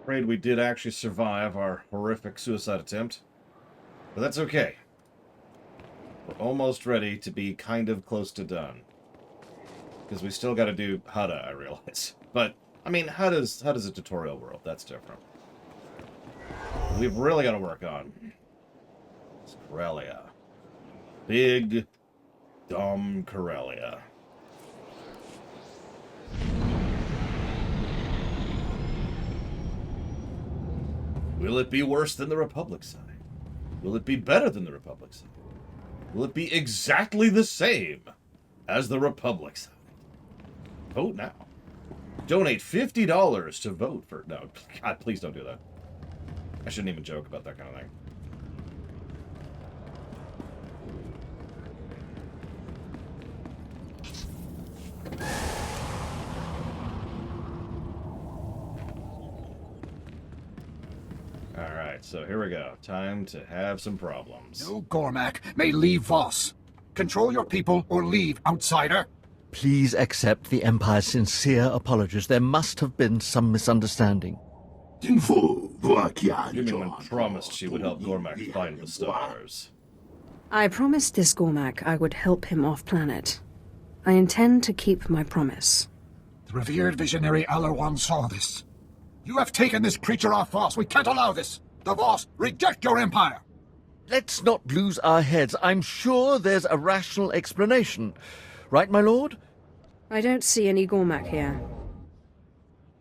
afraid we did actually survive our horrific suicide attempt. But that's okay. We're almost ready to be kind of close to done. Because we still got to do Hutta, I realize. But, I mean, Hutta's a tutorial world. That's different. We've really got to work on it's Corellia. Big, dumb Corellia. Will it be worse than the Republic side? Will it be better than the Republic side? Will it be exactly the same as the Republic side? Vote now. Donate $50 to vote for... No, God, please don't do that. I shouldn't even joke about that kind of thing. Alright, so here we go. Time to have some problems. No Gormak may leave Voss. Control your people or leave, outsider. Please accept the Empire's sincere apologies. There must have been some misunderstanding. Jimmy promised she would help Gormak find the stars. I promised this Gormak I would help him off-planet. I intend to keep my promise. The revered visionary Alarwan saw this. You have taken this creature off Voss. We can't allow this. The Voss reject your empire. Let's not lose our heads. I'm sure there's a rational explanation. Right, my lord? I don't see any Gormak here.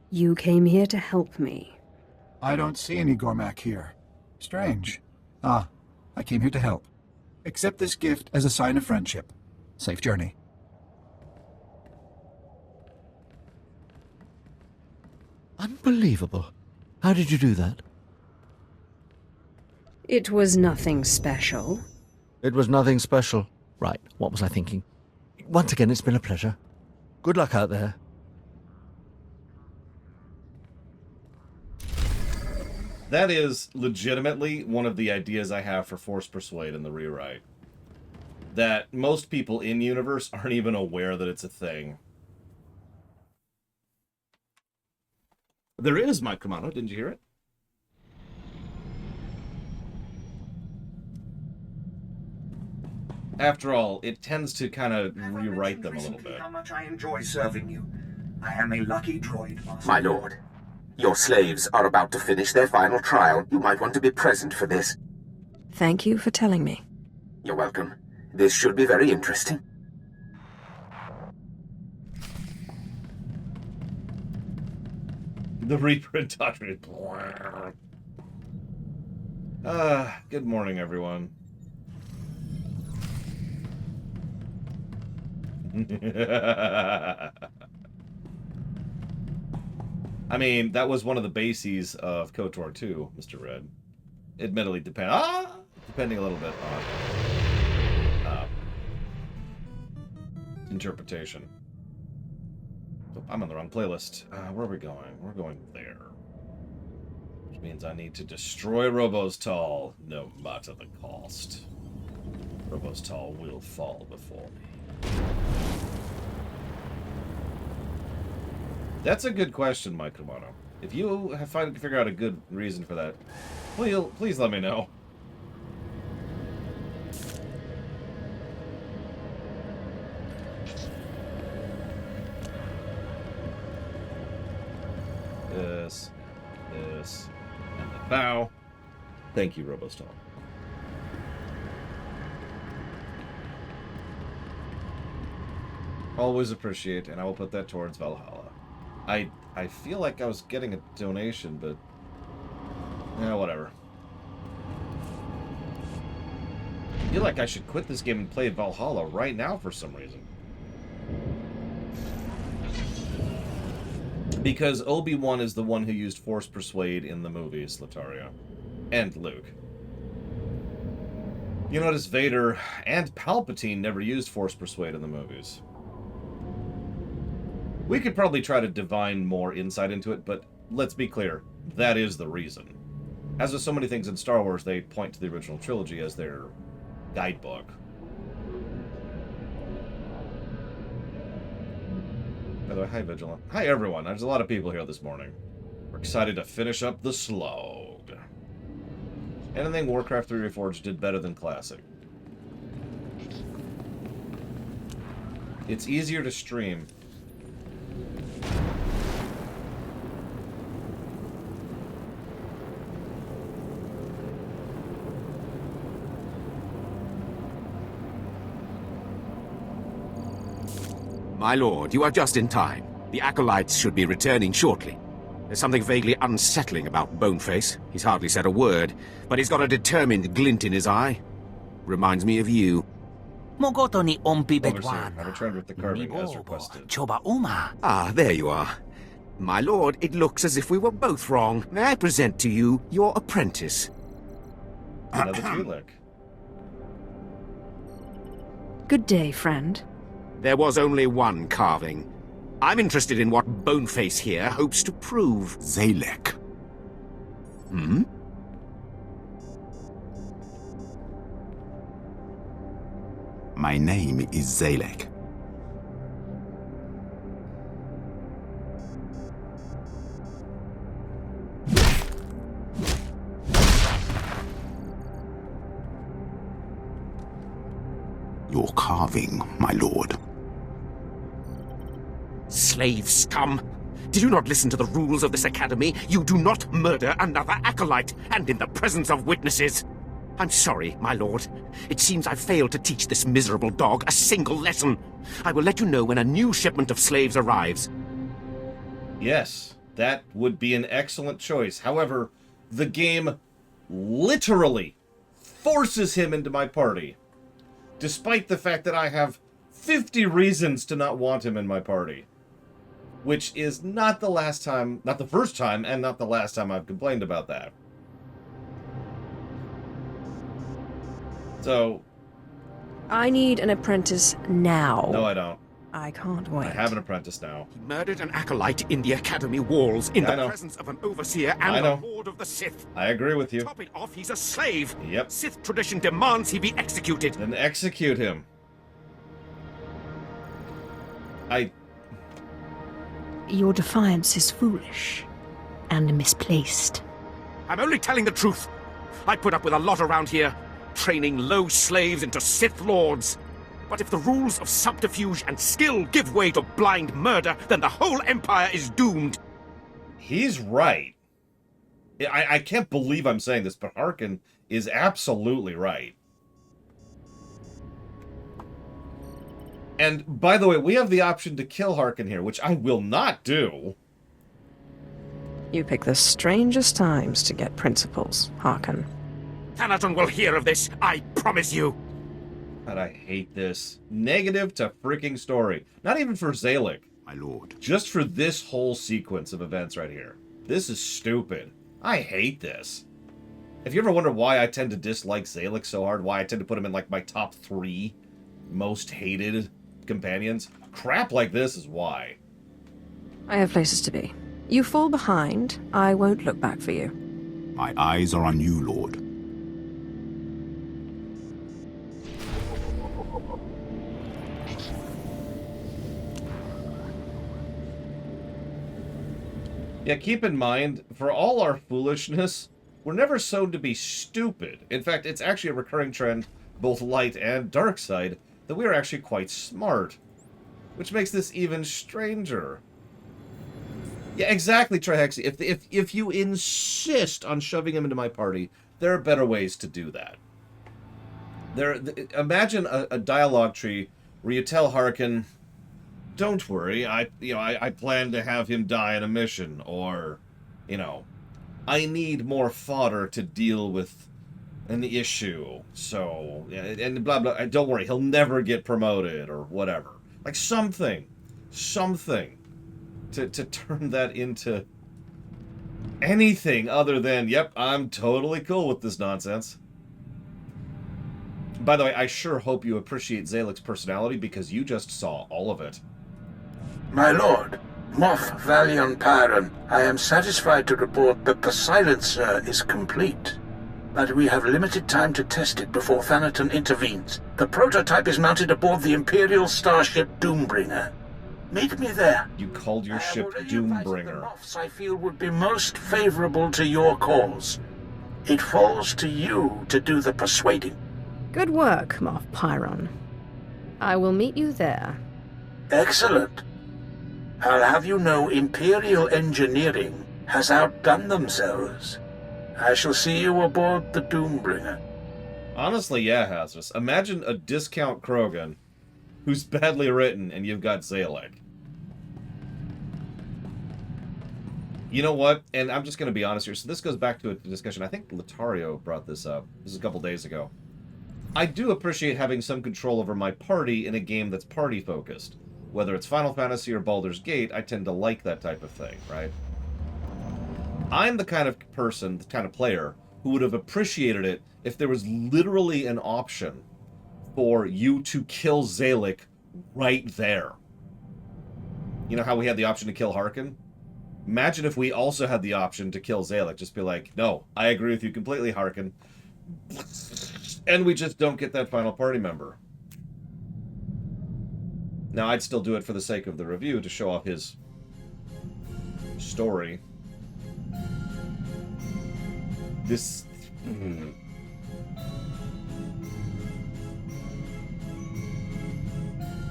You came here to help me. I don't see any Gormak here. Strange. I came here to help. Accept this gift as a sign of friendship. Safe journey. Unbelievable. How did you do that? It was nothing special. It was nothing special. Right, what was I thinking? Once again, it's been a pleasure. Good luck out there. That is legitimately one of the ideas I have for Force Persuade in the rewrite. That most people in universe aren't even aware that it's a thing. There is my commando, didn't you hear it? After all, it tends to kind of rewrite them a little bit. How much I enjoy serving you. I am a lucky droid, Master. My lord, your slaves are about to finish their final trial. You might want to be present for this. Thank you for telling me. You're welcome. This should be very interesting. The Reaper indoctrinated. Good morning, everyone. I mean, that was one of the bases of KOTOR 2, Mr. Red. Admittedly, depending a little bit on interpretation. Oh, I'm on the wrong playlist. Where are we going? We're going there. Which means I need to destroy Robostal, no matter the cost. Robostal will fall before me. That's a good question, Mike Romano. If you figure out a good reason for that, please let me know. This, and the bow. Thank you, Robostal. Always appreciate, and I will put that towards Valhalla. I feel like I was getting a donation, but whatever. I feel like I should quit this game and play Valhalla right now for some reason. Because Obi-Wan is the one who used Force Persuade in the movies, Lataria. And Luke. You notice Vader and Palpatine never used Force Persuade in the movies. We could probably try to divine more insight into it, but let's be clear, that is the reason. As with so many things in Star Wars, they point to the original trilogy as their guidebook. By the way, hi Vigilant. Hi everyone, there's a lot of people here this morning. We're excited to finish up the slog. Anything Warcraft 3 Reforged did better than Classic. It's easier to stream. My lord, you are just in time. The acolytes should be returning shortly. There's something vaguely unsettling about Boneface. He's hardly said a word, but he's got a determined glint in his eye. Reminds me of you. Overseer, I returned with the carving as requested. Ah, there you are. My lord, it looks as if we were both wrong. May I present to you your apprentice? Another Twi'lek. Good day, friend. There was only one carving. I'm interested in what Boneface here hopes to prove. Zalek. Hmm? My name is Zalek. Your carving, my lord. Slave scum! Did you not listen to the rules of this academy? You do not murder another acolyte, and in the presence of witnesses. I'm sorry, my lord. It seems I've failed to teach this miserable dog a single lesson. I will let you know when a new shipment of slaves arrives. Yes, that would be an excellent choice. However, the game literally forces him into my party, despite the fact that I have 50 reasons to not want him in my party. Which is not the last time, not the first time, and not the last time I've complained about that. So... I need an apprentice now. No, I don't. I can't wait. I have an apprentice now. He murdered an acolyte in the academy walls, in the presence of an overseer and the Lord of the Sith. I agree with you. Top it off, he's a slave. Yep. Sith tradition demands he be executed. Then execute him. Your defiance is foolish and misplaced. I'm only telling the truth. I put up with a lot around here, training low slaves into Sith lords. But if the rules of subterfuge and skill give way to blind murder, then the whole empire is doomed. He's right. I can't believe I'm saying this, but Harkin is absolutely right. And, by the way, we have the option to kill Harkin here, which I will not do. You pick the strangest times to get principles, Harkin. Thanaton will hear of this, I promise you. God, I hate this. Negative to freaking story. Not even for Zalek. My lord. Just for this whole sequence of events right here. This is stupid. I hate this. If you ever wonder why I tend to dislike Zalek so hard, why I tend to put him in, like, my top 3 most hated companions, crap like this is why. I have places to be. You fall behind, I won't look back for you. My eyes are on you, lord. Yeah, keep in mind, for all our foolishness, we're never shown to be stupid. In fact, it's actually a recurring trend, both light and dark side, that we are actually quite smart. Which makes this even stranger. Yeah, exactly, Trihexy. If you insist on shoving him into my party, there are better ways to do that. Imagine a dialogue tree where you tell Harkin, don't worry, I plan to have him die in a mission, or, I need more fodder to deal with an issue, so, and blah, blah, don't worry, he'll never get promoted, or whatever. Like, something to turn that into anything other than, yep, I'm totally cool with this nonsense. By the way, I sure hope you appreciate Zalek's personality, because you just saw all of it. My lord, Moff Valion Pyron, I am satisfied to report that the silencer is complete. But we have limited time to test it before Thanaton intervenes. The prototype is mounted aboard the Imperial starship Doombringer. Meet me there. You called your I have ship already invited the Doombringer. Moffs I feel would be most favorable to your cause. It falls to you to do the persuading. Good work, Moff Pyron. I will meet you there. Excellent. I'll have you know Imperial engineering has outdone themselves. I shall see you aboard the Doombringer. Honestly, yeah, Hazardous. Imagine a discount Krogan who's badly written and you've got Zalek. You know what? And I'm just going to be honest here. So this goes back to a discussion. I think Latario brought this up. This is a couple days ago. I do appreciate having some control over my party in a game that's party-focused. Whether it's Final Fantasy or Baldur's Gate, I tend to like that type of thing, right? I'm the kind of person, the kind of player, who would have appreciated it if there was literally an option for you to kill Zalek right there. You know how we had the option to kill Harkin? Imagine if we also had the option to kill Zalek. Just be like, no, I agree with you completely, Harkin. And we just don't get that final party member. Now, I'd still do it for the sake of the review to show off his story. This...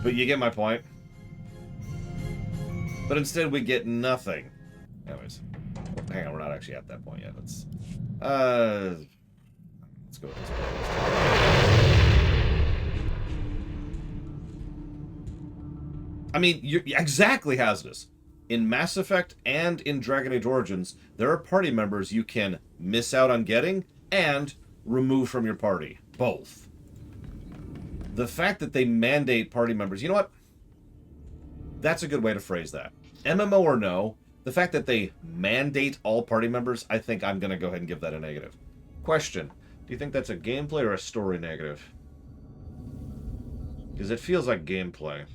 But you get my point. But instead we get nothing. Anyways. Hang on, we're not actually at that point yet. Let's go with this one. I mean, you're exactly hazardous. In Mass Effect and in Dragon Age Origins, there are party members you can miss out on getting and remove from your party. Both. The fact that they mandate party members... You know what? That's a good way to phrase that. MMO or no, the fact that they mandate all party members, I think I'm going to go ahead and give that a negative. Question. Do you think that's a gameplay or a story negative? Because it feels like gameplay.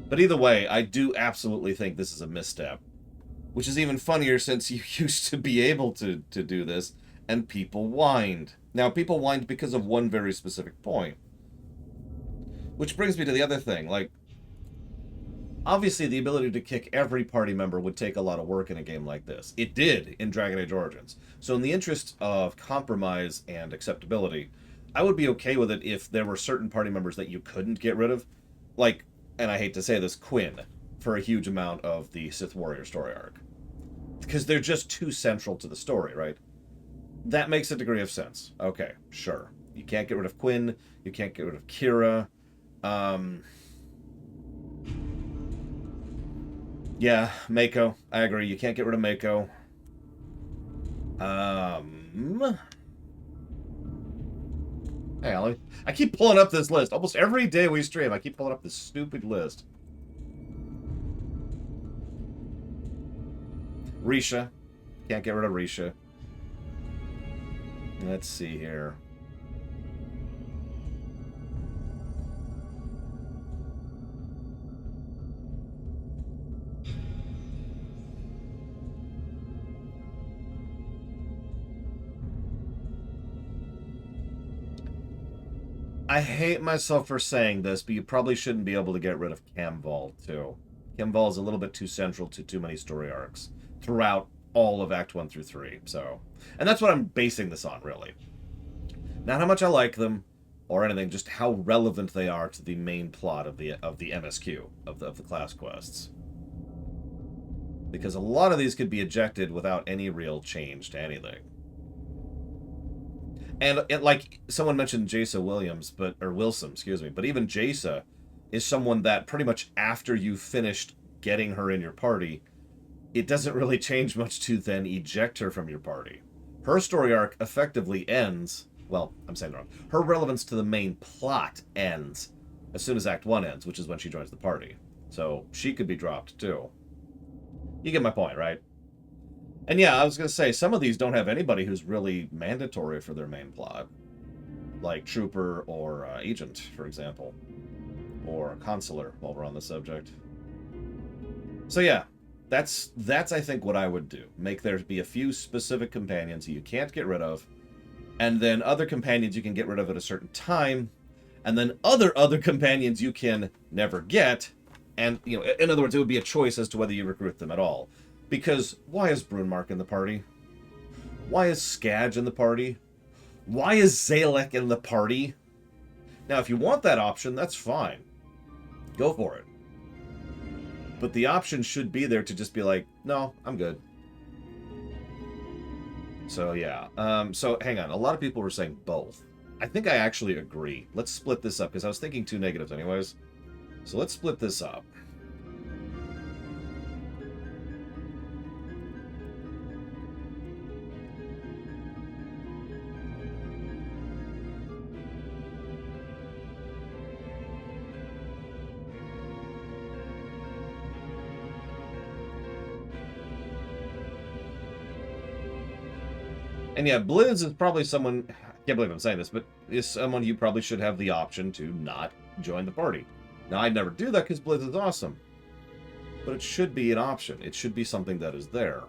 But either way, I do absolutely think this is a misstep. Which is even funnier since you used to be able to do this, and people whined. Now, people whined because of one very specific point. Which brings me to the other thing, like, obviously the ability to kick every party member would take a lot of work in a game like this. It did in Dragon Age Origins. So in the interest of compromise and acceptability, I would be okay with it if there were certain party members that you couldn't get rid of. Like, and I hate to say this, Quinn, for a huge amount of the Sith Warrior story arc. Because they're just too central to the story, right? That makes a degree of sense. Okay, sure. You can't get rid of Quinn. You can't get rid of Kira. Yeah, Mako. I agree. You can't get rid of Mako. Hey, Ollie. I keep pulling up this list. Almost every day we stream, I keep pulling up this stupid list. Risha. Can't get rid of Risha. Let's see here. I hate myself for saying this, but you probably shouldn't be able to get rid of Camval, too. Camval is a little bit too central to too many story arcs throughout all of Act 1 through 3, so... And that's what I'm basing this on, really. Not how much I like them, or anything, just how relevant they are to the main plot of the MSQ, of the class quests. Because a lot of these could be ejected without any real change to anything. And like someone mentioned Jaisa Williams, Wilson, excuse me, but even Jaisa is someone that pretty much after you've finished getting her in your party, it doesn't really change much to then eject her from your party. Her story arc effectively ends, well, I'm saying it wrong, her relevance to the main plot ends as soon as Act 1 ends, which is when she joins the party. So she could be dropped too. You get my point, right? And yeah, I was going to say, some of these don't have anybody who's really mandatory for their main plot. Like Trooper or Agent, for example. Or Consular, while we're on the subject. So yeah, that's I think what I would do. Make there be a few specific companions you can't get rid of, And then other companions you can get rid of at a certain time. And then other companions you can never get. And, you know, in other words, it would be a choice as to whether you recruit them at all. Because why is Brunmark in the party? Why is Skadge in the party? Why is Zalek in the party? Now, if you want that option, that's fine. Go for it. But the option should be there to just be like, no, I'm good. So, yeah. So, hang on. A lot of people were saying both. I think I actually agree. Let's split this up, because I was thinking 2 negatives anyways. So, let's split this up. And yeah, Blizz is probably someone, I can't believe I'm saying this, but is someone you probably should have the option to not join the party. Now, I'd never do that because Blizz is awesome. But it should be an option. It should be something that is there.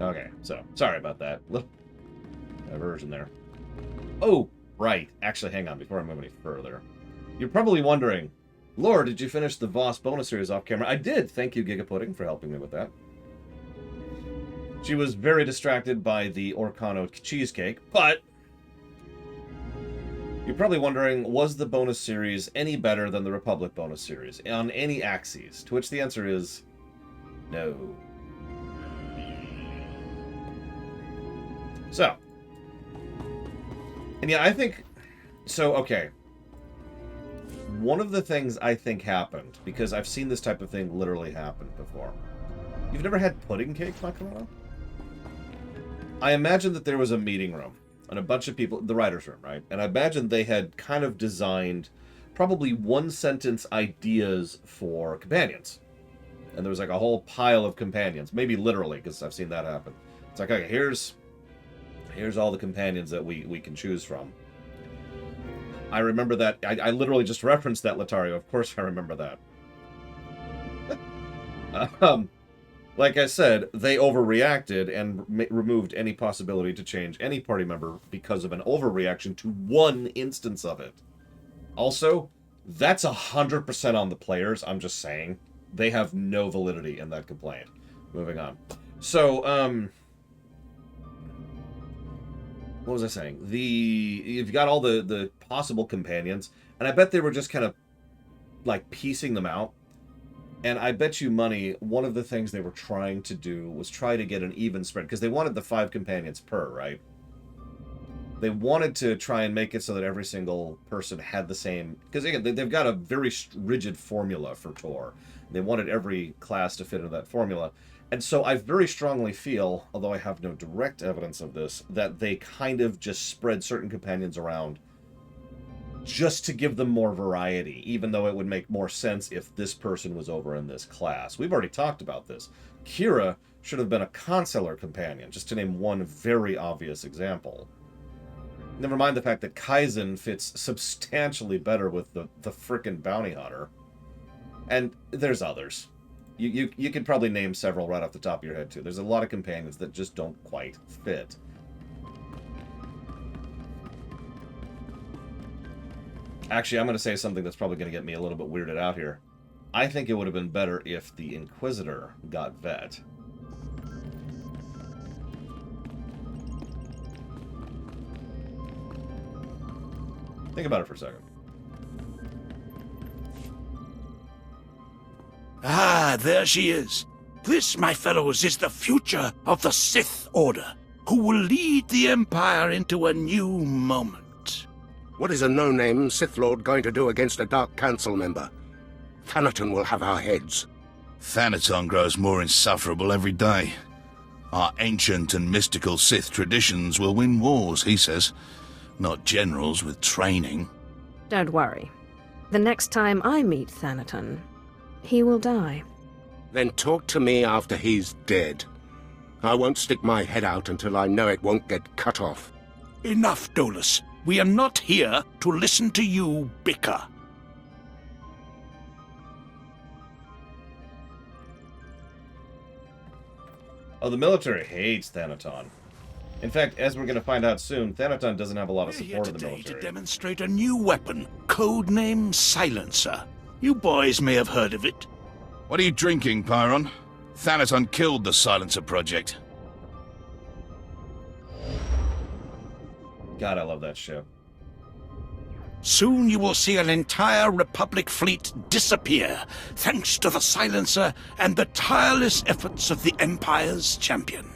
Okay, so, sorry about that. Little diversion there. Oh, right. Actually, hang on, before I move any further. You're probably wondering, Lord, did you finish the Voss bonus series off camera? I did. Thank you, Gigapudding, for helping me with that. She was very distracted by the Orcano cheesecake, but you're probably wondering, was the bonus series any better than the Republic bonus series on any axes? To which the answer is no. So, and yeah, I think, so, okay. One of the things I think happened, because I've seen this type of thing literally happen before. You've never had pudding cake, Makarona? I imagine that there was a meeting room, and a bunch of people, the writer's room, right? And I imagine they had kind of designed probably one-sentence ideas for companions. And there was like a whole pile of companions, maybe literally, because I've seen that happen. It's like, okay, here's all the companions that we can choose from. I remember that. I literally just referenced that, Latario. Of course I remember that. Like I said, they overreacted and removed any possibility to change any party member because of an overreaction to one instance of it. Also, that's 100% on the players. I'm just saying. They have no validity in that complaint. Moving on. So, what was I saying? You've got all the possible companions, and I bet they were just kind of, like, piecing them out. And I bet you money, one of the things they were trying to do was try to get an even spread, because they wanted the 5 companions per, right? They wanted to try and make it so that every single person had the same, because again, they've got a very rigid formula for Tor. They wanted every class to fit into that formula. And so I very strongly feel, although I have no direct evidence of this, that they kind of just spread certain companions around just to give them more variety, even though it would make more sense if this person was over in this class. We've already talked about this. Kira should have been a consular companion, just to name one very obvious example. Never mind the fact that Kaizen fits substantially better with the frickin' bounty hunter. And there's others. You could probably name several right off the top of your head, too. There's a lot of companions that just don't quite fit. Actually, I'm going to say something that's probably going to get me a little bit weirded out here. I think it would have been better if the Inquisitor got vet. Think about it for a second. Ah, there she is. This, my fellows, is the future of the Sith Order, who will lead the Empire into a new moment. What is a no-name Sith Lord going to do against a Dark Council member? Thanaton will have our heads. Thanaton grows more insufferable every day. Our ancient and mystical Sith traditions will win wars, he says. Not generals with training. Don't worry. The next time I meet Thanaton, he will die. Then talk to me after he's dead. I won't stick my head out until I know it won't get cut off. Enough, Dolus. We are not here to listen to you bicker. Oh, the military hates Thanaton. In fact, as we're going to find out soon, Thanaton doesn't have a lot of We're here support in the today military. to demonstrate a new weapon, codename Silencer. You boys may have heard of it. What are you drinking, Pyron? Thanaton killed the Silencer Project. God, I love that show. Soon you will see an entire Republic fleet disappear, thanks to the Silencer and the tireless efforts of the Empire's champion.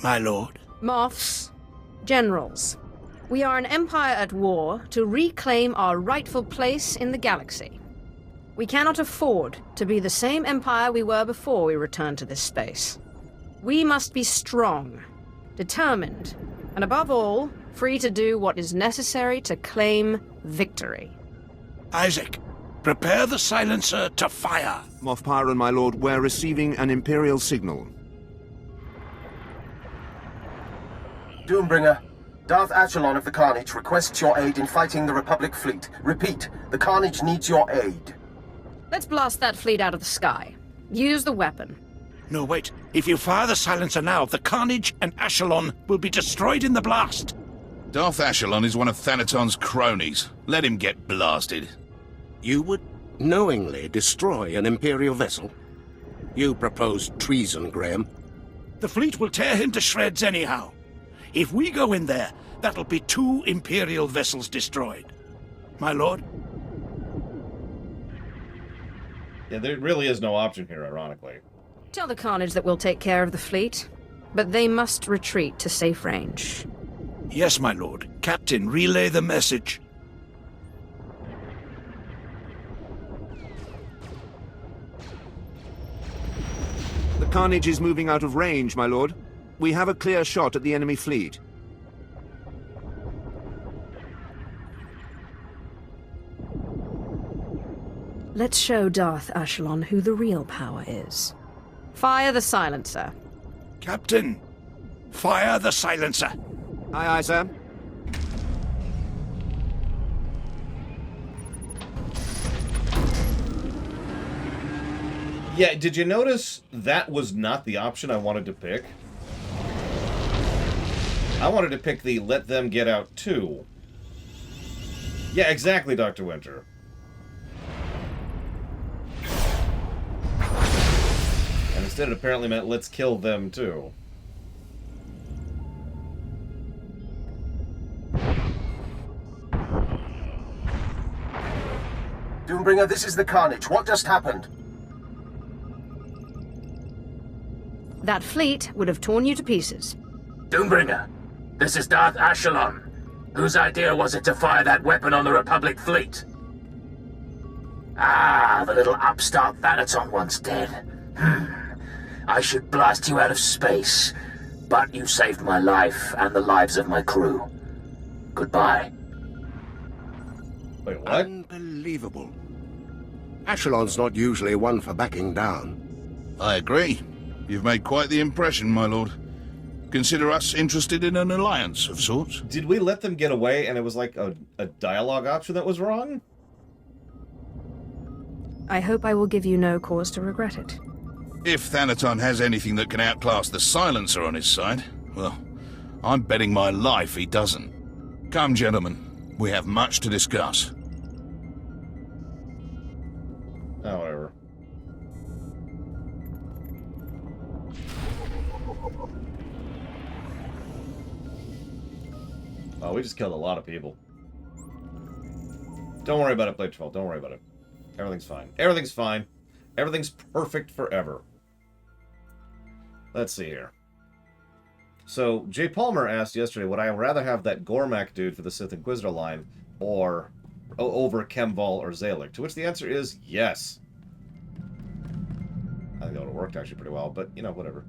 My lord? Moths, generals, we are an empire at war to reclaim our rightful place in the galaxy. We cannot afford to be the same empire we were before we returned to this space. We must be strong, determined, and above all, free to do what is necessary to claim victory. Isaac, prepare the Silencer to fire. Moff Pyron, my lord, we're receiving an Imperial signal. Doombringer, Darth Achelon of the Carnage requests your aid in fighting the Republic fleet. Repeat, the Carnage needs your aid. Let's blast that fleet out of the sky. Use the weapon. No, wait. If you fire the Silencer now, the Carnage and Achelon will be destroyed in the blast. Darth Achelon is one of Thanaton's cronies. Let him get blasted. You would knowingly destroy an Imperial vessel? You propose treason, Graham. The fleet will tear him to shreds anyhow. If we go in there, that'll be 2 Imperial vessels destroyed. My lord? Yeah, there really is no option here, ironically. Tell the Carnage that we'll take care of the fleet, but they must retreat to safe range. Yes, my lord. Captain, relay the message. The Carnage is moving out of range, my lord. We have a clear shot at the enemy fleet. Let's show Darth Achelon who the real power is. Fire the Silencer. Captain, fire the Silencer. Aye, aye, sir. Yeah, did you notice that was not the option I wanted to pick? I wanted to pick the let them get out too. Yeah, exactly, Dr. Winter. And instead it apparently meant let's kill them too. Doombringer, this is the Carnage. What just happened? That fleet would have torn you to pieces. Doombringer, this is Darth Achelon. Whose idea was it to fire that weapon on the Republic fleet? Ah, the little upstart Thanaton once dead. I should blast you out of space, but you saved my life and the lives of my crew. Goodbye. Wait, what? Unbelievable. Achelon's not usually one for backing down. I agree. You've made quite the impression, my lord. Consider us interested in an alliance of sorts. Did we let them get away and it was like a dialogue option that was wrong? I hope I will give you no cause to regret it. If Thanaton has anything that can outclass the Silencer on his side, well, I'm betting my life he doesn't. Come, gentlemen. We have much to discuss. Oh, whatever. Oh, we just killed a lot of people. Don't worry about it, Blade 12. Don't worry about it. Everything's fine. Everything's fine. Everything's perfect forever. Let's see here. So, Jay Palmer asked yesterday, would I rather have that Gormak dude for the Sith Inquisitor line or over Kemval or Zalek? To which the answer is yes. I think that would have worked actually pretty well, but, you know, whatever.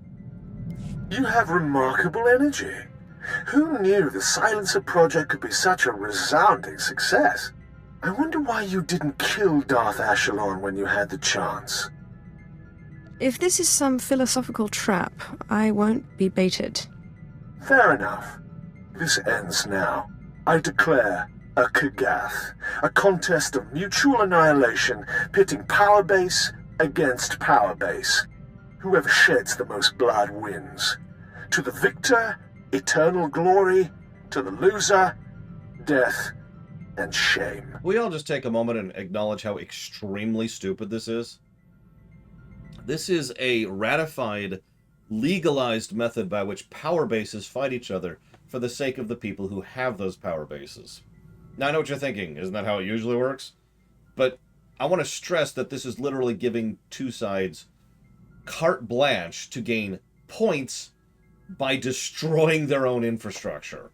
You have remarkable energy. Who knew the Silencer project could be such a resounding success? I wonder why you didn't kill Darth Achelon when you had the chance. If this is some philosophical trap, I won't be baited. Fair enough. This ends now. I declare a Kagath, a contest of mutual annihilation, pitting power base against power base. Whoever sheds the most blood wins. To the victor, eternal glory. To the loser, death and shame. We all just take a moment and acknowledge how extremely stupid this is. This is a ratified, legalized method by which power bases fight each other for the sake of the people who have those power bases. Now, I know what you're thinking. Isn't that how it usually works? But I want to stress that this is literally giving two sides carte blanche to gain points by destroying their own infrastructure.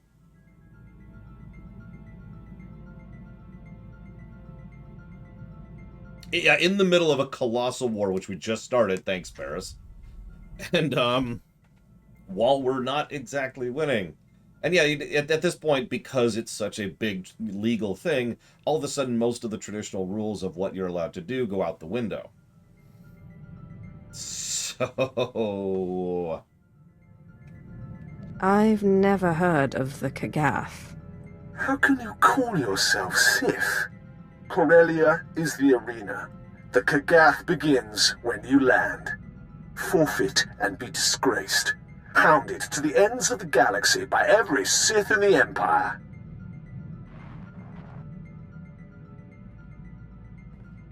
Yeah, in the middle of a colossal war, which we just started, thanks, Paris. And, while we're not exactly winning. And yeah, at this point, because it's such a big legal thing, all of a sudden most of the traditional rules of what you're allowed to do go out the window. So... I've never heard of the Kagath. How can you call yourself Sith? Corellia is the arena. The Kagath begins when you land. Forfeit and be disgraced. Hounded to the ends of the galaxy by every Sith in the Empire.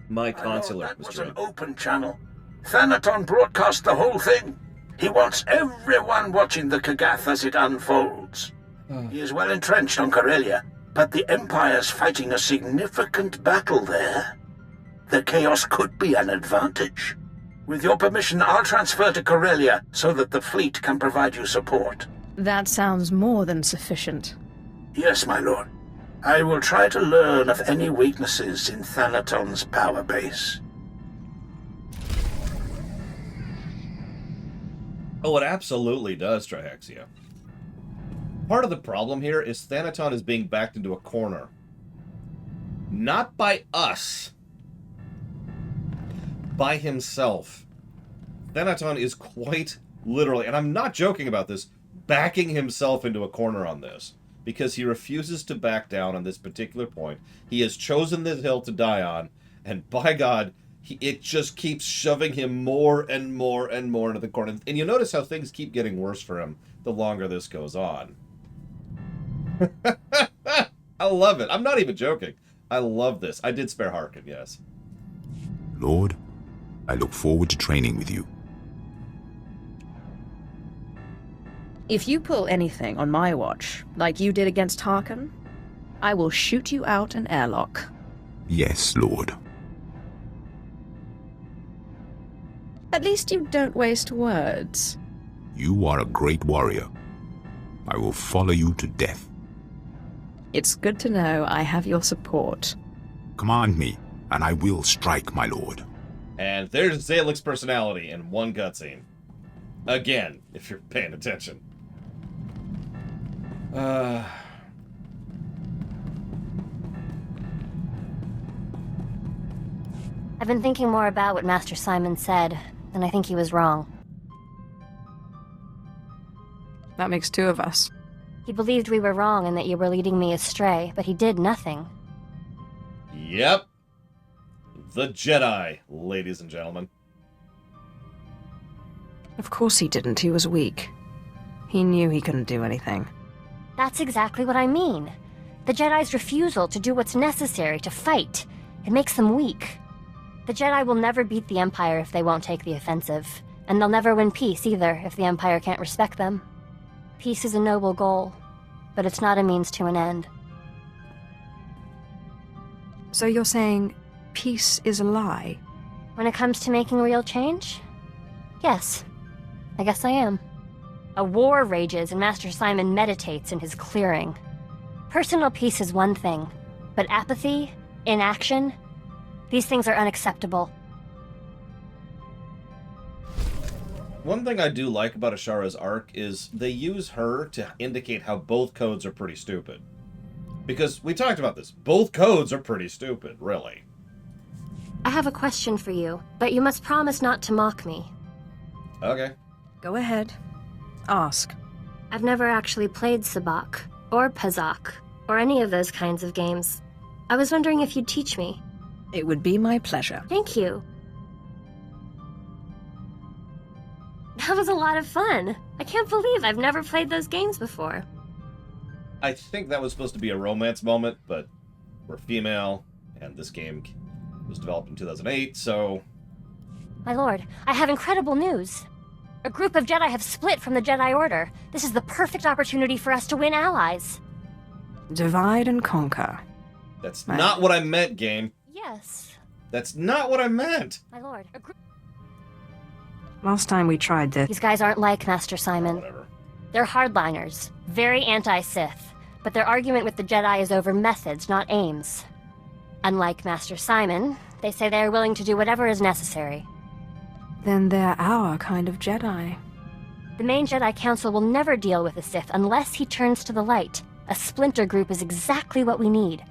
My consular, that Mr. was an Ed. open channel. Thanaton broadcast the whole thing. He wants everyone watching the Kagath as it unfolds. He is well entrenched on Corellia, but the Empire's fighting a significant battle there. The chaos could be an advantage. With your permission, I'll transfer to Corellia so that the fleet can provide you support. That sounds more than sufficient. Yes, my lord. I will try to learn of any weaknesses in Thanaton's power base. Oh, it absolutely does, Trihexia. Part of the problem here is Thanaton is being backed into a corner. Not by us. By himself. Thanaton is quite literally, and I'm not joking about this, backing himself into a corner on this. Because he refuses to back down on this particular point. He has chosen this hill to die on, and by God, it just keeps shoving him more and more and more into the corner. And you notice how things keep getting worse for him the longer this goes on. I love it. I'm not even joking. I love this. I did spare Harkin, yes. Lord, I look forward to training with you. If you pull anything on my watch, like you did against Harkin, I will shoot you out an airlock. Yes, Lord. At least you don't waste words. You are a great warrior. I will follow you to death. It's good to know I have your support. Command me, and I will strike, my lord. And there's Zalek's personality in one cutscene. Again, if you're paying attention. I've been thinking more about what Master Simon said, and I think he was wrong. That makes two of us. He believed we were wrong and that you were leading me astray, but he did nothing. Yep. The Jedi, ladies and gentlemen. Of course he didn't. He was weak. He knew he couldn't do anything. That's exactly what I mean. The Jedi's refusal to do what's necessary to fight. It makes them weak. The Jedi will never beat the Empire if they won't take the offensive. And they'll never win peace either if the Empire can't respect them. Peace is a noble goal, but it's not a means to an end. So you're saying peace is a lie? When it comes to making real change? Yes. I guess I am. A war rages and Master Simon meditates in his clearing. Personal peace is one thing, but apathy, inaction, these things are unacceptable. One thing I do like about Ashara's arc is they use her to indicate how both codes are pretty stupid. Because we talked about this. Both codes are pretty stupid, really. I have a question for you, but you must promise not to mock me. Okay. Go ahead. Ask. I've never actually played Sabacc, or Pezak, or any of those kinds of games. I was wondering if you'd teach me. It would be my pleasure. Thank you. That was a lot of fun. I can't believe I've never played those games before. I think that was supposed to be a romance moment, but we're female, and this game was developed in 2008, so... My lord, I have incredible news. A group of Jedi have split from the Jedi Order. This is the perfect opportunity for us to win allies. Divide and conquer. That's not what I meant, game. Yes. That's not what I meant. My lord, Last time we tried this... These guys aren't like Master Simon. Whatever. They're hardliners, very anti-Sith, but their argument with the Jedi is over methods, not aims. Unlike Master Simon, they say they are willing to do whatever is necessary. Then they're our kind of Jedi. The main Jedi Council will never deal with the Sith unless he turns to the light. A splinter group is exactly what we need.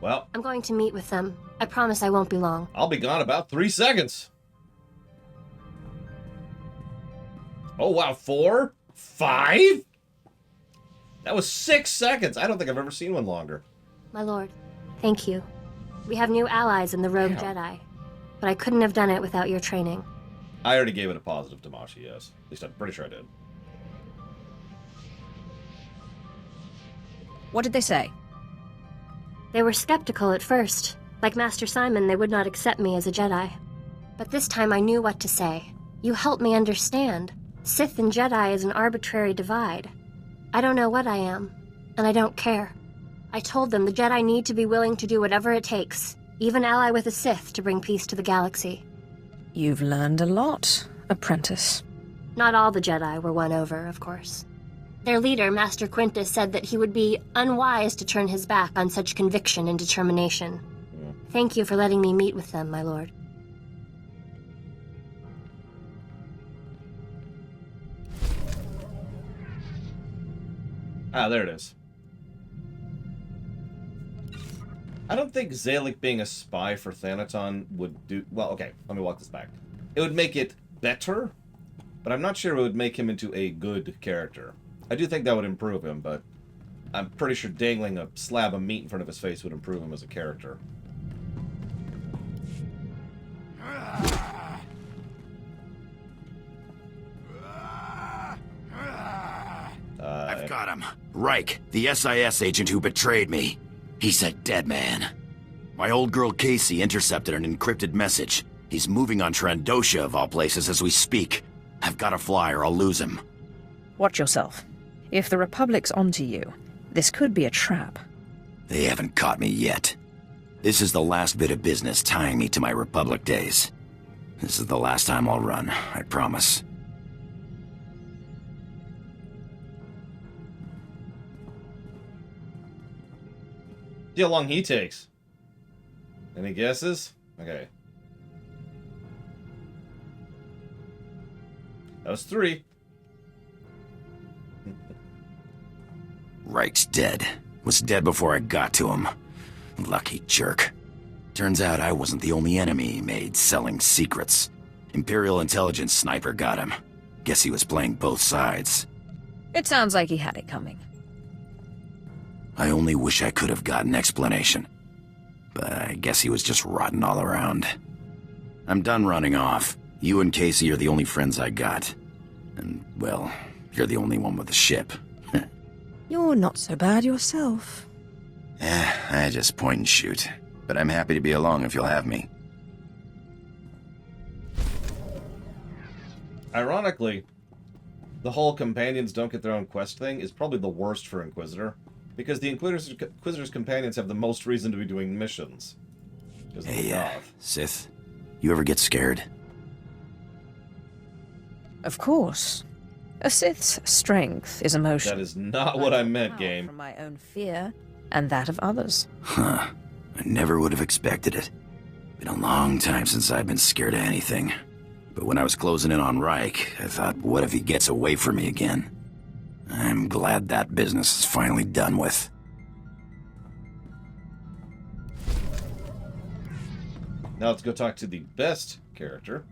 Well... I'm going to meet with them. I promise I won't be long. I'll be gone about 3 seconds. Oh, wow, 4? 5? That was 6 seconds. I don't think I've ever seen one longer. My lord, thank you. We have new allies in the Rogue Jedi, but I couldn't have done it without your training. I already gave it a positive Tamashi, yes. At least I'm pretty sure I did. What did they say? They were skeptical at first. Like Master Simon, they would not accept me as a Jedi. But this time I knew what to say. You helped me understand. Sith and Jedi is an arbitrary divide. I don't know what I am, and I don't care. I told them the Jedi need to be willing to do whatever it takes, even ally with the Sith to bring peace to the galaxy. You've learned a lot, apprentice. Not all the Jedi were won over, of course. Their leader, Master Quintus, said that he would be unwise to turn his back on such conviction and determination. Thank you for letting me meet with them, my lord. Ah, there it is. I don't think Zalek being a spy for Thanaton would do... Well, okay, let me walk this back. It would make it better, but I'm not sure it would make him into a good character. I do think that would improve him, but I'm pretty sure dangling a slab of meat in front of his face would improve him as a character. I've got him. Reich, the SIS agent who betrayed me. He's a dead man. My old girl Casey intercepted an encrypted message. He's moving on Trandosha, of all places, as we speak. I've got to fly or I'll lose him. Watch yourself. If the Republic's onto you, this could be a trap. They haven't caught me yet. This is the last bit of business tying me to my Republic days. This is the last time I'll run, I promise. See how long he takes. Any guesses? Okay. That was 3. Reich's dead. Was dead before I got to him. Lucky jerk. Turns out I wasn't the only enemy he made selling secrets. Imperial intelligence sniper got him. Guess he was playing both sides. It sounds like he had it coming. I only wish I could have gotten explanation. But I guess he was just rotten all around. I'm done running off. You and Casey are the only friends I got. And, well, you're the only one with a ship. You're not so bad yourself. I just point and shoot. But I'm happy to be along if you'll have me. Ironically, the whole companions don't get their own quest thing is probably the worst for Inquisitor. Because the Inquisitor's companions have the most reason to be doing missions. Hey, Sith, you ever get scared? Of course. A Sith's strength is emotion. That is not what I meant, game. From my own fear, and that of others. Huh. I never would have expected it. Been a long time since I've been scared of anything. But when I was closing in on Reich, I thought, what if he gets away from me again? I'm glad that business is finally done with. Now let's go talk to the best character.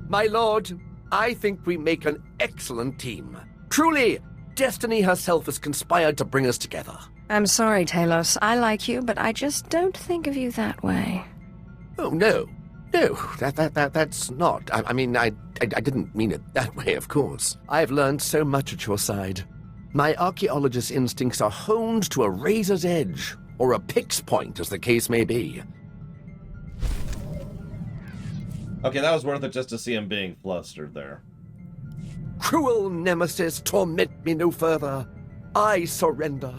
My lord, I think we make an excellent team. Truly, destiny herself has conspired to bring us together. I'm sorry, Talos. I like you, but I just don't think of you that way. Oh, no. No, that's not. I mean, I didn't mean it that way, of course. I've learned so much at your side. My archaeologist's instincts are honed to a razor's edge, or a pick's point, as the case may be. Okay, that was worth it just to see him being flustered there. Cruel nemesis, torment me no further. I surrender.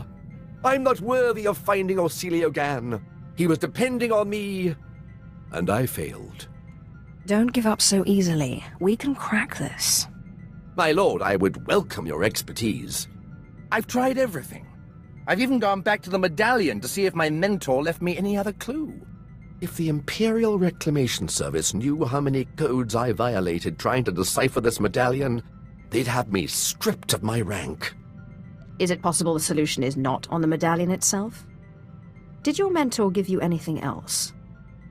I'm not worthy of finding Orsilio Gan. He was depending on me, and I failed. Don't give up so easily. We can crack this. My lord, I would welcome your expertise. I've tried everything. I've even gone back to the medallion to see if my mentor left me any other clue. If the Imperial Reclamation Service knew how many codes I violated trying to decipher this medallion, they'd have me stripped of my rank. Is it possible the solution is not on the medallion itself? Did your mentor give you anything else?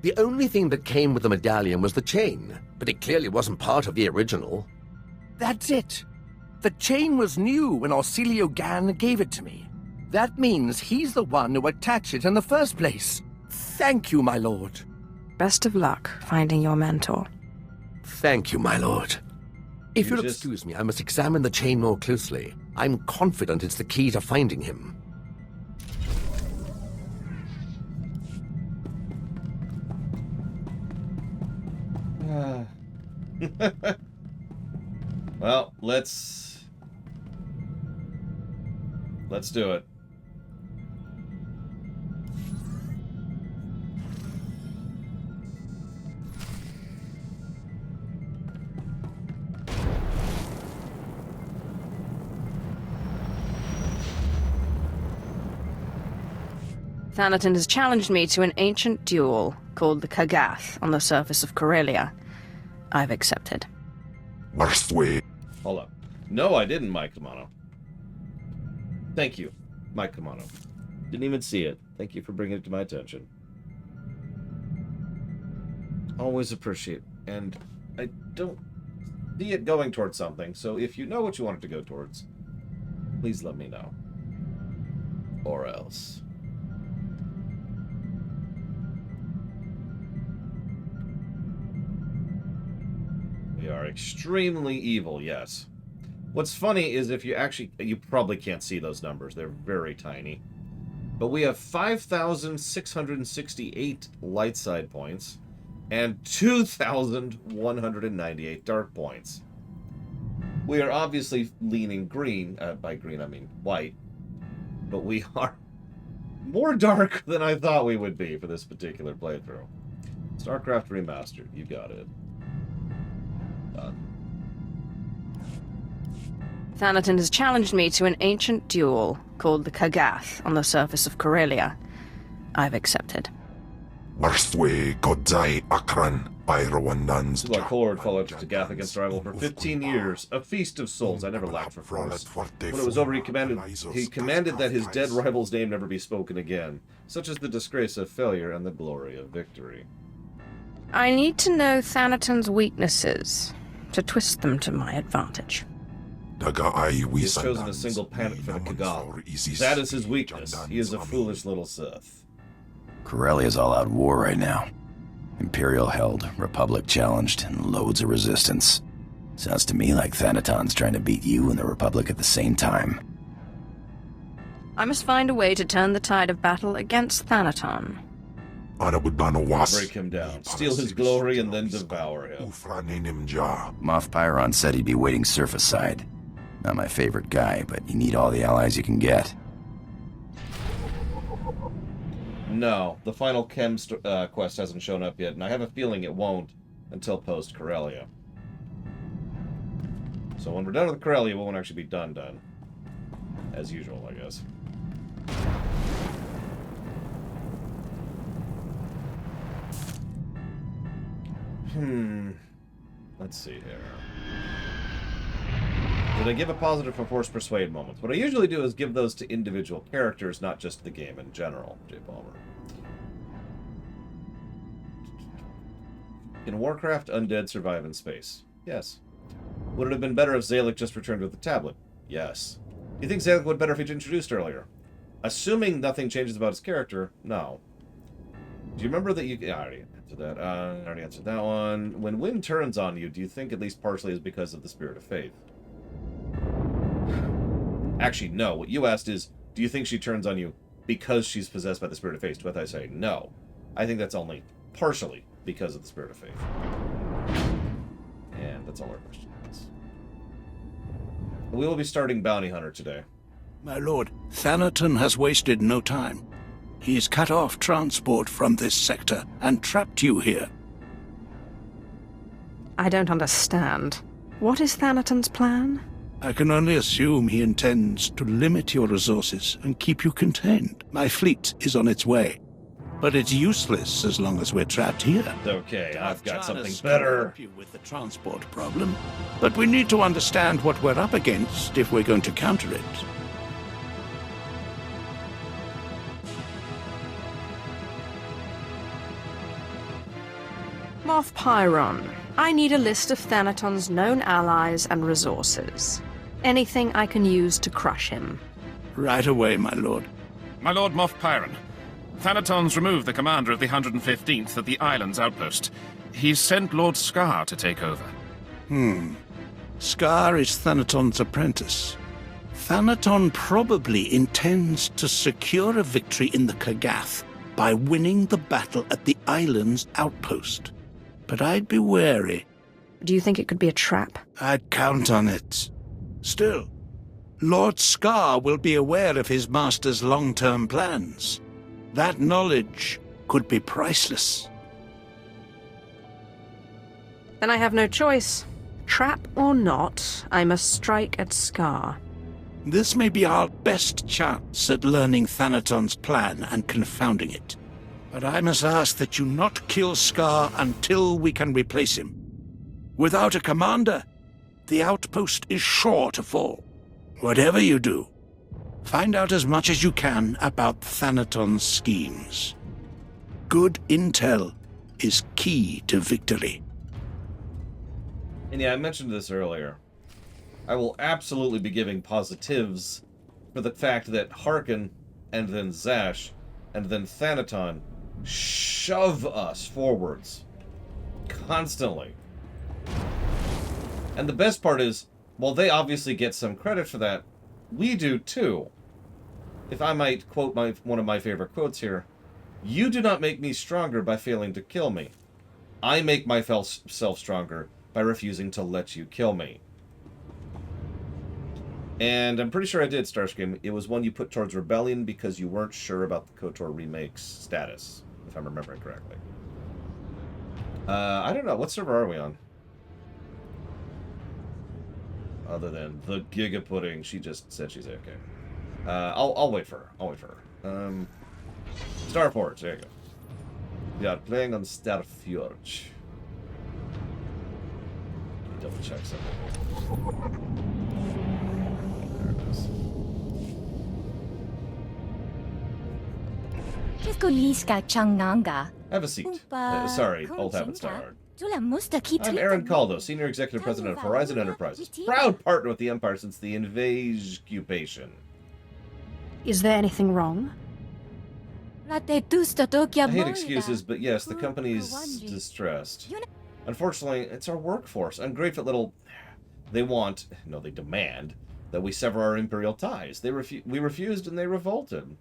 The only thing that came with the medallion was the chain, but it clearly wasn't part of the original. That's it. The chain was new when Orsilio Gan gave it to me. That means he's the one who attached it in the first place. Thank you, my lord. Best of luck finding your mentor. Thank you, my lord. If you'll excuse me, I must examine the chain more closely. I'm confident it's the key to finding him. Well, let's do it. Thanaton has challenged me to an ancient duel called the Kagath on the surface of Corellia. I've accepted. Hold up. No, I didn't, Mike Kamano. Thank you, Mike Kamano. Didn't even see it. Thank you for bringing it to my attention. Always appreciate. And I don't see it going towards something, so if you know what you want it to go towards, please let me know. Or else. We are extremely evil, yes. What's funny is if you probably can't see those numbers. They're very tiny. But we have 5,668 light side points and 2,198 dark points. We are obviously leaning green. By green, I mean white. But we are more dark than I thought we would be for this particular playthrough. StarCraft Remastered. You got it. Thanaton has challenged me to an ancient duel called the Kagath on the surface of Corellia. I've accepted. Sula Cord followed Kagath against rival for 15 years, a feast of souls. I never lacked for force. When it was over, he commanded that his dead rival's name never be spoken again, such as the disgrace of failure and the glory of victory. I need to know Thanaton's weaknesses to twist them to my advantage. He has chosen a single planet for the Kagath. That is his weakness. He is a foolish little Sith. Corellia's all out war right now. Imperial held, Republic challenged, and loads of resistance. Sounds to me like Thanaton's trying to beat you and the Republic at the same time. I must find a way to turn the tide of battle against Thanaton. Break him down, steal his glory, and then devour him. Moff Pyron said he'd be waiting surface side. Not my favorite guy, but you need all the allies you can get. No, the final chem quest hasn't shown up yet, and I have a feeling it won't until post-Corellia. So when we're done with Corellia, we won't actually be done. As usual, I guess. Let's see here. Did I give a positive for Force Persuade moments? What I usually do is give those to individual characters, not just the game in general, J. Palmer. In Warcraft, undead survive in space. Yes. Would it have been better if Zalek just returned with the tablet? Yes. You think Zalek would better if he'd introduced earlier? Assuming nothing changes about his character, no. Do you remember that you... I already answered that. I already answered that one. When Wynn turns on you, do you think at least partially is because of the spirit of faith? Actually, no. What you asked is, do you think she turns on you because she's possessed by the spirit of faith? To what I say, no. I think that's only partially because of the spirit of faith. And that's all our question is. We will be starting Bounty Hunter today. My lord, Thanaton has wasted no time. He's cut off transport from this sector and trapped you here. I don't understand. What is Thanaton's plan? I can only assume he intends to limit your resources and keep you contained. My fleet is on its way, but it's useless as long as we're trapped here. Okay, I've got something better. Help you with the transport problem, but we need to understand what we're up against if we're going to counter it. Moff Pyron, I need a list of Thanaton's known allies and resources. Anything I can use to crush him. Right away, my lord. My lord Moff Pyron, Thanaton's removed the commander of the 115th at the island's outpost. He's sent Lord Scar to take over. Scar is Thanaton's apprentice. Thanaton probably intends to secure a victory in the Kagath by winning the battle at the island's outpost. But I'd be wary. Do you think it could be a trap? I'd count on it. Still, Lord Scar will be aware of his master's long-term plans. That knowledge could be priceless. Then I have no choice. Trap or not, I must strike at Scar. This may be our best chance at learning Thanaton's plan and confounding it. But I must ask that you not kill Scar until we can replace him. Without a commander, the outpost is sure to fall. Whatever you do, find out as much as you can about Thanaton's schemes. Good intel is key to victory. And yeah, I mentioned this earlier. I will absolutely be giving positives for the fact that Harkin, and then Zash, and then Thanaton shove us forwards. Constantly. And the best part is, while they obviously get some credit for that, we do too. If I might quote one of my favorite quotes here, "You do not make me stronger by failing to kill me. I make myself stronger by refusing to let you kill me." And I'm pretty sure I did, Starscream. It was one you put towards Rebellion because you weren't sure about the KOTOR remake's status, if I'm remembering correctly. I don't know. What server are we on? Other than the Giga Pudding, she just said she's okay. I'll wait for her. I'll wait for her. Starforge, there you go. We are playing on Starforge. Double check something. There it is. Have a seat. Sorry, old habits die hard. I'm Aaron Caldo, Senior Executive President of Horizon Enterprises. Proud partner with the Empire since the Invasion. Is there anything wrong? I hate excuses, but yes, the company's distressed. Unfortunately, it's our workforce. Ungrateful little... They demand that we sever our Imperial ties. We refused and they revolted.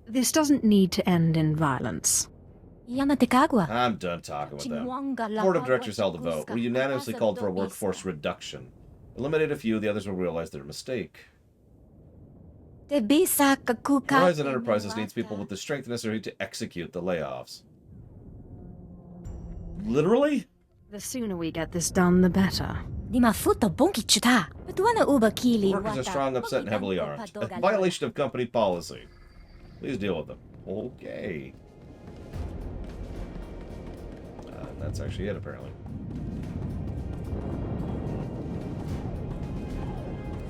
This doesn't need to end in violence. I'm done talking with them. Board of Directors held a vote. We unanimously called for a workforce reduction. Eliminate a few, the others will realize their mistake. Horizon Enterprises needs people with the strength necessary to execute the layoffs. Literally? The sooner we get this done, the better. Workers are strong, upset, and heavily armed. A violation of company policy. Please deal with them. Okay. That's actually it, apparently.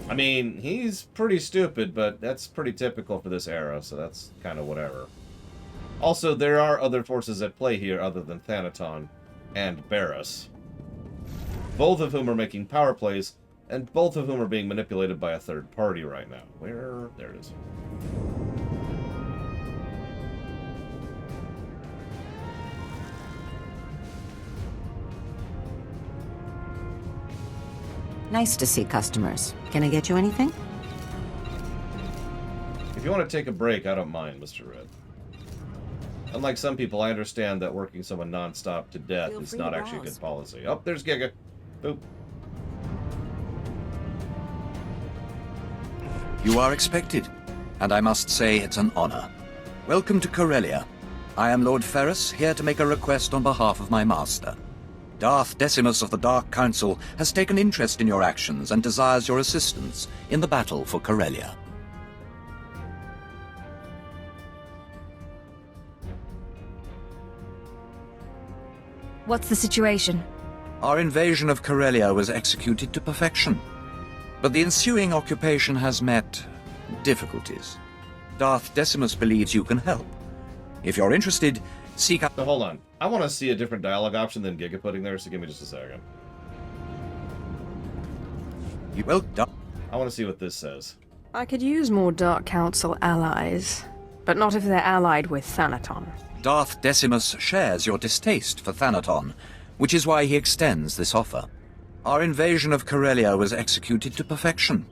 I mean, he's pretty stupid, but that's pretty typical for this era, so that's kind of whatever. Also, there are other forces at play here other than Thanaton and Barriss. Both of whom are making power plays, and both of whom are being manipulated by a third party right now. Where? There it is. Nice to see customers. Can I get you anything? If you want to take a break, I don't mind, Mr. Red. Unlike some people, I understand that working someone non-stop to death is not actually good policy. Oh, there's Giga. Boop. You are expected, and I must say it's an honor. Welcome to Corellia. I am Lord Ferrus, here to make a request on behalf of my master. Darth Decimus of the Dark Council has taken interest in your actions and desires your assistance in the battle for Corellia. What's the situation? Our invasion of Corellia was executed to perfection, but the ensuing occupation has met difficulties. Darth Decimus believes you can help. If you're interested, seek out... So hold on. I want to see a different dialogue option than Giga putting there, so give me just a second. I want to see what this says. I could use more Dark Council allies, but not if they're allied with Thanaton. Darth Decimus shares your distaste for Thanaton, which is why he extends this offer. Our invasion of Corellia was executed to perfection,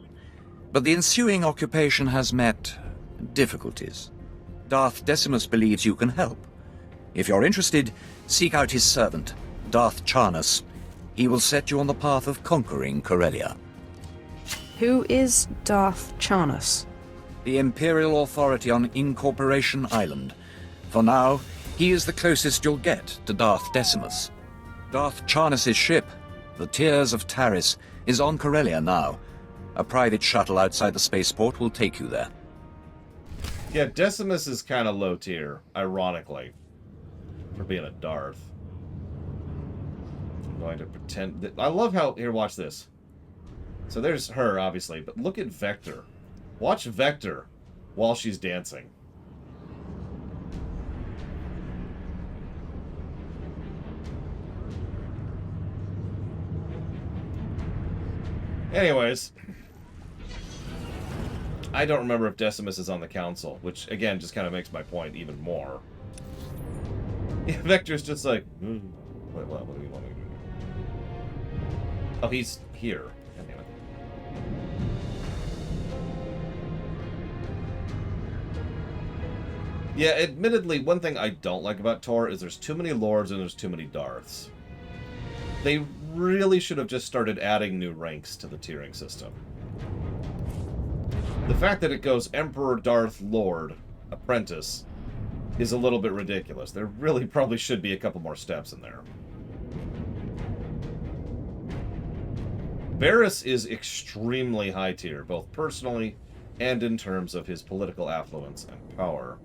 but the ensuing occupation has met difficulties. Darth Decimus believes you can help. If you're interested, seek out his servant, Darth Charnus. He will set you on the path of conquering Corellia. Who is Darth Charnus? The Imperial authority on Incorporation Island. For now, he is the closest you'll get to Darth Decimus. Darth Charnus' ship, the Tears of Taris, is on Corellia now. A private shuttle outside the spaceport will take you there. Yeah, Decimus is kind of low tier, ironically, for being a Darth. I'm going to pretend that... I love how... Here, watch this. So there's her, obviously, but look at Vector. Watch Vector while she's dancing. Anyways, I don't remember if Decimus is on the council, which, again, just kind of makes my point even more. Yeah, Vector's just like, what do you want me to do? Oh, he's here. God damn it. Yeah, admittedly, one thing I don't like about Tor is there's too many lords and there's too many Darths. They really should have just started adding new ranks to the tiering system. The fact that it goes Emperor, Darth, Lord, Apprentice is a little bit ridiculous. There really probably should be a couple more steps in there. Barriss is extremely high tier, both personally and in terms of his political affluence and power.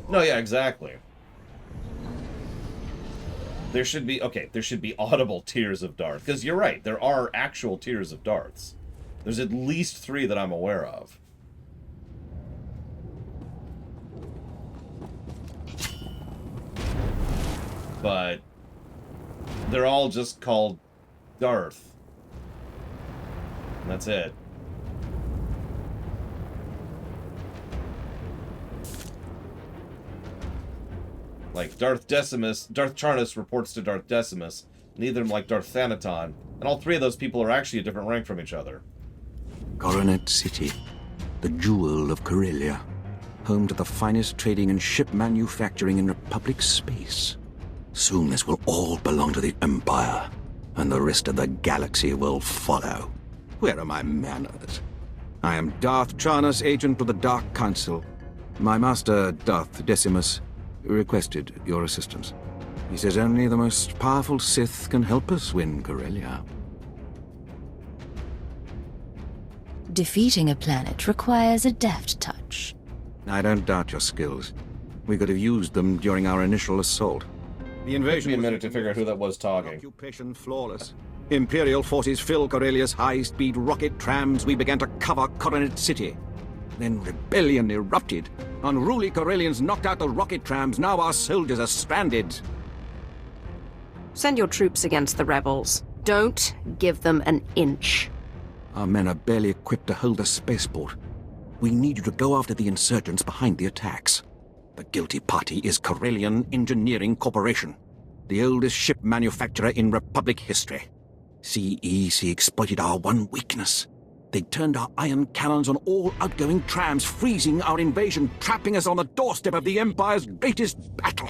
No, yeah, exactly. There should be, okay, there should be audible tiers of Darth. Because you're right, there are actual tiers of Darths. There's at least 3 that I'm aware of. But they're all just called Darth. And that's it. Like, Darth Charnus reports to Darth Decimus, neither like Darth Thanaton, and all 3 of those people are actually a different rank from each other. Coronet City, the jewel of Corellia, home to the finest trading and ship manufacturing in Republic space. Soon this will all belong to the Empire, and the rest of the galaxy will follow. Where are my manners? I am Darth Charnus, agent of the Dark Council. My master, Darth Decimus, requested your assistance. He says only the most powerful Sith can help us win Corellia. Defeating a planet requires a deft touch. I don't doubt your skills. We could have used them during our initial assault. The invasion Took me a minute to figure out who that was talking. Occupation flawless. Imperial forces filled Corellia's high-speed rocket trams. We began to cover Coronet City. Then rebellion erupted. Unruly Corellians knocked out the rocket trams. Now our soldiers are stranded. Send your troops against the rebels. Don't give them an inch. Our men are barely equipped to hold the spaceport. We need you to go after the insurgents behind the attacks. The guilty party is Corellian Engineering Corporation, the oldest ship manufacturer in Republic history. CEC exploited our one weakness. They turned our ion cannons on all outgoing trams, freezing our invasion, trapping us on the doorstep of the Empire's greatest battle.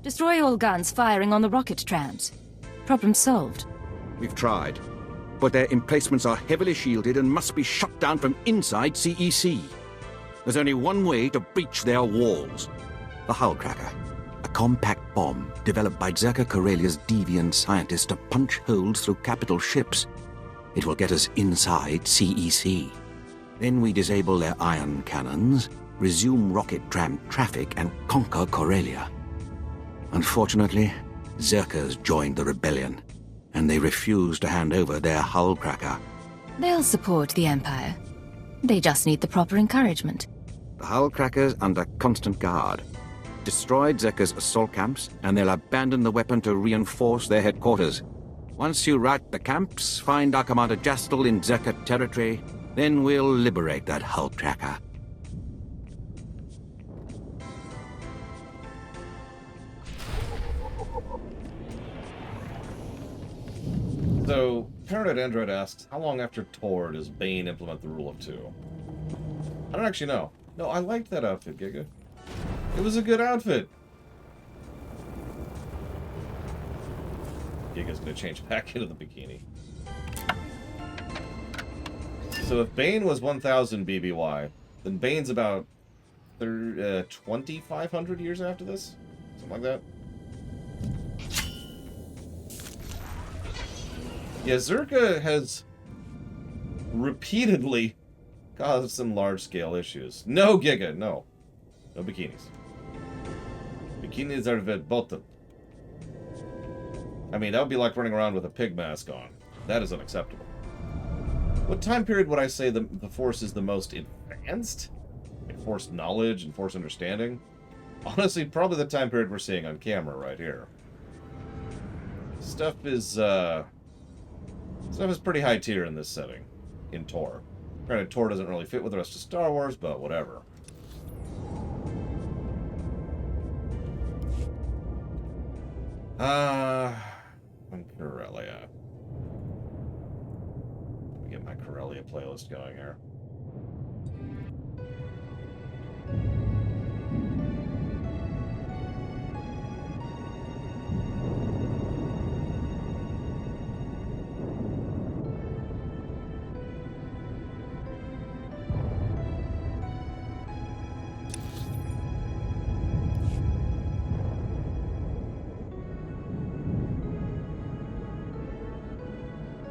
Destroy all guns firing on the rocket trams. Problem solved. We've tried, but their emplacements are heavily shielded and must be shut down from inside CEC. There's only one way to breach their walls. The hull cracker, a compact bomb developed by Zerka Corellia's deviant scientists to punch holes through capital ships. It will get us inside CEC. Then we disable their ion cannons, resume rocket tram traffic, and conquer Corellia. Unfortunately, Zerkers joined the rebellion, and they refuse to hand over their hull cracker. They'll support the Empire. They just need the proper encouragement. The hull cracker's under constant guard. Destroyed Zerka's assault camps, and they'll abandon the weapon to reinforce their headquarters. Once you rout the camps, find our Commander Jastel in Zerka territory, then we'll liberate that hull cracker. So, Paranoid Android asks, how long after Tor does Bane implement the Rule of Two? I don't actually know. No, I liked that outfit, Giga. It was a good outfit. Giga's gonna change back into the bikini. So if Bane was 1000 BBY, then Bane's about 2,500 years after this? Something like that? Yeah, Zerka has repeatedly caused some large-scale issues. No, Giga, no. No bikinis. Bikinis are verboten. I mean, that would be like running around with a pig mask on. That is unacceptable. What time period would I say the Force is the most advanced? Like Force knowledge and Force understanding? Honestly, probably the time period we're seeing on camera right here. Stuff is pretty high tier in this setting, in Tor. Granted, Tor doesn't really fit with the rest of Star Wars, but whatever. On Corellia. Let me get my Corellia playlist going here.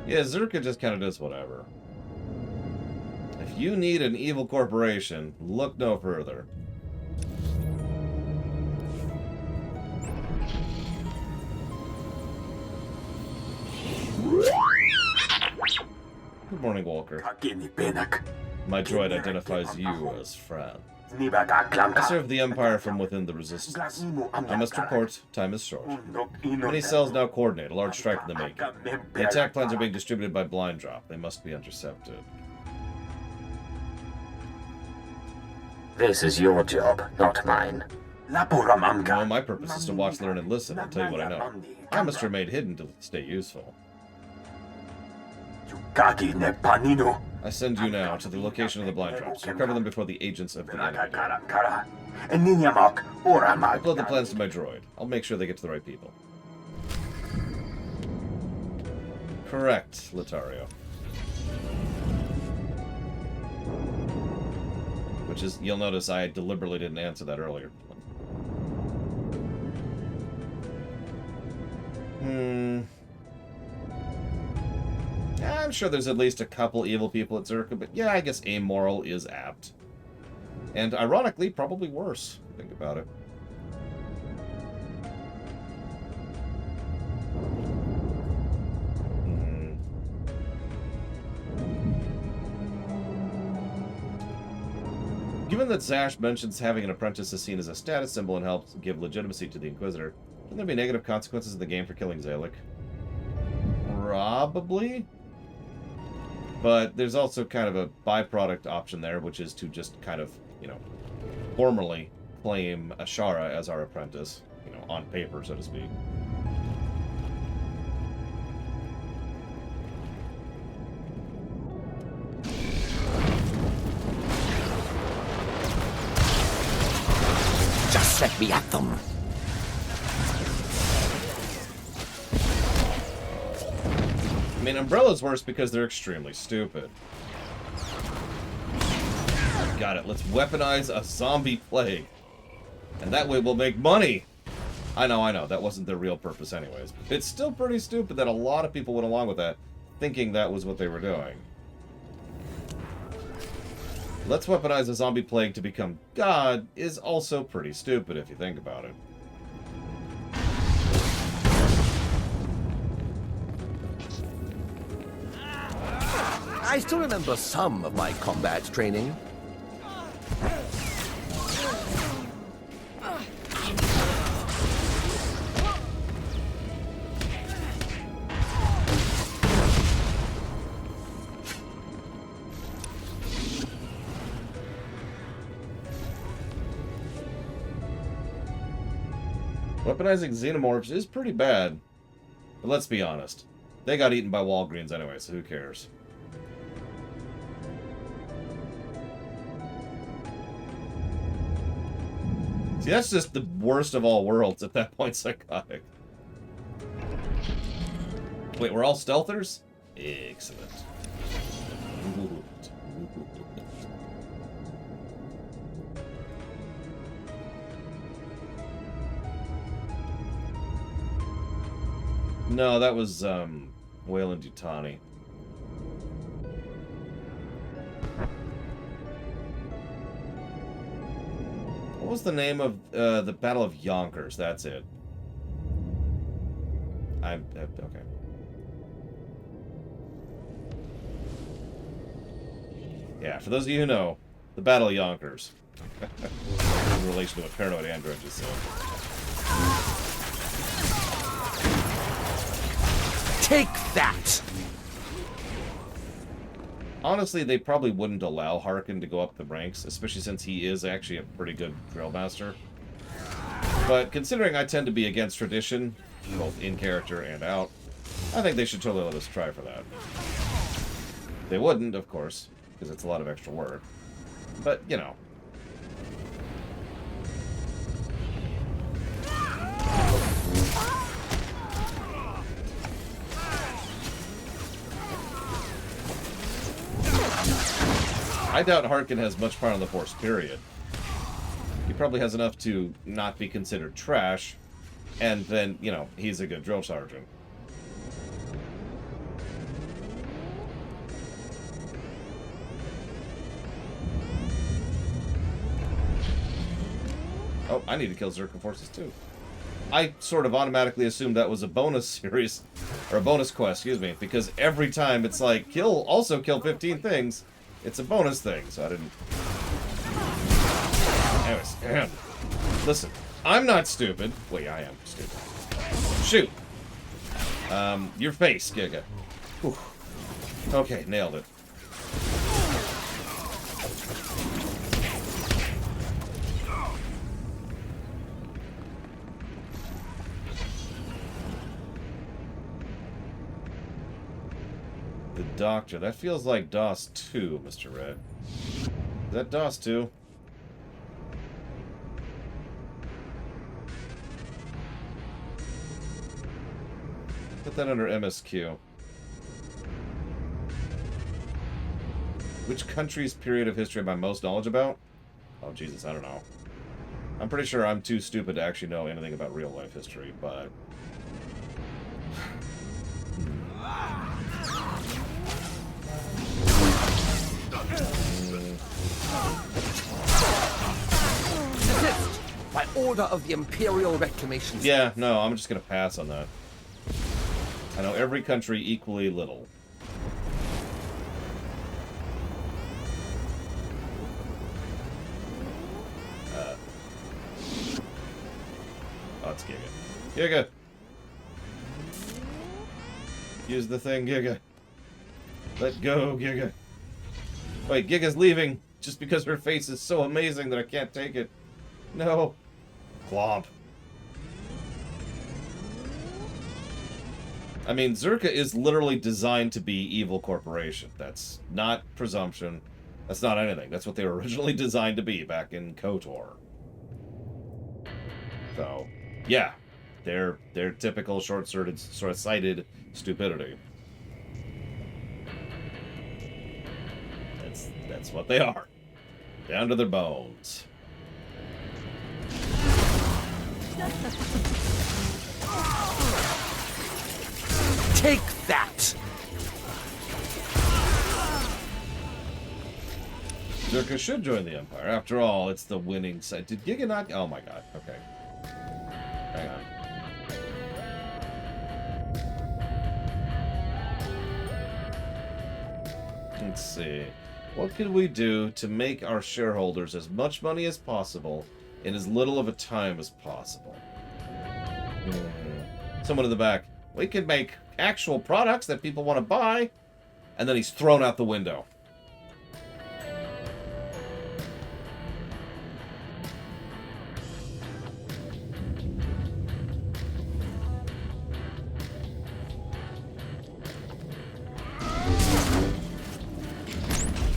Yeah, Zerka just kind of does whatever. If you need an evil corporation, look no further. Good morning, Walker. My droid identifies you as friend. I serve the Empire from within the Resistance. I must report, time is short. Many cells now coordinate, a large strike in the making. The attack plans are being distributed by blind drop. They must be intercepted. This is your job, not mine. No, my purpose is to watch, learn, and listen, and tell you what I know. I must remain hidden to stay useful. I send you now to the location of the blind drops. Recover them before the agents of the enemy. Upload the plans to my droid. I'll make sure they get to the right people. Correct, Latario. Which is, you'll notice I deliberately didn't answer that earlier. I'm sure there's at least a couple evil people at Zerka, but yeah, I guess amoral is apt. And ironically, probably worse. Think about it. Given that Zash mentions having an apprentice is seen as a status symbol and helps give legitimacy to the Inquisitor, can there be negative consequences in the game for killing Zalek? Probably. But there's also kind of a byproduct option there, which is to just kind of, you know, formally claim Ashara as our apprentice, you know, on paper, so to speak. Just let me at them. I mean, Umbrella's worse because they're extremely stupid. Got it. Let's weaponize a zombie plague. And that way we'll make money. I know. That wasn't their real purpose anyways. It's still pretty stupid that a lot of people went along with that, thinking that was what they were doing. Let's weaponize a zombie plague to become God is also pretty stupid if you think about it. I still remember some of my combat training. Weaponizing xenomorphs is pretty bad. But let's be honest. They got eaten by Walgreens anyway, so who cares? See, that's just the worst of all worlds at that point, psychotic. Wait, we're all stealthers? Excellent. No, that was, Wayland Yutani. What was the name of, the Battle of Yonkers? That's it. Okay. Yeah, for those of you who know, the Battle of Yonkers. In relation to what Paranoid Android just said. Take that! Honestly, they probably wouldn't allow Harkin to go up the ranks, especially since he is actually a pretty good drill master. But considering I tend to be against tradition, both in character and out, I think they should totally let us try for that. They wouldn't, of course, because it's a lot of extra work. But, you know. I doubt Harkin has much part on the Force, period. He probably has enough to not be considered trash, and then, you know, he's a good drill sergeant. Oh, I need to kill Zerkan forces too. I sort of automatically assumed that was a bonus series, or a bonus quest, excuse me, because every time it's like, also kill 15 things, it's a bonus thing, so I didn't... Anyways, listen, I'm not stupid. Wait, I am stupid. Shoot! Your face, Giga. Whew. Okay, nailed it. The Doctor. That feels like DOS 2, Mr. Red. Is that DOS 2? Put that under MSQ. Which country's period of history am I most knowledge about? Oh, Jesus, I don't know. I'm pretty sure I'm too stupid to actually know anything about real-life history, but... Desist! By order of the Imperial Reclamation. Yeah, no, I'm just gonna pass on that. I know every country equally little. Giga. Giga! Use the thing, Giga. Let go, Giga. Wait, Giga's leaving just because her face is so amazing that I can't take it. No. Clomp. I mean, Zerka is literally designed to be evil corporation. That's not presumption. That's not anything. That's what they were originally designed to be back in KOTOR. So, yeah. They're typical short-sighted stupidity. That's what they are. Down to their bones. Take that! Zerka should join the Empire. After all, it's the winning side. Did Giga not? Oh my god. Okay. Hang on. Let's see. What can we do to make our shareholders as much money as possible in as little of a time as possible? Someone in the back. We can make actual products that people want to buy. And then he's thrown out the window.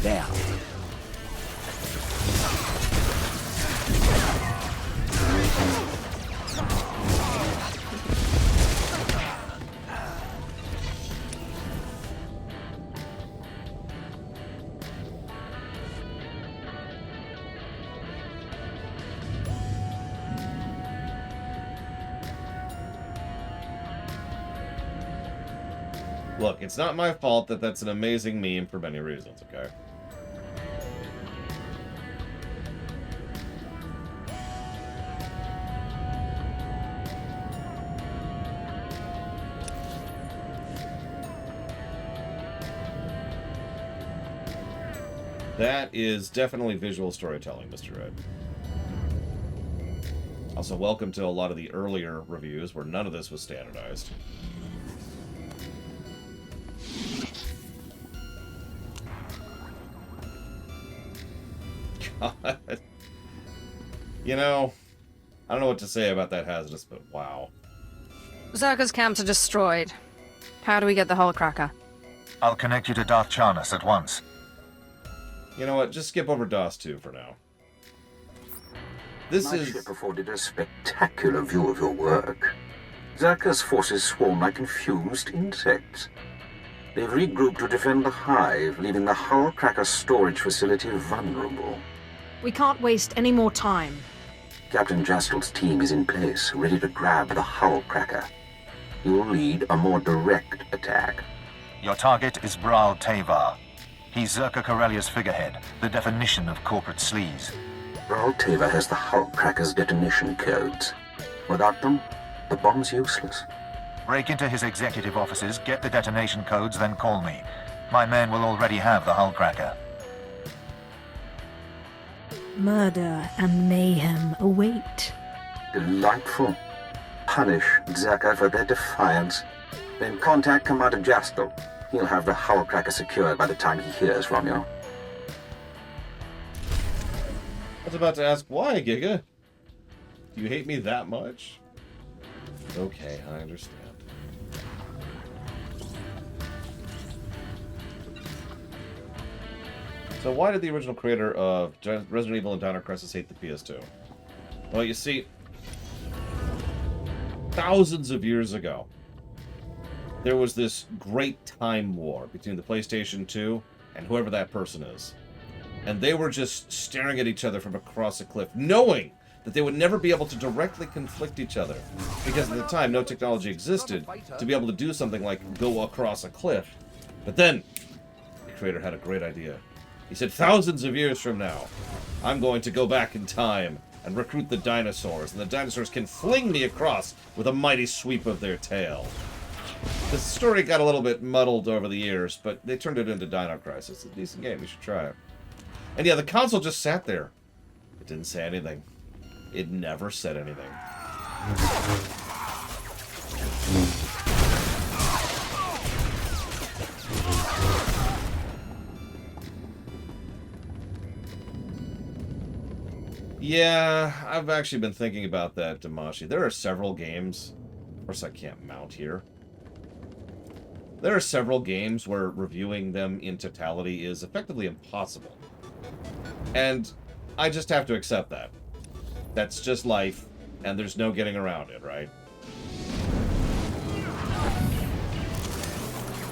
There. Look, it's not my fault that that's an amazing meme for many reasons, okay? That is definitely visual storytelling, Mr. Red. Also, welcome to a lot of the earlier reviews where none of this was standardized. God. You know, I don't know what to say about that hazardous, but wow. Zerka's camps are destroyed. How do we get the Hullcracker? I'll connect you to Darth Charnas at once. You know what? Just skip over DOS 2 for now. My ship afforded a spectacular view of your work. Zerka's forces swarm like confused insects. They've regrouped to defend the hive, leaving the Hullcracker storage facility vulnerable. We can't waste any more time. Captain Jastel's team is in place, ready to grab the Hullcracker. You'll lead a more direct attack. Your target is Bral Tavar. He's Zerka Corellia's figurehead, the definition of corporate sleaze. Bral Tavar has the Hullcracker's detonation codes. Without them, the bomb's useless. Break into his executive offices, get the detonation codes, then call me. My men will already have the Hullcracker. Murder and mayhem await. Delightful. Punish Zerka for their defiance. Then contact Commander Jastel. He'll have the Hullcracker secured by the time he hears from you. I was about to ask why, Giga? Do you hate me that much? Okay, I understand. So why did the original creator of Resident Evil and Dino Crisis hate the PS2? Well, you see, thousands of years ago, there was this great time war between the PlayStation 2 and whoever that person is. And they were just staring at each other from across a cliff, knowing that they would never be able to directly conflict each other. Because at the time, no technology existed to be able to do something like go across a cliff. But then, the creator had a great idea. He said, thousands of years from now, I'm going to go back in time and recruit the dinosaurs, and the dinosaurs can fling me across with a mighty sweep of their tail. The story got a little bit muddled over the years, but they turned it into Dino Crisis. It's a decent game, you should try it. And yeah, the console just sat there. It didn't say anything. It never said anything. Yeah, I've actually been thinking about that, Damashi. There are several games. Of course, I can't mount here. There are several games where reviewing them in totality is effectively impossible. And I just have to accept that. That's just life, and there's no getting around it, right?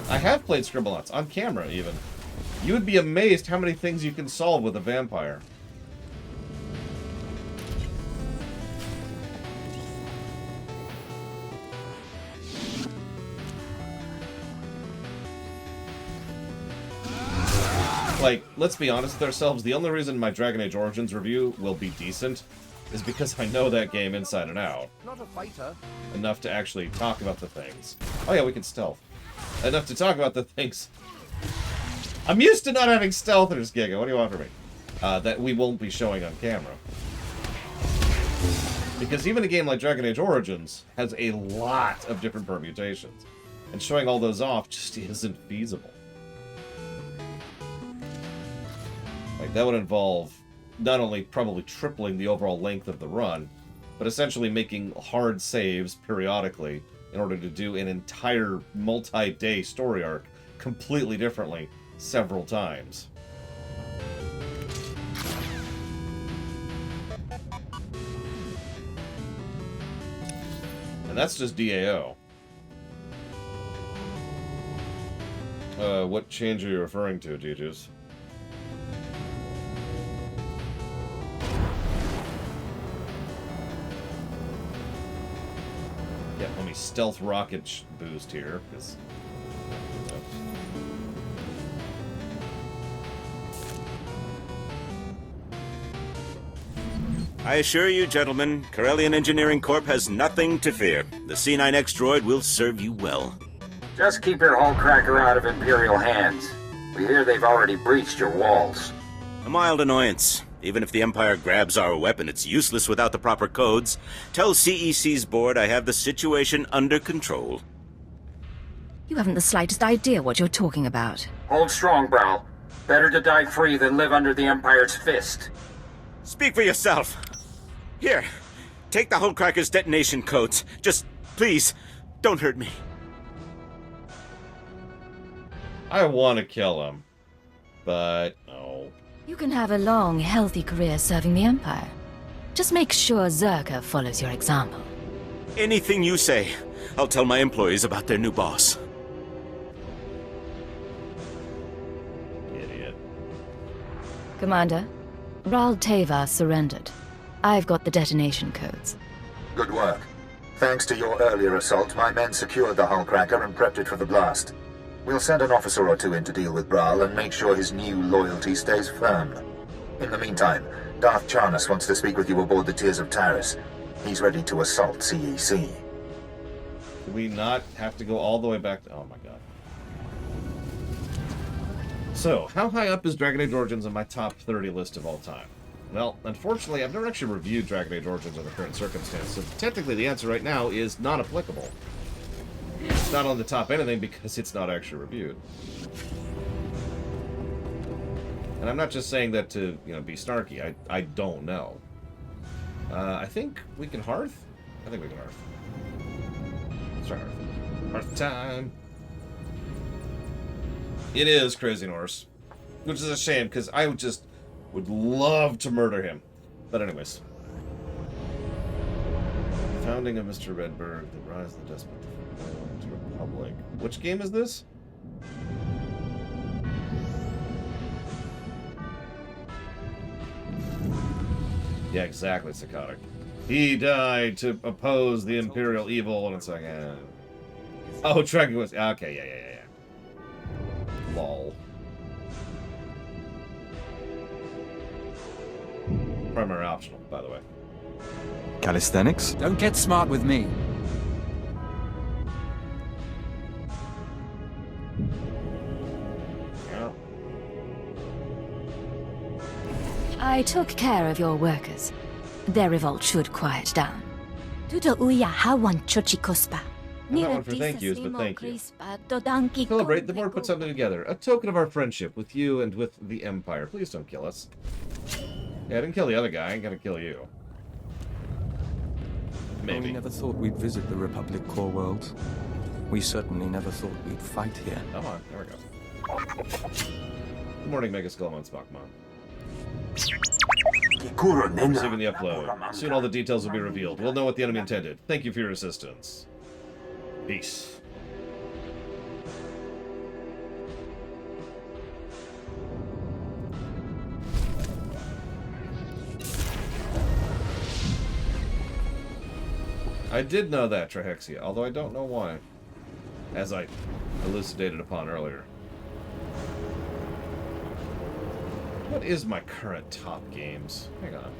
I have played Scribblenauts, on camera even. You would be amazed how many things you can solve with a vampire. Like, let's be honest with ourselves, the only reason my Dragon Age Origins review will be decent is because I know that game inside and out. Not a fighter. Enough to actually talk about the things. Oh yeah, we can stealth. Enough to talk about the things. I'm used to not having stealthers, Giga. What do you want from me? That we won't be showing on camera. Because even a game like Dragon Age Origins has a lot of different permutations. And showing all those off just isn't feasible. Like, that would involve not only probably tripling the overall length of the run, but essentially making hard saves periodically in order to do an entire multi-day story arc completely differently several times. And that's just DAO. What change are you referring to, Gigi's? Yeah, let me stealth rocket boost here, because... I assure you, gentlemen, Corellian Engineering Corp has nothing to fear. The C9X droid will serve you well. Just keep your hull cracker out of Imperial hands. We hear they've already breached your walls. A mild annoyance. Even if the Empire grabs our weapon, it's useless without the proper codes. Tell CEC's board I have the situation under control. You haven't the slightest idea what you're talking about. Hold strong, Browl. Better to die free than live under the Empire's fist. Speak for yourself. Here, take the Hullcracker's detonation codes. Just, please, don't hurt me. I want to kill him, but no. You can have a long, healthy career serving the Empire. Just make sure Zerka follows your example. Anything you say. I'll tell my employees about their new boss. Idiot. Commander, Ral Teva surrendered. I've got the detonation codes. Good work. Thanks to your earlier assault, my men secured the Hullcracker and prepped it for the blast. We'll send an officer or two in to deal with Brawl and make sure his new loyalty stays firm. In the meantime, Darth Charnas wants to speak with you aboard the Tears of Taris. He's ready to assault CEC. Do we not have to go all the way back to... Oh my god. So, how high up is Dragon Age Origins on my top 30 list of all time? Well, unfortunately, I've never actually reviewed Dragon Age Origins under current circumstances, so technically the answer right now is not applicable. It's not on the top anything because it's not actually reviewed. And I'm not just saying that to, you know, be snarky. I don't know. I think we can Hearth? I think we can Hearth. Let's try Hearth. Hearth time! It is Crazy Norse. Which is a shame, because I would love to murder him. But anyways. The founding of Mr. Redberg, the rise of the despot, the Republic. Which game is this? Yeah, exactly, Psychotic. He died to oppose the Imperial evil, and it's like, Oh, Dragon was... Okay, yeah. Lol. Primary optional, by the way. Calisthenics? Don't get smart with me. Yeah. I took care of your workers. Their revolt should quiet down. I'm not one for thank yous, but thank you. Celebrate, the board put something together. A token of our friendship with you and with the Empire. Please don't kill us. Yeah, I didn't kill the other guy. I ain't gonna kill you. Maybe. We never thought we'd visit the Republic core worlds. We certainly never thought we'd fight here. Come on, there we go. Good morning, Mega Skullmon Spockmon. Receiving the upload. Soon all the details will be revealed. We'll know what the enemy intended. Thank you for your assistance. Peace. I did know that, Trahexia, although I don't know why, as I elucidated upon earlier. What is my current top games? Hang on.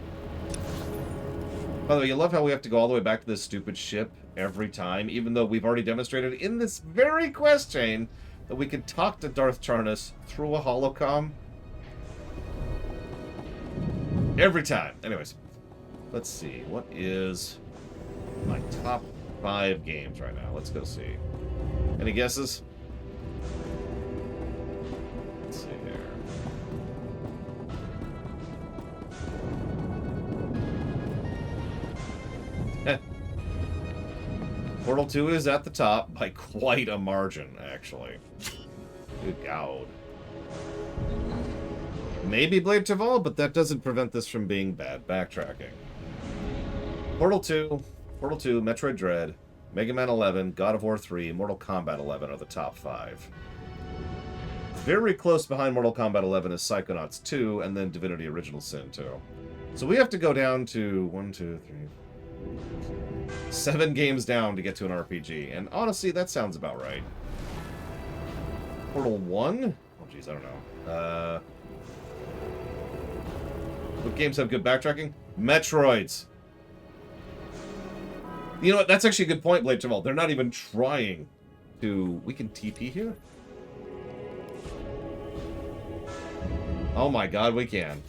By the way, you love how we have to go all the way back to this stupid ship every time, even though we've already demonstrated in this very quest chain that we can talk to Darth Charnas through a holocom. Every time. Anyways, let's see. What is my top 5 games right now? Let's go see. Any guesses? Let's see here. Portal 2 is at the top by quite a margin, actually. Good God. Maybe Blade Taval, but that doesn't prevent this from being bad backtracking. Portal 2, Metroid Dread, Mega Man 11, God of War 3, Mortal Kombat 11 are the top 5. Very close behind Mortal Kombat 11 is Psychonauts 2, and then Divinity Original Sin 2. So we have to go down to 7 games down to get to an RPG, and honestly, that sounds about right. Portal 1? Oh, jeez, I don't know. What games have good backtracking? Metroids. You know what? That's actually a good point, Blade Jamal. They're not even trying to... We can TP here? Oh my god, we can.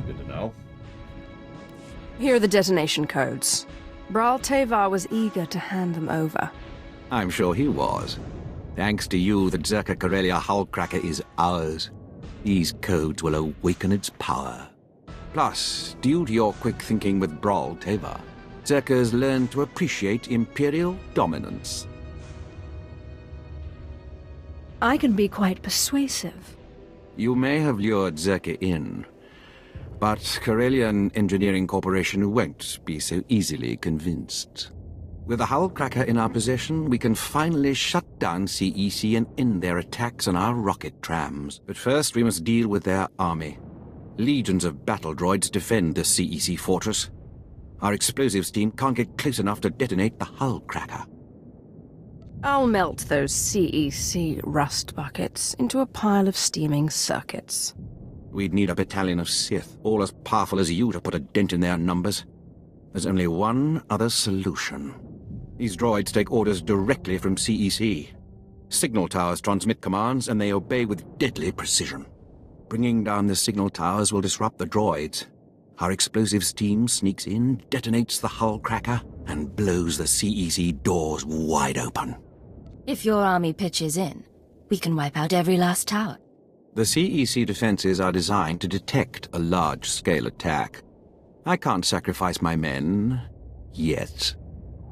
Good to know. Here are the detonation codes. Bral Tevar was eager to hand them over. I'm sure he was. Thanks to you, the Zerka Corellia Hullcracker is ours. These codes will awaken its power. Plus, due to your quick thinking with Bral Tevar, Zerka's learned to appreciate Imperial dominance. I can be quite persuasive. You may have lured Zerka in, but Corellian Engineering Corporation won't be so easily convinced. With the Hullcracker in our possession, we can finally shut down CEC and end their attacks on our rocket trams. But first, we must deal with their army. Legions of battle droids defend the CEC fortress. Our explosives team can't get close enough to detonate the Hullcracker. I'll melt those CEC rust buckets into a pile of steaming circuits. We'd need a battalion of Sith, all as powerful as you, to put a dent in their numbers. There's only one other solution. These droids take orders directly from CEC. Signal towers transmit commands, and they obey with deadly precision. Bringing down the signal towers will disrupt the droids. Our explosives team sneaks in, detonates the Hullcracker, and blows the CEC doors wide open. If your army pitches in, we can wipe out every last tower. The CEC defenses are designed to detect a large-scale attack. I can't sacrifice my men, yet.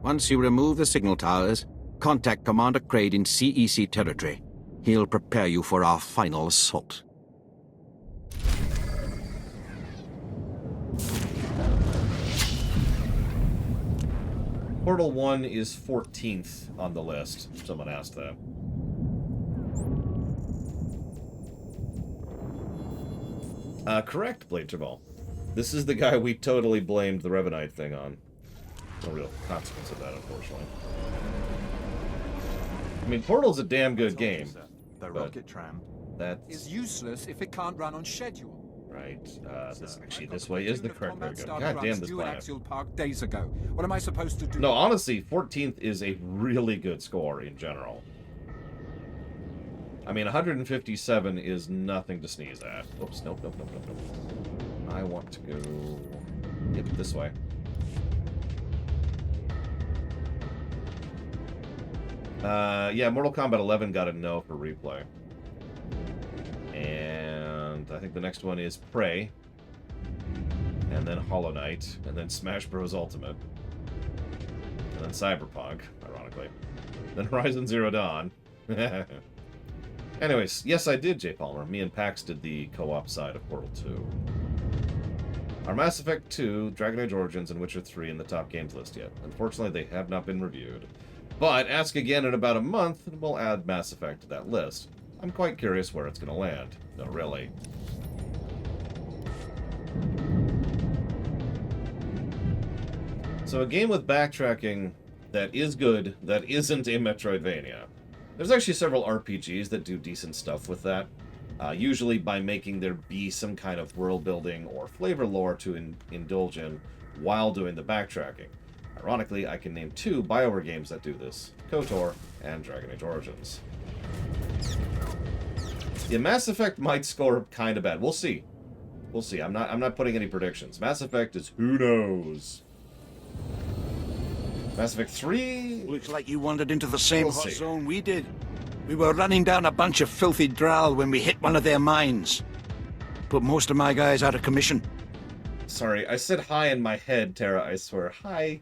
Once you remove the signal towers, contact Commander Kraid in CEC territory. He'll prepare you for our final assault. Portal 1 is 14th on the list. Someone asked that. Correct, Blade Jabal. This is the guy we totally blamed the Revanite thing on. No real consequence of that, unfortunately. I mean, Portal's a damn good game. The rocket tram is useless if it can't run on schedule. Right. This way is the correct way to go. God damn this planet. Park days ago. What am I supposed to do? No, honestly, 14th is a really good score in general. I mean, 157 is nothing to sneeze at. Oops, nope. I want to go... Yep, this way. Yeah, Mortal Kombat 11 got a no for replay. And I think the next one is Prey. And then Hollow Knight. And then Smash Bros. Ultimate. And then Cyberpunk, ironically. Then Horizon Zero Dawn. Anyways, yes, I did, J. Palmer. Me and Pax did the co-op side of Portal 2. Are Mass Effect 2, Dragon Age Origins, and Witcher 3 in the top games list yet? Unfortunately, they have not been reviewed. But ask again in about a month, and we'll add Mass Effect to that list. I'm quite curious where it's going to land. No, really. So a game with backtracking that is good, that isn't a Metroidvania. There's actually several RPGs that do decent stuff with that. Usually by making there be some kind of world building or flavor lore to indulge in while doing the backtracking. Ironically, I can name 2 BioWare games that do this, KOTOR and Dragon Age Origins. Yeah, Mass Effect might score kind of bad. We'll see. We'll see. I'm not putting any predictions. Mass Effect is who knows. Mass Effect 3... Looks like you wandered into the same hot zone we did. We were running down a bunch of filthy drow when we hit one of their mines. Put most of my guys out of commission. Sorry, I said hi in my head, Tara, I swear. Hi.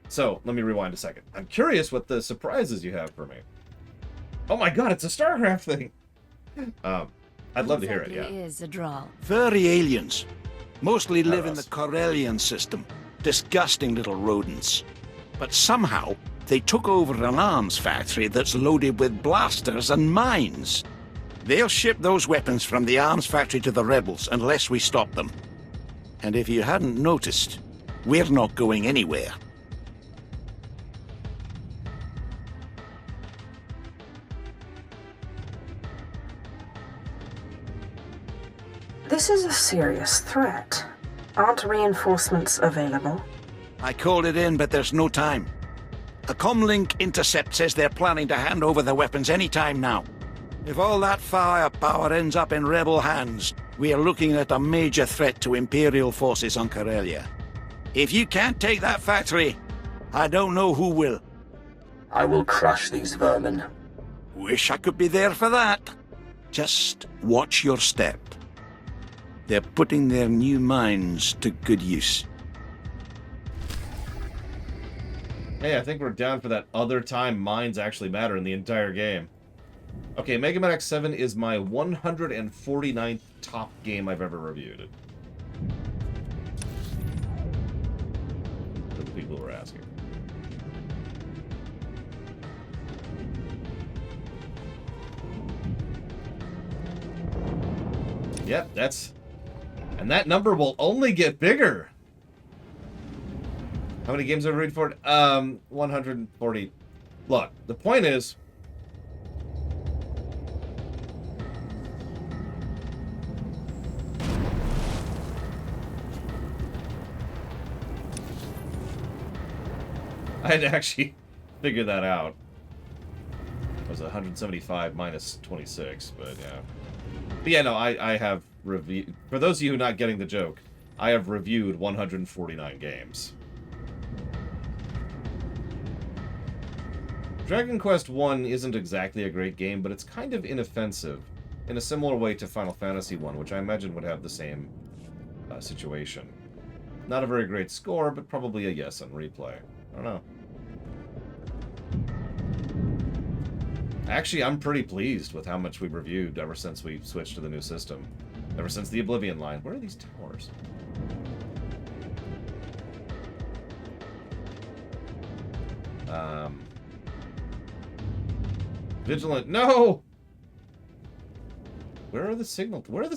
So, let me rewind a second. I'm curious what the surprises you have for me. Oh my god, it's a StarCraft thing! I'd love to hear it, yeah. Is a draw. Furry aliens. Mostly live in the Corellian system. Disgusting little rodents. But somehow, they took over an arms factory that's loaded with blasters and mines. They'll ship those weapons from the arms factory to the rebels unless we stop them. And if you hadn't noticed, we're not going anywhere. This is a serious threat. Aren't reinforcements available? I called it in, but there's no time. A comlink intercept says they're planning to hand over the weapons any time now. If all that firepower ends up in rebel hands, we are looking at a major threat to Imperial forces on Corellia. If you can't take that factory, I don't know who will. I will crush these vermin. Wish I could be there for that. Just watch your step. They're putting their new mines to good use. Hey, I think we're down for that other time mines actually matter in the entire game. Okay, Mega Man X7 is my 149th top game I've ever reviewed. For the people who are asking. Yep, that's... And that number will only get bigger. How many games have I read for it? 140. Look, the point is... I had to actually figure that out. It was 175 minus 26, but yeah. But yeah, no, I have reviewed... For those of you not getting the joke, I have reviewed 149 games. Dragon Quest I isn't exactly a great game, but it's kind of inoffensive, in a similar way to Final Fantasy I, which I imagine would have the same situation. Not a very great score, but probably a yes on replay. I don't know. Actually, I'm pretty pleased with how much we've reviewed ever since we switched to the new system. Ever since the Oblivion line. Where are these towers? Vigilant. No! Where are the signal towers?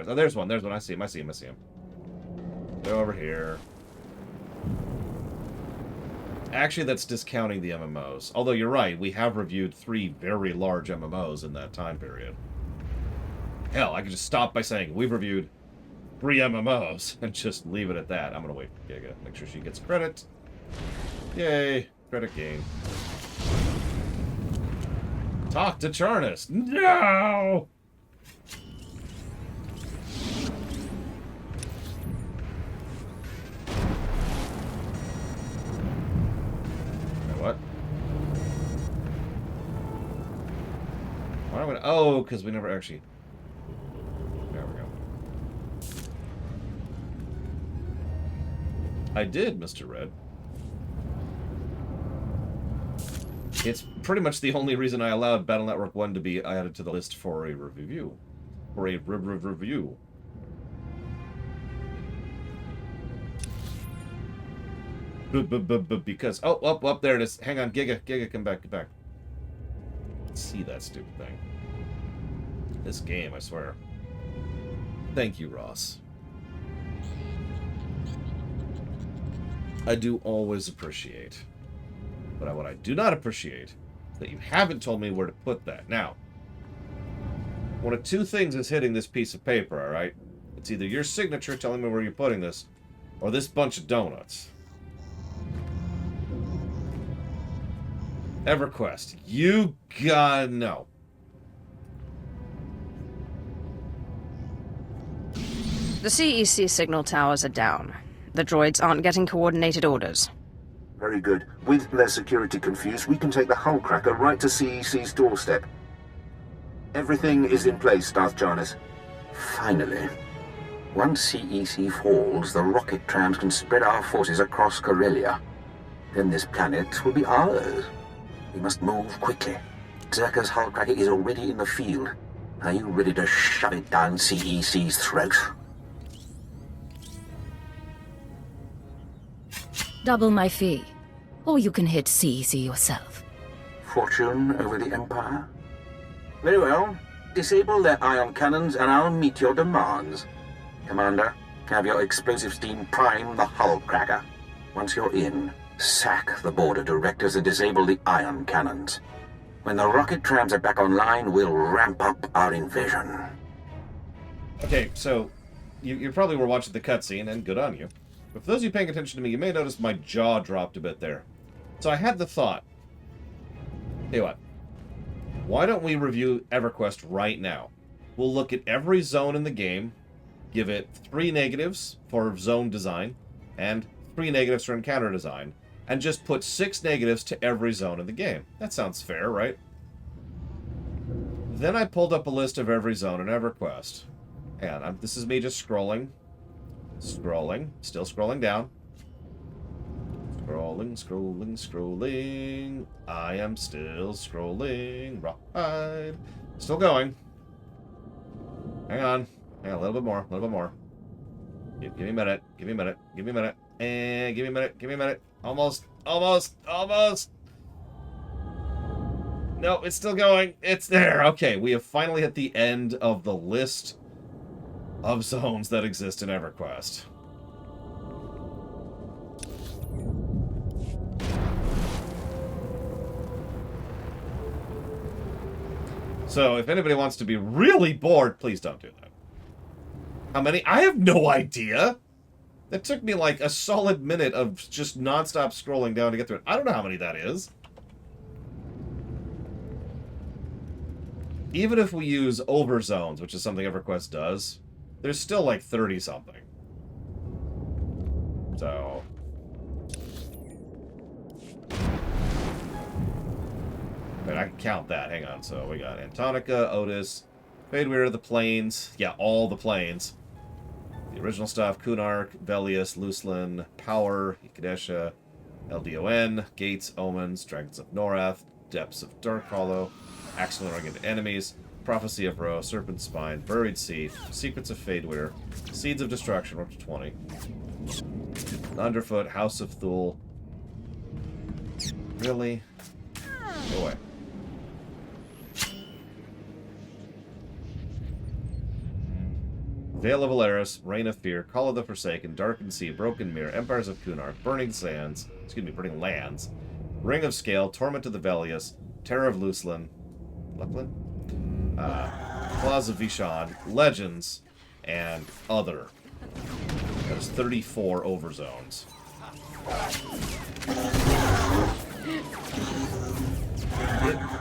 Oh, there's one. There's one. I see him. They're over here. Actually, that's discounting the MMOs. Although you're right, we have reviewed 3 very large MMOs in that time period. Hell, I could just stop by saying we've reviewed 3 MMOs and just leave it at that. I'm gonna wait for Giga. Make sure she gets credit. Yay, credit gain. Talk to Charnus. No! Oh, because we never actually... There we go. I did, Mr. Red. It's pretty much the only reason I allowed Battle Network 1 to be added to the list for a review. For a review. Because... Oh, there it is. Hang on, Giga, come back, Let's see that stupid thing. This game, I swear. Thank you, Ross. I do always appreciate. But what I do not appreciate is that you haven't told me where to put that. Now, one of two things is hitting this piece of paper, alright? It's either your signature telling me where you're putting this, or this bunch of donuts. EverQuest, you gotta know. The CEC signal towers are down. The droids aren't getting coordinated orders. Very good. With their security confused, we can take the hull cracker right to CEC's doorstep. Everything is in place, Darth Jarnus. Finally. Once CEC falls, the rocket trams can spread our forces across Corellia. Then this planet will be ours. We must move quickly. Zerka's hull cracker is already in the field. Are you ready to shove it down CEC's throat? Double my fee. Or you can hit CEC yourself. Fortune over the Empire? Very well. Disable their ion cannons and I'll meet your demands. Commander, have your explosives team prime the hull cracker. Once you're in, sack the border directors and disable the ion cannons. When the rocket trams are back online, we'll ramp up our invasion. Okay, so you probably were watching the cutscene, and good on you. But for those of you paying attention to me, you may notice my jaw dropped a bit there. So I had the thought, hey what, why don't we review EverQuest right now? We'll look at every zone in the game, give it 3 negatives for zone design, and 3 negatives for encounter design, and just put 6 negatives to every zone in the game. That sounds fair, right? Then I pulled up a list of every zone in EverQuest. And this is me just scrolling. Still scrolling down. Scrolling. I am still scrolling. Right. Still going. Hang on. A little bit more. Give me a minute. And give me a minute. Almost. No, it's still going. It's there. Okay, we have finally hit the end of the list of zones that exist in EverQuest. So, if anybody wants to be really bored, please don't do that. How many? I have no idea! That took me like a solid minute of just non-stop scrolling down to get through it. I don't know how many that is. Even if we use overzones, which is something EverQuest does, there's still like 30-something. So... I mean, I can count that. Hang on. So we got Antonica, Otis, Fadeweir, the Plains. Yeah, all the Plains. The original stuff, Kunark, Velius, Luslan, Power, Ikadesha, LDON, Gates, Omens, Dragons of Norath, Depths of Dark Hollow, Accident Ring into Enemies, Prophecy of Ro, Serpent's Spine, Buried Sea, Secrets of Fadeweir, Seeds of Destruction, we're up to 20. Underfoot, House of Thule. Really? Go away. Vale of Valeris, Reign of Fear, Call of the Forsaken, Darkened Sea, Broken Mirror, Empires of Kunark, Burning Lands, Ring of Scale, Torment of the Velius, Terror of Luslan, Claws of Vishan, Legends, and Other. There's 34 overzones.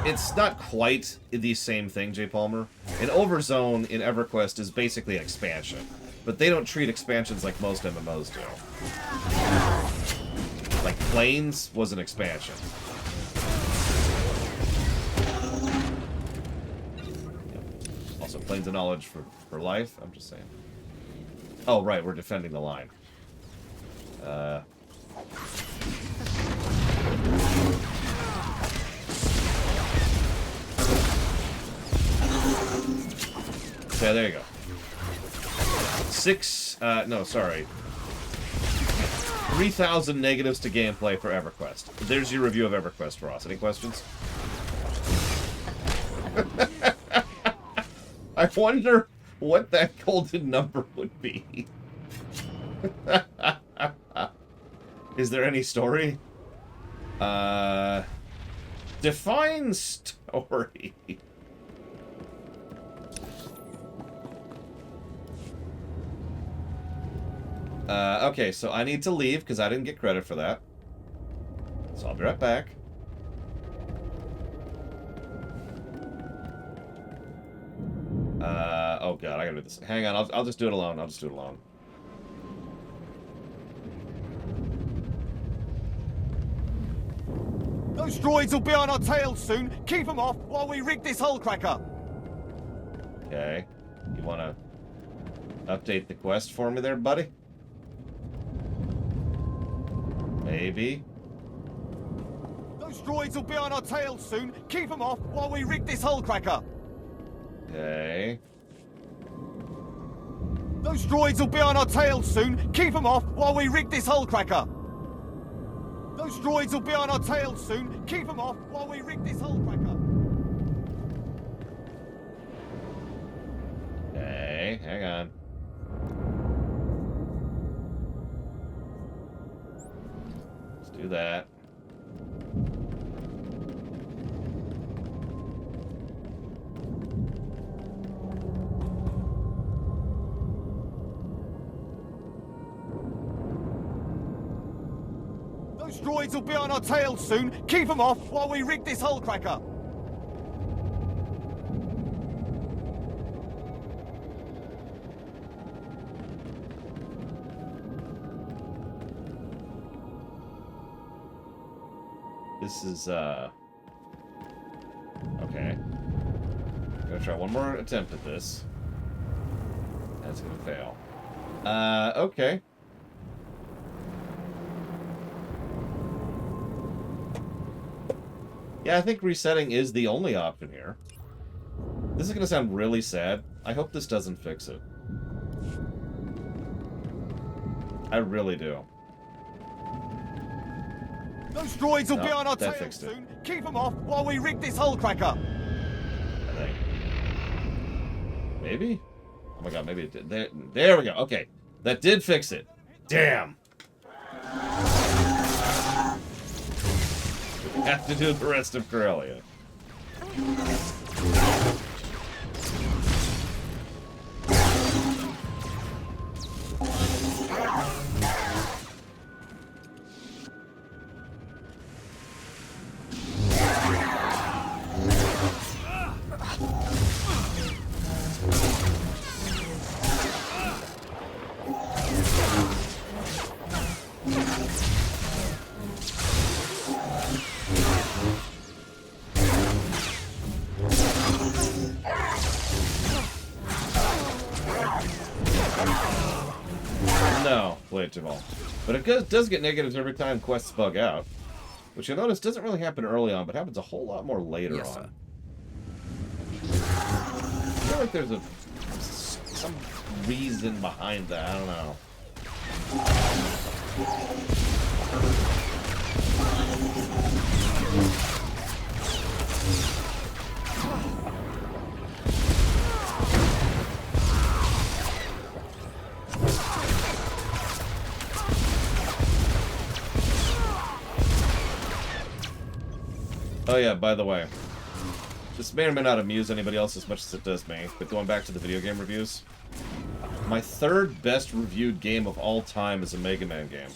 It's not quite the same thing, J. Palmer. An overzone in EverQuest is basically an expansion, but they don't treat expansions like most MMOs do. Like Plains was an expansion. planes of knowledge for life. I'm just saying. Oh, right, we're defending the line. Okay, there you go. 3,000 negatives to gameplay for EverQuest. There's your review of EverQuest, Ross. Any questions? I wonder what that golden number would be. Is there any story? Define story. Okay, so I need to leave because I didn't get credit for that. So I'll be right back. Oh god, I gotta do this. Hang on, I'll just do it alone. I'll just do it alone. Those droids will be on our tails soon. Keep them off while we rig this hull cracker. Okay. You wanna update the quest for me there, buddy? Maybe. Those droids will be on our tails soon. Keep them off while we rig this hull cracker. Okay. Those droids will be on our tails soon. Keep them off while we rig this hull cracker. Those droids will be on our tails soon. Keep them off while we rig this hull cracker. Okay, hang on. Let's do that. Those droids will be on our tails soon. Keep them off while we rig this hull cracker. This is, okay. I'm gonna try one more attempt at this. That's gonna fail. Okay. Yeah, I think resetting is the only option here. This is gonna sound really sad. I hope this doesn't fix it. I really do. Those droids will be on our that tails fixed it. soon. Keep them off while we rig this hull cracker. I think. Maybe? Oh my god, maybe it did. There we go. Okay. That did fix it. Damn. Have to do the rest of Corellia. No, way too long. But it does get negatives every time quests bug out. Which you'll notice doesn't really happen early on, but happens a whole lot more later on. Sir. I feel like there's some reason behind that. I don't know. Oh yeah, by the way, this may or may not amuse anybody else as much as it does me, but going back to the video game reviews, my third best reviewed game of all time is a Mega Man game.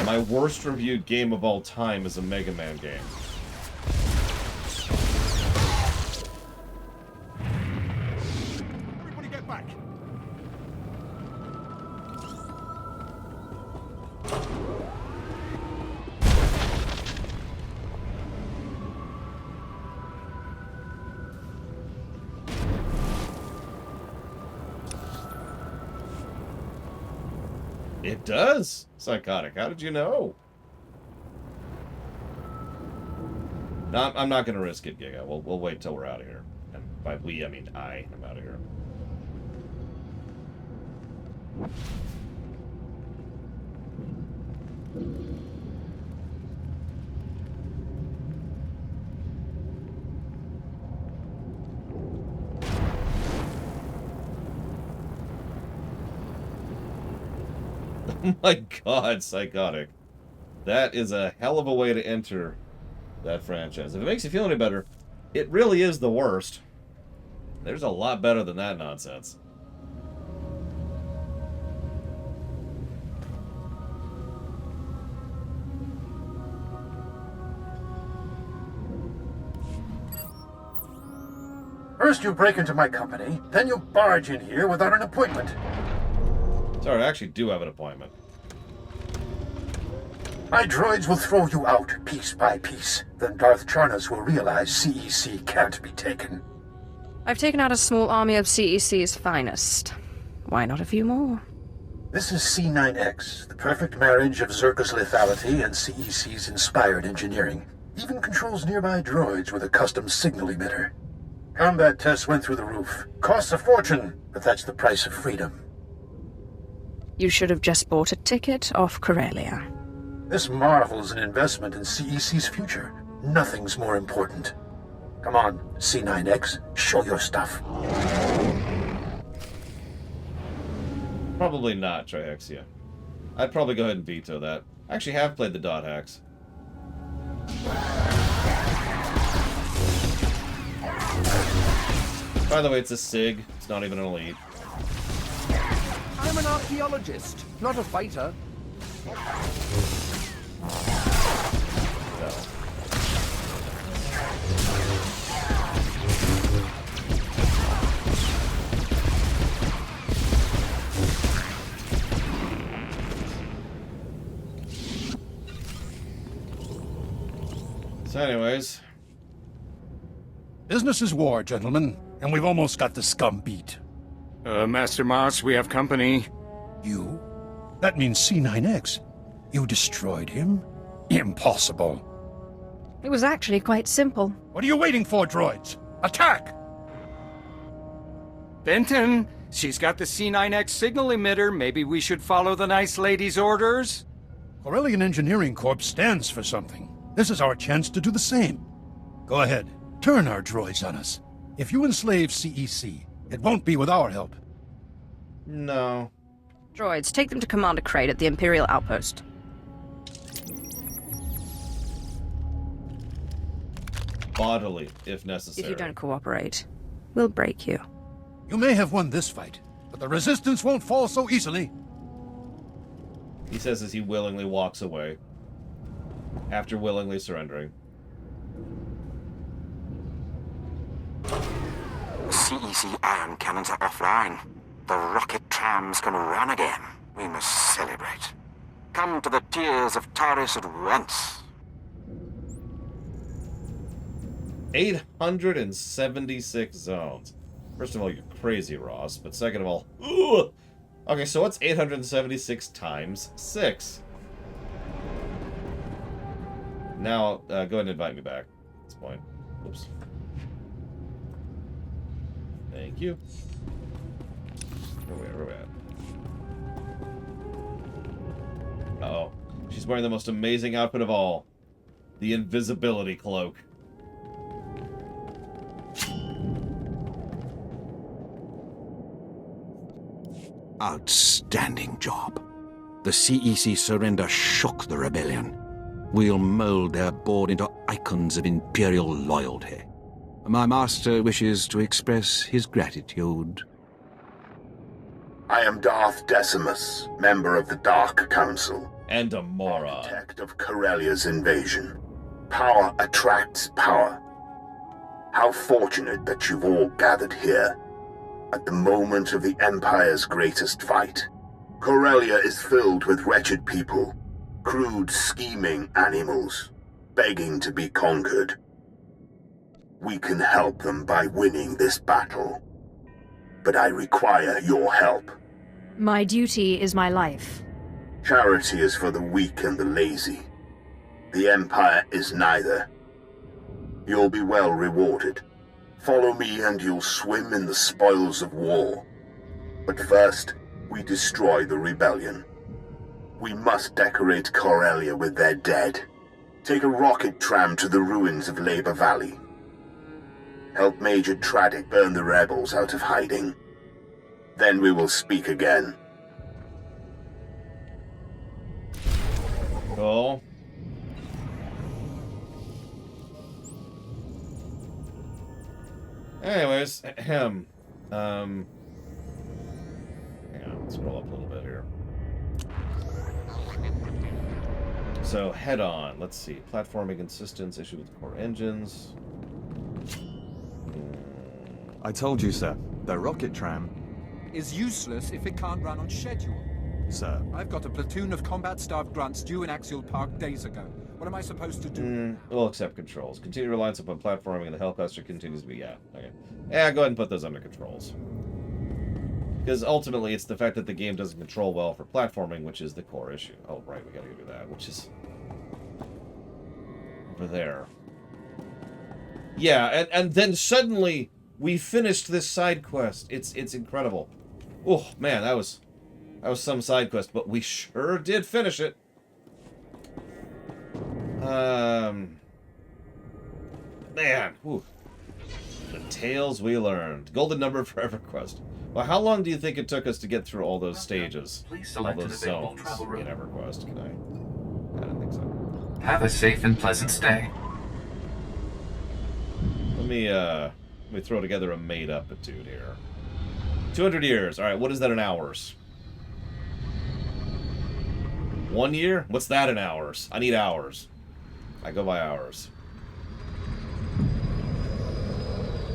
My worst reviewed game of all time is a Mega Man game. Everybody get back. It does? Psychotic. How did you know? No, I'm not going to risk it, Giga. We'll wait till we're out of here. And by we, I mean I am out of here. Oh my god, Psychotic. That is a hell of a way to enter that franchise. If it makes you feel any better, it really is the worst. There's a lot better than that nonsense. First you break into my company, then you barge in here without an appointment. Sorry, I actually do have an appointment. My droids will throw you out piece by piece. Then Darth Charnas will realize CEC can't be taken. I've taken out a small army of CEC's finest. Why not a few more? This is C9X, the perfect marriage of Zerka's lethality and CEC's inspired engineering. Even controls nearby droids with a custom signal emitter. Combat tests went through the roof. Costs a fortune, but that's the price of freedom. You should have just bought a ticket off Corellia. This marvel's an investment in CEC's future. Nothing's more important. Come on, C9X, show your stuff. Probably not, Trihexia. I'd probably go ahead and veto that. I actually have played the dot hacks. By the way, it's a SIG. It's not even an elite. I'm an archaeologist, not a fighter. No. So anyways. Business is war, gentlemen, and we've almost got the scum beat. Master Moss, we have company. You? That means C9X. You destroyed him? Impossible. It was actually quite simple. What are you waiting for, droids? Attack! Benton, she's got the C9X signal emitter. Maybe we should follow the nice lady's orders? Corellian Engineering Corps stands for something. This is our chance to do the same. Go ahead, turn our droids on us. If you enslave CEC, it won't be with our help. No. Droids, take them to Commander Crate at the Imperial Outpost. Bodily, if necessary. If you don't cooperate, we'll break you. You may have won this fight, but the Resistance won't fall so easily. He says as he willingly walks away. After willingly surrendering. CEC ion cannons are offline. The rocket trams can run again. We must celebrate. Come to the tears of Taris at once. 876 zones. First of all, you're crazy, Ross. But second of all, ugh! Okay, so what's 876 times 6? Now, go ahead and invite me back at this point. Oops. Thank you. Where are we at? Uh-oh. She's wearing the most amazing outfit of all. The invisibility cloak. Outstanding job. The CEC surrender shook the rebellion. We'll mold their board into icons of Imperial loyalty. My master wishes to express his gratitude. I am Darth Decimus, member of the Dark Council. And a moron. Architect of Corellia's invasion. Power attracts power. How fortunate that you've all gathered here. At the moment of the Empire's greatest fight. Corellia is filled with wretched people. Crude, scheming animals. Begging to be conquered. We can help them by winning this battle. But I require your help. My duty is my life. Charity is for the weak and the lazy. The Empire is neither. You'll be well rewarded. Follow me and you'll swim in the spoils of war. But first, we destroy the rebellion. We must decorate Corellia with their dead. Take a rocket tram to the ruins of Labor Valley. Help Major Tradic burn the rebels out of hiding. Then we will speak again. Cool. Anyways, hang on, scroll up a little bit here. So, head on. Let's see. Platforming insistence, issue with core engines. I told you, sir. The rocket tram is useless if it can't run on schedule. Sir, I've got a platoon of combat-starved grunts due in Axial Park days ago. What am I supposed to do? We'll accept controls. Continue reliance upon platforming, and the Hellcaster continues to be... Yeah, okay. Yeah, go ahead and put those under controls. Because ultimately, it's the fact that the game doesn't control well for platforming, which is the core issue. Oh, right, we gotta go do that, which is... over there. Yeah, and then suddenly, we finished this side quest. It's incredible. Oh, man, that was some side quest, but we sure did finish it. Man, whew. The tales we learned. Golden number for EverQuest. Well, how long do you think it took us to get through all those stages? All those zones in EverQuest? I don't think so. Have a safe and pleasant stay. Let me throw together a made-up etude here. 200 years. All right, what is that in hours? 1 year? What's that in hours? I need hours. I go by hours.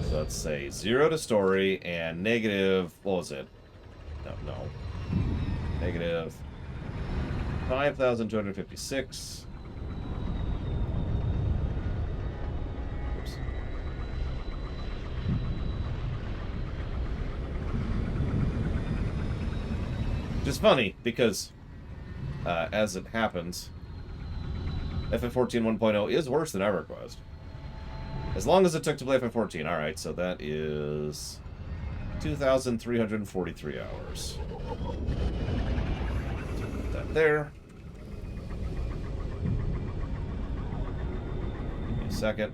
So let's say 0 to story and negative... What was it? No. Negative 5,256. Oops. Which is funny, because... as it happens, FF14 1.0 is worse than EverQuest. As long as it took to play FF14. Alright, so that is 2,343 hours. Put that there. Give me a second.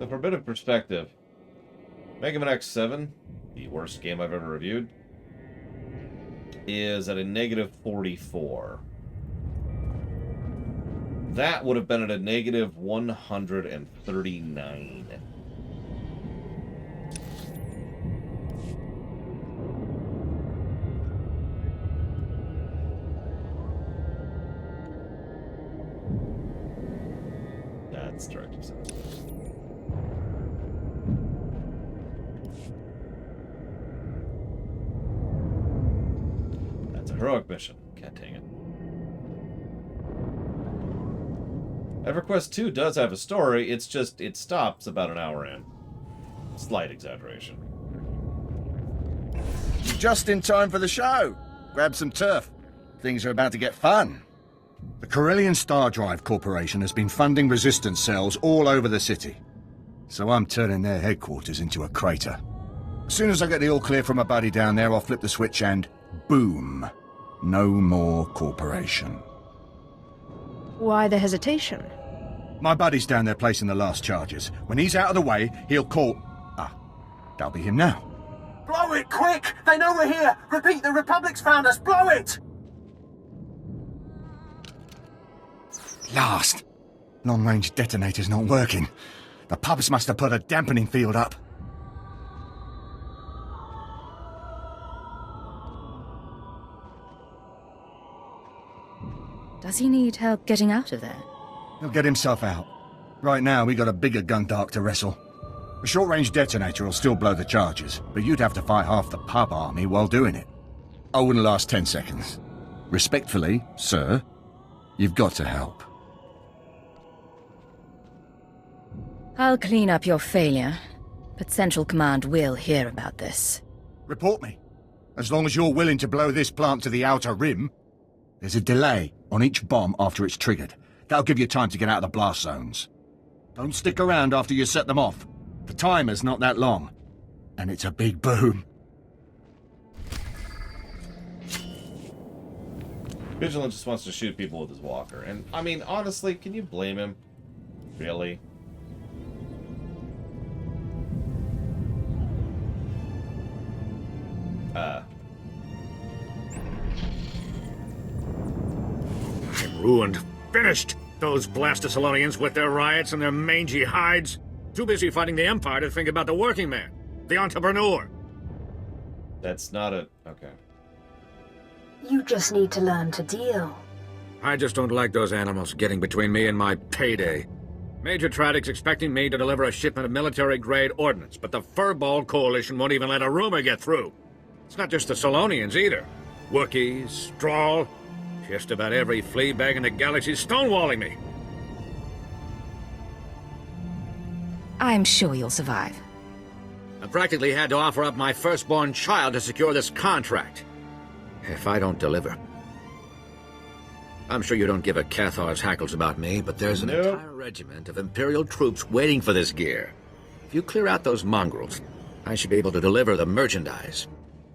So for a bit of perspective, Mega Man X7, the worst game I've ever reviewed, is at a negative 44. That would have been at a negative 139. That's directive sense. Heroic mission. Can't take it. EverQuest 2 does have a story, it's just, it stops about an hour in. Slight exaggeration. Just in time for the show. Grab some turf. Things are about to get fun. The Corellian Star Drive Corporation has been funding resistance cells all over the city. So I'm turning their headquarters into a crater. As soon as I get the all clear from my buddy down there, I'll flip the switch and boom. No more corporation. Why the hesitation? My buddy's down there placing the last charges. When he's out of the way, he'll call... Ah, that'll be him now. Blow it, quick! They know we're here! Repeat, the Republic's found us! Blow it! Last. Long-range detonator's not working. The pubs must have put a dampening field up. Does he need help getting out of there? He'll get himself out. Right now, we got a bigger gundark to wrestle. A short-range detonator will still blow the charges, but you'd have to fight half the pub army while doing it. I wouldn't last 10 seconds. Respectfully, sir. You've got to help. I'll clean up your failure, but Central Command will hear about this. Report me. As long as you're willing to blow this plant to the outer rim. There's a delay on each bomb after it's triggered. That'll give you time to get out of the blast zones. Don't stick around after you set them off. The timer's not that long. And it's a big boom. Vigilant just wants to shoot people with his walker. And, I mean, honestly, can you blame him? Really? I'm ruined. Finished! Those Blastosalonians with their riots and their mangy hides. Too busy fighting the Empire to think about the working man. The entrepreneur. That's not a... okay. You just need to learn to deal. I just don't like those animals getting between me and my payday. Major Tradick's expecting me to deliver a shipment of military-grade ordnance, but the Furball Coalition won't even let a rumor get through. It's not just the Solonians, either. Wookiees, Strawl, just about every flea bag in the galaxy's stonewalling me. I'm sure you'll survive. I practically had to offer up my firstborn child to secure this contract. If I don't deliver... I'm sure you don't give a Cathar's hackles about me, but there's an entire regiment of Imperial troops waiting for this gear. If you clear out those mongrels, I should be able to deliver the merchandise.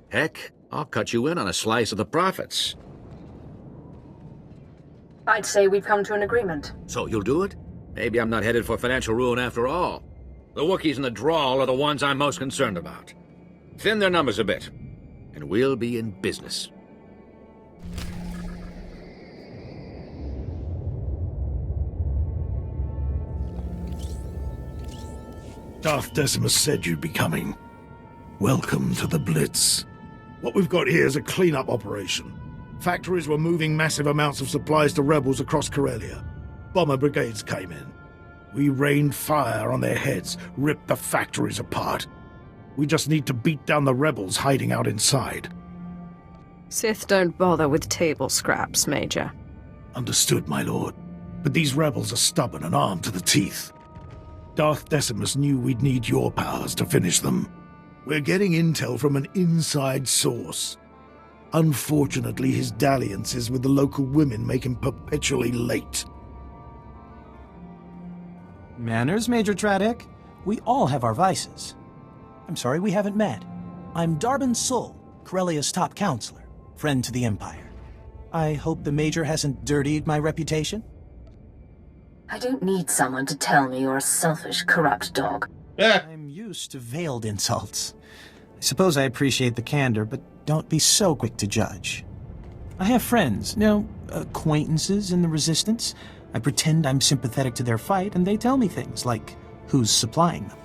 Heck, I'll cut you in on a slice of the profits. I'd say we've come to an agreement. So you'll do it? Maybe I'm not headed for financial ruin after all. The Wookiees and the Drawl are the ones I'm most concerned about. Thin their numbers a bit, and we'll be in business. Darth Decimus said you'd be coming. Welcome to the Blitz. What we've got here is a clean-up operation. Factories were moving massive amounts of supplies to rebels across Corellia. Bomber brigades came in. We rained fire on their heads, ripped the factories apart. We just need to beat down the rebels hiding out inside. Sith don't bother with table scraps, Major. Understood, my lord. But these rebels are stubborn and armed to the teeth. Darth Decimus knew we'd need your powers to finish them. We're getting intel from an inside source. Unfortunately, his dalliances with the local women make him perpetually late. Manners, Major Tradick. We all have our vices. I'm sorry we haven't met. I'm Darbin Sul, Corellia's top counselor, friend to the Empire. I hope the Major hasn't dirtied my reputation? I don't need someone to tell me you're a selfish, corrupt dog. I'm used to veiled insults. I suppose I appreciate the candor, but don't be so quick to judge. I have friends, acquaintances in the Resistance. I pretend I'm sympathetic to their fight, and they tell me things like who's supplying them.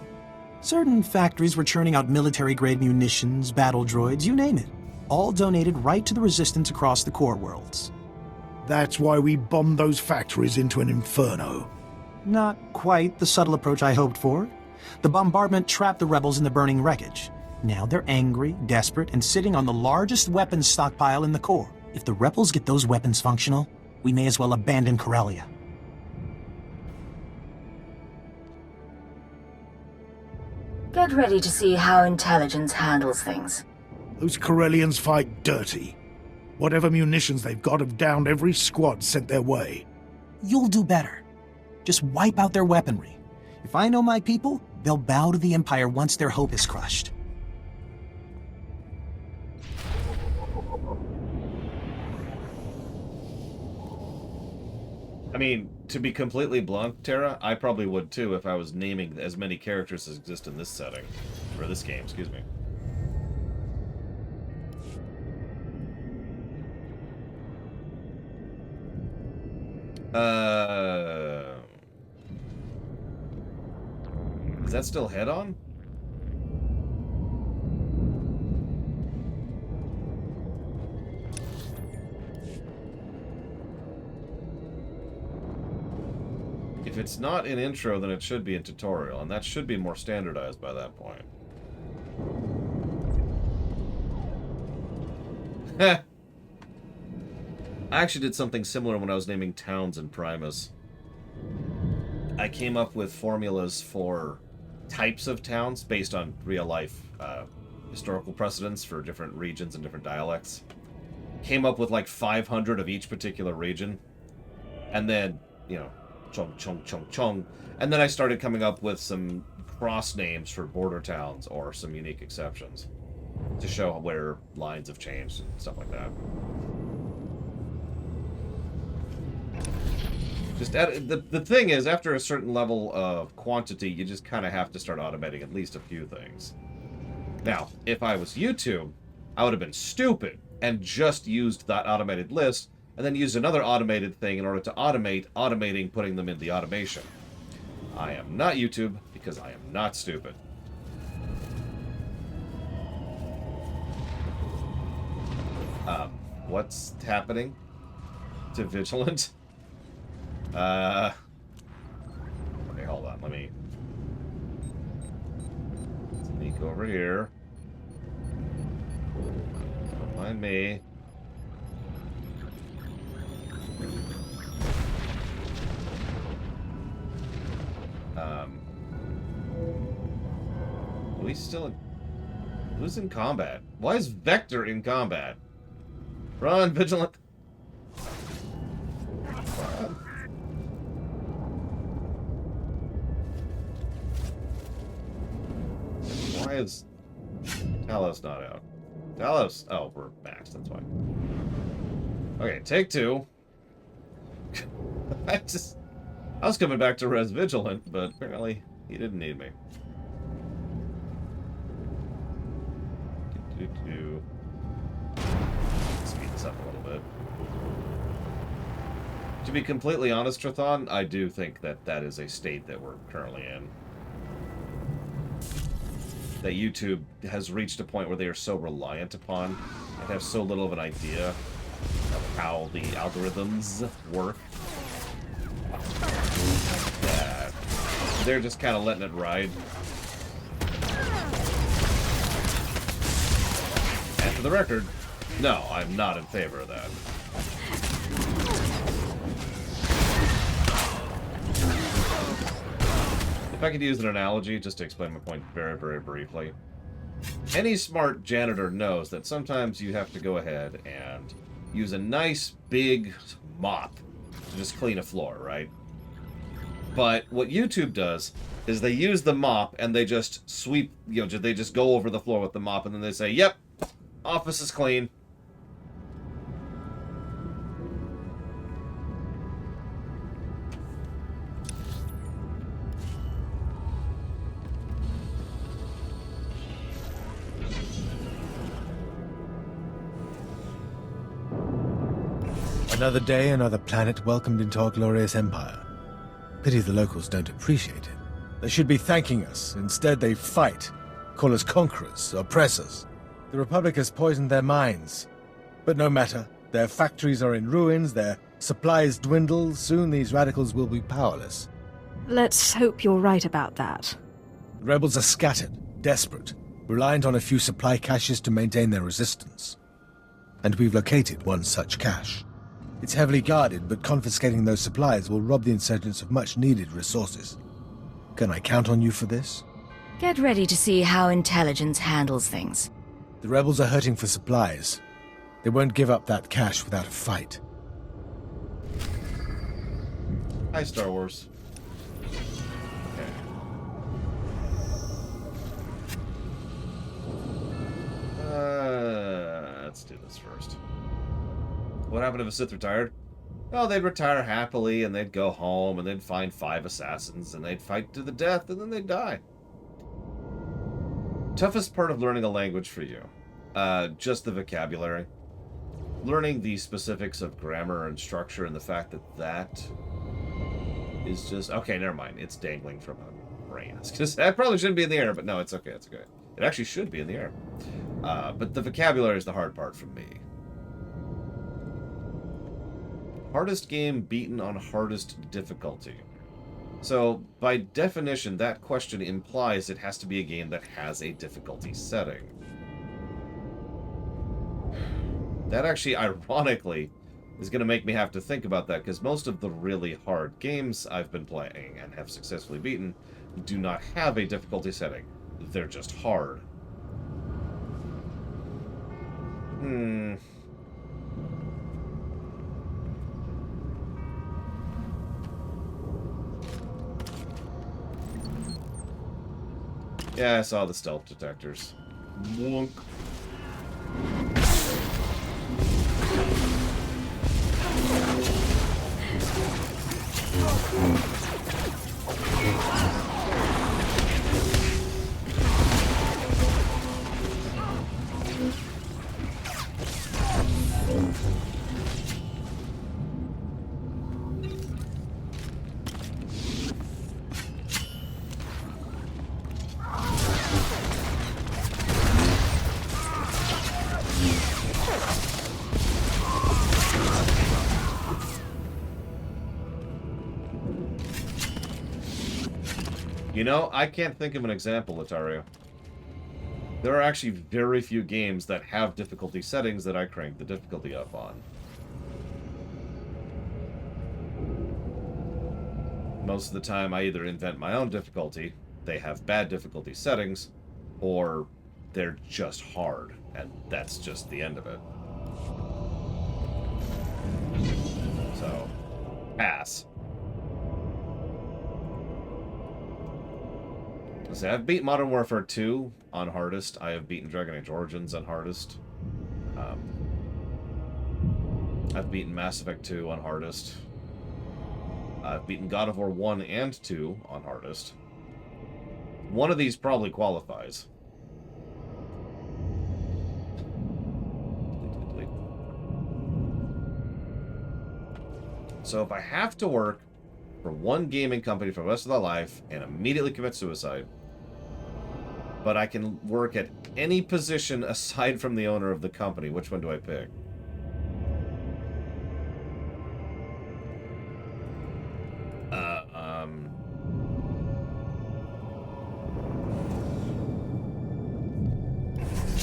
Certain factories were churning out military-grade munitions, battle droids, you name it. All donated right to the Resistance across the core worlds. That's why we bombed those factories into an inferno. Not quite the subtle approach I hoped for. The bombardment trapped the rebels in the burning wreckage. Now they're angry, desperate, and sitting on the largest weapons stockpile in the core. If the rebels get those weapons functional, we may as well abandon Corellia. Get ready to see how intelligence handles things. Those Corellians fight dirty. Whatever munitions they've got have downed every squad sent their way. You'll do better. Just wipe out their weaponry. If I know my people, they'll bow to the Empire once their hope is crushed. I mean, to be completely blunt, Tara, I probably would too if I was naming as many characters as exist in this setting. Or this game, excuse me. Is that still head-on? If it's not in intro, then it should be in tutorial, and that should be more standardized by that point. I actually did something similar when I was naming towns in Primus. I came up with formulas for types of towns based on real-life historical precedents for different regions and different dialects. Came up with like 500 of each particular region. And then, you know, chung, chung, chung, chung. And then I started coming up with some cross names for border towns or some unique exceptions to show where lines have changed and stuff like that. Just the thing is, after a certain level of quantity, you just kind of have to start automating at least a few things. Now, if I was YouTube, I would have been stupid and just used that automated list and then used another automated thing in order to automate automating putting them in the automation. I am not YouTube because I am not stupid. What's happening to Vigilant? Okay, hold on. Let me sneak over here. Don't mind me. We still... Who's in combat? Why is Vector in combat? Run, Vigilant! Run. Why is Talos not out? Talos! Oh, we're maxed, that's why. Okay, take two. I was coming back to res Vigilant, but apparently he didn't need me. Speed this up a little bit. To be completely honest, Trathon, I do think that that is a state that we're currently in. That YouTube has reached a point where they are so reliant upon and have so little of an idea of how the algorithms work that they're just kind of letting it ride. And for the record, no, I'm not in favor of that. If I could use an analogy just to explain my point very, very briefly. Any smart janitor knows that sometimes you have to go ahead and use a nice big mop to just clean a floor, right? But what YouTube does is they use the mop and they just sweep, you know, they just go over the floor with the mop and then they say, yep, office is clean. Another day, another planet welcomed into our glorious empire. Pity the locals don't appreciate it. They should be thanking us. Instead, they fight. Call us conquerors, oppressors. The Republic has poisoned their minds. But no matter. Their factories are in ruins, their supplies dwindle. Soon these radicals will be powerless. Let's hope you're right about that. The rebels are scattered, desperate, reliant on a few supply caches to maintain their resistance. And we've located one such cache. It's heavily guarded, but confiscating those supplies will rob the insurgents of much-needed resources. Can I count on you for this? Get ready to see how intelligence handles things. The rebels are hurting for supplies. They won't give up that cache without a fight. Hi, Star Wars. Okay. Let's do this first. What happened if a Sith retired? Well, they'd retire happily, and they'd go home, and they'd find 5 assassins, and they'd fight to the death, and then they'd die. Toughest part of learning a language for you? Just the vocabulary. Learning the specifics of grammar and structure, and the fact that that is just... Okay, never mind. It's dangling from a brain. That probably shouldn't be in the air, but no, it's okay, it's okay. It actually should be in the air. But the vocabulary is the hard part for me. Hardest game beaten on hardest difficulty. So, by definition, that question implies it has to be a game that has a difficulty setting. That actually, ironically, is going to make me have to think about that, because most of the really hard games I've been playing and have successfully beaten do not have a difficulty setting. They're just hard. Yeah, I saw the stealth detectors. Wonk. You know, I can't think of an example, Latario. There are actually very few games that have difficulty settings that I crank the difficulty up on. Most of the time, I either invent my own difficulty, they have bad difficulty settings, or they're just hard, and that's just the end of it. So, pass. See, I've beat Modern Warfare 2 on hardest. I have beaten Dragon Age Origins on hardest. I've beaten Mass Effect 2 on hardest. I've beaten God of War 1 and 2 on hardest. One of these probably qualifies. So if I have to work for one gaming company for the rest of my life and immediately commit suicide, but I can work at any position aside from the owner of the company, which one do I pick?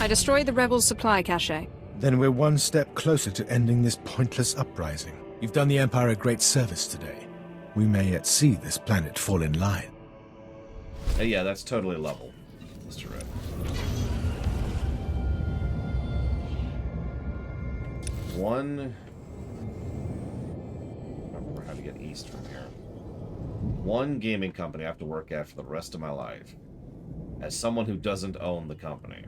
I destroyed the rebels' supply cache. Then we're one step closer to ending this pointless uprising. You've done the Empire a great service today. We may yet see this planet fall in line. Yeah, that's totally level, Mr. Red. One... I don't remember how to get east from here. One gaming company I have to work at for the rest of my life. As someone who doesn't own the company.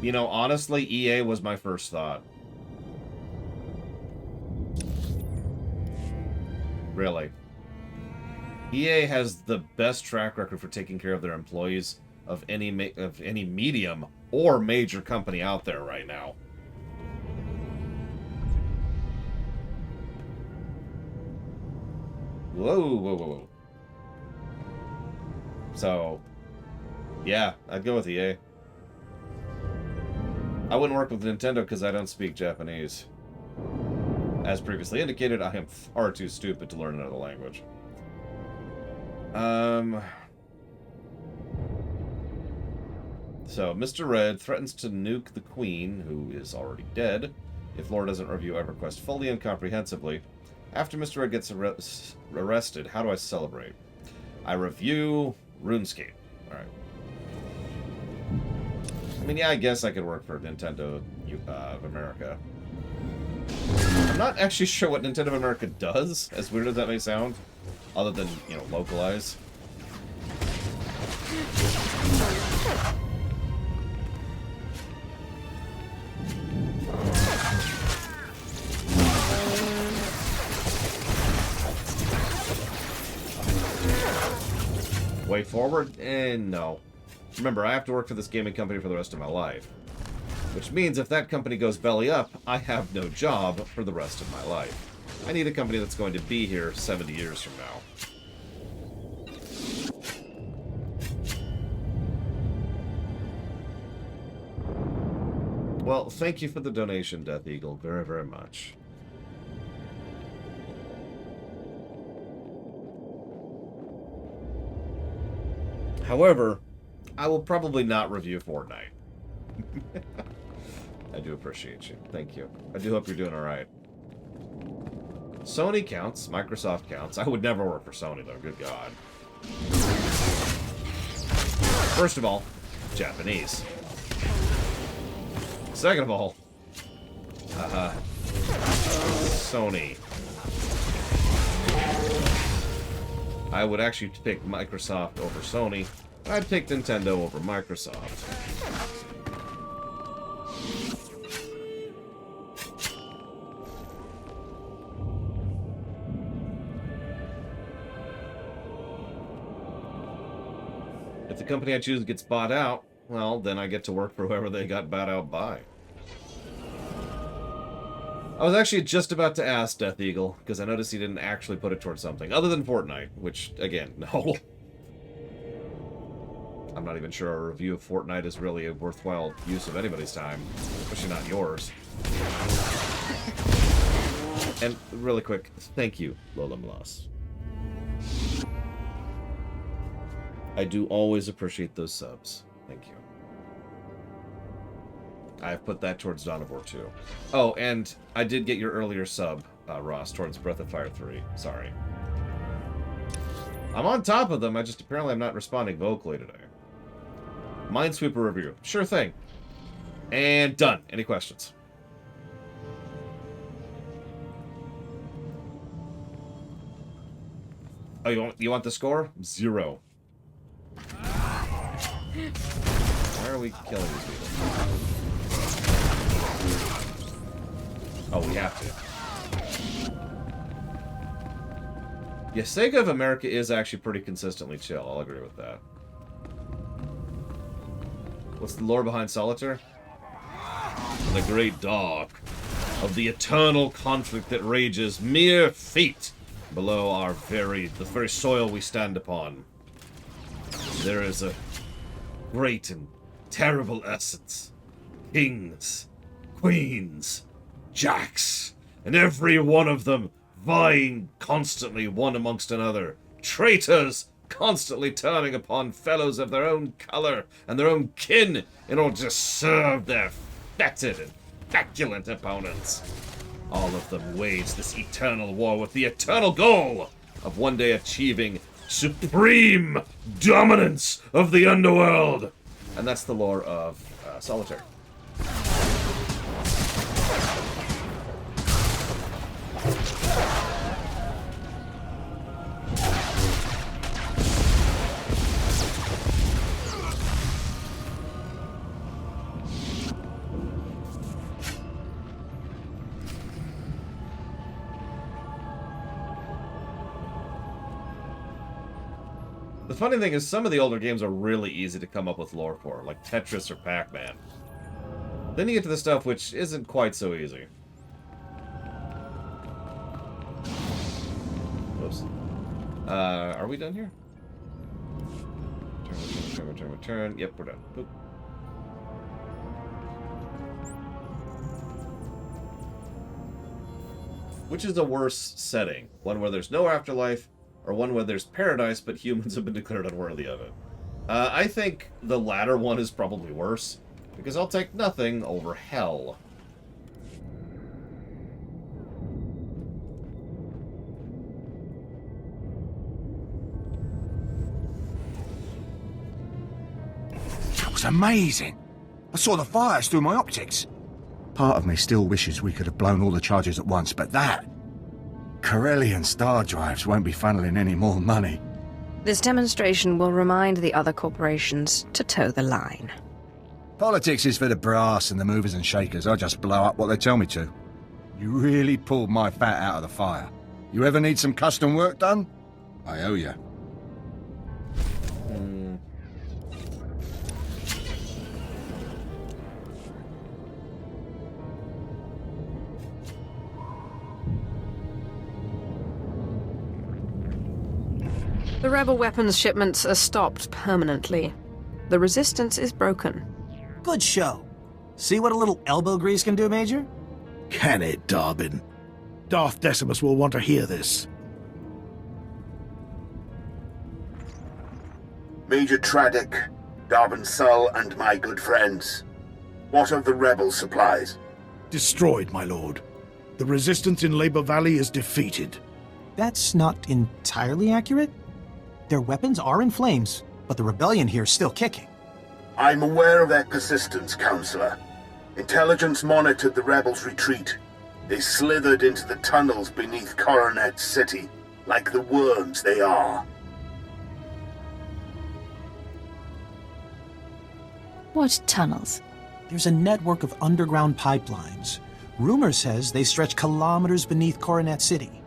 You know, honestly, EA was my first thought. Really. EA has the best track record for taking care of their employees of any medium or major company out there right now. Whoa, whoa, whoa, whoa. So, yeah, I'd go with EA. I wouldn't work with Nintendo because I don't speak Japanese. As previously indicated, I am far too stupid to learn another language. So, Mr. Red threatens to nuke the Queen, who is already dead, if lore doesn't review EverQuest fully and comprehensively. After Mr. Red gets arrested, how do I celebrate? I review RuneScape. Alright. I mean, yeah, I guess I could work for Nintendo of America. I'm not actually sure what Nintendo of America does, as weird as that may sound, other than, you know, localize. Way forward? No. Remember, I have to work for this gaming company for the rest of my life. Which means if that company goes belly up, I have no job for the rest of my life. I need a company that's going to be here 70 years from now. Well, thank you for the donation, Death Eagle, very, very much. However, I will probably not review Fortnite. I do appreciate you. Thank you. I do hope you're doing alright. Sony counts. Microsoft counts. I would never work for Sony, though. Good God. First of all, Japanese. Second of all, Sony. I would actually pick Microsoft over Sony. I'd pick Nintendo over Microsoft. If the company I choose gets bought out, well, then I get to work for whoever they got bought out by. I was actually just about to ask Death Eagle, because I noticed he didn't actually put it towards something, other than Fortnite, which, again, no. I'm not even sure a review of Fortnite is really a worthwhile use of anybody's time, especially not yours. And, really quick, thank you, Lola Mlas. I do always appreciate those subs. Thank you. I've put that towards Dawn of War 2. Oh, and I did get your earlier sub, Ross, towards Breath of Fire 3. Sorry. I'm on top of them, apparently I'm not responding vocally today. Minesweeper review. Sure thing. And done. Any questions? Oh, you want the score? 0. Why are we killing these people? Oh, we have to. Yeah, Sega of America is actually pretty consistently chill. I'll agree with that. What's the lore behind Solitaire? The great dark of the eternal conflict that rages mere feet below the very soil we stand upon. There is a great and terrible essence. Kings, queens, jacks, and every one of them vying constantly one amongst another. Traitors constantly turning upon fellows of their own color and their own kin in order to serve their fetid and feculent opponents. All of them wage this eternal war with the eternal goal of one day achieving supreme dominance of the underworld. And that's the lore of Solitaire. The funny thing is, some of the older games are really easy to come up with lore for, like Tetris or Pac-Man. Then you get to the stuff which isn't quite so easy. Oops. Are we done here? Return. Yep, we're done. Boop. Which is a worse setting? One where there's no afterlife, or one where there's paradise, but humans have been declared unworthy of it? I think the latter one is probably worse, because I'll take nothing over hell. That was amazing. I saw the fires through my optics. Part of me still wishes we could have blown all the charges at once, but that... Corellian star drives won't be funneling any more money. This demonstration will remind the other corporations to toe the line. Politics is for the brass and the movers and shakers. I just blow up what they tell me to. You really pulled my fat out of the fire. You ever need some custom work done? I owe you. The rebel weapons shipments are stopped permanently. The resistance is broken. Good show. See what a little elbow grease can do, Major? Can it, Dobbin? Darth Decimus will want to hear this. Major Tradic, Darben Sull, and my good friends. What of the rebel supplies? Destroyed, my lord. The resistance in Labor Valley is defeated. That's not entirely accurate. Their weapons are in flames, but the rebellion here is still kicking. I'm aware of their persistence, Counselor. Intelligence monitored the rebels' retreat. They slithered into the tunnels beneath Coronet City, like the worms they are. What tunnels? There's a network of underground pipelines. Rumor says they stretch kilometers beneath Coronet City.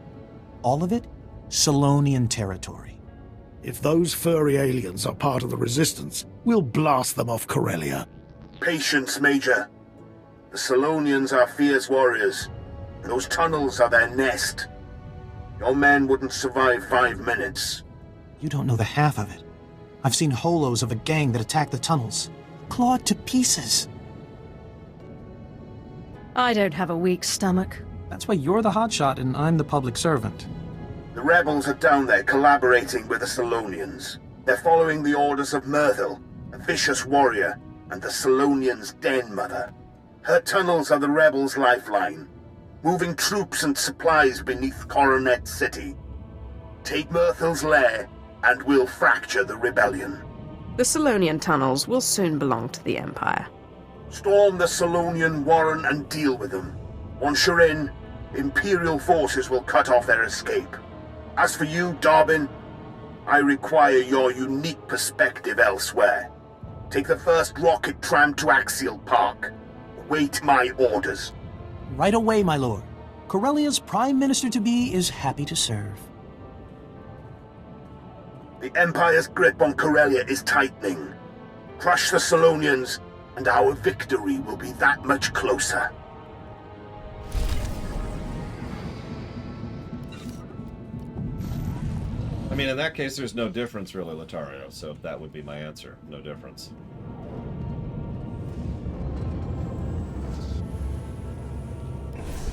All of it, Solonian territory. If those furry aliens are part of the resistance, we'll blast them off Corellia. Patience, Major. The Solonians are fierce warriors. Those tunnels are their nest. Your men wouldn't survive 5 minutes. You don't know the half of it. I've seen holos of a gang that attacked the tunnels. Clawed to pieces. I don't have a weak stomach. That's why you're the hotshot and I'm the public servant. The rebels are down there collaborating with the Solonians. They're following the orders of Myrthil, a vicious warrior, and the Solonians' den mother. Her tunnels are the rebels' lifeline, moving troops and supplies beneath Coronet City. Take Myrthil's lair, and we'll fracture the rebellion. The Solonian tunnels will soon belong to the Empire. Storm the Solonian warren and deal with them. Once you're in, Imperial forces will cut off their escape. As for you, Darben, I require your unique perspective elsewhere. Take the first rocket tram to Axial Park. Await my orders. Right away, my lord. Corellia's Prime Minister-to-be is happy to serve. The Empire's grip on Corellia is tightening. Crush the Solonians, and our victory will be that much closer. I mean, in that case, there's no difference, really, Latario, so that would be my answer. No difference.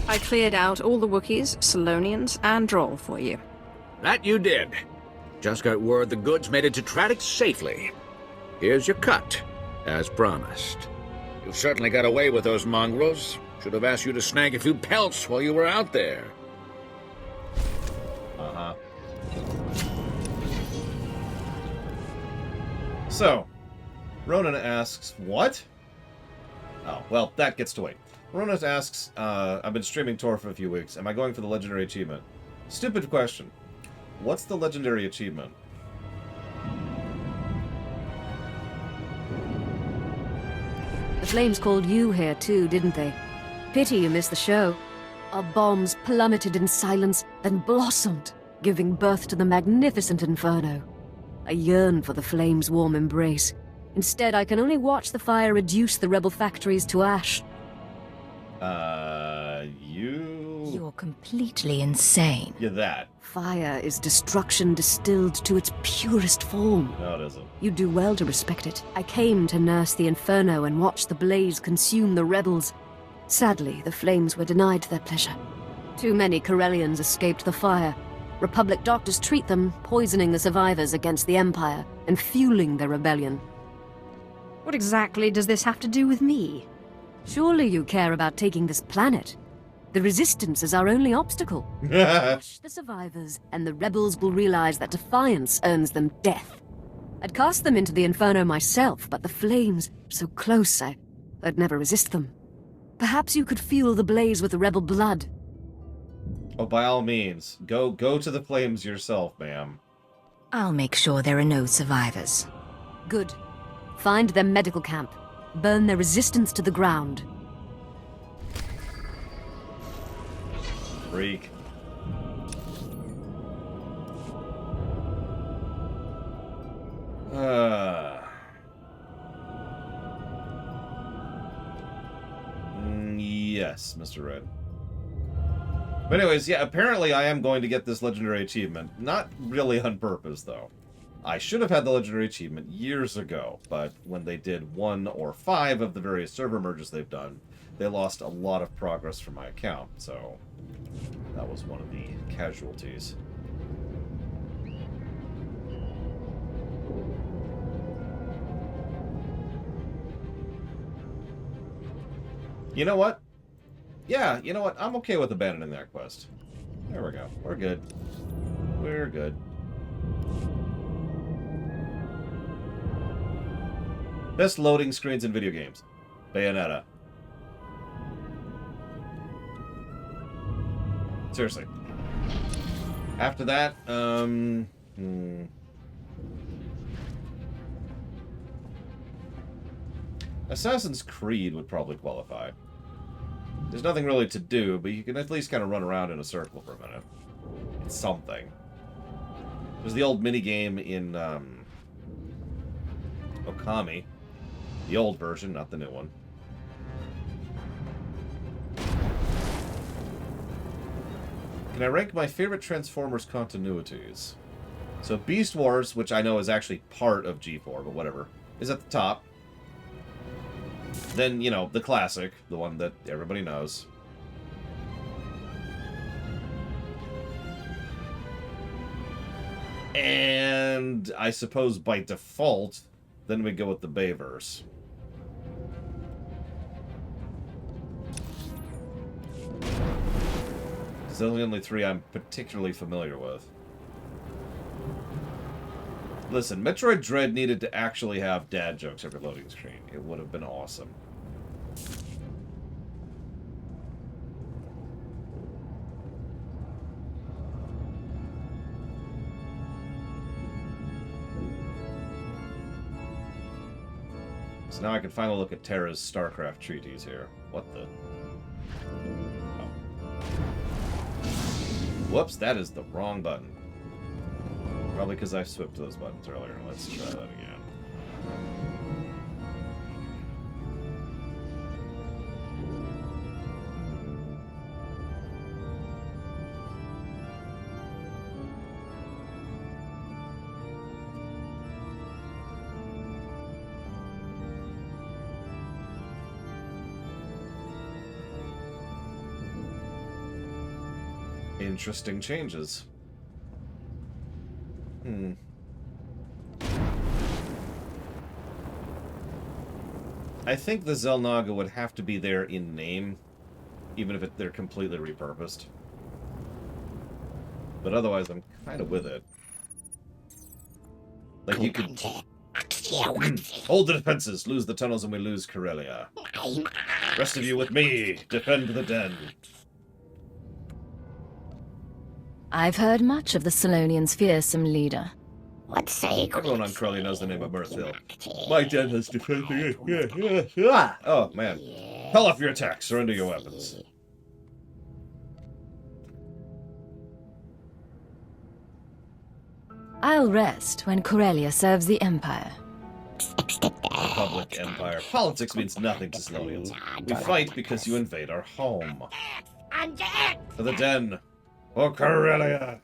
I cleared out all the Wookiees, Solonians, and Droll for you. That you did. Just got word the goods made it to Tradic safely. Here's your cut, as promised. You certainly got away with those mongrels. Should have asked you to snag a few pelts while you were out there. Uh-huh. So, Ronan asks, what? Oh, well, that gets to wait. Ronan asks, I've been streaming Tor for a few weeks. Am I going for the legendary achievement? Stupid question. What's the legendary achievement? The flames called you here too, didn't they? Pity you missed the show. Our bombs plummeted in silence, then blossomed, giving birth to the magnificent inferno. I yearn for the flames' warm embrace. Instead, I can only watch the fire reduce the rebel factories to ash. You're completely insane. You're that. Fire is destruction distilled to its purest form. No, it isn't. You do well to respect it. I came to nurse the inferno and watch the blaze consume the rebels. Sadly, the flames were denied their pleasure. Too many Corellians escaped the fire. Republic doctors treat them, poisoning the survivors against the Empire and fueling their rebellion. What exactly does this have to do with me? Surely you care about taking this planet. The Resistance is our only obstacle. Crush the survivors, and the rebels will realize that defiance earns them death. I'd cast them into the Inferno myself, but the flames, so close, I'd never resist them. Perhaps you could fuel the blaze with the rebel blood. Oh, by all means. Go to the flames yourself, ma'am. I'll make sure there are no survivors. Good. Find their medical camp. Burn their resistance to the ground. Freak. Yes, Mr. Red. But anyways, yeah, apparently I am going to get this legendary achievement. Not really on purpose, though. I should have had the legendary achievement years ago, but when they did 1 or 5 of the various server merges they've done, they lost a lot of progress from my account, so that was one of the casualties. You know what? Yeah, you know what? I'm okay with abandoning that quest. There we go. We're good. We're good. Best loading screens in video games. Bayonetta. Seriously. After that, Assassin's Creed would probably qualify. There's nothing really to do, but you can at least kind of run around in a circle for a minute. It's something. There's the old minigame in Okami. The old version, not the new one. Can I rank my favorite Transformers continuities? So Beast Wars, which I know is actually part of G4, but whatever, is at the top. Then, you know, the classic, the one that everybody knows. And I suppose by default, then we go with the Bayverse. Those are the only three I'm particularly familiar with. Listen, Metroid Dread needed to actually have dad jokes every loading screen. It would have been awesome. So now I can finally look at Terra's StarCraft treaties here. What the... Whoops, that is the wrong button. Probably because I swapped those buttons earlier. Let's try that again. Interesting changes. I think the Xel'Naga would have to be there in name, even if they're completely repurposed. But otherwise, I'm kind of with it. Like, you could... Hold the defenses, lose the tunnels, and we lose Corellia. Rest of you with me, defend the den. I've heard much of the Solonians' fearsome leader. What say? Everyone on Corellia knows the name of Mirthil. My den has defended it. Oh, man. Call off your attacks. Surrender your weapons. I'll rest when Corellia serves the Empire. Republic, Empire. Politics means nothing to Solonians. We fight because you invade our home. For the den. For Corellia.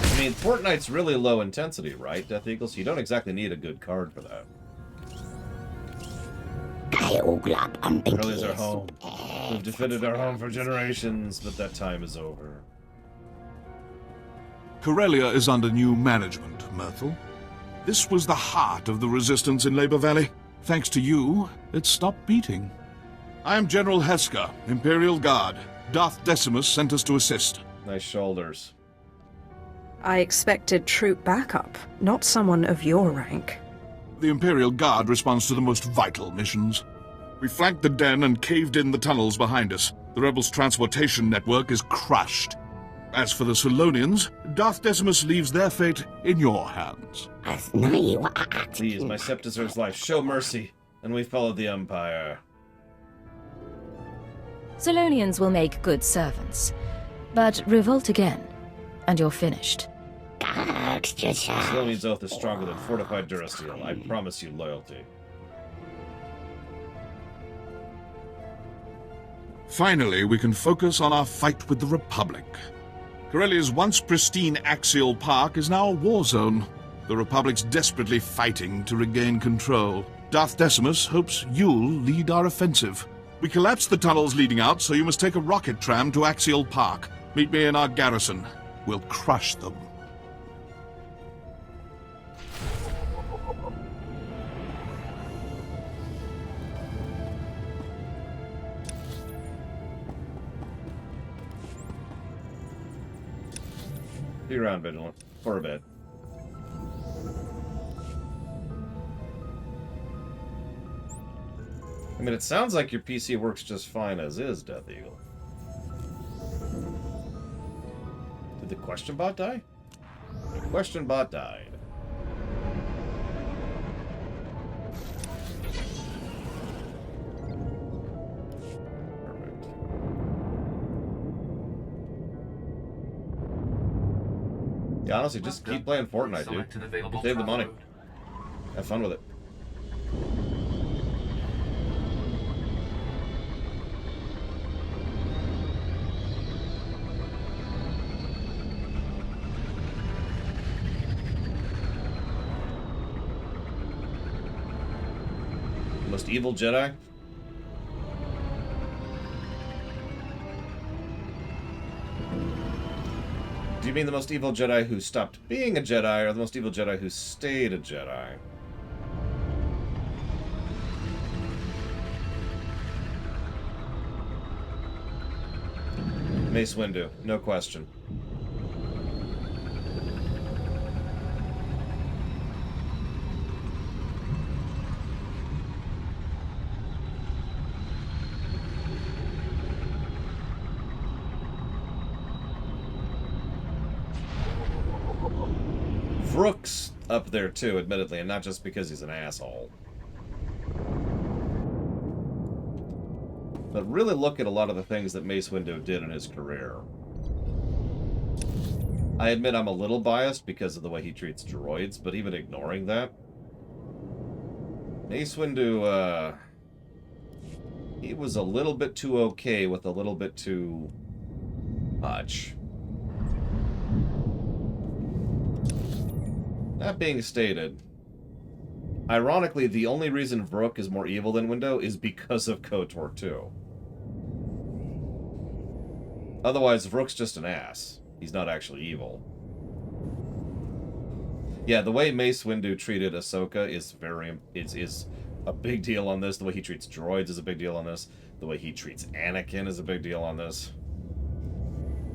I mean, Fortnite's really low intensity, right, Death Eagle? So you don't exactly need a good card for that. Corellia's our home. We've defended our home for generations, but that time is over. Corellia is under new management, Mirthil. This was the heart of the resistance in Labor Valley. Thanks to you, it stopped beating. I am General Heska, Imperial Guard. Darth Decimus sent us to assist. Nice shoulders. I expected troop backup, not someone of your rank. The Imperial Guard responds to the most vital missions. We flanked the den and caved in the tunnels behind us. The rebels' transportation network is crushed. As for the Solonians, Darth Decimus leaves their fate in your hands. Please, my sept deserves life. Show mercy, and we follow the Empire. Solonians will make good servants, but revolt again, and you're finished. Solonian's oath is stronger than fortified Durasteel. I promise you loyalty. Finally, we can focus on our fight with the Republic. Corellia's once pristine axial park is now a war zone. The Republic's desperately fighting to regain control. Darth Decimus hopes you'll lead our offensive. We collapsed the tunnels leading out, so you must take a rocket tram to Axial Park. Meet me in our garrison. will crush them. Be around, Vigilant, for a bit. I mean, it sounds like your PC works just fine as is, Death Eagle. Did the question bot die? The question bot died. Perfect. Yeah, honestly, just keep playing Fortnite, dude. Save the money. Have fun with it. Most evil Jedi? Do you mean the most evil Jedi who stopped being a Jedi, or the most evil Jedi who stayed a Jedi? Mace Windu, no question. Rook's up there too, admittedly, and not just because he's an asshole. But really look at a lot of the things that Mace Windu did in his career. I admit I'm a little biased because of the way he treats droids, but even ignoring that, Mace Windu, he was a little bit too okay with a little bit too much. That being stated, ironically, the only reason Vrook is more evil than Windu is because of KOTOR 2. Otherwise, Vrook's just an ass. He's not actually evil. Yeah, the way Mace Windu treated Ahsoka is is a big deal on this. The way he treats droids is a big deal on this. The way he treats Anakin is a big deal on this.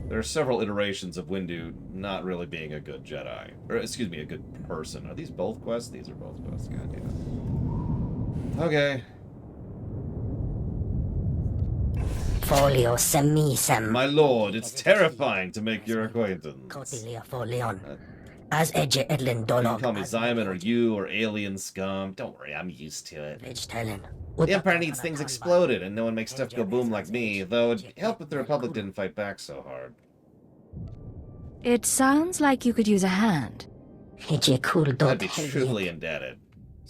There are several iterations of Windu not really being a good Jedi. Or, excuse me, a good person. Are these both quests? These are both quests. God damn. Okay. My lord, it's terrifying to make your acquaintance. You can call me Zyman or you or alien scum. Don't worry, I'm used to it. The Empire needs things exploded, and no one makes stuff go boom like me, though it'd help if the Republic didn't fight back so hard. It sounds like you could use a hand. I'd be truly indebted.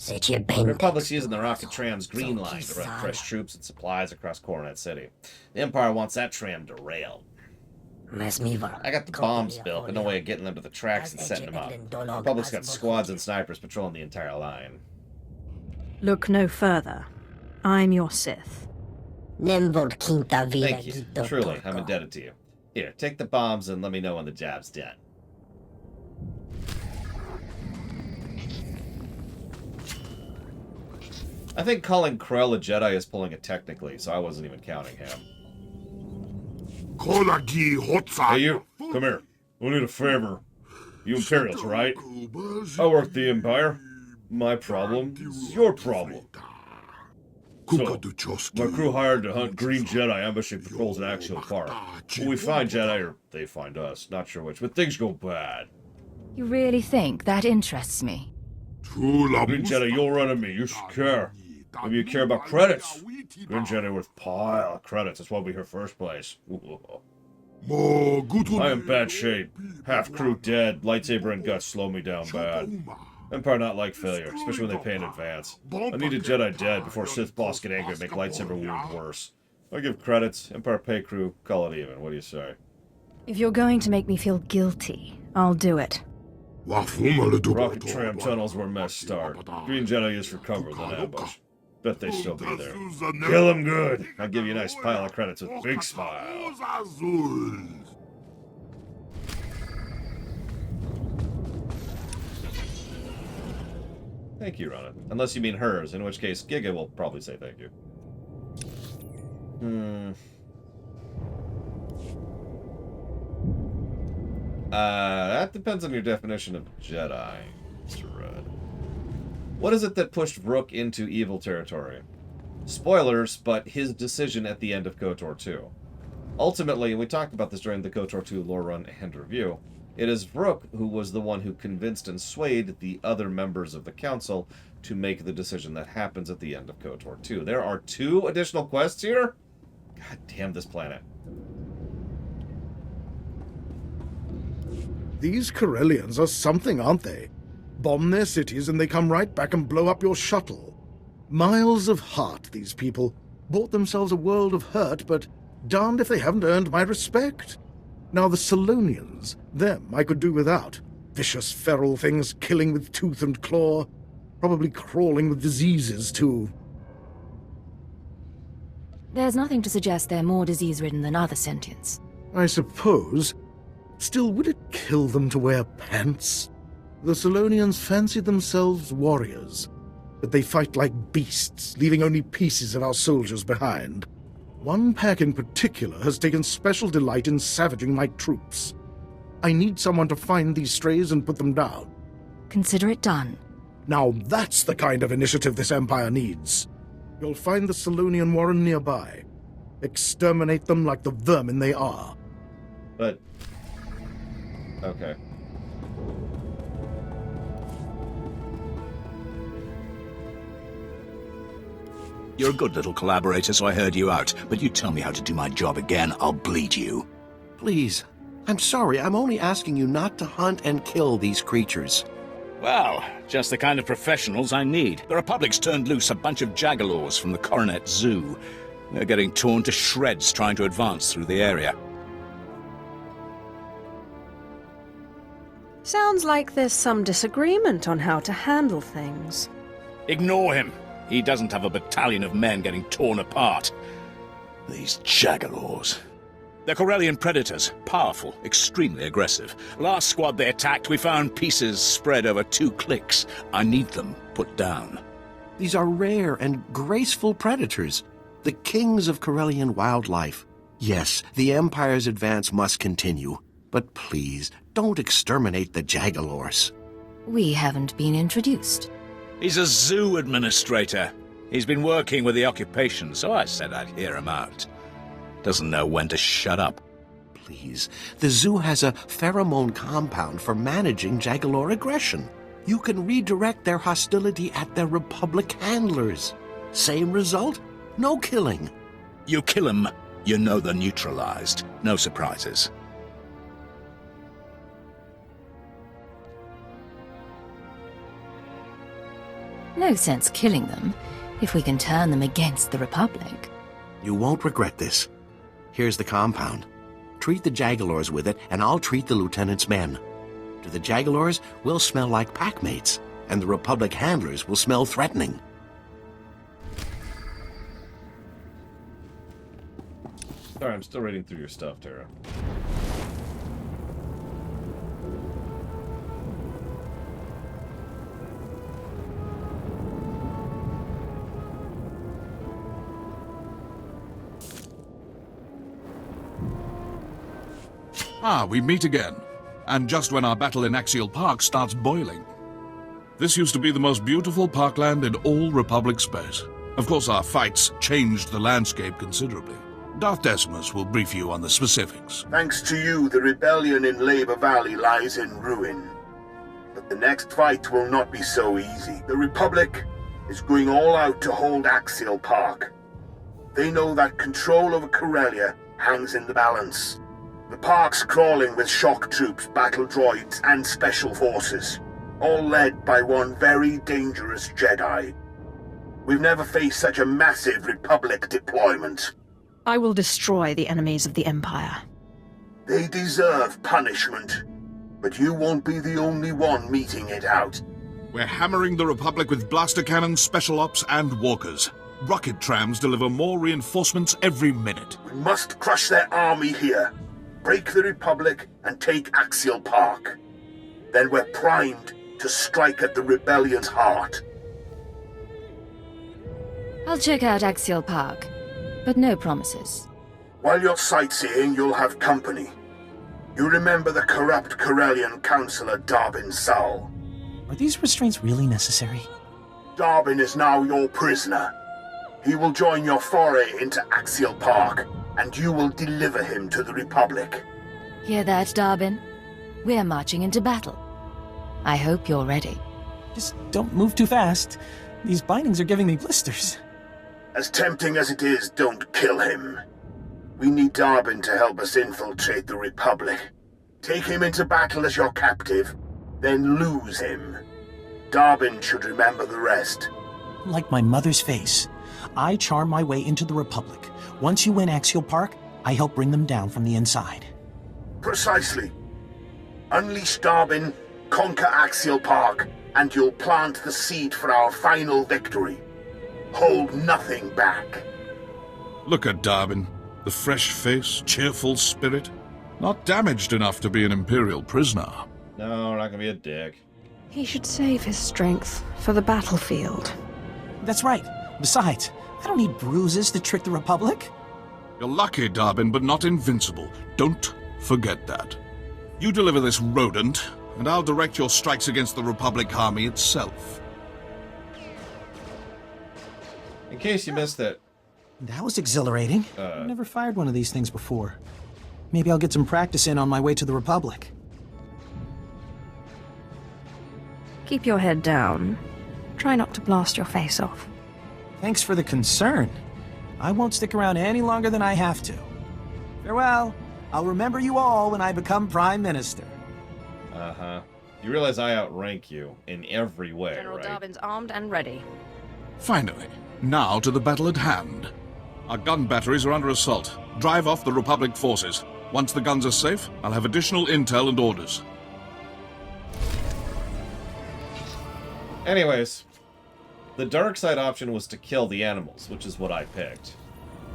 The Republic's using the rocket tram's green line to run fresh troops and supplies across Coronet City. The Empire wants that tram derailed. I got the bombs built, but no way of getting them to the tracks and setting them up. The Republic's got squads and snipers patrolling the entire line. Look no further. I'm your Sith. Thank you. Truly, I'm indebted to you. Here, take the bombs and let me know when the job's done. I think calling Corellia Jedi is pulling it technically, so I wasn't even counting him. Hey you, come here. We need a favor. You Imperials, right? I work the Empire. My problem is your problem. So, my crew hired to hunt green Jedi ambushing patrols at Axial Park. When we find Jedi, or they find us, not sure which, but things go bad. You really think that interests me? Green Jedi, you'll run at me. You should care. Maybe you care about credits. Green Jedi worth pile of credits. That's why we're here first place. I am bad shape. Half crew dead. Lightsaber and guts slow me down bad. Empire not like failure, especially when they pay in advance. I need a Jedi dead before Sith boss get angry and make lightsaber wound worse. I give credits. Empire pay crew. Call it even. What do you say? If you're going to make me feel guilty, I'll do it. Rocket tram tunnels where mess start. Green Jedi is for cover, then ambush. Bet they still be there. Kill them good. I'll give you a nice pile of credits with big smile. More good. Big Jedi, you're running me. You should care. Maybe you care about credits. Green Jedi worth pile of credits. That's why we're here first place. Green Jedi, you'll run at me. You should care. Maybe you care about credits with big smile. Thank you, Rona. Unless you mean hers, in which case Giga will probably say thank you. That depends on your definition of Jedi, Mr. Rudd. What is it that pushed Rook into evil territory? Spoilers, but his decision at the end of KOTOR 2. Ultimately, we talked about this during the KOTOR 2 lore run and review, it is Rook who was the one who convinced and swayed the other members of the council to make the decision that happens at the end of KOTOR 2. There are 2 additional quests here? God damn this planet. These Corellians are something, aren't they? Bomb their cities and they come right back and blow up your shuttle. Miles of heart, these people. Bought themselves a world of hurt, but darned if they haven't earned my respect. Now the Salonians, them I could do without. Vicious feral things killing with tooth and claw. Probably crawling with diseases, too. There's nothing to suggest they're more disease-ridden than other sentients. I suppose. Still, would it kill them to wear pants? The Salonians fancy themselves warriors, but they fight like beasts, leaving only pieces of our soldiers behind. One pack in particular has taken special delight in savaging my troops. I need someone to find these strays and put them down. Consider it done. Now that's the kind of initiative this Empire needs. You'll find the Salonian Warren nearby. Exterminate them like the vermin they are. But... okay. You're a good little collaborator, so I heard you out. But you tell me how to do my job again, I'll bleed you. Please. I'm sorry, I'm only asking you not to hunt and kill these creatures. Well, just the kind of professionals I need. The Republic's turned loose a bunch of jagalors from the Coronet Zoo. They're getting torn to shreds trying to advance through the area. Sounds like there's some disagreement on how to handle things. Ignore him. He doesn't have a battalion of men getting torn apart. These jagalors. They're Corellian predators. Powerful, extremely aggressive. Last squad they attacked, we found pieces spread over 2 clicks. I need them put down. These are rare and graceful predators. The kings of Corellian wildlife. Yes, the Empire's advance must continue. But please, don't exterminate the jagalors. We haven't been introduced. He's a zoo administrator. He's been working with the occupation, so I said I'd hear him out. Doesn't know when to shut up. Please, the zoo has a pheromone compound for managing jagalor aggression. You can redirect their hostility at their Republic handlers. Same result, no killing. You kill them, you know they're neutralized. No surprises. No sense killing them, if we can turn them against the Republic. You won't regret this. Here's the compound. Treat the jagalors with it, and I'll treat the lieutenant's men. To the jagalors, we'll smell like packmates, and the Republic handlers will smell threatening. Sorry, I'm still reading through your stuff, Tara. Ah, we meet again. And just when our battle in Axial Park starts boiling. This used to be the most beautiful parkland in all Republic space. Of course, our fights changed the landscape considerably. Darth Decimus will brief you on the specifics. Thanks to you, the rebellion in Labor Valley lies in ruin. But the next fight will not be so easy. The Republic is going all out to hold Axial Park. They know that control over Corellia hangs in the balance. The park's crawling with shock troops, battle droids, and special forces, all led by one very dangerous Jedi. We've never faced such a massive Republic deployment. I will destroy the enemies of the Empire. They deserve punishment, but you won't be the only one meting it out. We're hammering the Republic with blaster cannons, special ops, and walkers. Rocket trams deliver more reinforcements every minute. We must crush their army here. Break the Republic and take Axial Park. Then we're primed to strike at the rebellion's heart. I'll check out Axial Park, but no promises. While you're sightseeing, you'll have company. You remember the corrupt Corellian councillor Darbin Saul? Are these restraints really necessary? Darbin is now your prisoner. He will join your foray into Axial Park, and you will deliver him to the Republic. Hear that, Darbin? We're marching into battle. I hope you're ready. Just don't move too fast. These bindings are giving me blisters. As tempting as it is, don't kill him. We need Darbin to help us infiltrate the Republic. Take him into battle as your captive, then lose him. Darbin should remember the rest. Like my mother's face. I charm my way into the Republic. Once you win Axial Park, I help bring them down from the inside. Precisely. Unleash Darbin, conquer Axial Park, and you'll plant the seed for our final victory. Hold nothing back. Look at Darbin. The fresh face, cheerful spirit. Not damaged enough to be an Imperial prisoner. No, we're not gonna be a dick. He should save his strength for the battlefield. That's right. Besides, I don't need bruises to trick the Republic. You're lucky, Darbin, but not invincible. Don't forget that. You deliver this rodent, and I'll direct your strikes against the Republic army itself. In case you missed it. That was exhilarating. I've never fired one of these things before. Maybe I'll get some practice in on my way to the Republic. Keep your head down. Try not to blast your face off. Thanks for the concern. I won't stick around any longer than I have to. Farewell. I'll remember you all when I become Prime Minister. Uh-huh. You realize I outrank you in every way, General right? Darbin's armed and ready. Finally, now to the battle at hand. Our gun batteries are under assault. Drive off the Republic forces. Once the guns are safe, I'll have additional intel and orders. Anyways, the dark side option was to kill the animals, which is what I picked.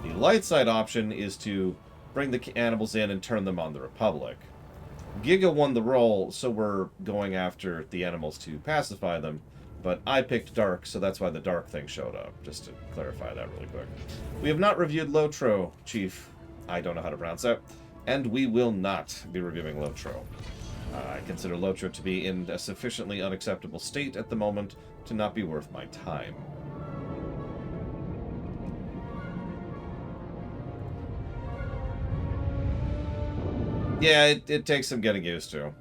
The light side option is to bring the animals in and turn them on the Republic. Giga won the role, so we're going after the animals to pacify them, but I picked dark, so that's why the dark thing showed up, just to clarify that really quick. We have not reviewed Lotro, Chief. I don't know how to pronounce that. And we will not be reviewing Lotro. I consider Lotro to be in a sufficiently unacceptable state at the moment to not be worth my time. Yeah, it takes some getting used to.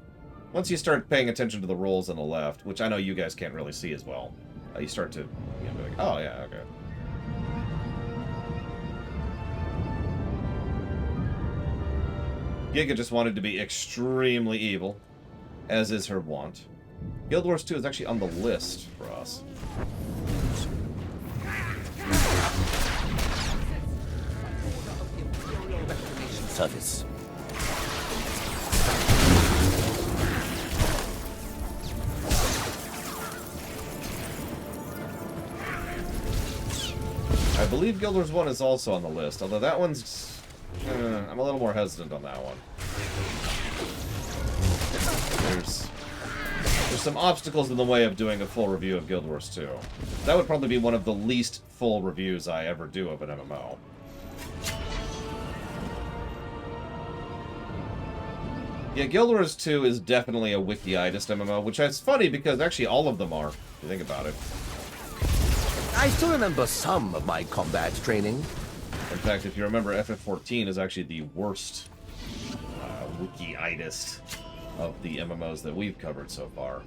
Once you start paying attention to the rolls on the left, which I know you guys can't really see as well, you start to be like, oh yeah, okay. Giga just wanted to be extremely evil, as is her wont. Guild Wars 2 is actually on the list for us. Service. I believe Guild Wars 1 is also on the list, although that one's... I'm a little more hesitant on that one. There's some obstacles in the way of doing a full review of Guild Wars 2. That would probably be one of the least full reviews I ever do of an MMO. Yeah, Guild Wars 2 is definitely a wiki-itist MMO, which is funny because actually all of them are, if you think about it. I still remember some of my combat training. In fact, if you remember, FF14 is actually the worst wiki-itist of the MMOs that we've covered so far.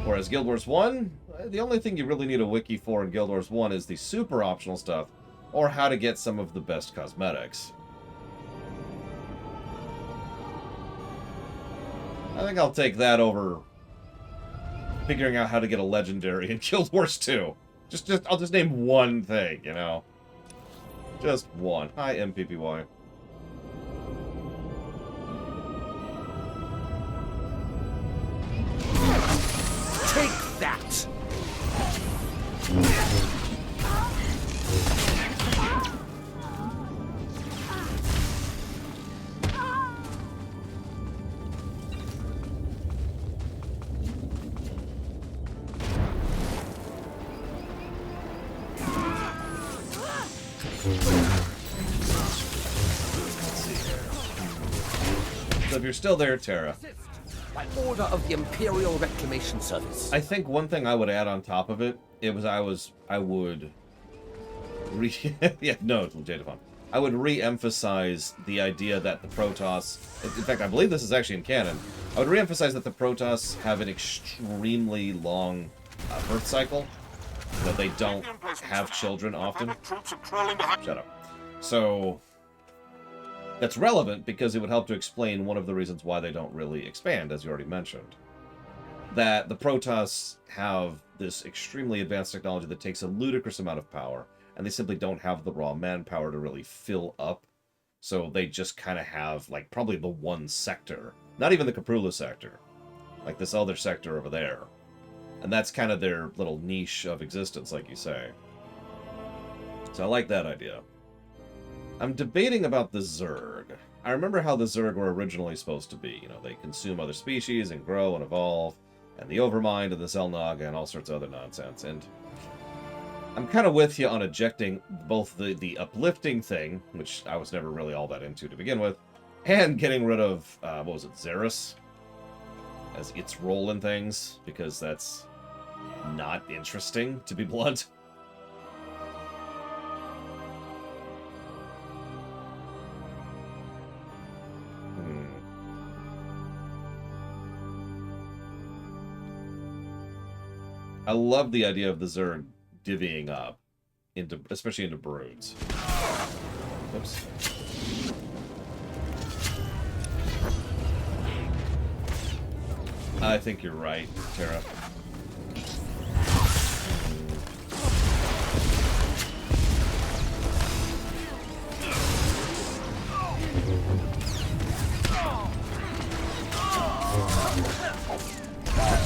Whereas Guild Wars 1, the only thing you really need a wiki for in Guild Wars 1 is the super optional stuff, or how to get some of the best cosmetics. I think I'll take that over figuring out how to get a legendary in Guild Wars 2. I'll just name one thing, you know? Just one. Hi, MPPY. Take that! So if you're still there, Terra. By order of the Imperial Reclamation Service. I think one thing I would add on top of it, I would yeah, no, it's Jadafon. I would re-emphasize the idea that the Protoss, in fact, I believe this is actually in canon, I would re-emphasize that the Protoss have an extremely long birth cycle, that they don't have children often. Shut up. So, that's relevant because it would help to explain one of the reasons why they don't really expand, as you already mentioned. That the Protoss have this extremely advanced technology that takes a ludicrous amount of power, and they simply don't have the raw manpower to really fill up. So they just kind of have, like, probably the one sector. Not even the Caprula sector. Like this other sector over there. And that's kind of their little niche of existence, like you say. So I like that idea. I'm debating about the Zerg. I remember how the Zerg were originally supposed to be. You know, they consume other species and grow and evolve. And the Overmind and the Xel'Naga and all sorts of other nonsense. And I'm kind of with you on ejecting both the uplifting thing, which I was never really all that into to begin with, and getting rid of, what was it, Xeris? As its role in things, because that's not interesting, to be blunt. I love the idea of the Zerg divvying up, especially into broods. Oops. I think you're right, Terra.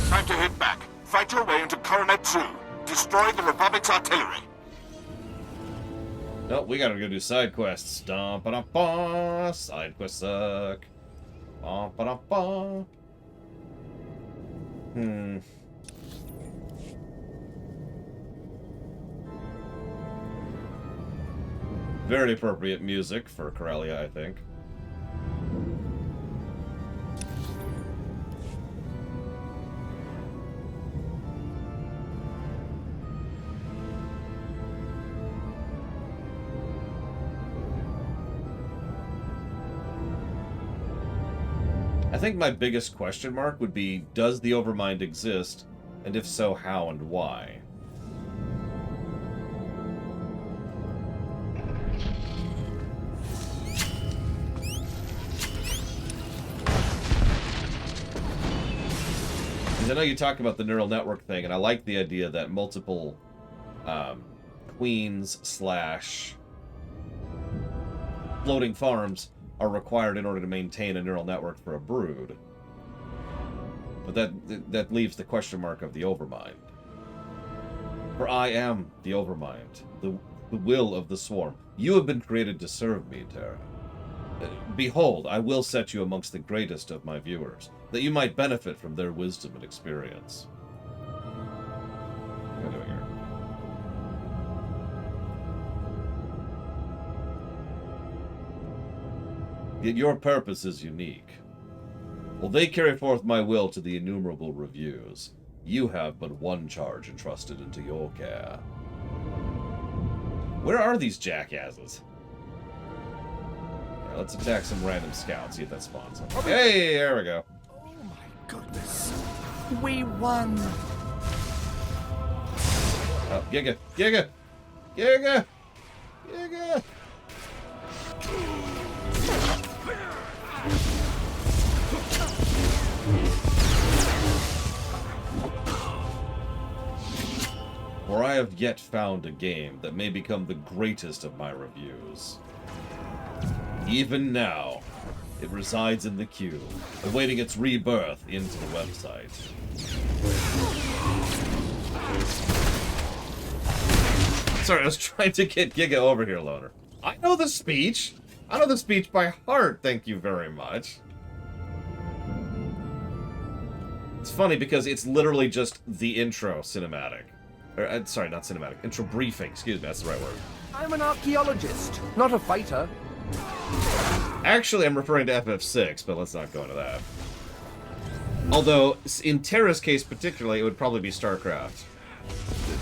Time to hit back. Fight your way into Coronet 2. Destroy the Republic's artillery. No, we gotta go do side quests. Dum-ba-dum-ba. Side quests suck. Bum-ba-dum-ba. Very appropriate music for Corellia, I think. I think my biggest question mark would be, does the Overmind exist? And if so, how and why? Because I know you talk about the neural network thing, and I like the idea that multiple queens / floating farms are required in order to maintain a neural network for a brood. But that leaves the question mark of the Overmind. For I am the Overmind, the will of the Swarm. You have been created to serve me, Terra. Behold, I will set you amongst the greatest of my viewers, that you might benefit from their wisdom and experience. What am I doing here? Yet your purpose is unique. While they carry forth my will to the innumerable reviews, you have but one charge entrusted into your care. Where are these jackasses? Yeah, let's attack some random scouts, see if that spawns them. Hey, there we go. Oh my goodness. We won. Oh, Giga! Giga! Giga! Giga! For I have yet found a game that may become the greatest of my reviews. Even now, it resides in the queue, awaiting its rebirth into the website. Sorry, I was trying to get Giga over here, Loner. I know the speech! I know the speech by heart, thank you very much. It's funny because it's literally just the intro cinematic. Or, sorry, not cinematic. Intro briefing, excuse me, that's the right word. I'm an archaeologist, not a fighter. Actually, I'm referring to FF6, but let's not go into that. Although, in Terra's case particularly, it would probably be StarCraft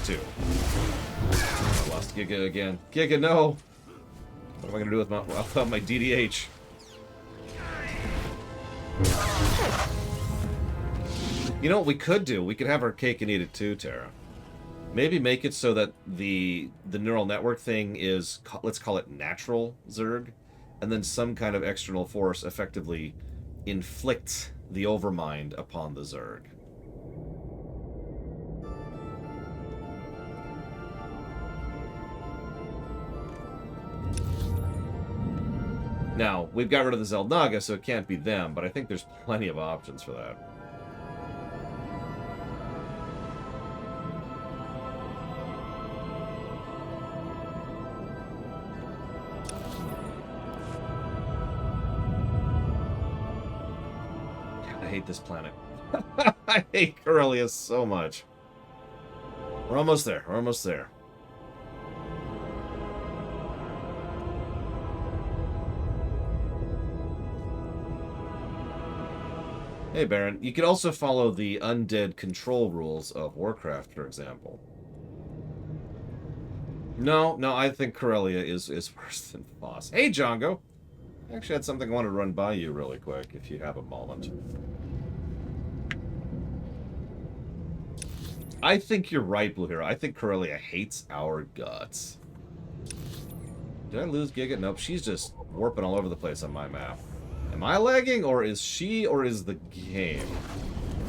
2. I lost Giga again. Giga, no! What am I going to do with my DDH? You know what we could do? We could have our cake and eat it too, Terra. Maybe make it so that the neural network thing is, let's call it natural Zerg, and then some kind of external force effectively inflicts the overmind upon the Zerg. Now, we've got rid of the Zeldnaga, so it can't be them, but I think there's plenty of options for that. I hate this planet. I hate Corellia so much. We're almost there. We're almost there. Hey, Baron, you could also follow the undead control rules of Warcraft, for example. No, I think Corellia is worse than Foss. Hey, Django! I actually had something I wanted to run by you really quick, if you have a moment. I think you're right, Blue Hero. I think Corellia hates our guts. Did I lose Giga? Nope, she's just warping all over the place on my map. Am I lagging, or is she, or is the game?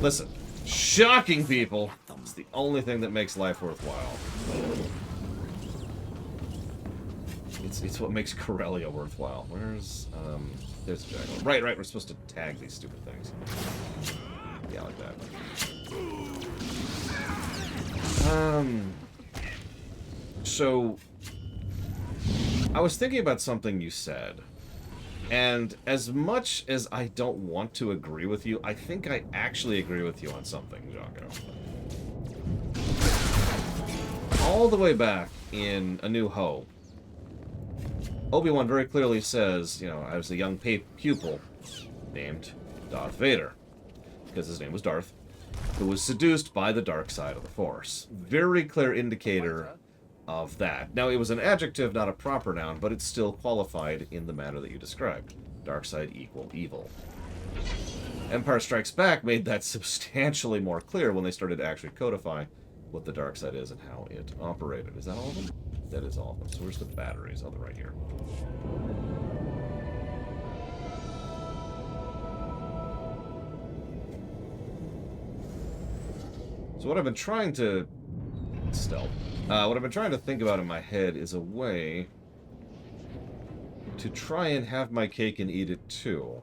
Listen, shocking people is the only thing that makes life worthwhile. It's what makes Corellia worthwhile. Where's, there's a Jackal. Right, we're supposed to tag these stupid things. Yeah, like that. So, I was thinking about something you said. And as much as I don't want to agree with you, I think I actually agree with you on something, Django. All the way back in A New Hope, Obi-Wan very clearly says, you know, I was a young pupil named Darth Vader, because his name was Darth, who was seduced by the dark side of the Force. Very clear indicator of that. Now, it was an adjective, not a proper noun, but it's still qualified in the manner that you described. Dark side equal evil. Empire Strikes Back made that substantially more clear when they started to actually codify what the dark side is and how it operated. Is that all of them? That is all of them. So where's the batteries? Oh, they're right here. So what I've been trying to... Stealth. What I've been trying to think about in my head is a way to try and have my cake and eat it too.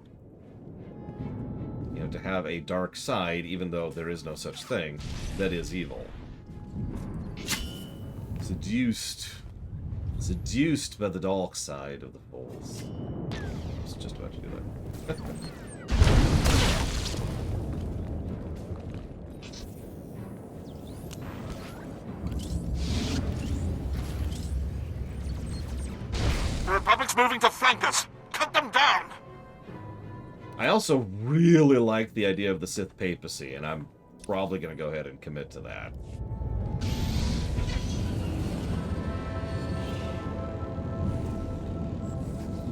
You know, to have a dark side, even though there is no such thing, that is evil. Seduced by the dark side of the Force. I was just about to do that. The Republic's moving to flank us. Cut them down. I also really like the idea of the Sith papacy, and I'm probably going to go ahead and commit to that.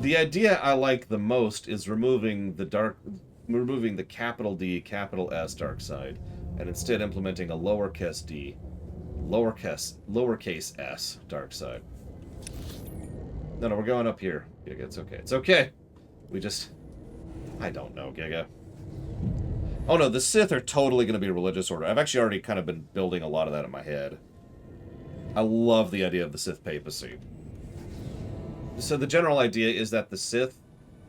The idea I like the most is removing the capital D, capital S dark side, and instead implementing a lowercase d, lowercase s dark side. No, we're going up here. Giga, it's okay. It's okay. We just... I don't know, Giga. Oh no, the Sith are totally going to be a religious order. I've actually already kind of been building a lot of that in my head. I love the idea of the Sith papacy. So the general idea is that the Sith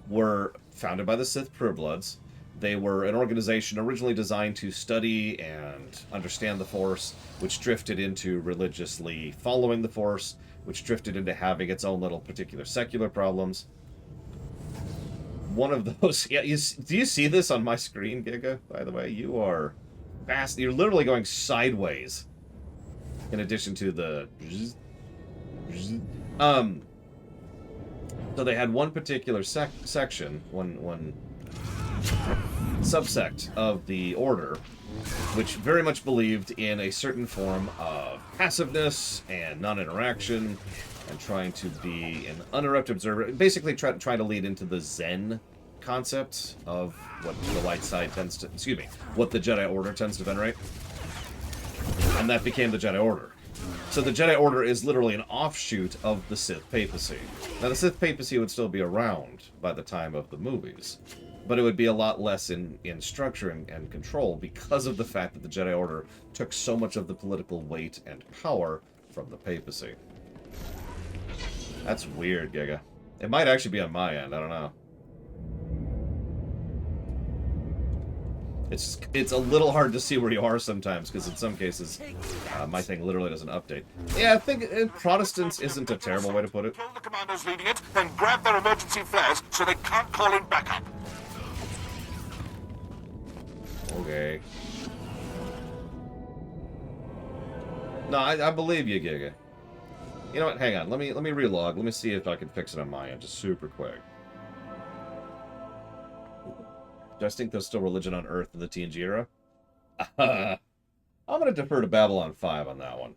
were founded by the Sith purebloods. They were an organization originally designed to study and understand the Force, which drifted into religiously following the Force, which drifted into having its own little particular secular problems. One of those... Yeah, do you see this on my screen, Giga? By the way, you are fast. You're literally going sideways. In addition to the... So they had one particular section, one subsect of the Order, which very much believed in a certain form of passiveness and non-interaction, and trying to be an uninterrupted observer. Basically, trying to lead into the Zen concept of what the light side tends to, what the Jedi Order tends to venerate. And that became the Jedi Order. So the Jedi Order is literally an offshoot of the Sith papacy. Now, the Sith papacy would still be around by the time of the movies, but it would be a lot less in structure and control because of the fact that the Jedi Order took so much of the political weight and power from the papacy. That's weird, Giga. It might actually be on my end, I don't know. It's a little hard to see where you are sometimes, because in some cases, my thing literally doesn't update. Yeah, I think Protestants isn't a terrible way to put it. Kill the commandos leading it, then grab their emergency flares so they can't call in backup. Okay. No, I believe you, Giga. You know what? Hang on. Let me relog. Let me see if I can fix it on my end, just super quick. Do I think there's still religion on Earth in the TNG era? I'm going to defer to Babylon 5 on that one.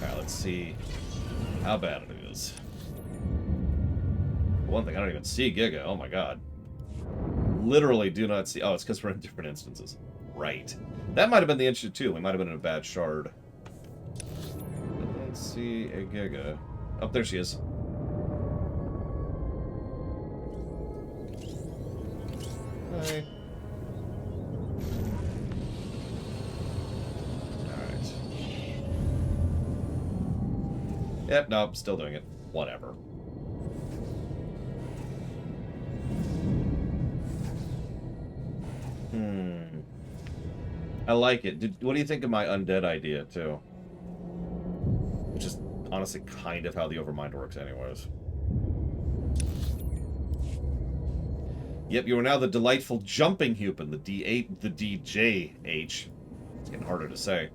Alright, let's see how bad it is. One thing, I don't even see Giga. Oh my god. Literally do not see... Oh, it's because we're in different instances. Right. That might have been the issue too. We might have been in a bad shard. I don't see a Giga. Oh, there she is. Hi. Alright. Yep, nope, still doing it. Whatever. I like it. What do you think of my undead idea, too? Which is honestly kind of how the Overmind works anyways. Yep, you are now the delightful jumping Hupin, the D8, the DJH. It's getting harder to say.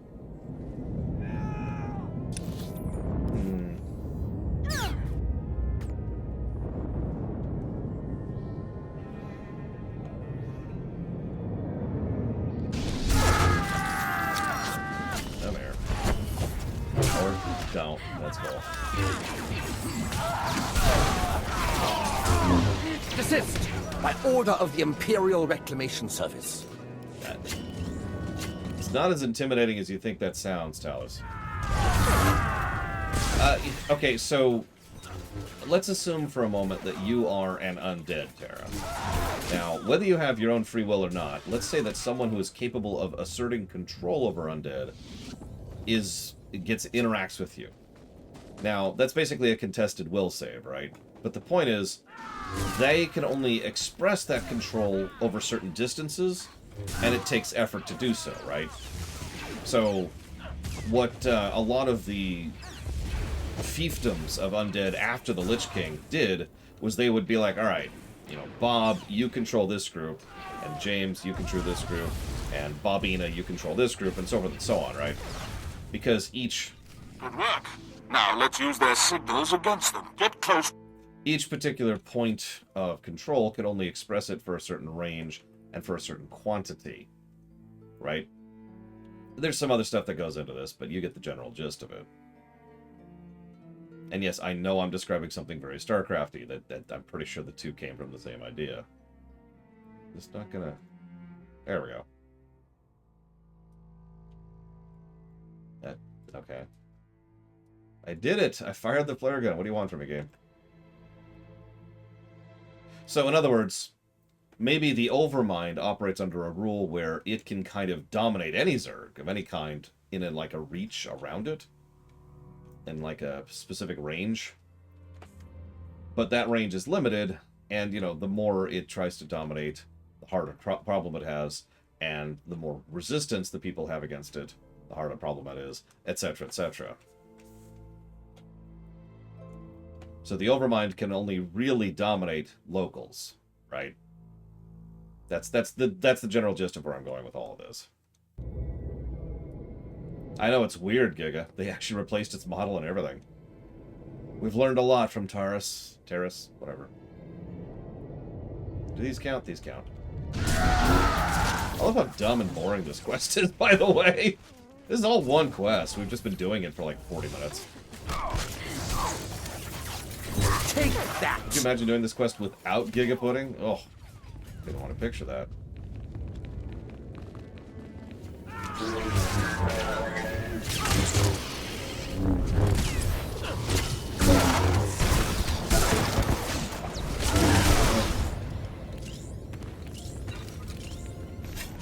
Desist! By order of the Imperial Reclamation Service. It's not as intimidating as you think that sounds, Talus. Okay, so let's assume for a moment that you are an undead, Terra. Now, whether you have your own free will or not, let's say that someone who is capable of asserting control over undead interacts with you. Now, that's basically a contested will save, right? But the point is, they can only express that control over certain distances, and it takes effort to do so, right? So, what a lot of the fiefdoms of undead after the Lich King did was they would be like, alright, you know, Bob, you control this group, and James, you control this group, and Bobina, you control this group, and so forth and so on, right? Because each... Good work. Now let's use their signals against them. Get close. Each particular point of control can only express it for a certain range and for a certain quantity, right? There's some other stuff that goes into this, but you get the general gist of it. And yes, I know I'm describing something very StarCrafty, that I'm pretty sure the two came from the same idea. Just not gonna... There we go. Okay. I did it! I fired the flare gun. What do you want from me, game? So, in other words, maybe the Overmind operates under a rule where it can kind of dominate any Zerg of any kind in like a reach around it, in like a specific range. But that range is limited, and, you know, the more it tries to dominate, the harder problem it has, and the more resistance the people have against it, the harder the problem that is, etc., etc. So the Overmind can only really dominate locals, right? That's the general gist of where I'm going with all of this. I know it's weird, Giga. They actually replaced its model and everything. We've learned a lot from Terrace, whatever. Do these count? These count. I love how dumb and boring this quest is, by the way. This is all one quest. We've just been doing it for like 40 minutes. Take that! Could you imagine doing this quest without Giga Pudding? Oh, I didn't want to picture that.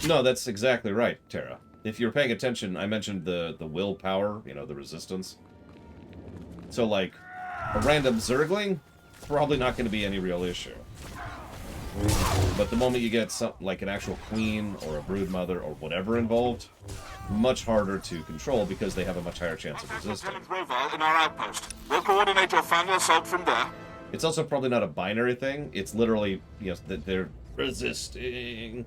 No, that's exactly right, Tara. If you're paying attention, I mentioned the willpower, you know, the resistance. So, like, a random Zergling, probably not going to be any real issue. But the moment you get something like an actual queen or a broodmother or whatever involved, much harder to control because they have a much higher chance of resisting. In our outpost. We'll coordinate your final assault from there. It's also probably not a binary thing. It's literally, you know, that they're resisting.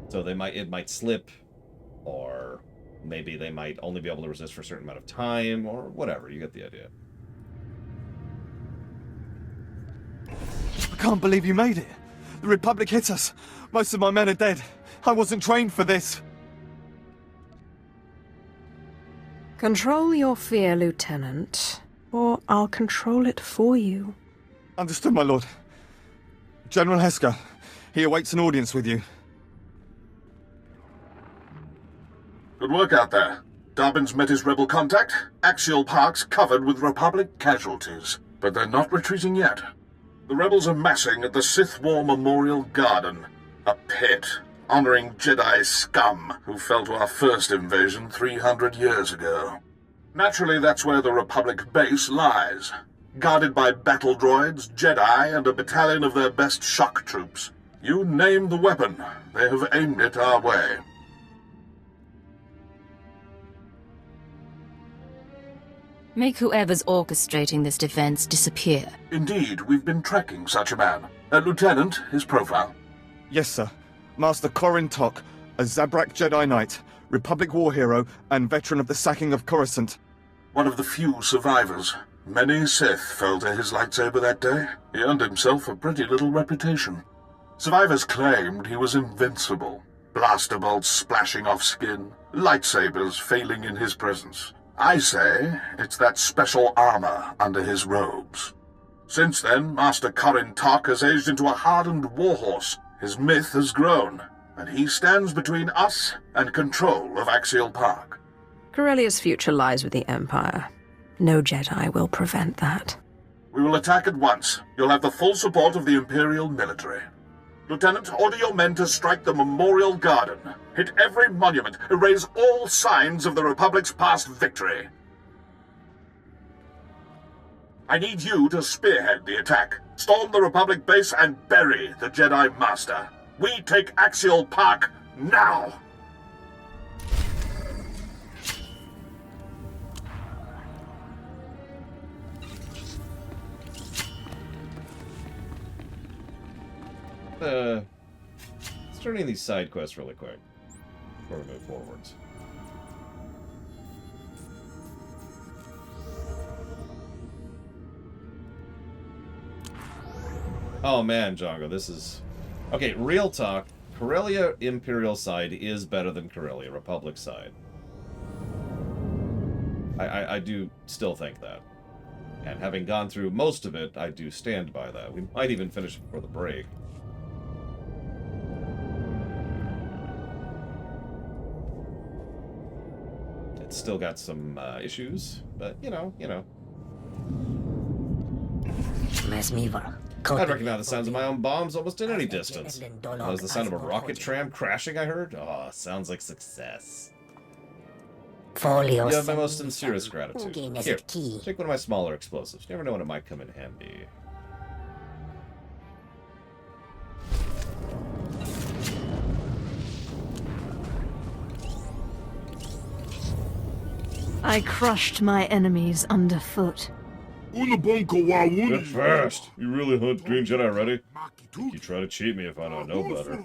So it might slip, or maybe they might only be able to resist for a certain amount of time, or whatever. You get the idea. I can't believe you made it. The Republic hit us. Most of my men are dead. I wasn't trained for this. Control your fear, Lieutenant, or I'll control it for you. Understood, my lord. General Hesker, he awaits an audience with you. Good work out there. Dobbins met his rebel contact. Axial Park's covered with Republic casualties, but they're not retreating yet. The rebels are massing at the Sith War Memorial Garden, a pit honoring Jedi scum who fell to our first invasion 300 years ago. Naturally, that's where the Republic base lies, guarded by battle droids, Jedi, and a battalion of their best shock troops. You name the weapon, they have aimed it our way. Make whoever's orchestrating this defense disappear. Indeed, we've been tracking such a man. Lieutenant, his profile. Yes, sir. Master Corrin Tok, a Zabrak Jedi Knight, Republic war hero, and veteran of the sacking of Coruscant. One of the few survivors. Many Sith fell to his lightsaber that day. He earned himself a pretty little reputation. Survivors claimed he was invincible. Blaster bolts splashing off skin, lightsabers failing in his presence. I say it's that special armor under his robes. Since then, Master Corrin Tok has aged into a hardened warhorse. His myth has grown, and he stands between us and control of Axial Park. Corellia's future lies with the Empire. No Jedi will prevent that. We will attack at once. You'll have the full support of the Imperial military. Lieutenant, order your men to strike the Memorial Garden. Hit every monument. Erase all signs of the Republic's past victory. I need you to spearhead the attack. Storm the Republic base and bury the Jedi Master. We take Axial Park now! Let's turn in these side quests really quick before we move forwards. Oh man, Django, this is... Okay, real talk. Corellia Imperial side is better than Corellia Republic side. I do still think that. And having gone through most of it, I do stand by that. We might even finish before the break. It's still got some issues, but you know. I'd recognize the sounds of my own bombs almost at any distance. That was the sound of a rocket tram crashing I heard? Oh, sounds like success. You have my most sincerest gratitude. Here, take one of my smaller explosives. You never know when it might come in handy. I crushed my enemies underfoot. Good fast. You really hunt Green Jedi already? You try to cheat me if I don't know better.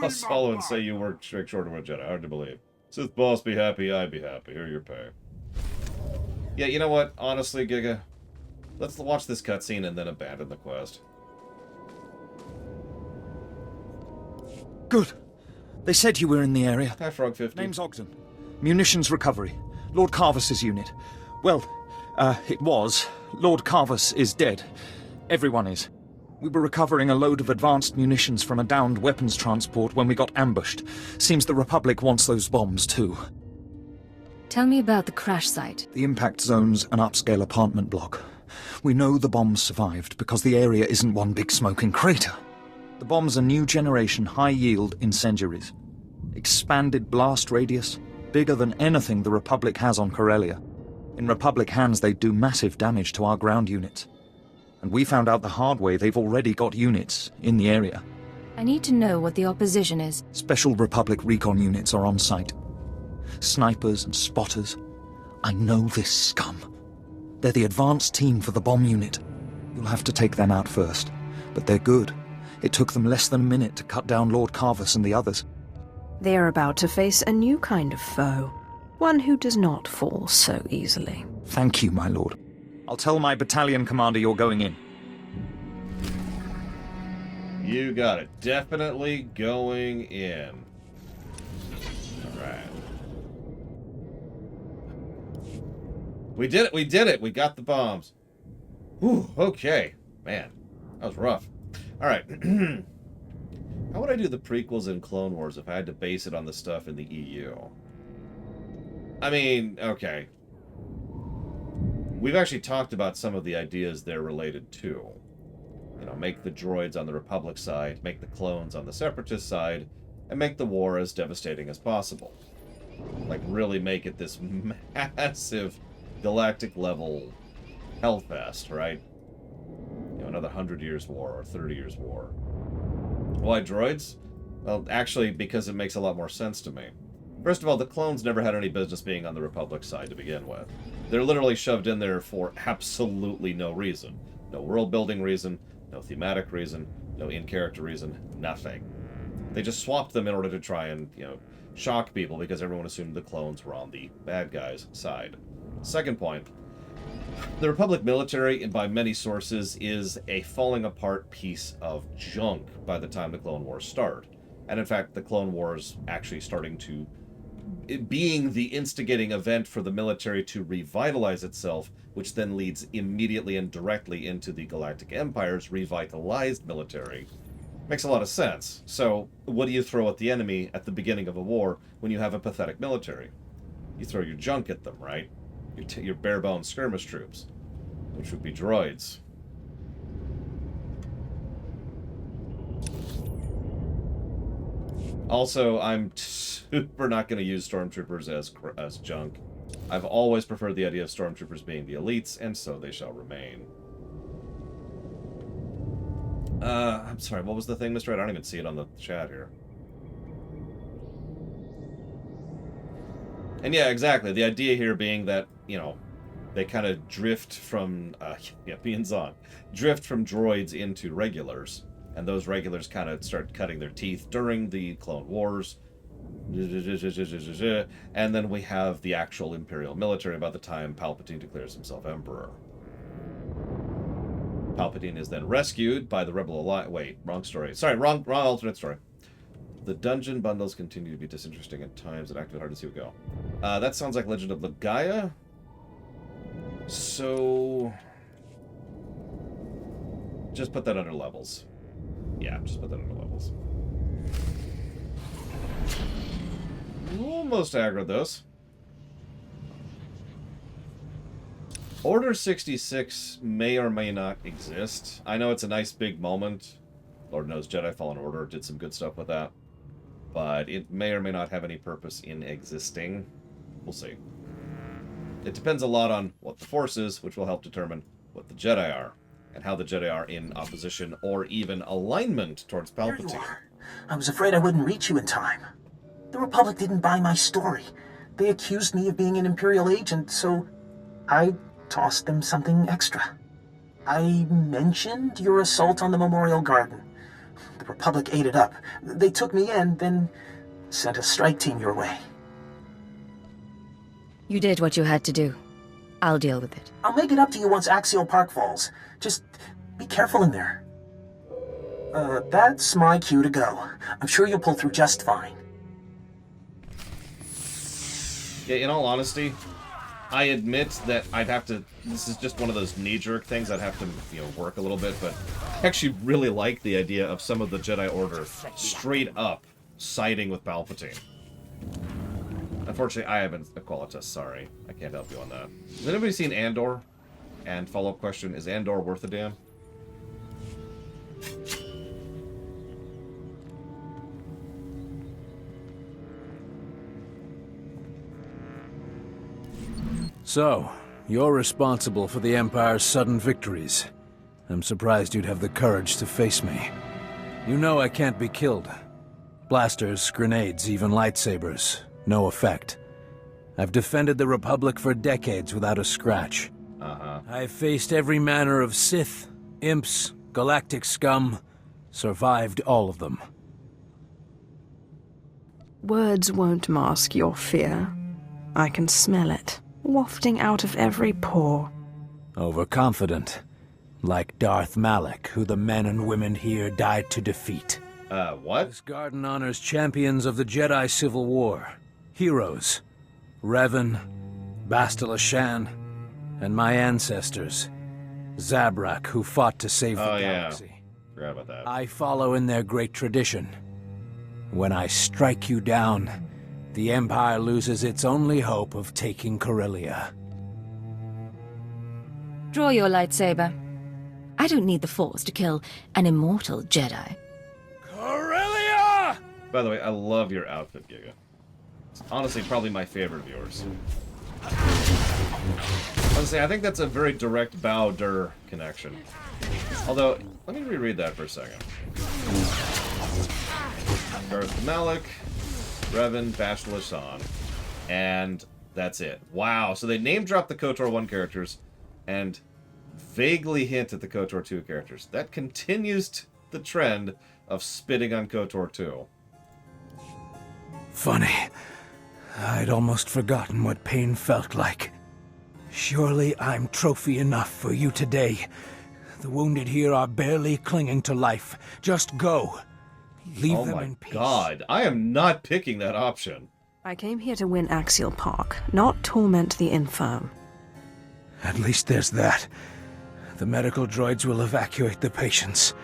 I'll swallow and say you work straight short of a Jedi. Hard to believe. Sith boss be happy, I be happy. Here your pay. Yeah, you know what? Honestly, Giga, let's watch this cutscene and then abandon the quest. Good. They said you were in the area. Hi, Frog50. Name's Ogden. Munitions recovery. Lord Carvus's unit. Well, it was. Lord Carvus is dead. Everyone is. We were recovering a load of advanced munitions from a downed weapons transport when we got ambushed. Seems the Republic wants those bombs, too. Tell me about the crash site. The impact zone's an upscale apartment block. We know the bombs survived because the area isn't one big smoking crater. The bombs are new generation high-yield incendiaries. Expanded blast radius, bigger than anything the Republic has on Corellia. In Republic hands, they do massive damage to our ground units. And we found out the hard way they've already got units in the area. I need to know what the opposition is. Special Republic recon units are on site. Snipers and spotters. I know this scum. They're the advanced team for the bomb unit. You'll have to take them out first. But they're good. It took them less than a minute to cut down Lord Carvus and the others. They are about to face a new kind of foe. One who does not fall so easily. Thank you, my lord. I'll tell my battalion commander you're going in. You got it. Definitely going in. Alright. We did it! We did it! We got the bombs. Whew, okay. Man, that was rough. Alright. How would I do the prequels and Clone Wars if I had to base it on the stuff in the EU? I mean, okay. We've actually talked about some of the ideas they're related to. You know, make the droids on the Republic side, make the clones on the Separatist side, and make the war as devastating as possible. Like, really make it this massive galactic-level hellfest, right? You know, another 100 Years' War or 30 Years' War. Why droids? Well, actually, because it makes a lot more sense to me. First of all, the clones never had any business being on the Republic side to begin with. They're literally shoved in there for absolutely no reason. No world-building reason, no thematic reason, no in-character reason, nothing. They just swapped them in order to try and, you know, shock people because everyone assumed the clones were on the bad guys' side. Second point, the Republic military, by many sources, is a falling-apart piece of junk by the time the Clone Wars start. And in fact, the Clone Wars actually starting to... being the instigating event for the military to revitalize itself, which then leads immediately and directly into the Galactic Empire's revitalized military, makes a lot of sense. So, what do you throw at the enemy at the beginning of a war when you have a pathetic military? You throw your junk at them, right? Your bare-bones skirmish troops, which would be droids. Also, I'm super not going to use stormtroopers as junk. I've always preferred the idea of stormtroopers being the elites, and so they shall remain. I'm sorry, what was the thing, Mr. Ed? I don't even see it on the chat here. And yeah, exactly. The idea here being that, you know, they kind of drift from, drift from droids into regulars. And those regulars kind of start cutting their teeth during the Clone Wars. And then we have the actual Imperial military by the time Palpatine declares himself Emperor. Palpatine is then rescued by the Rebel Alliance. Wait, wrong story. Sorry, wrong alternate story. The dungeon bundles continue to be disinteresting at times and activate hard to see what go. That sounds like Legend of Legaia. So... just put that under levels. Yeah, just put that under levels. Almost aggroed this. Order 66 may or may not exist. I know it's a nice big moment. Lord knows Jedi Fallen Order did some good stuff with that. But it may or may not have any purpose in existing. We'll see. It depends a lot on what the Force is, which will help determine what the Jedi are, and how the Jedi are in opposition or even alignment towards Palpatine. I was afraid I wouldn't reach you in time. The The Republic didn't buy my story. They accused me of being an Imperial agent, so I tossed them something extra. I mentioned your assault on the Memorial Garden. The Republic ate it up. They took me in, then sent a strike team your way. You did what you had to do. I'll deal with it. I'll make it up to you once Axial Park falls. Just be careful in there. That's my cue to go. I'm sure you'll pull through just fine. Yeah, in all honesty, I admit that I'd have to... This is just one of those knee-jerk things I'd have to, work a little bit, but I actually really like the idea of some of the Jedi Order straight up siding with Palpatine. Unfortunately, I haven't... Qualitas, sorry. I can't help you on that. Has anybody seen Andor? And follow-up question, is Andor worth a damn? So, you're responsible for the Empire's sudden victories. I'm surprised you'd have the courage to face me. You know I can't be killed. Blasters, grenades, even lightsabers. No effect. I've defended the Republic for decades without a scratch. I've faced every manner of Sith, imps, galactic scum. Survived all of them. Words won't mask your fear. I can smell it, wafting out of every pore. Overconfident. Like Darth Malak, who the men and women here died to defeat. What? This garden honors champions of the Jedi Civil War. Heroes. Revan, Bastila Shan, and my ancestors. Zabrak, who fought to save the galaxy. Yeah. Forgot about that. I follow in their great tradition. When I strike you down, the Empire loses its only hope of taking Corellia. Draw your lightsaber. I don't need the Force to kill an immortal Jedi. Corellia! By the way, I love your outfit, Giga. It's honestly probably my favorite of yours. Honestly, I think that's a very direct Bao-Dur connection. Although, let me reread that for a second. Darth Malak, Revan, Bastila Shan, and that's it. Wow, so they name-dropped the KOTOR 1 characters and vaguely hint at the KOTOR 2 characters. That continues the trend of spitting on KOTOR 2. Funny. I'd almost forgotten what pain felt like. Surely I'm trophy enough for you today. The wounded here are barely clinging to life. Just go. Leave them in peace. Oh my god, I am not picking that option. I came here to win Axial Park, not torment the infirm. At least there's that. The medical droids will evacuate the patients.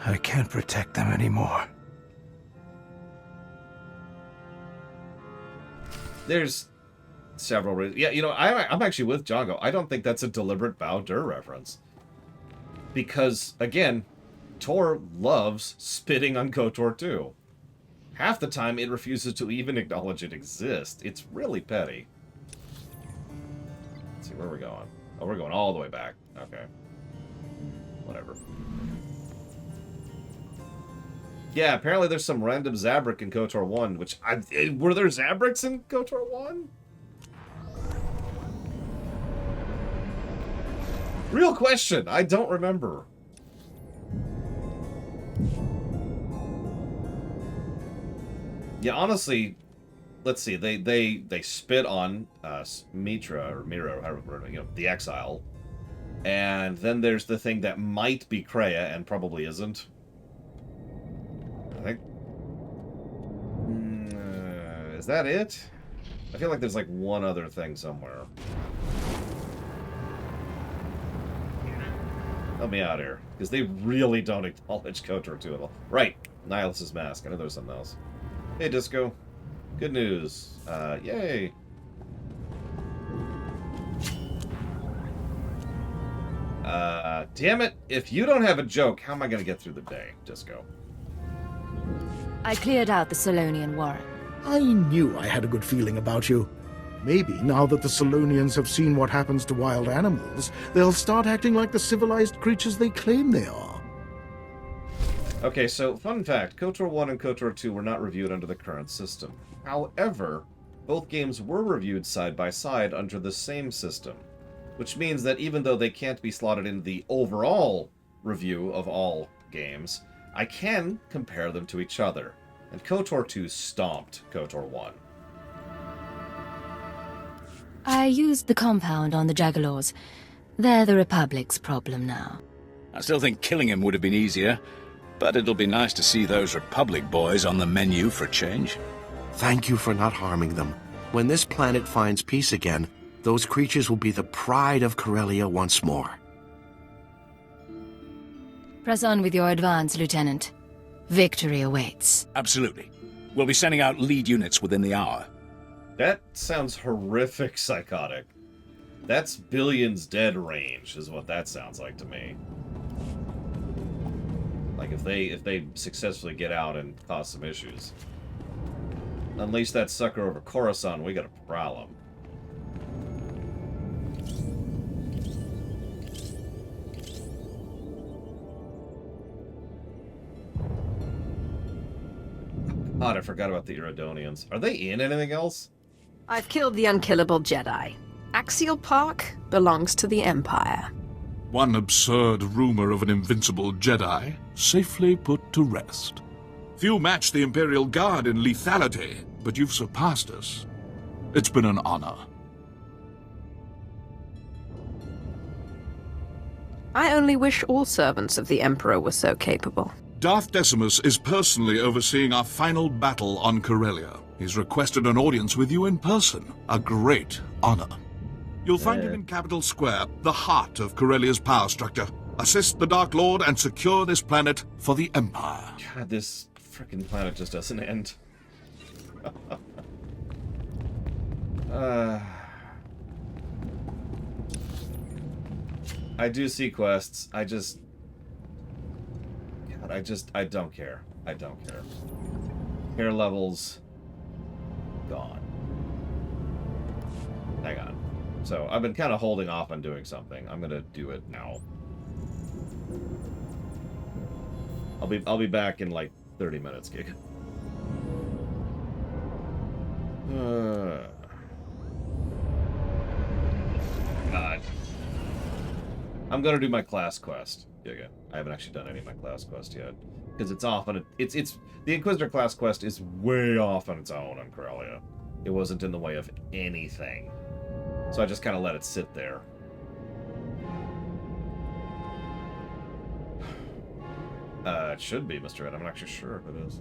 I can't protect them anymore. There's several reasons. Yeah, I'm actually with Django. I don't think that's a deliberate Bao-Dur reference. Because, again, Tor loves spitting on KOTOR 2. Half the time, it refuses to even acknowledge it exists. It's really petty. Let's see, where are we going? Oh, we're going all the way back. Okay. Whatever. Yeah, apparently there's some random Zabrak in KOTOR 1, which... were there Zabraks in KOTOR 1? Real question. I don't remember. Yeah, honestly, let's see. They spit on Mitra or Miro, however, the Exile, and then there's the thing that might be Kreia and probably isn't. I think. Is that it? I feel like there's like one other thing somewhere. Help me out here, because they really don't acknowledge KOTOR 2 at all. Right, Nihilus' mask. I know there's something else. Hey, Disco. Good news. Yay. Damn it. If you don't have a joke, how am I going to get through the day, Disco? I cleared out the Solonian warren. I knew I had a good feeling about you. Maybe, now that the Solonians have seen what happens to wild animals, they'll start acting like the civilized creatures they claim they are. Okay, so, fun fact. KOTOR 1 and KOTOR 2 were not reviewed under the current system. However, both games were reviewed side by side under the same system, which means that even though they can't be slotted into the overall review of all games, I can compare them to each other, and KOTOR 2 stomped KOTOR 1. I used the compound on the Jagalors. They're the Republic's problem now. I still think killing him would have been easier, but it'll be nice to see those Republic boys on the menu for a change. Thank you for not harming them. When this planet finds peace again, those creatures will be the pride of Corellia once more. Press on with your advance, Lieutenant. Victory awaits. Absolutely. We'll be sending out lead units within the hour. That sounds horrific psychotic. That's billions dead range, is what that sounds like to me. Like, if they successfully get out and cause some issues. Unleash that sucker over Coruscant, we got a problem. God, I forgot about the Iridonians. Are they in anything else? I've killed the unkillable Jedi. Axial Park belongs to the Empire. One absurd rumor of an invincible Jedi safely put to rest. Few match the Imperial Guard in lethality, but you've surpassed us. It's been an honor. I only wish all servants of the Emperor were so capable. Darth Decimus is personally overseeing our final battle on Corellia. He's requested an audience with you in person. A great honor. You'll find him in Capitol Square, the heart of Corellia's power structure. Assist the Dark Lord and secure this planet for the Empire. God, this frickin' planet just doesn't end. I do see quests. I don't care. I don't care. Care levels gone. Hang on. So I've been kind of holding off on doing something. I'm gonna do it now. I'll be back in like 30 minutes, Gig. God. I'm gonna do my class quest. Giga. I haven't actually done any of my class quest yet. Because it's off on it's the Inquisitor class quest is way off on its own on Corellia. It wasn't in the way of anything. So I just kind of let it sit there. It should be, Mr. Ed. I'm not actually sure if it is.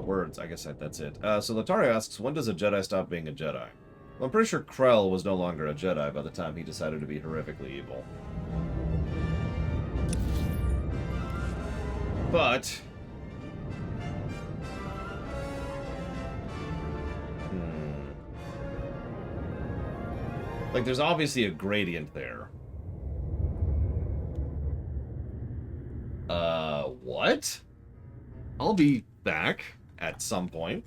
Words. I guess that's it. So Latario asks, when does a Jedi stop being a Jedi? Well, I'm pretty sure Krell was no longer a Jedi by the time he decided to be horrifically evil. But... like, there's obviously a gradient there. What? I'll be back at some point.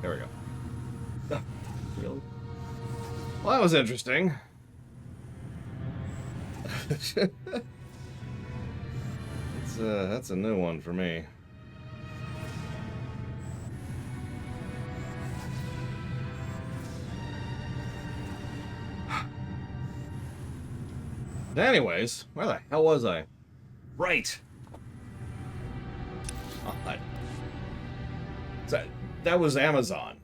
There we go. Really? Well, that was interesting. That's a new one for me. Anyways, where the hell was I? Right. Oh, that was Amazon.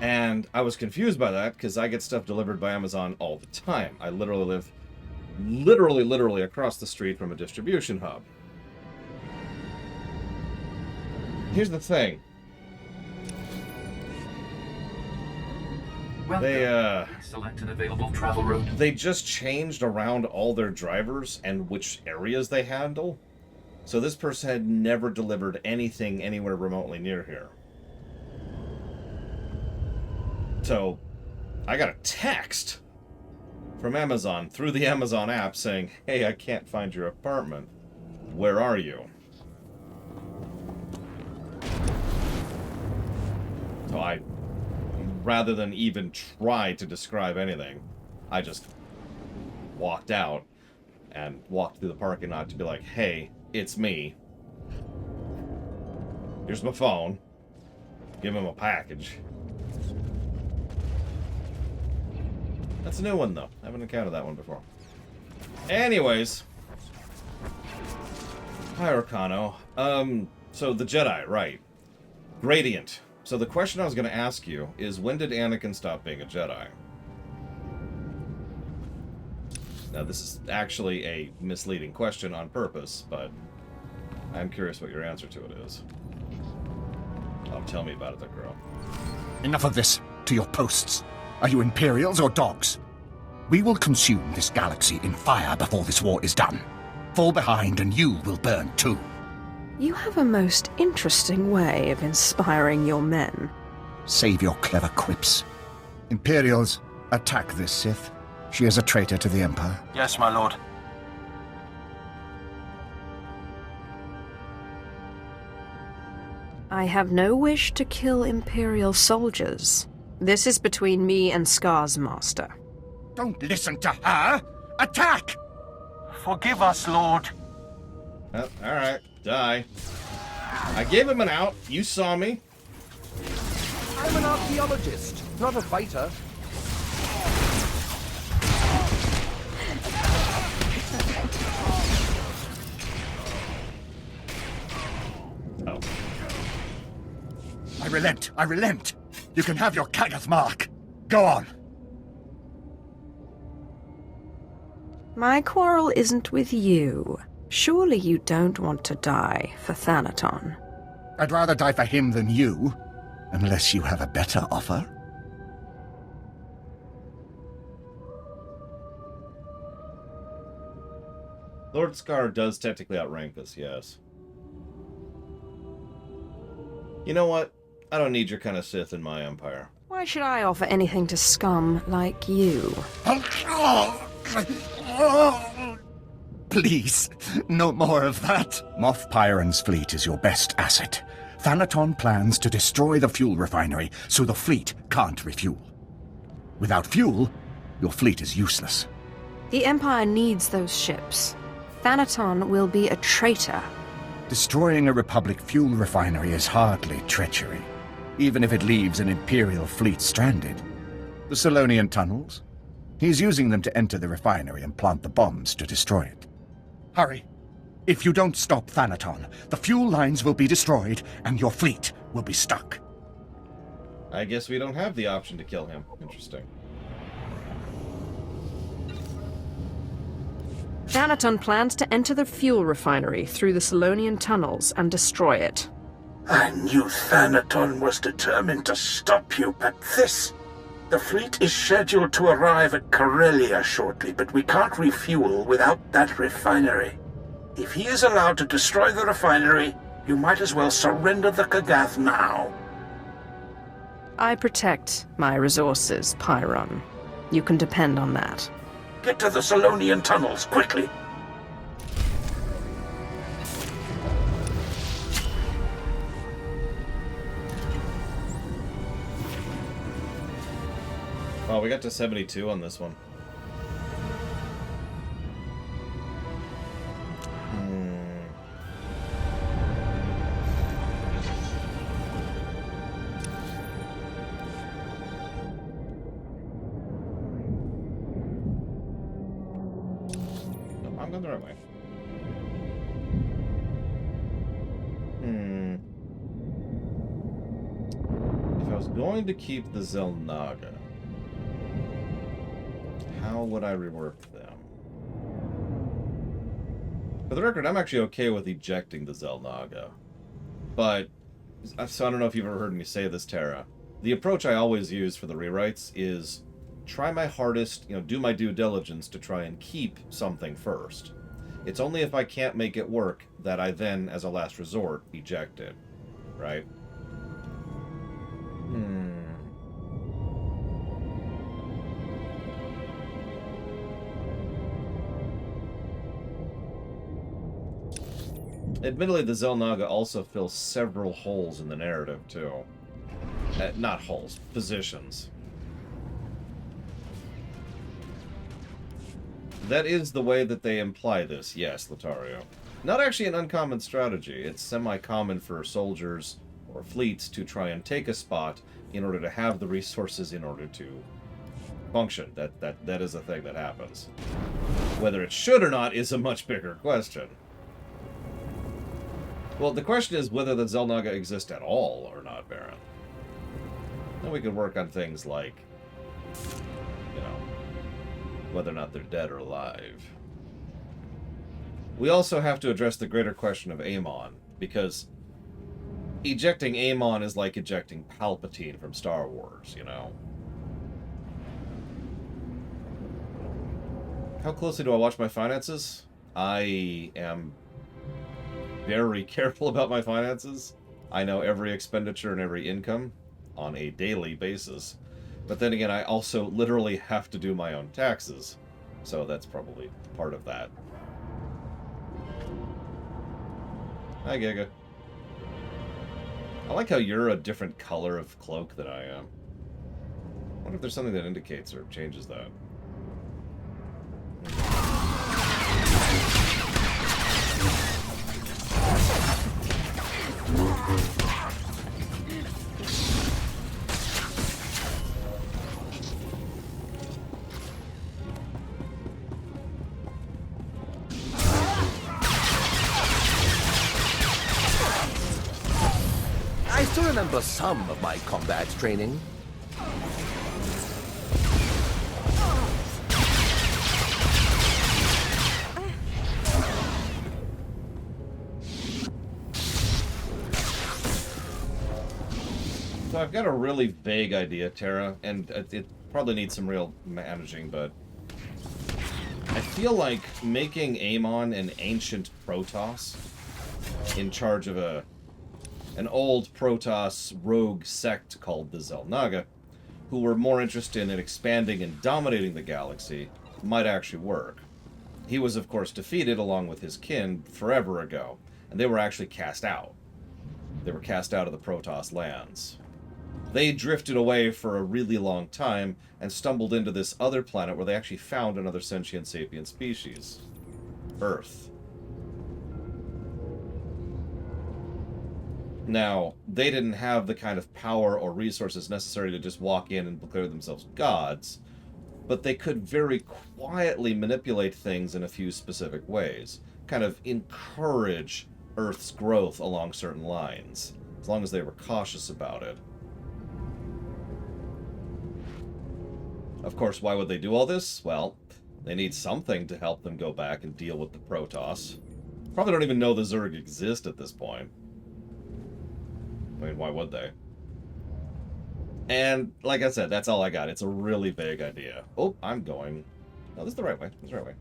And I was confused by that because I get stuff delivered by Amazon all the time. I literally live literally across the street from a distribution hub. Here's the thing. Select an available travel route. They just changed around all their drivers and which areas they handle. So this person had never delivered anything anywhere remotely near here. So I got a text from Amazon through the Amazon app saying, "Hey, I can't find your apartment. Where are you?" So I, rather than even try to describe anything, I just walked out and walked through the parking lot to be like, "Hey, it's me. Here's my phone." Give him a package. That's a new one, though. I haven't encountered that one before. Anyways. Hi, Arcano. So the Jedi, right. Gradient. So the question I was going to ask you is, when did Anakin stop being a Jedi? Now, this is actually a misleading question on purpose, but I'm curious what your answer to it is. Oh, tell me about it, then, girl. Enough of this. To your posts. Are you Imperials or dogs? We will consume this galaxy in fire before this war is done. Fall behind and you will burn too. You have a most interesting way of inspiring your men. Save your clever quips. Imperials, attack this Sith. She is a traitor to the Empire. Yes, my lord. I have no wish to kill Imperial soldiers. This is between me and Scar's master. Don't listen to her! Attack! Forgive us, Lord. Oh, alright, die. I gave him an out. You saw me. I'm an archaeologist, not a fighter. Oh. I relent, I relent. You can have your Kagath mark. Go on. My quarrel isn't with you. Surely you don't want to die for Thanaton. I'd rather die for him than you, unless you have a better offer. Lord Scar does technically outrank us, yes. You know what? I don't need your kind of Sith in my empire. Why should I offer anything to scum like you? Please, no more of that. Moff Pyron's fleet is your best asset. Thanaton plans to destroy the fuel refinery so the fleet can't refuel. Without fuel, your fleet is useless. The Empire needs those ships. Thanaton will be a traitor. Destroying a Republic fuel refinery is hardly treachery, even if it leaves an Imperial fleet stranded. The Solonian tunnels? He's using them to enter the refinery and plant the bombs to destroy it. Hurry. If you don't stop Thanaton, the fuel lines will be destroyed and your fleet will be stuck. I guess we don't have the option to kill him. Interesting. Thanaton plans to enter the fuel refinery through the Solonian tunnels and destroy it. I knew Thanaton was determined to stop you, but this... The fleet is scheduled to arrive at Corellia shortly, but we can't refuel without that refinery. If he is allowed to destroy the refinery, you might as well surrender the Kagath now. I protect my resources, Pyron. You can depend on that. Get to the Solonian tunnels, quickly! Oh, we got to 72 on this one. I'm going the right way. If I was going to keep the Xel'Naga, how would I rework them? For the record, I'm actually okay with ejecting the Xel'Naga. But, so I don't know if you've ever heard me say this, Tara. The approach I always use for the rewrites is try my hardest, do my due diligence to try and keep something first. It's only if I can't make it work that I then, as a last resort, eject it. Right? Admittedly, the Xel'Naga also fills several holes in the narrative, too. Not holes, positions. That is the way that they imply this, yes, Lotario. Not actually an uncommon strategy. It's semi-common for soldiers or fleets to try and take a spot in order to have the resources in order to function. That is a thing that happens. Whether it should or not is a much bigger question. Well, the question is whether the Xel'Naga exist at all or not, Baron. Then we could work on things like, whether or not they're dead or alive. We also have to address the greater question of Amon, because ejecting Amon is like ejecting Palpatine from Star Wars, How closely do I watch my finances? I am very careful about my finances. I know every expenditure and every income on a daily basis. But then again, I also literally have to do my own taxes. So that's probably part of that. Hi, Giga. I like how you're a different color of cloak than I am. I wonder if there's something that indicates or changes that. I still remember some of my combat training. So I've got a really vague idea, Tara, and it probably needs some real managing, but I feel like making Amon an ancient Protoss in charge of an old Protoss rogue sect called the Xel'Naga, who were more interested in expanding and dominating the galaxy, might actually work. He was, of course, defeated along with his kin forever ago, and they were actually cast out. They were cast out of the Protoss lands. They drifted away for a really long time and stumbled into this other planet where they actually found another sentient sapient species. Earth. Now, they didn't have the kind of power or resources necessary to just walk in and declare themselves gods, but they could very quietly manipulate things in a few specific ways, kind of encourage Earth's growth along certain lines, as long as they were cautious about it. Of course, why would they do all this? Well, they need something to help them go back and deal with the Protoss. Probably don't even know the Zerg exist at this point. I mean, why would they? And, like I said, that's all I got. It's a really vague idea. Oh, I'm going... No, this is the right way. This is the right way.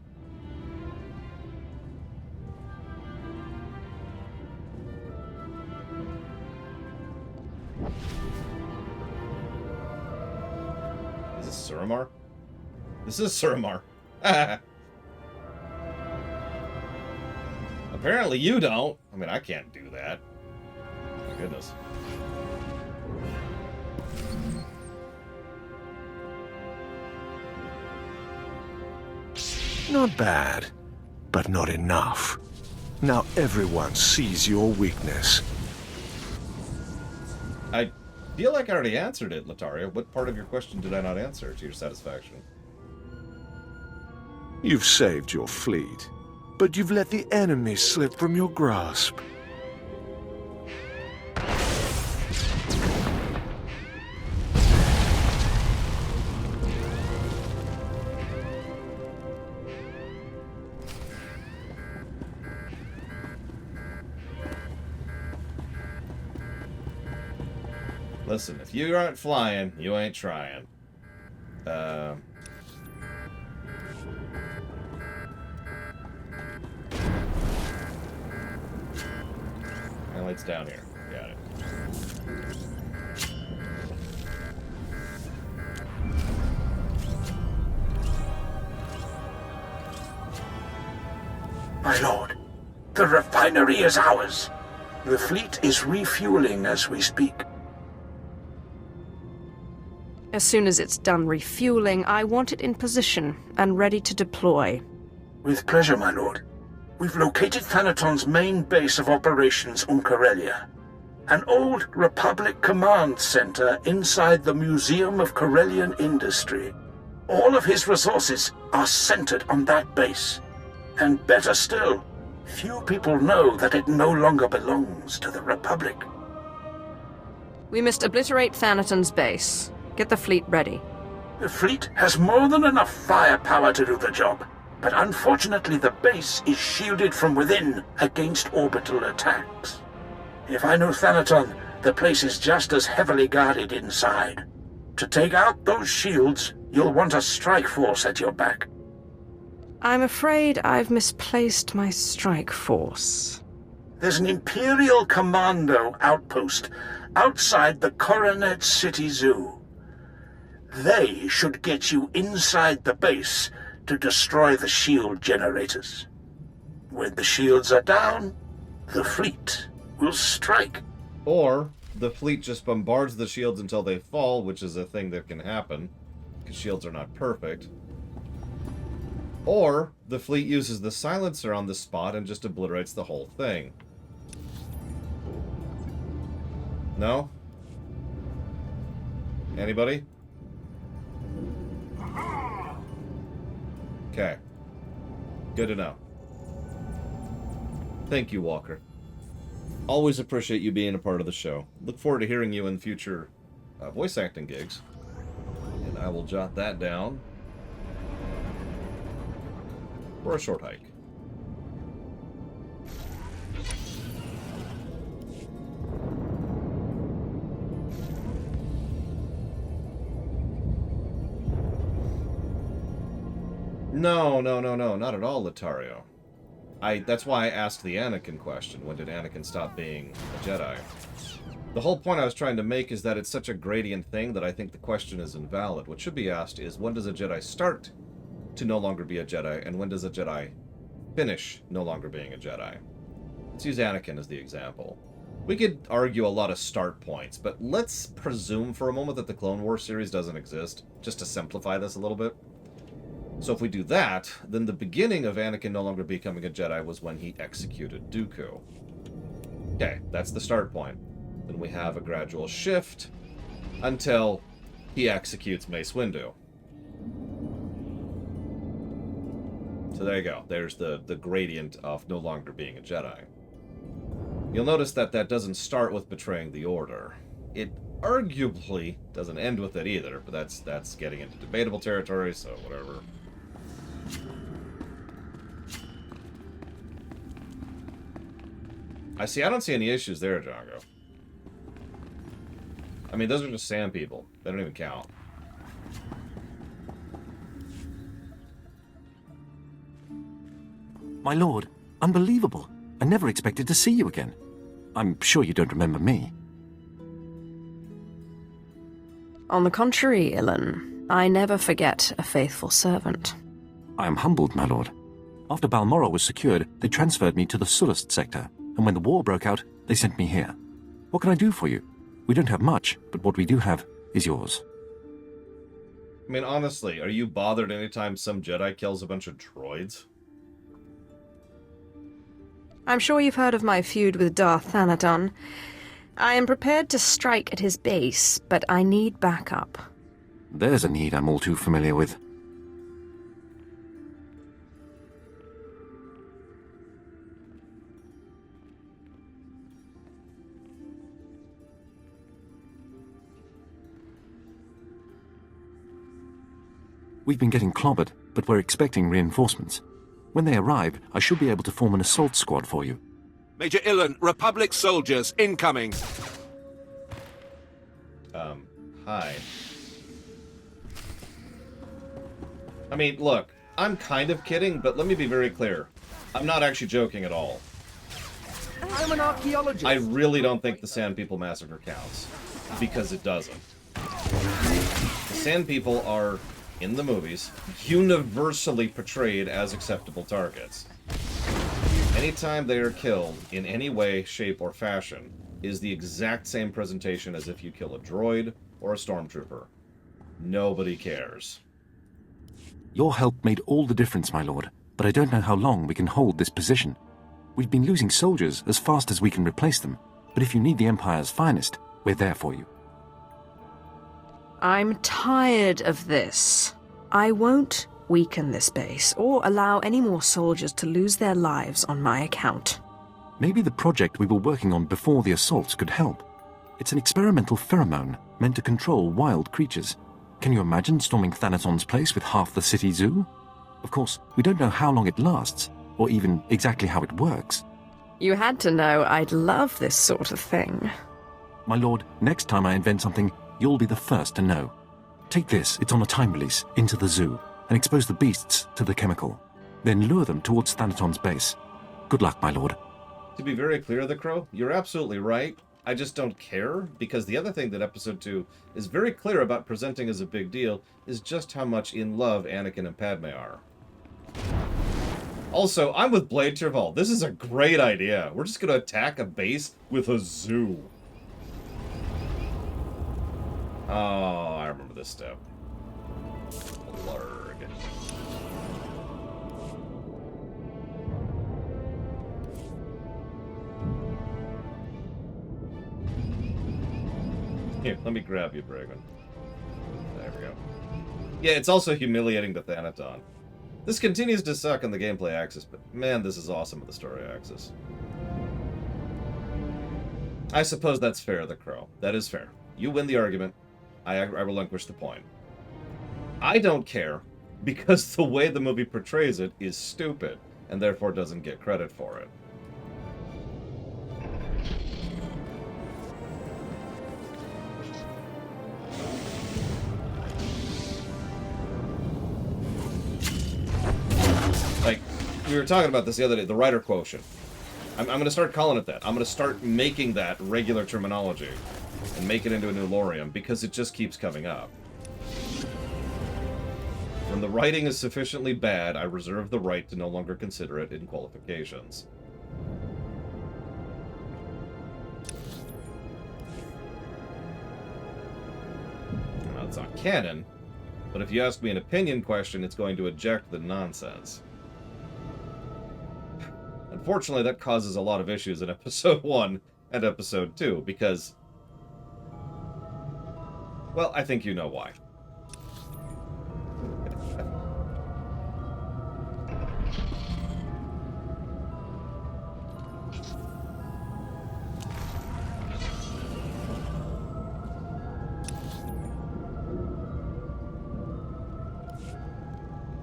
Is this Suramar? This is Suramar. Apparently you don't. I mean, I can't do that. My goodness. Not bad, but not enough. Now everyone sees your weakness. I feel like I already answered it, Latario. What part of your question did I not answer to your satisfaction? You've saved your fleet, but you've let the enemy slip from your grasp. Listen, if you aren't flying, you ain't trying. Light's down here. Got it. My lord, the refinery is ours. The fleet is refueling as we speak. As soon as it's done refueling, I want it in position and ready to deploy. With pleasure, my lord. We've located Thanaton's main base of operations on Corellia. An old Republic command center inside the Museum of Corellian Industry. All of his resources are centered on that base. And better still, few people know that it no longer belongs to the Republic. We must obliterate Thanaton's base. Get the fleet ready. The fleet has more than enough firepower to do the job. But unfortunately the base is shielded from within against orbital attacks. If I know Thanaton, the place is just as heavily guarded inside. To take out those shields, you'll want a strike force at your back. I'm afraid I've misplaced my strike force. There's an Imperial Commando outpost outside the Coronet City Zoo. They should get you inside the base to destroy the shield generators. When the shields are down, the fleet will strike. Or the fleet just bombards the shields until they fall, which is a thing that can happen, because shields are not perfect. Or the fleet uses the silencer on the spot and just obliterates the whole thing. No? Anybody? Okay. Good to know. Thank you, Walker. Always appreciate you being a part of the show. Look forward to hearing you in future voice acting gigs. And I will jot that down for a short hike. No, not at all, Latario. That's why I asked the Anakin question. When did Anakin stop being a Jedi? The whole point I was trying to make is that it's such a gradient thing that I think the question is invalid. What should be asked is, when does a Jedi start to no longer be a Jedi, and when does a Jedi finish no longer being a Jedi? Let's use Anakin as the example. We could argue a lot of start points, but let's presume for a moment that the Clone Wars series doesn't exist, just to simplify this a little bit. So if we do that, then the beginning of Anakin no longer becoming a Jedi was when he executed Dooku. Okay, that's the start point. Then we have a gradual shift until he executes Mace Windu. So there you go. There's the gradient of no longer being a Jedi. You'll notice that that doesn't start with betraying the Order. It arguably doesn't end with it either, but that's getting into debatable territory, so whatever. I don't see any issues there, Django. I mean, those are just sand people. They don't even count. My lord, unbelievable. I never expected to see you again. I'm sure you don't remember me. On the contrary, Ilan, I never forget a faithful servant. I am humbled, my lord. After Balmoral was secured, they transferred me to the Sullust sector, and when the war broke out, they sent me here. What can I do for you? We don't have much, but what we do have is yours. I mean, honestly, are you bothered anytime some Jedi kills a bunch of droids? I'm sure you've heard of my feud with Darth Thanaton. I am prepared to strike at his base, but I need backup. There's a need I'm all too familiar with. We've been getting clobbered, but we're expecting reinforcements. When they arrive, I should be able to form an assault squad for you. Major Illen, Republic soldiers incoming. Hi. I mean, look, I'm kind of kidding, but let me be very clear. I'm not actually joking at all. I'm an archaeologist. I really don't think the Sand People massacre counts, because it doesn't. The Sand People are, in the movies, universally portrayed as acceptable targets. Anytime they are killed, in any way, shape, or fashion, is the exact same presentation as if you kill a droid or a stormtrooper. Nobody cares. Your help made all the difference, my lord, but I don't know how long we can hold this position. We've been losing soldiers as fast as we can replace them, but if you need the Empire's finest, we're there for you. I'm tired of this. I won't weaken this base or allow any more soldiers to lose their lives on my account. Maybe the project we were working on before the assaults could help. It's an experimental pheromone meant to control wild creatures. Can you imagine storming Thanaton's place with half the city zoo? Of course, we don't know how long it lasts, or even exactly how it works. You had to know I'd love this sort of thing. My lord, next time I invent something, you'll be the first to know. Take this, it's on a time release, into the zoo, and expose the beasts to the chemical. Then lure them towards Thanaton's base. Good luck, my lord. To be very clear, The Crow, you're absolutely right. I just don't care, because the other thing that Episode 2 is very clear about presenting as a big deal is just how much in love Anakin and Padme are. Also, I'm with Blade Terval. This is a great idea. We're just going to attack a base with a zoo. Oh, I remember this step. Blurg. Here, let me grab you, Bragan. There we go. Yeah, it's also humiliating to Thanaton. This continues to suck on the gameplay axis, but man, this is awesome with the story axis. I suppose that's fair, The Crow. That is fair. You win the argument. I relinquish the point. I don't care, because the way the movie portrays it is stupid, and therefore doesn't get credit for it. Like, we were talking about this the other day, the writer quotient. I'm going to start calling it that. I'm going to start making that regular terminology and make it into a new lorium, because it just keeps coming up. When the writing is sufficiently bad, I reserve the right to no longer consider it in qualifications. Now, it's not canon, but if you ask me an opinion question, it's going to eject the nonsense. Unfortunately, that causes a lot of issues in Episode 1 and Episode 2, because... well, I think you know why.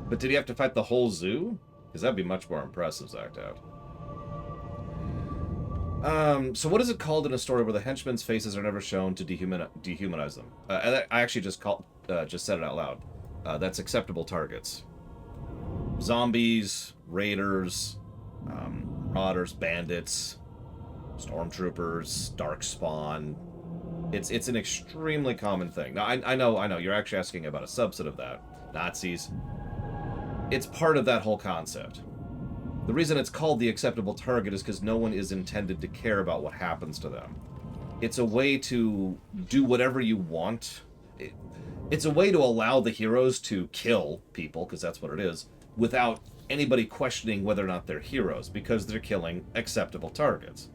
But did he have to fight the whole zoo? Because that'd be much more impressive, Zactout. So what is it called in a story where the henchmen's faces are never shown to dehumanize them? I actually just said it out loud. That's acceptable targets. Zombies, raiders, marauders, bandits, stormtroopers, darkspawn. It's an extremely common thing. Now, I know, you're actually asking about a subset of that. Nazis. It's part of that whole concept. The reason it's called the acceptable target is because no one is intended to care about what happens to them. It's a way to do whatever you want. It's a way to allow the heroes to kill people, because that's what it is, without anybody questioning whether or not they're heroes, because they're killing acceptable targets.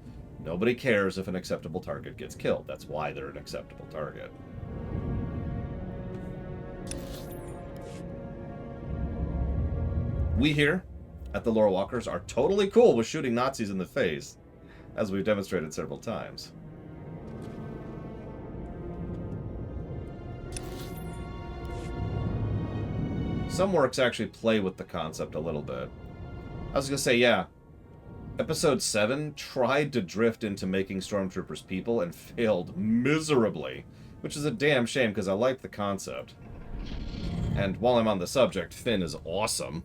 Nobody cares if an acceptable target gets killed. That's why they're an acceptable target. We here at the Lore Walkers are totally cool with shooting Nazis in the face, as we've demonstrated several times. Some works actually play with the concept a little bit. I was going to say, yeah, Episode 7 tried to drift into making stormtroopers people and failed miserably, which is a damn shame because I like the concept. And while I'm on the subject, Finn is awesome.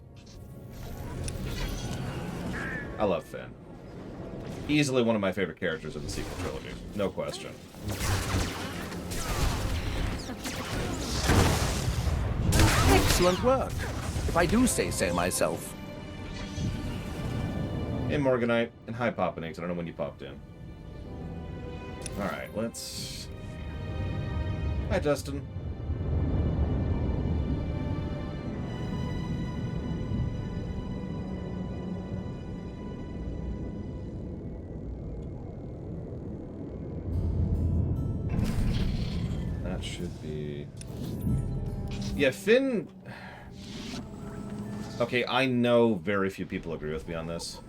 I love Finn. Easily one of my favorite characters in the sequel trilogy. No question. Excellent work, if I do say so myself. Hey, Morganite, and hi, Popinix. I don't know when you popped in. Alright, let's... Hi, Dustin. That should be... Yeah, Finn... Okay, I know very few people agree with me on this,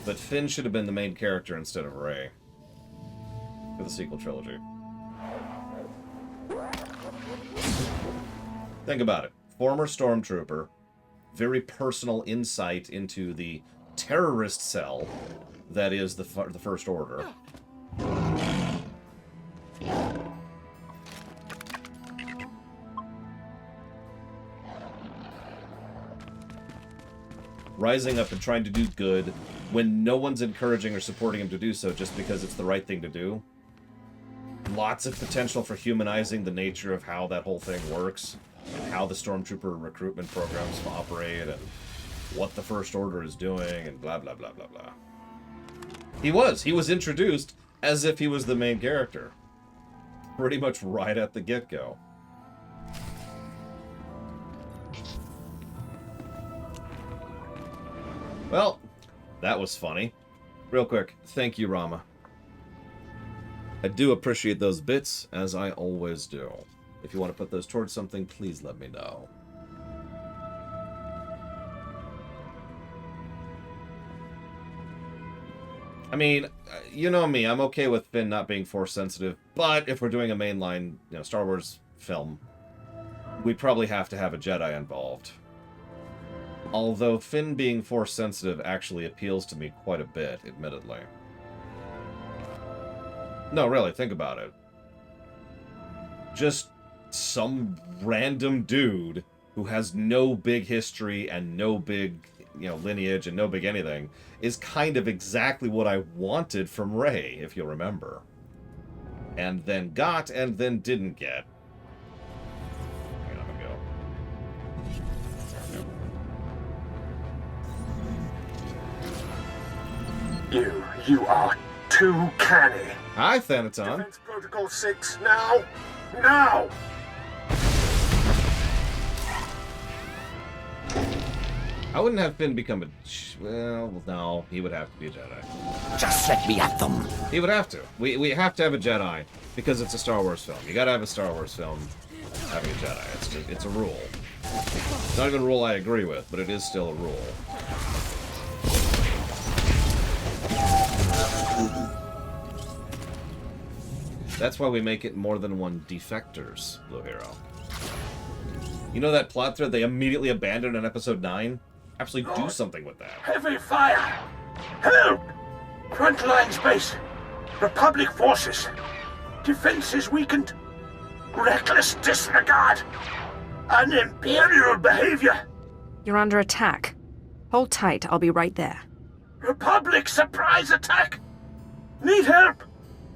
but Finn should have been the main character instead of Rey for the sequel trilogy. Think about it. Former stormtrooper, very personal insight into the terrorist cell that is the First Order. Rising up and trying to do good when no one's encouraging or supporting him to do so just because it's the right thing to do. Lots of potential for humanizing the nature of how that whole thing works, and how the stormtrooper recruitment programs operate, and what the First Order is doing, and blah, blah, blah, blah, blah. He was introduced as if he was the main character. Pretty much right at the get-go. Well, that was funny. Real quick, thank you, Rama. I do appreciate those bits, as I always do. If you want to put those towards something, please let me know. I mean, you know me, I'm okay with Finn not being Force sensitive, but if we're doing a mainline, Star Wars film, we'd probably have to have a Jedi involved. Although Finn being Force sensitive actually appeals to me quite a bit, admittedly. No, really, think about it. Just some random dude who has no big history and no big, lineage and no big anything is kind of exactly what I wanted from Rey, if you'll remember. And then got and then didn't get. You are too canny. Hi, Thanaton. Defense Protocol 6, now! Now! I wouldn't have Finn become a... Well, no, he would have to be a Jedi. Just let me at them. He would have to. We have to have a Jedi, because it's a Star Wars film. You gotta have a Star Wars film having a Jedi. It's a rule. It's not even a rule I agree with, but it is still a rule. That's why we make it more than one defectors, Blue Hero. You know that plot thread they immediately abandoned in Episode 9? Absolutely do something with that. Heavy fire! Help! Front lines base. Republic forces. Defenses weakened. Reckless disregard. Unimperial behavior. You're under attack. Hold tight, I'll be right there. Republic surprise attack! Need help!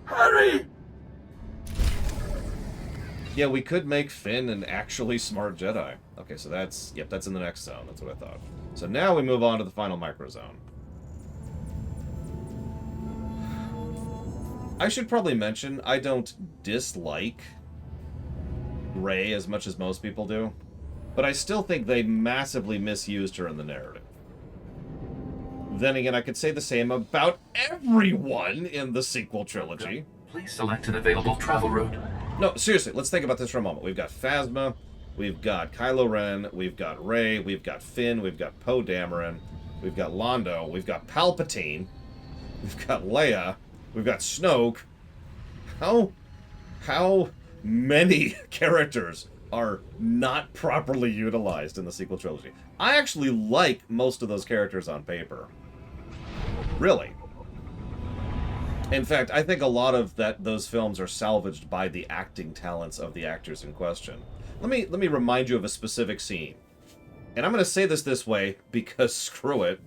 Hurry! Yeah, we could make Finn an actually smart Jedi. Okay, so that's in the next zone. That's what I thought. So now we move on to the final microzone. I should probably mention, I don't dislike Rey as much as most people do, but I still think they massively misused her in the narrative. Then again, I could say the same about everyone in the sequel trilogy. Please select an available travel route. No, seriously, let's think about this for a moment. We've got Phasma, we've got Kylo Ren, we've got Rey, we've got Finn, we've got Poe Dameron, we've got Londo, we've got Palpatine, we've got Leia, we've got Snoke. How many characters are not properly utilized in the sequel trilogy? I actually like most of those characters on paper. Really. In fact, I think a lot of those films are salvaged by the acting talents of the actors in question. Let me remind you of a specific scene. And I'm going to say this way because screw it.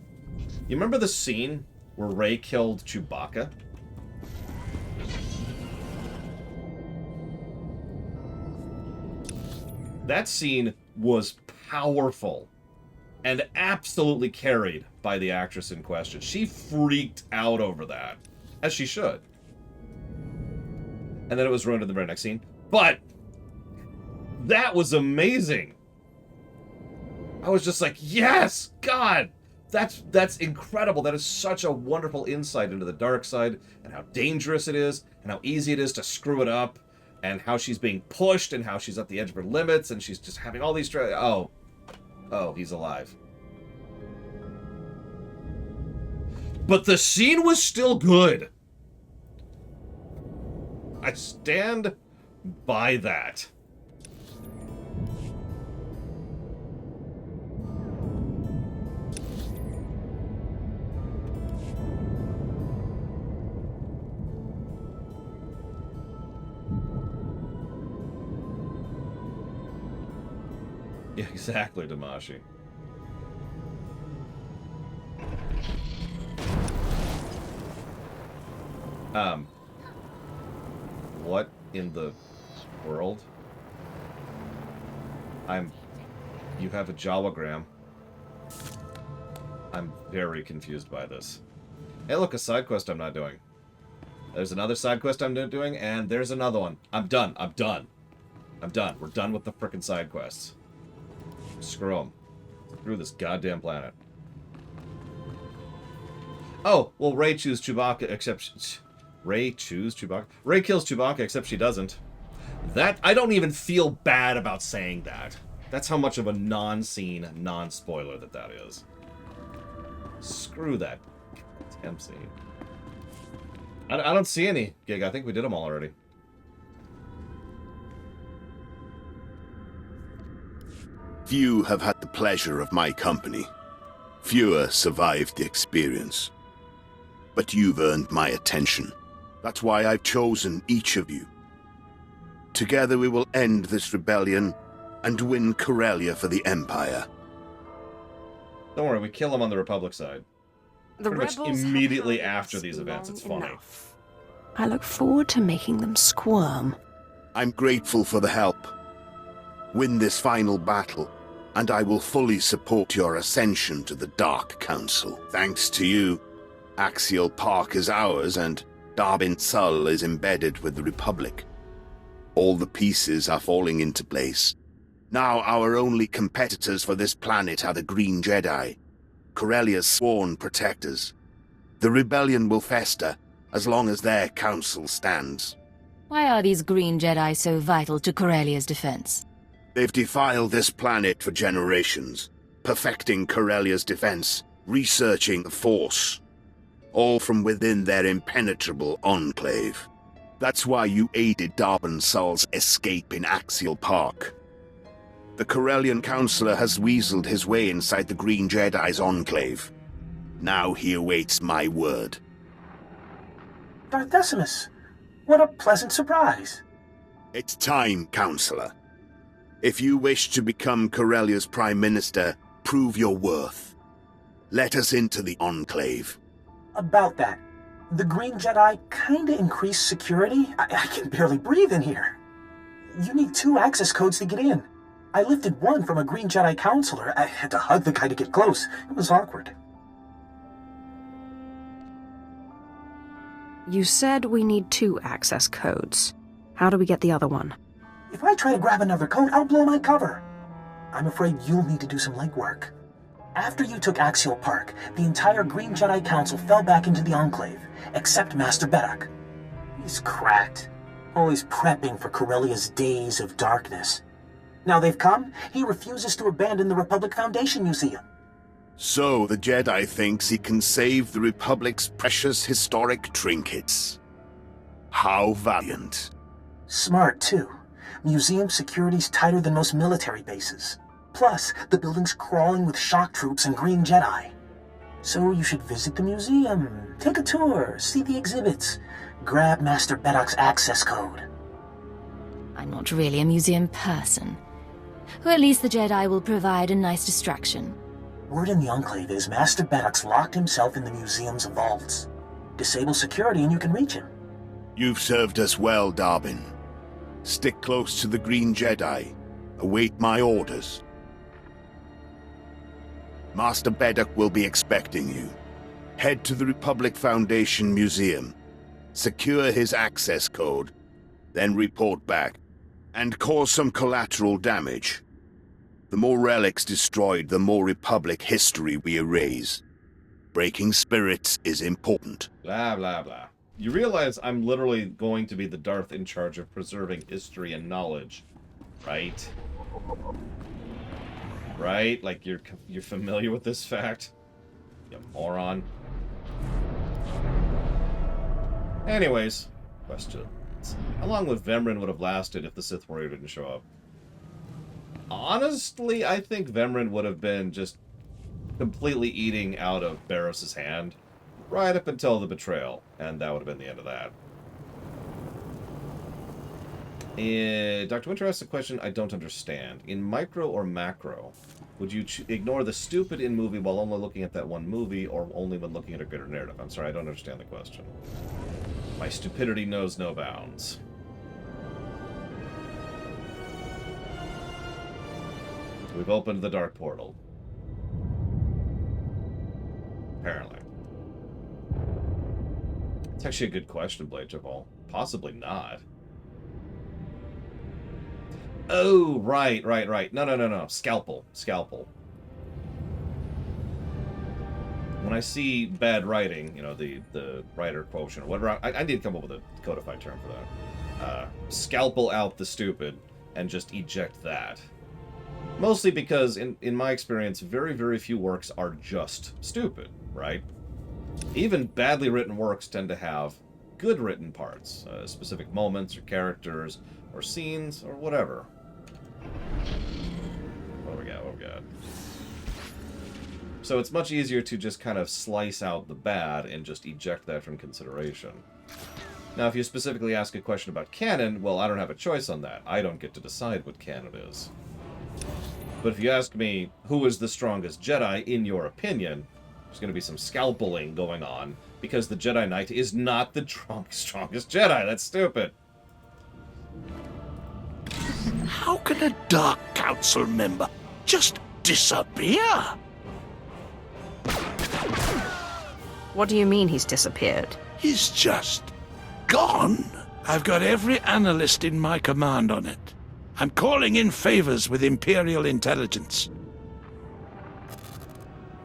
You remember the scene where Rey killed Chewbacca? That scene was powerful and absolutely carried by the actress in question. She freaked out over that, as she should. And then it was ruined in the very next scene. But that was amazing. I was just like, yes, God, that's incredible. That is such a wonderful insight into the dark side and how dangerous it is and how easy it is to screw it up and how she's being pushed and how she's at the edge of her limits and she's just having all these... Oh, he's alive. But the scene was still good. I stand by that. Yeah, exactly, Damashi. What in the world? You have a Jawagram. I'm very confused by this. Hey, look, a side quest I'm not doing. There's another side quest I'm not doing, and there's another one. I'm done. We're done with the frickin' side quests. Screw them. Screw this goddamn planet. Oh, well, Rey chooses Chewbacca, except... Rey chooses Chewbacca? Rey kills Chewbacca, except she doesn't. That... I don't even feel bad about saying that. That's how much of a non-scene, non-spoiler that is. Screw that damn scene. I don't see any, Gig. I think we did them all already. Few have had the pleasure of my company. Fewer survived the experience. But you've earned my attention. That's why I've chosen each of you. Together we will end this rebellion and win Corellia for the Empire. Don't worry, we kill them on the Republic side. The Pretty much rebels immediately after these events, it's funny. I look forward to making them squirm. I'm grateful for the help. Win this final battle, and I will fully support your ascension to the Dark Council. Thanks to you, Axial Park is ours, and Darbin Sul is embedded with the Republic. All the pieces are falling into place. Now our only competitors for this planet are the Green Jedi, Corellia's sworn protectors. The rebellion will fester as long as their council stands. Why are these Green Jedi so vital to Corellia's defense? They've defiled this planet for generations, perfecting Corellia's defense, researching the Force, all from within their impenetrable enclave. That's why you aided Darbin Sul's escape in Axial Park. The Corellian Councillor has weaseled his way inside the Green Jedi's enclave. Now he awaits my word. Darth Decimus, what a pleasant surprise. It's time, Councillor. If you wish to become Corellia's Prime Minister, prove your worth. Let us into the Enclave. About that, the Green Jedi kinda increased security. I can barely breathe in here. You need 2 access codes to get in. I lifted one from a Green Jedi counselor. I had to hug the guy to get close. It was awkward. You said we need 2 access codes. How do we get the other one? If I try to grab another coat, I'll blow my cover. I'm afraid you'll need to do some legwork. After you took Axial Park, the entire Green Jedi Council fell back into the Enclave, except Master Beddock. He's cracked, always prepping for Corellia's days of darkness. Now they've come, he refuses to abandon the Republic Foundation Museum. So the Jedi thinks he can save the Republic's precious historic trinkets. How valiant. Smart, too. Museum security's tighter than most military bases. Plus, the building's crawling with shock troops and Green Jedi. So you should visit the museum, take a tour, see the exhibits, grab Master Beddock's access code. I'm not really a museum person. Or at least the Jedi will provide a nice distraction. Word in the Enclave is Master Beddock's locked himself in the museum's vaults. Disable security and you can reach him. You've served us well, Darwin. Stick close to the Green Jedi. Await my orders. Master Beddock will be expecting you. Head to the Republic Foundation Museum. Secure his access code. Then report back. And cause some collateral damage. The more relics destroyed, the more Republic history we erase. Breaking spirits is important. Blah, blah, blah. You realize I'm literally going to be the Darth in charge of preserving history and knowledge, right? Right? Like, you're familiar with this fact? You moron. Anyways, questions. How long would Vemrin would have lasted if the Sith warrior didn't show up? Honestly, I think Vemrin would have been just completely eating out of Barros's hand right up until the betrayal, and that would have been the end of that. Dr. Winter asks a question I don't understand. In micro or macro, would you ignore the stupid in movie while only looking at that one movie, or only when looking at a greater narrative? I'm sorry, I don't understand the question. My stupidity knows no bounds. We've opened the dark portal. Apparently. It's actually a good question, Blade Javal. Possibly not. Oh, right. No. Scalpel. When I see bad writing, you know, the writer quotient or whatever, I need to come up with a codified term for that. Scalpel out the stupid and just eject that. Mostly because, in my experience, very, very few works are just stupid, right? Even badly written works tend to have good written parts, specific moments or characters or scenes or whatever. What do we got? So it's much easier to just kind of slice out the bad and just eject that from consideration. Now, if you specifically ask a question about canon, well, I don't have a choice on that. I don't get to decide what canon is. But if you ask me, who is the strongest Jedi, in your opinion, there's going to be some scalpeling going on, because the Jedi Knight is not the strongest Jedi. That's stupid. How can a Dark Council member just disappear? What do you mean he's disappeared? He's just gone. I've got every analyst in my command on it. I'm calling in favors with Imperial intelligence.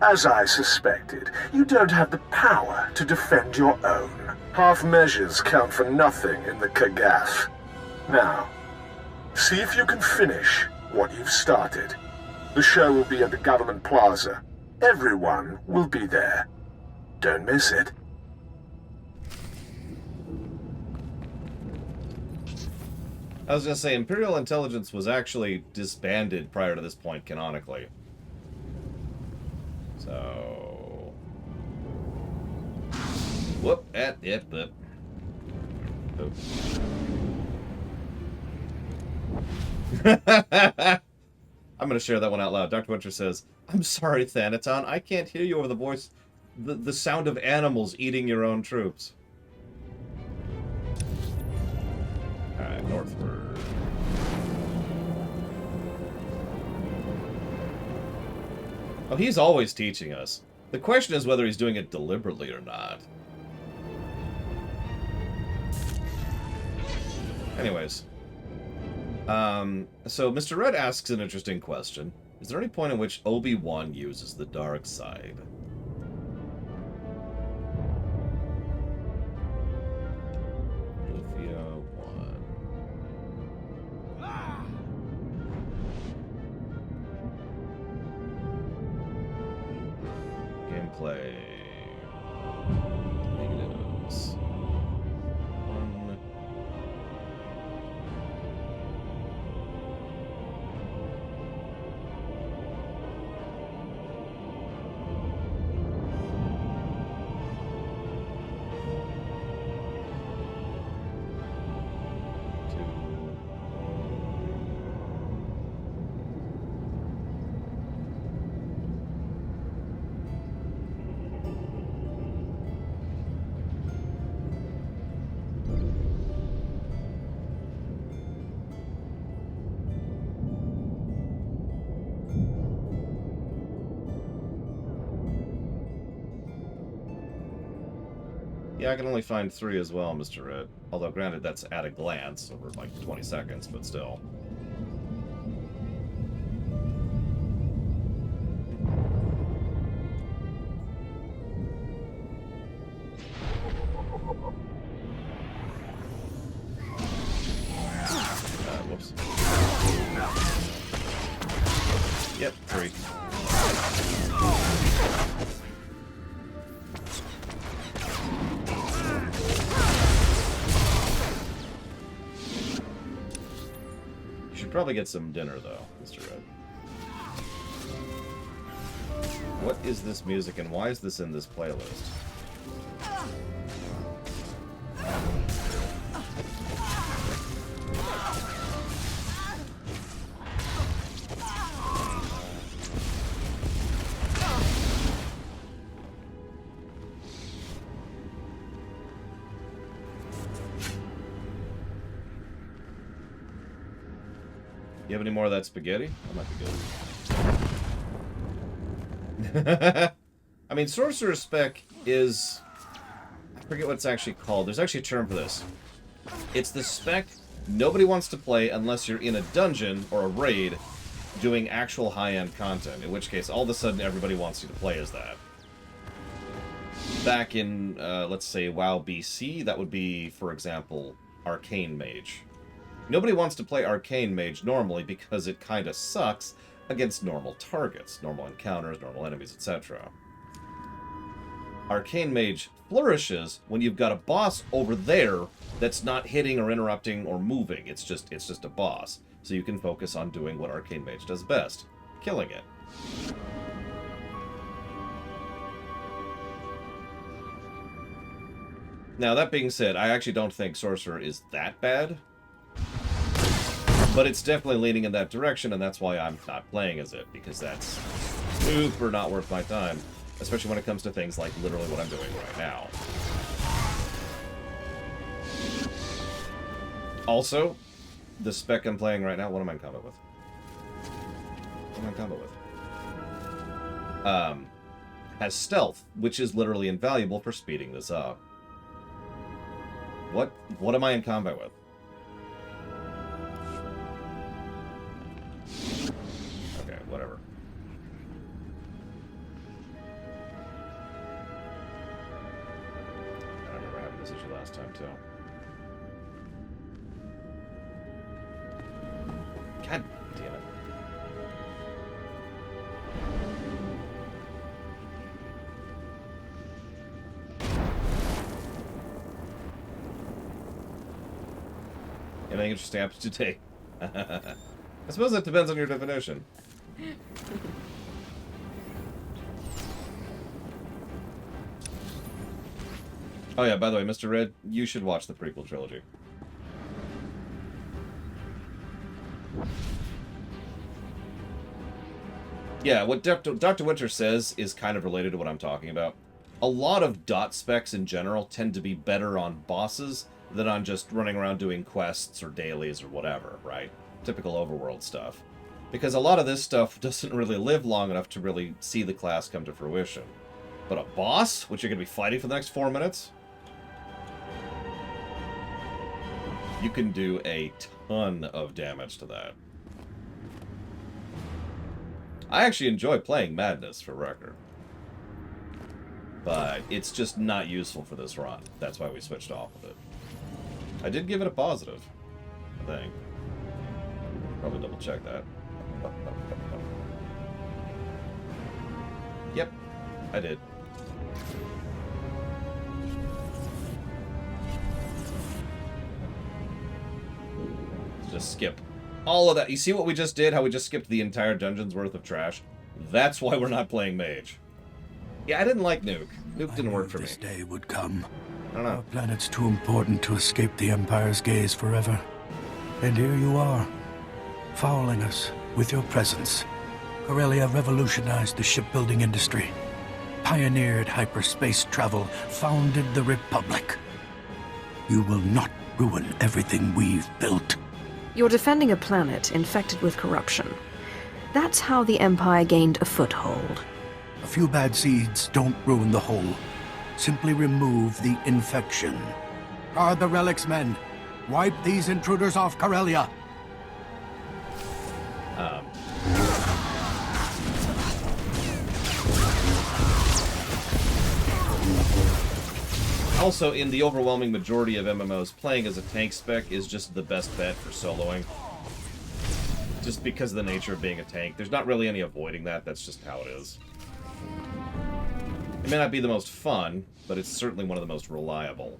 As I suspected, you don't have the power to defend your own. Half measures count for nothing in the Kagath. Now, see if you can finish what you've started. The show will be at the Government Plaza. Everyone will be there. Don't miss it. I was going to say, Imperial Intelligence was actually disbanded prior to this point, canonically. So... Whoop, yep. Oop. I'm going to share that one out loud. Dr. Winter says, I'm sorry, Thanaton, I can't hear you over the voice... The sound of animals eating your own troops. Alright, northward. Oh, he's always teaching us. The question is whether he's doing it deliberately or not. Anyways. So Mr. Red asks an interesting question. Is there any point in which Obi-Wan uses the dark side? Gameplay. Negatives. 1. Yeah, I can only find 3 as well, Mr. Red. Although, granted, that's at a glance over like 20 seconds, but still. Whoops. Yep, 3. Probably get some dinner though, Mr. Red. What is this music and why is this in this playlist? You have any more of that spaghetti? That might be good. I mean, Sorcerer's Spec is... I forget what it's actually called. There's actually a term for this. It's the spec nobody wants to play unless you're in a dungeon or a raid doing actual high-end content, in which case all of a sudden everybody wants you to play as that. Back in, let's say, WoW BC, that would be, for example, Arcane Mage. Nobody wants to play Arcane Mage normally because it kind of sucks against normal targets, normal encounters, normal enemies, etc. Arcane Mage flourishes when you've got a boss over there that's not hitting or interrupting or moving. It's just a boss. So you can focus on doing what Arcane Mage does best, killing it. Now, that being said, I actually don't think Sorcerer is that bad. But it's definitely leaning in that direction, and that's why I'm not playing as it, because that's super not worth my time. Especially when it comes to things like literally what I'm doing right now. Also, the spec I'm playing right now, what am I in combat with? What am I in combat with? Has stealth, which is literally invaluable for speeding this up. What am I in combat with? Okay, whatever. I remember having this issue last time, too. God damn it. Anything interesting happened today? I suppose that depends on your definition. Oh yeah, by the way, Mr. Red, you should watch the prequel trilogy. Yeah, what Dr. Winter says is kind of related to what I'm talking about. A lot of dot specs in general tend to be better on bosses than on just running around doing quests or dailies or whatever, right? Typical overworld stuff. Because a lot of this stuff doesn't really live long enough to really see the class come to fruition. But a boss, which you're going to be fighting for the next 4 minutes? You can do a ton of damage to that. I actually enjoy playing Madness, for record. But it's just not useful for this run. That's why we switched off of it. I did give it a positive, I think. Probably double check that. Yep, I did. Just skip all of that. You see what we just did? How we just skipped the entire dungeon's worth of trash? That's why we're not playing Mage. Yeah, I didn't like Nuke. Nuke didn't work for me. This day would come. I don't know. Our planet's too important to escape the Empire's gaze forever. And here you are, fouling us with your presence. Corellia revolutionized the shipbuilding industry, pioneered hyperspace travel, founded the Republic. You will not ruin everything we've built. You're defending a planet infected with corruption. That's how the Empire gained a foothold. A few bad seeds don't ruin the whole. Simply remove the infection. Guard the relics, men. Wipe these intruders off Corellia. Also, in the overwhelming majority of MMOs, playing as a tank spec is just the best bet for soloing. Just because of the nature of being a tank. There's not really any avoiding that, that's just how it is. It may not be the most fun, but it's certainly one of the most reliable.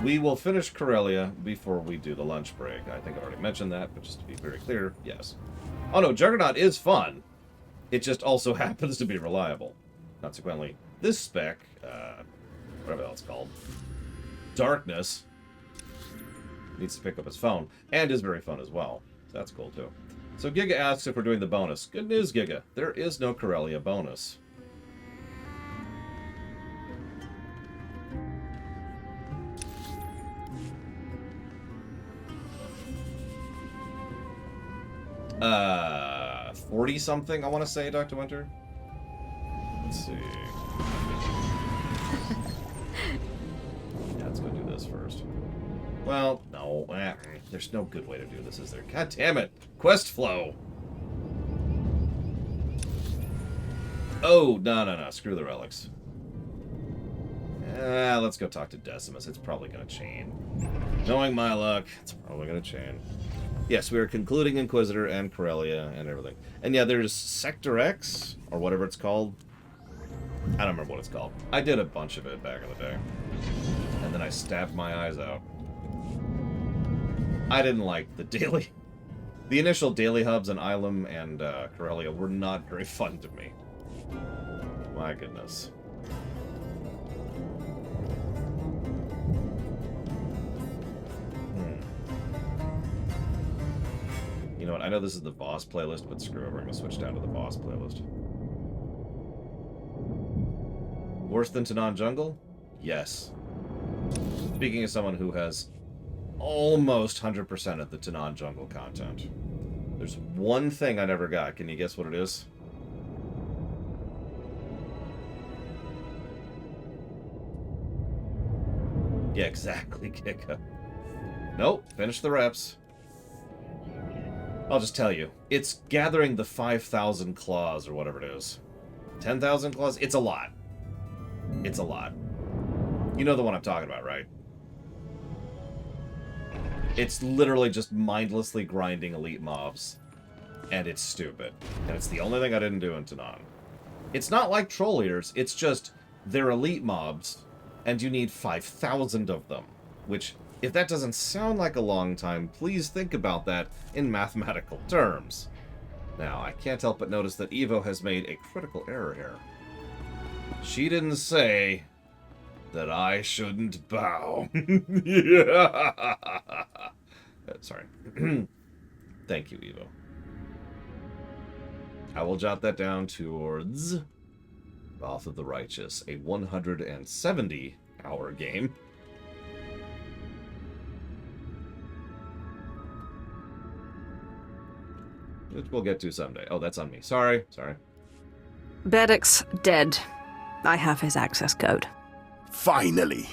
We will finish Corellia before we do the lunch break. I think I already mentioned that, but just to be very clear, yes. Oh no, Juggernaut is fun. It just also happens to be reliable. Consequently, this spec, whatever else it's called, Darkness, needs to pick up his phone, and is very fun as well. So that's cool too. So Giga asks if we're doing the bonus. Good news, Giga. There is no Corellia bonus. Uh... 40-something, I want to say, Dr. Winter? Let's see. Yeah, let's go do this first. Well, no. There's no good way to do this, is there? God damn it! Quest flow! Oh, no. Screw the relics. Let's go talk to Decimus. It's probably going to chain. Knowing my luck, it's probably going to chain. Yes, we are concluding Inquisitor and Corellia and everything. And yeah, there's Sector X, or whatever it's called. I don't remember what it's called. I did a bunch of it back in the day. And then I stabbed my eyes out. I didn't like the daily... The initial daily hubs in Ilum and Corellia were not very fun to me. My goodness. You know what, I know this is the boss playlist, but screw it, we're going to switch down to the boss playlist. Worse than Tanan Jungle? Yes. Speaking as someone who has almost 100% of the Tanan Jungle content. There's one thing I never got. Can you guess what it is? Yeah, exactly, Kika. Nope, finish the reps. I'll just tell you, it's gathering the 5,000 claws or whatever it is. 10,000 claws? It's a lot. It's a lot. You know the one I'm talking about, right? It's literally just mindlessly grinding elite mobs. And it's stupid. And it's the only thing I didn't do in Tanan. It's not like troll eaters, it's just they're elite mobs, and you need 5,000 of them. Which, if that doesn't sound like a long time, please think about that in mathematical terms. Now, I can't help but notice that Evo has made a critical error here. She didn't say that I shouldn't bow. Sorry. Thank you, Evo. I will jot that down towards Wrath of the Righteous, a 170-hour game. Which we'll get to someday. Oh, that's on me. Sorry. Bedix dead. I have his access code. Finally.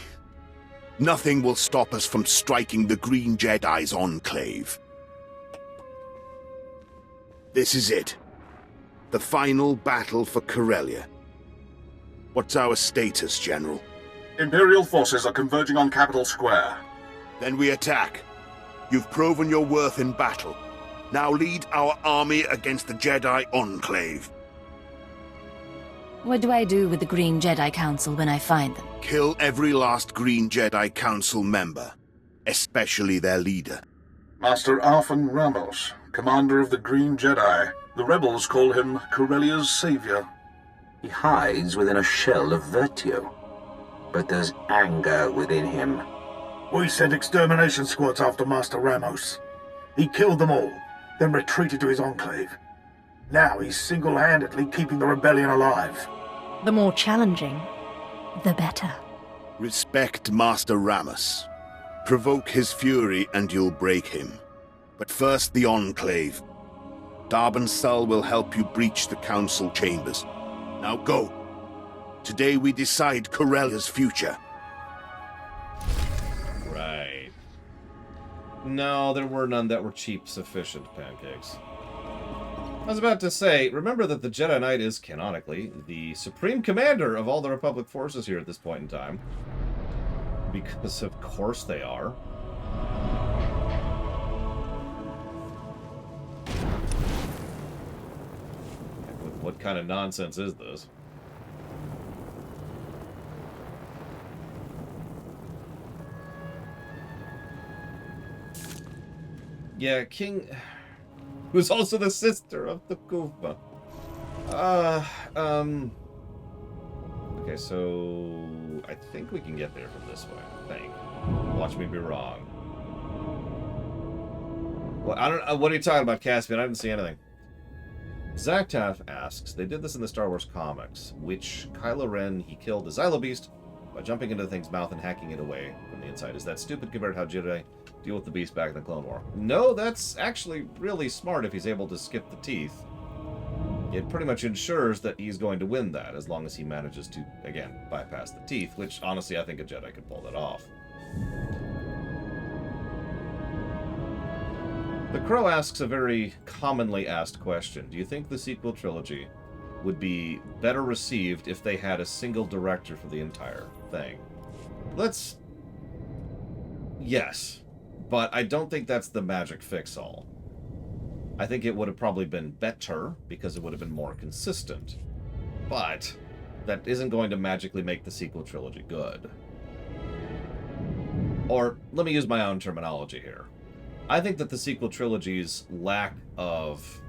Nothing will stop us from striking the Green Jedi's enclave. This is it. The final battle for Corellia. What's our status, General? Imperial forces are converging on Capital Square. Then we attack. You've proven your worth in battle. Now lead our army against the Jedi Enclave. What do I do with the Green Jedi Council when I find them? Kill every last Green Jedi Council member, especially their leader. Master Arfan Ramos, commander of the Green Jedi. The rebels call him Corellia's savior. He hides within a shell of virtue, but there's anger within him. We sent extermination squads after Master Ramos. He killed them all, then retreated to his enclave. Now he's single-handedly keeping the rebellion alive. The more challenging, the better. Respect Master Ramos. Provoke his fury and you'll break him. But first the Enclave. Darban Sul will help you breach the Council chambers. Now go. Today we decide Corellia's future. Right. No, there were none that were cheap sufficient pancakes. I was about to say, remember that the Jedi Knight is, canonically, the supreme commander of all the Republic forces here at this point in time. Because of course they are. What kind of nonsense is this? Yeah, King... who's also the sister of the Kufa. Okay, so... I think we can get there from this way, I think. Watch me be wrong. Well, I don't... what are you talking about, Caspian? I didn't see anything. Zactaf asks, they did this in the Star Wars comics, which Kylo Ren, he killed the Xylo Beast by jumping into the thing's mouth and hacking it away from the inside. Is that stupid compared to how Jedi deal with the Beast back in the Clone War? No, that's actually really smart if he's able to skip the teeth. It pretty much ensures that he's going to win that, as long as he manages to, again, bypass the teeth, which, honestly, I think a Jedi could pull that off. The Crow asks a very commonly asked question. Do you think the sequel trilogy would be better received if they had a single director for the entire thing? Yes, but I don't think that's the magic fix-all. I think it would have probably been better, because it would have been more consistent. But that isn't going to magically make the sequel trilogy good. Or, let me use my own terminology here. I think that the sequel trilogy's lack of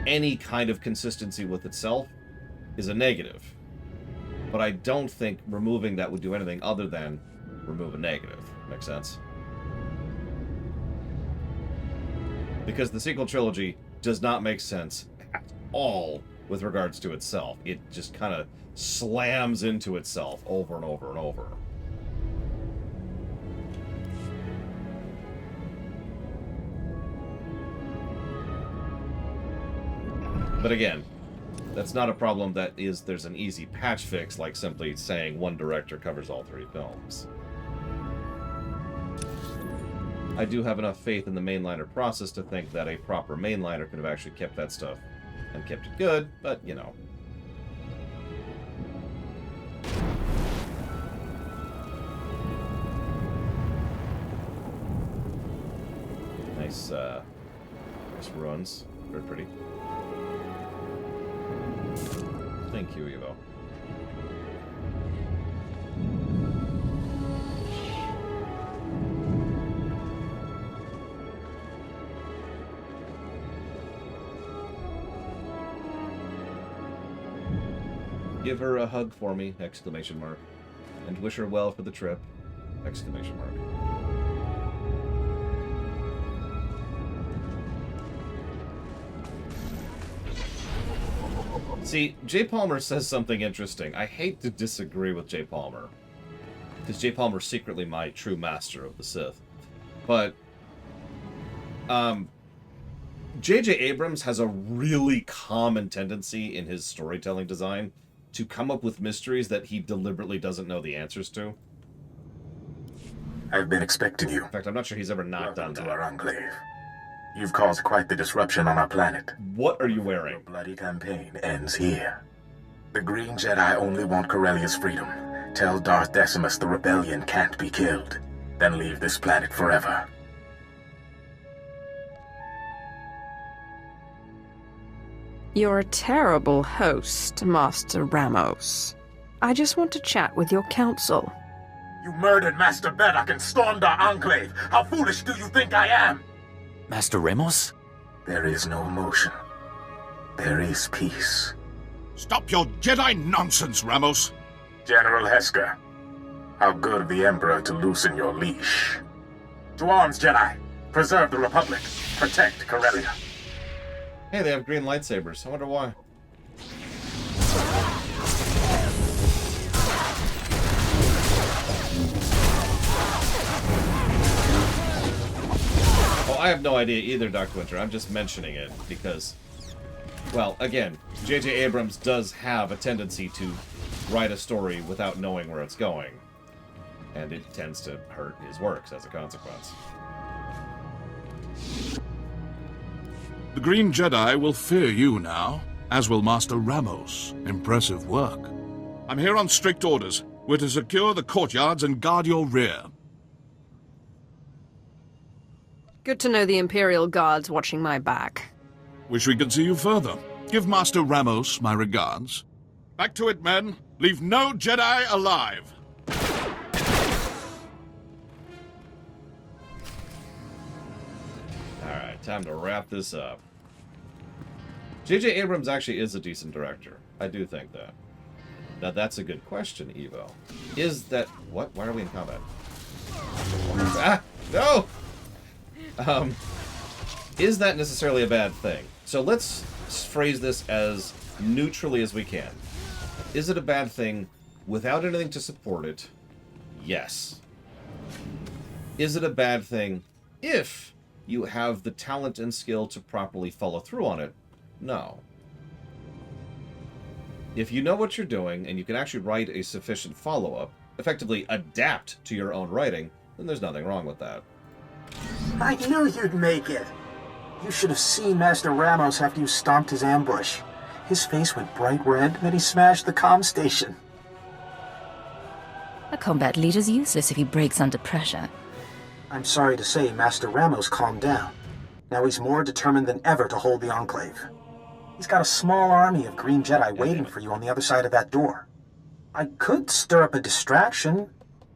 any kind of consistency with itself is a negative. But I don't think removing that would do anything other than remove a negative. Make sense? Because the sequel trilogy does not make sense at all with regards to itself. It just kind of slams into itself over and over and over. But again, that's not a problem that there's an easy patch fix, like simply saying one director covers all 3 films. I do have enough faith in the mainliner process to think that a proper mainliner could have actually kept that stuff and kept it good, but, you know. Nice runs. Very pretty. Thank you, Evo. Give her a hug for me, exclamation mark. And wish her well for the trip, exclamation mark. See, Jay Palmer says something interesting. I hate to disagree with Jay Palmer, because Jay Palmer's secretly my true master of the Sith. But, J.J. Abrams has a really common tendency in his storytelling design to come up with mysteries that he deliberately doesn't know the answers to. I've been expecting you. In fact, I'm not sure he's ever not done that. To our enclave. You've caused quite the disruption on our planet. What are you wearing? Your bloody campaign ends here. The Green Jedi only want Corellia's freedom. Tell Darth Decimus the rebellion can't be killed. Then leave this planet forever. You're a terrible host, Master Ramos. I just want to chat with your council. You murdered Master Beddock and stormed our enclave. How foolish do you think I am? Master Ramos? There is no emotion. There is peace. Stop your Jedi nonsense, Ramos. General Hesker, how good of the Emperor to loosen your leash. To arms, Jedi. Preserve the Republic. Protect Corellia. Hey, they have green lightsabers. I wonder why. Oh, I have no idea either, Dr. Winter. I'm just mentioning it because, well, again, J.J. Abrams does have a tendency to write a story without knowing where it's going. And it tends to hurt his works as a consequence. The Green Jedi will fear you now, as will Master Ramos. Impressive work. I'm here on strict orders. We're to secure the courtyards and guard your rear. Good to know the Imperial Guard's watching my back. Wish we could see you further. Give Master Ramos my regards. Back to it, men. Leave no Jedi alive. Alright, time to wrap this up. J.J. Abrams actually is a decent director. I do think that. Now that's a good question, Evo. Is that... What? Why are we in combat? Ah! No! Is that necessarily a bad thing? So let's phrase this as neutrally as we can. Is it a bad thing without anything to support it? Yes. Is it a bad thing if you have the talent and skill to properly follow through on it? No. If you know what you're doing and you can actually write a sufficient follow-up, effectively adapt to your own writing, then there's nothing wrong with that. I knew you'd make it. You should have seen Master Ramos after you stomped his ambush. His face went bright red, then he smashed the comm station. A combat leader's useless if he breaks under pressure. I'm sorry to say Master Ramos calmed down. Now he's more determined than ever to hold the Enclave. He's got a small army of Green Jedi waiting for you on the other side of that door. I could stir up a distraction.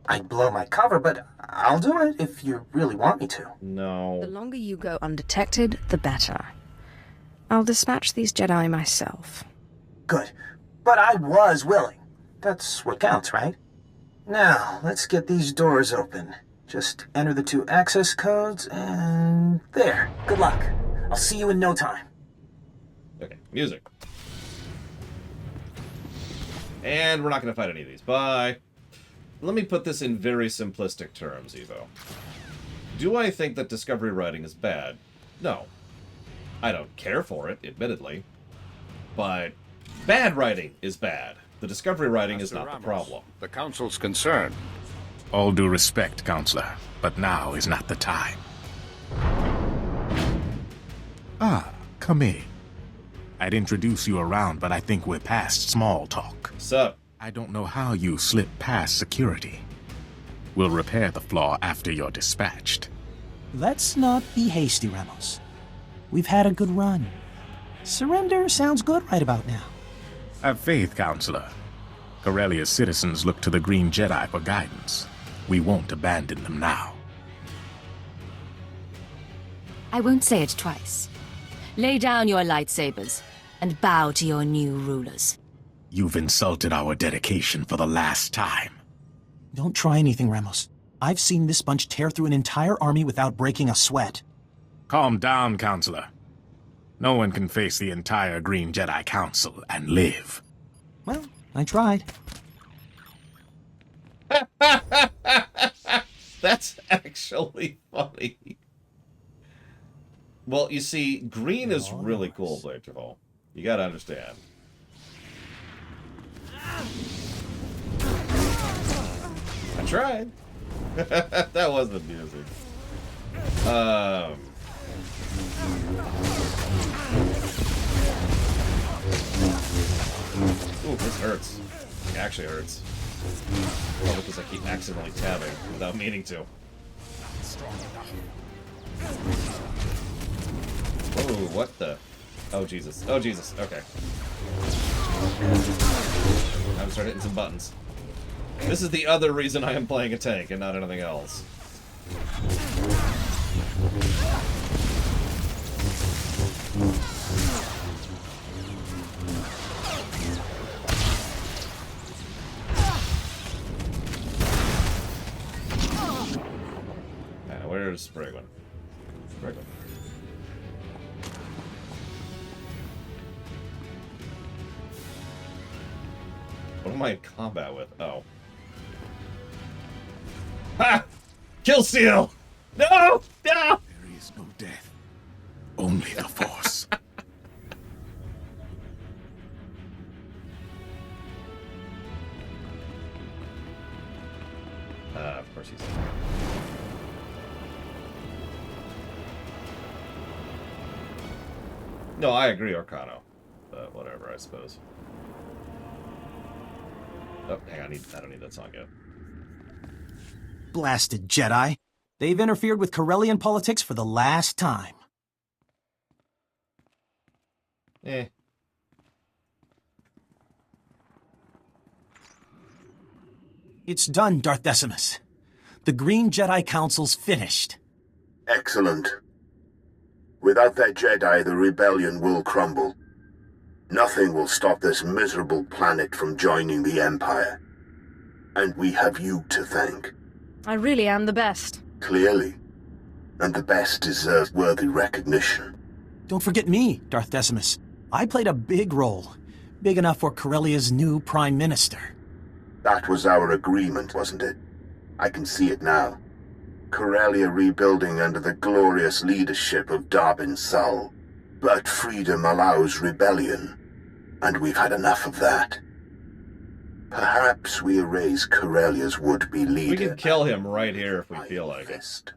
I'd blow my cover, but I'll do it if you really want me to. No. The longer you go undetected, the better. I'll dispatch these Jedi myself. Good. But I was willing. That's what counts, right? Now, let's get these doors open. Just enter the 2 access codes, and there. Good luck. I'll see you in no time. Okay, music. And we're not going to fight any of these. Bye. Let me put this in very simplistic terms, Evo. Do I think that Discovery writing is bad? No. I don't care for it, admittedly. But bad writing is bad. The Discovery writing is not the problem. The Council's concerned. All due respect, Counselor, but now is not the time. Ah, come in. I'd introduce you around, but I think we're past small talk. Sup? I don't know how you slipped past security. We'll repair the flaw after you're dispatched. Let's not be hasty, Ramos. We've had a good run. Surrender sounds good right about now. Have faith, Counselor. Corellia's citizens look to the Green Jedi for guidance. We won't abandon them now. I won't say it twice. Lay down your lightsabers and bow to your new rulers. You've insulted our dedication for the last time. Don't try anything, Ramos. I've seen this bunch tear through an entire army without breaking a sweat. Calm down, Counselor. No one can face the entire Green Jedi Council and live. Well, I tried. That's actually funny. Well, you see, green is really cool, Bladerville. You gotta understand. tried. That was amusing. Ooh, this hurts. It actually hurts. Probably because I keep accidentally tabbing without meaning to. Oh, what the? Oh, Jesus. Oh, Jesus. Okay. I'm starting hitting some buttons. This is the other reason I am playing a tank and not anything else. Where's Sprigwin? Sprigwin. What am I in combat with? Oh. Ha! Kill Seal! No! No! There is no death. Only the Force. Of course he's... No, I agree, Orcano. But whatever, I suppose. Oh, hang on, I don't need that song yet. Blasted Jedi. They've interfered with Corellian politics for the last time. Eh. It's done, Darth Decimus. The Green Jedi Council's finished. Excellent. Without that Jedi, the rebellion will crumble. Nothing will stop this miserable planet from joining the Empire. And we have you to thank. I really am the best. Clearly. And the best deserve worthy recognition. Don't forget me, Darth Decimus. I played a big role. Big enough for Corellia's new Prime Minister. That was our agreement, wasn't it? I can see it now. Corellia rebuilding under the glorious leadership of Darbin Sul. But freedom allows rebellion, and we've had enough of that. Perhaps we erase Corellia's would-be leader. We can kill him right here if we feel like it.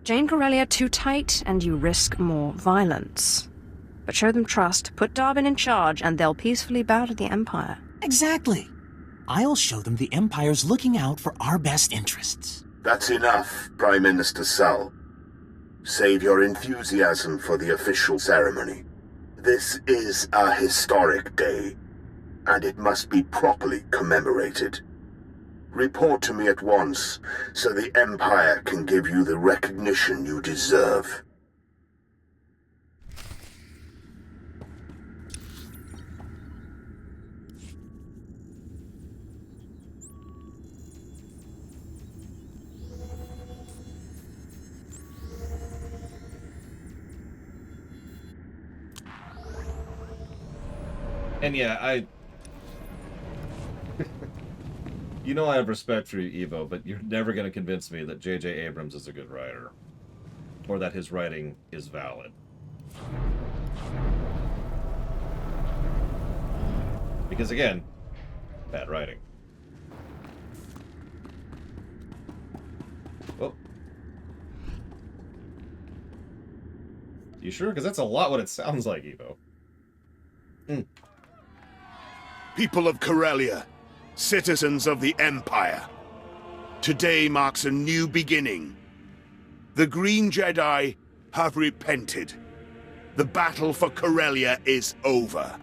Jane Corellia too tight, and you risk more violence. But show them trust, put Darbin in charge, and they'll peacefully bow to the Empire. Exactly. I'll show them the Empire's looking out for our best interests. That's enough, Prime Minister Sul. Save your enthusiasm for the official ceremony. This is a historic day, and it must be properly commemorated. Report to me at once, so the Empire can give you the recognition you deserve. And yeah, you know I have respect for you, Evo, but you're never going to convince me that J.J. Abrams is a good writer. Or that his writing is valid. Because again, bad writing. Oh. You sure? Because that's a lot what it sounds like, Evo. People of Corellia, citizens of the Empire, today marks a new beginning. The Green Jedi have repented. The battle for Corellia is over.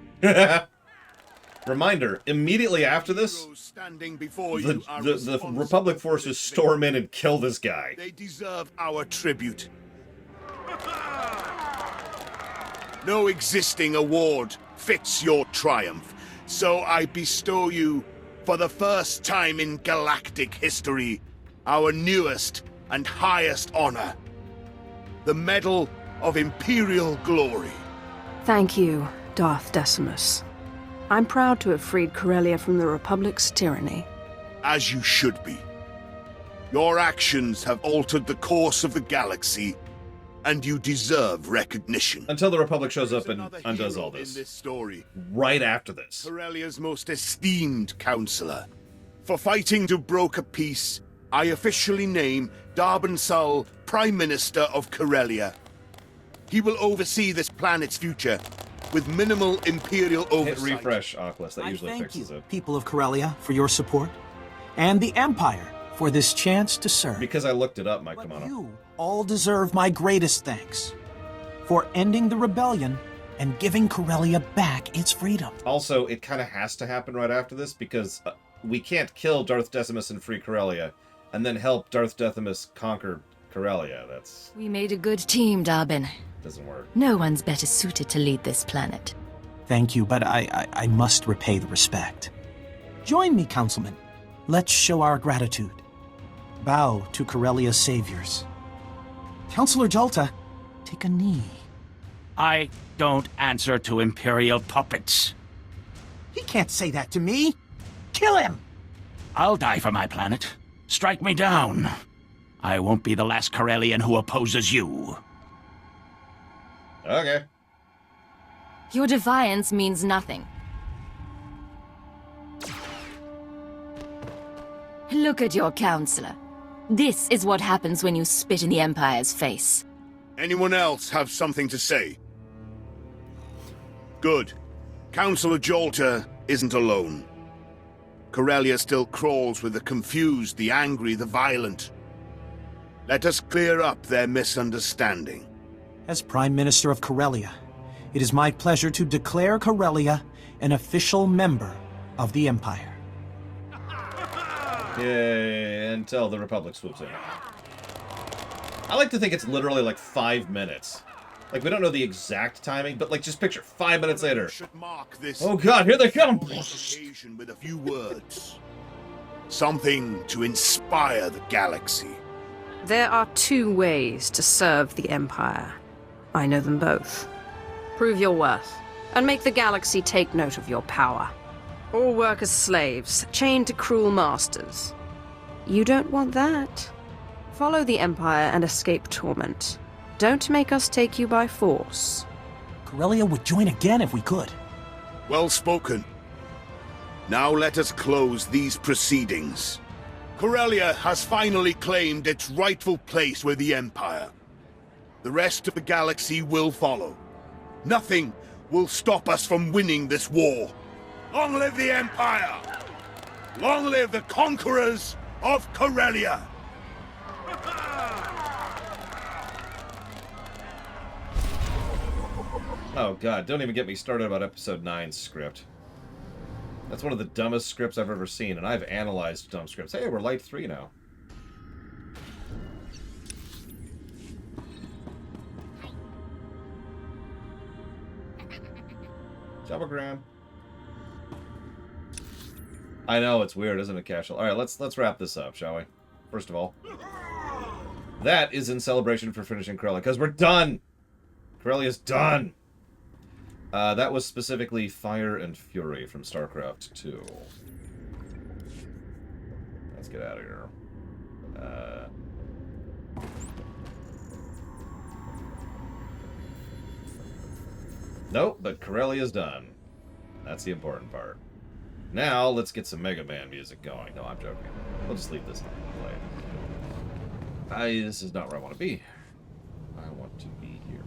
Reminder, immediately after this, the Republic forces storm in and kill this guy. They deserve our tribute. No existing award fits your triumph. So I bestow you, for the first time in galactic history, our newest and highest honor, the Medal of Imperial Glory. Thank you, Darth Decimus. I'm proud to have freed Corellia from the Republic's tyranny. As you should be. Your actions have altered the course of the galaxy, and you deserve recognition. Until the Republic shows up and undoes all this. In this story, right after this. Corellia's most esteemed counselor, For fighting to broker peace, I officially name Darben Sul Prime Minister of Corellia. He will oversee this planet's future, with minimal Imperial oversight. Hit refresh, Oculus. That usually thank fixes you, it. people of Corellia, for your support, and the Empire for this chance to serve. Because I looked it up, Mike Kamano. You all deserve my greatest thanks for ending the rebellion and giving Corellia back its freedom. Also, it kind of has to happen right after this, because we can't kill Darth Decimus and free Corellia, and then help Darth Decimus conquer Corellia. That's... We made a good team, Darben. Doesn't work. No one's better suited to lead this planet. Thank you, but I must repay the respect. Join me, Councilman. Let's show our gratitude. Bow to Corellia's saviors. Councilor Jalta, take a knee. I don't answer to Imperial puppets. He can't say that to me. Kill him! I'll die for my planet. Strike me down. I won't be the last Corellian who opposes you. Okay. Your defiance means nothing. Look at your counselor. This is what happens when you spit in the Empire's face. Anyone else have something to say? Good. Councilor Jalta isn't alone. Corellia still crawls with the confused, the angry, the violent. Let us clear up their misunderstanding. As Prime Minister of Corellia, it is my pleasure to declare Corellia an official member of the Empire. Yay, until the Republic swoops in. I like to think it's literally like 5 minutes. Like, we don't know the exact timing, but like, just picture 5 minutes later. Oh god, here they come! Occasion with a few words. Something to inspire the galaxy. There are two ways to serve the Empire. I know them both. Prove your worth, and make the galaxy take note of your power. All work as slaves, chained to cruel masters. You don't want that. Follow the Empire and escape torment. Don't make us take you by force. Corellia would join again if we could. Well spoken. Now let us close these proceedings. Corellia has finally claimed its rightful place with the Empire. The rest of the galaxy will follow. Nothing will stop us from winning this war. Long live the Empire! Long live the conquerors of Corellia! Oh god, don't even get me started about Episode 9's script. That's one of the dumbest scripts I've ever seen, and I've analyzed dumb scripts. Hey, we're Light 3 now. Telegram. I know, it's weird, isn't it, Casual? Alright, let's wrap this up, shall we? First of all. That is in celebration for finishing Corellia, because we're done! Corellia's done! That was specifically Fire and Fury from StarCraft 2. Let's get out of here. Nope, but Corellia's done. That's the important part. Now, let's get some Mega Man music going. No, I'm joking. We'll just leave this play. This is not where I want to be. I want to be here.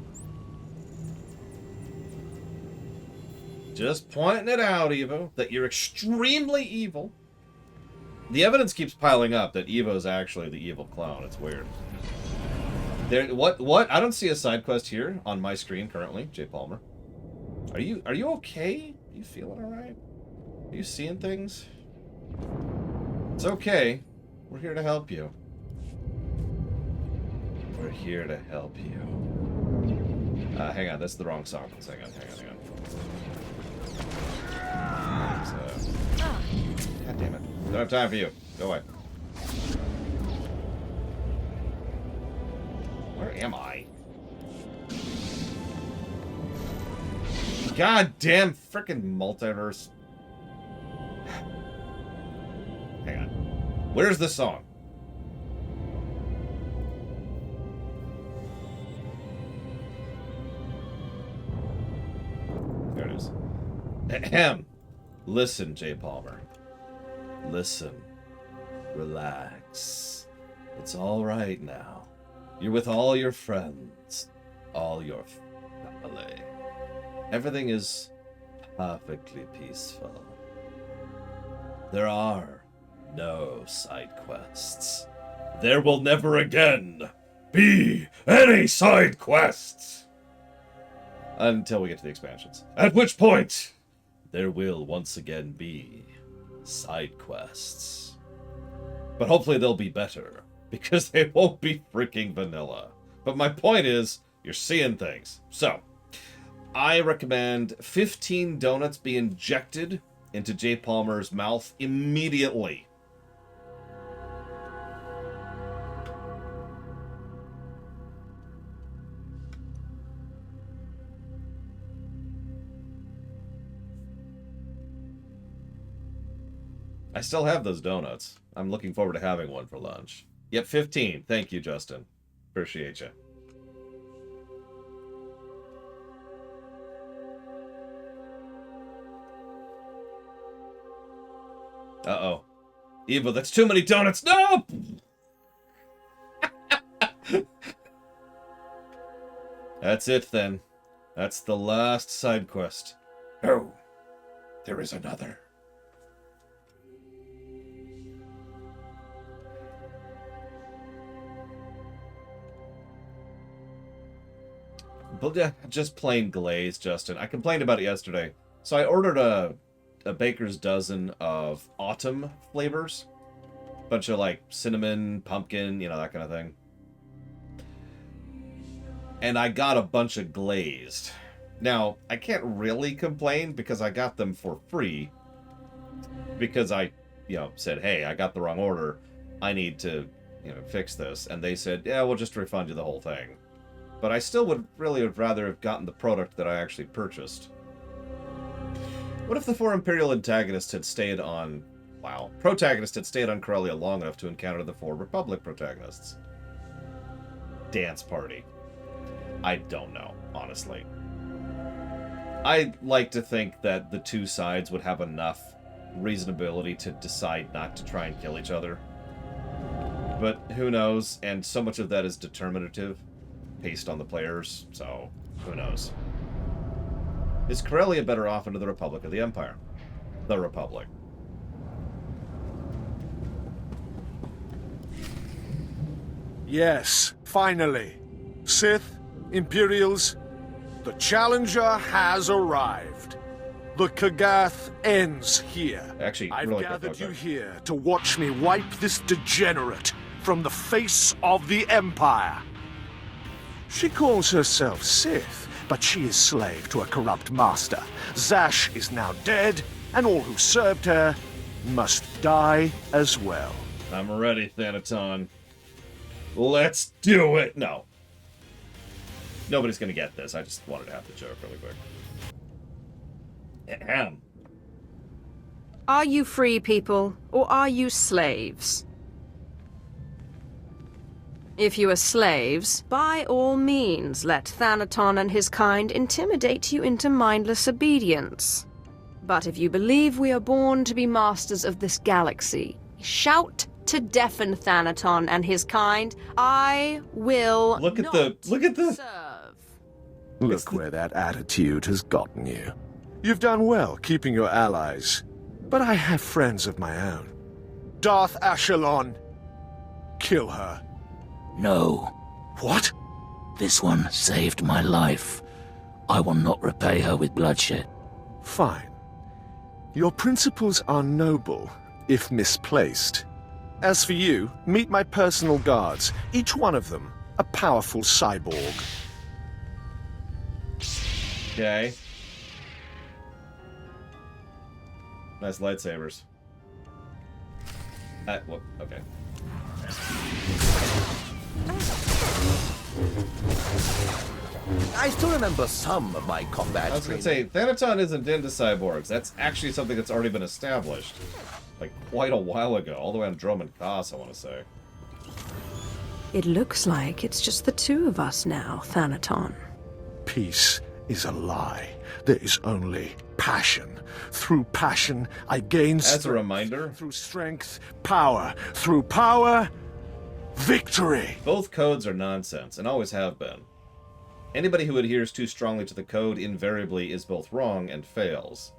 Just pointing it out, Evo, that you're extremely evil. The evidence keeps piling up that Evo's actually the evil clown. It's weird. What? I don't see a side quest here on my screen currently, Jay Palmer. Are you okay? You feeling alright? Are you seeing things? It's okay. We're here to help you. We're here to help you. Hang on, that's the wrong song. Hang on. God damn it. Don't have time for you. Go away. Where am I? God damn frickin' multiverse. Hang on. Where's the song? There it is. Ahem. Listen, Jay Palmer. Listen. Relax. It's all right now. You're with all your friends, all your family. Everything is perfectly peaceful. There are no side quests. There will never again be any side quests! Until we get to the expansions. At which point, there will once again be side quests. But hopefully they'll be better, because they won't be freaking vanilla. But my point is, you're seeing things. So, I recommend 15 donuts be injected into J. Palmer's mouth immediately. I still have those donuts. I'm looking forward to having one for lunch. Yep, 15. Thank you, Justin. Appreciate you. Uh-oh. Eva, that's too many donuts. No! That's it, then. That's the last side quest. No, there is another. But yeah, just plain glaze, Justin. I complained about it yesterday. So I ordered a baker's dozen of autumn flavors. Bunch of like cinnamon, pumpkin, you know, that kind of thing. And I got a bunch of glazed. Now, I can't really complain because I got them for free. Because I, said, hey, I got the wrong order. I need to, fix this. And they said, yeah, we'll just refund you the whole thing. But I still would rather have gotten the product that I actually purchased. What if the 4 Imperial antagonists had stayed on... Wow. Protagonists had stayed on Corellia long enough to encounter the 4 Republic protagonists? Dance party. I don't know, honestly. I like to think that the two sides would have enough reasonability to decide not to try and kill each other. But who knows, and so much of that is determinative, based on the players, so who knows. Is Corellia better off under the Republic or the Empire? The Republic. Yes, finally. Sith, Imperials, the Challenger has arrived. The Kagath ends here. Actually, I've really gathered you here to watch me wipe this degenerate from the face of the Empire. She calls herself Sith, but she is slave to a corrupt master. Zash is now dead, and all who served her must die as well. I'm ready, Thanaton. Let's do it! No. Nobody's gonna get this. I just wanted to have the joke really quick. Ahem. Are you free people, or are you slaves? If you are slaves, by all means let Thanaton and his kind intimidate you into mindless obedience. But if you believe we are born to be masters of this galaxy, shout to deafen Thanaton and his kind. I will Look at serve. Look where that attitude has gotten you. You've done well keeping your allies, but I have friends of my own. Darth Ashalon. Kill her. No. What? This one saved my life. I will not repay her with bloodshed. Fine. Your principles are noble, if misplaced. As for you, meet my personal guards, each one of them a powerful cyborg. Okay. Nice lightsabers. Well, okay. I still remember some of my combat I was going to say, Thanaton isn't into cyborgs. That's actually something that's already been established. Like, quite a while ago. All the way on Dromund Kaas, I want to say. It looks like it's just the two of us now, Thanaton. Peace is a lie. There is only passion Through passion, I gain strength. As a reminder, through strength, power. Through power, victory. Both codes are nonsense, and always have been. Anybody who adheres too strongly to the code invariably is both wrong and fails.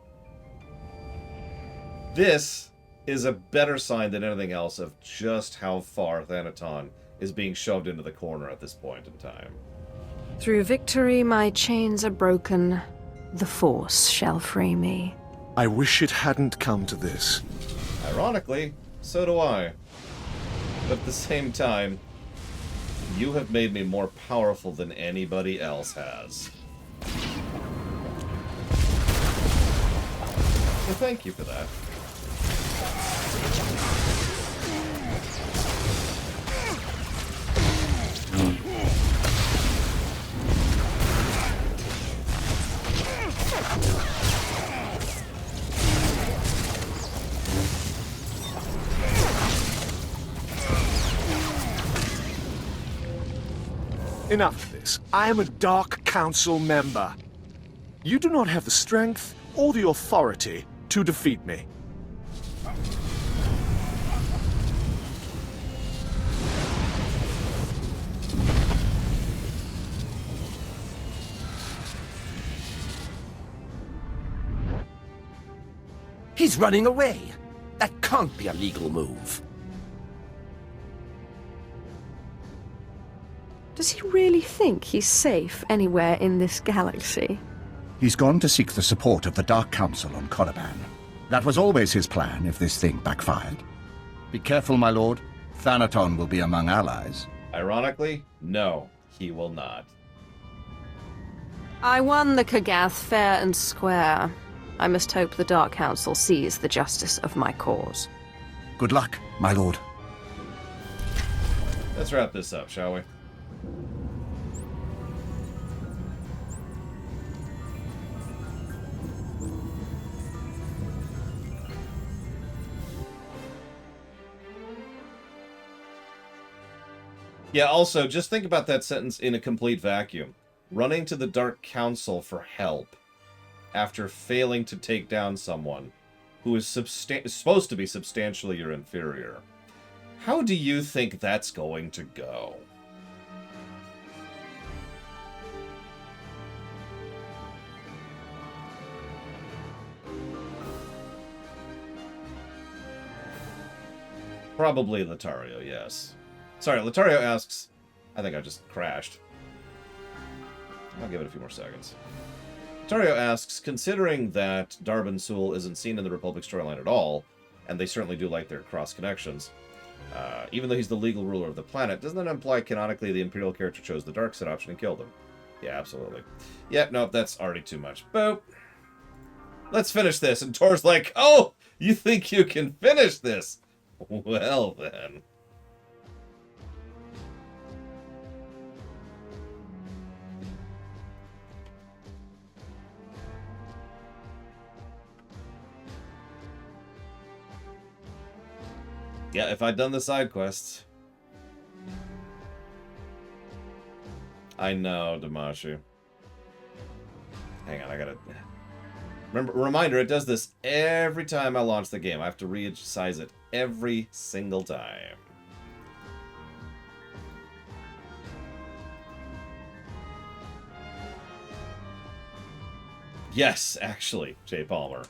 This is a better sign than anything else of just how far Thanaton is being shoved into the corner at this point in time. Through victory, my chains are broken. The Force shall free me. I wish it hadn't come to this. Ironically, so do I. But at the same time, you have made me more powerful than anybody else has. So thank you for that. Enough of this. I am a Dark Council member. You do not have the strength or the authority to defeat me. He's running away. That can't be a legal move. Does he really think he's safe anywhere in this galaxy? He's gone to seek the support of the Dark Council on Korriban. That was always his plan if this thing backfired. Be careful, my lord. Thanaton will be among allies. Ironically, no, he will not. I won the Kagath fair and square. I must hope the Dark Council sees the justice of my cause. Good luck, my lord. Let's wrap this up, shall we? Yeah, also, just think about that sentence in a complete vacuum. Running to the Dark Council for help after failing to take down someone who is supposed to be substantially your inferior. How do you think that's going to go? Probably Latario, yes. Sorry, Latario asks... I think I just crashed. I'll give it a few more seconds. Latario asks, considering that Darbin Sul isn't seen in the Republic storyline at all, and they certainly do like their cross-connections, even though he's the legal ruler of the planet, doesn't that imply canonically the Imperial character chose the dark side option and killed him? Yeah, absolutely. Yep, nope, that's already too much. Boop. Let's finish this. And Tor's like, oh, you think you can finish this? Well, then. Yeah, if I'd done the side quests. I know, Damashi. Hang on, I gotta... Reminder, it does this every time I launch the game. I have to resize it every single time. Yes, actually, Jay Palmer.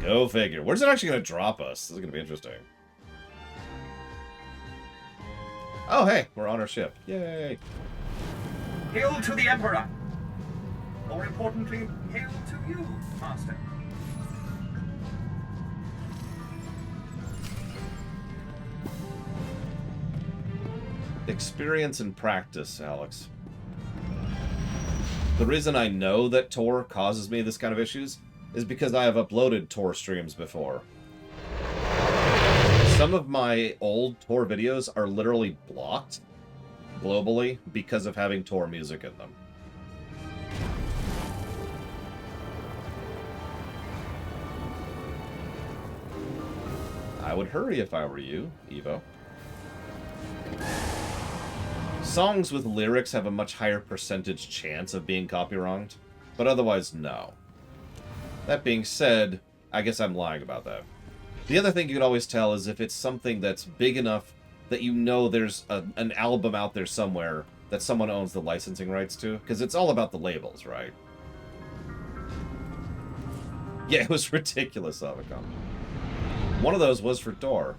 Go figure. Where's it actually going to drop us? This is going to be interesting. Oh, hey, we're on our ship. Yay. Hail to the Emperor! More importantly, hail to you, Master. Experience and practice, Alex. The reason I know that Tor causes me this kind of issues is because I have uploaded Tor streams before. Some of my old Tor videos are literally blocked globally because of having Tor music in them. I would hurry if I were you, Evo. Songs with lyrics have a much higher percentage chance of being copywronged, but otherwise, no. That being said, I guess I'm lying about that. The other thing you can always tell is if it's something that's big enough that you know there's an album out there somewhere that someone owns the licensing rights to. Because it's all about the labels, right? Yeah, it was ridiculous, Avacom. One of those was for Tor.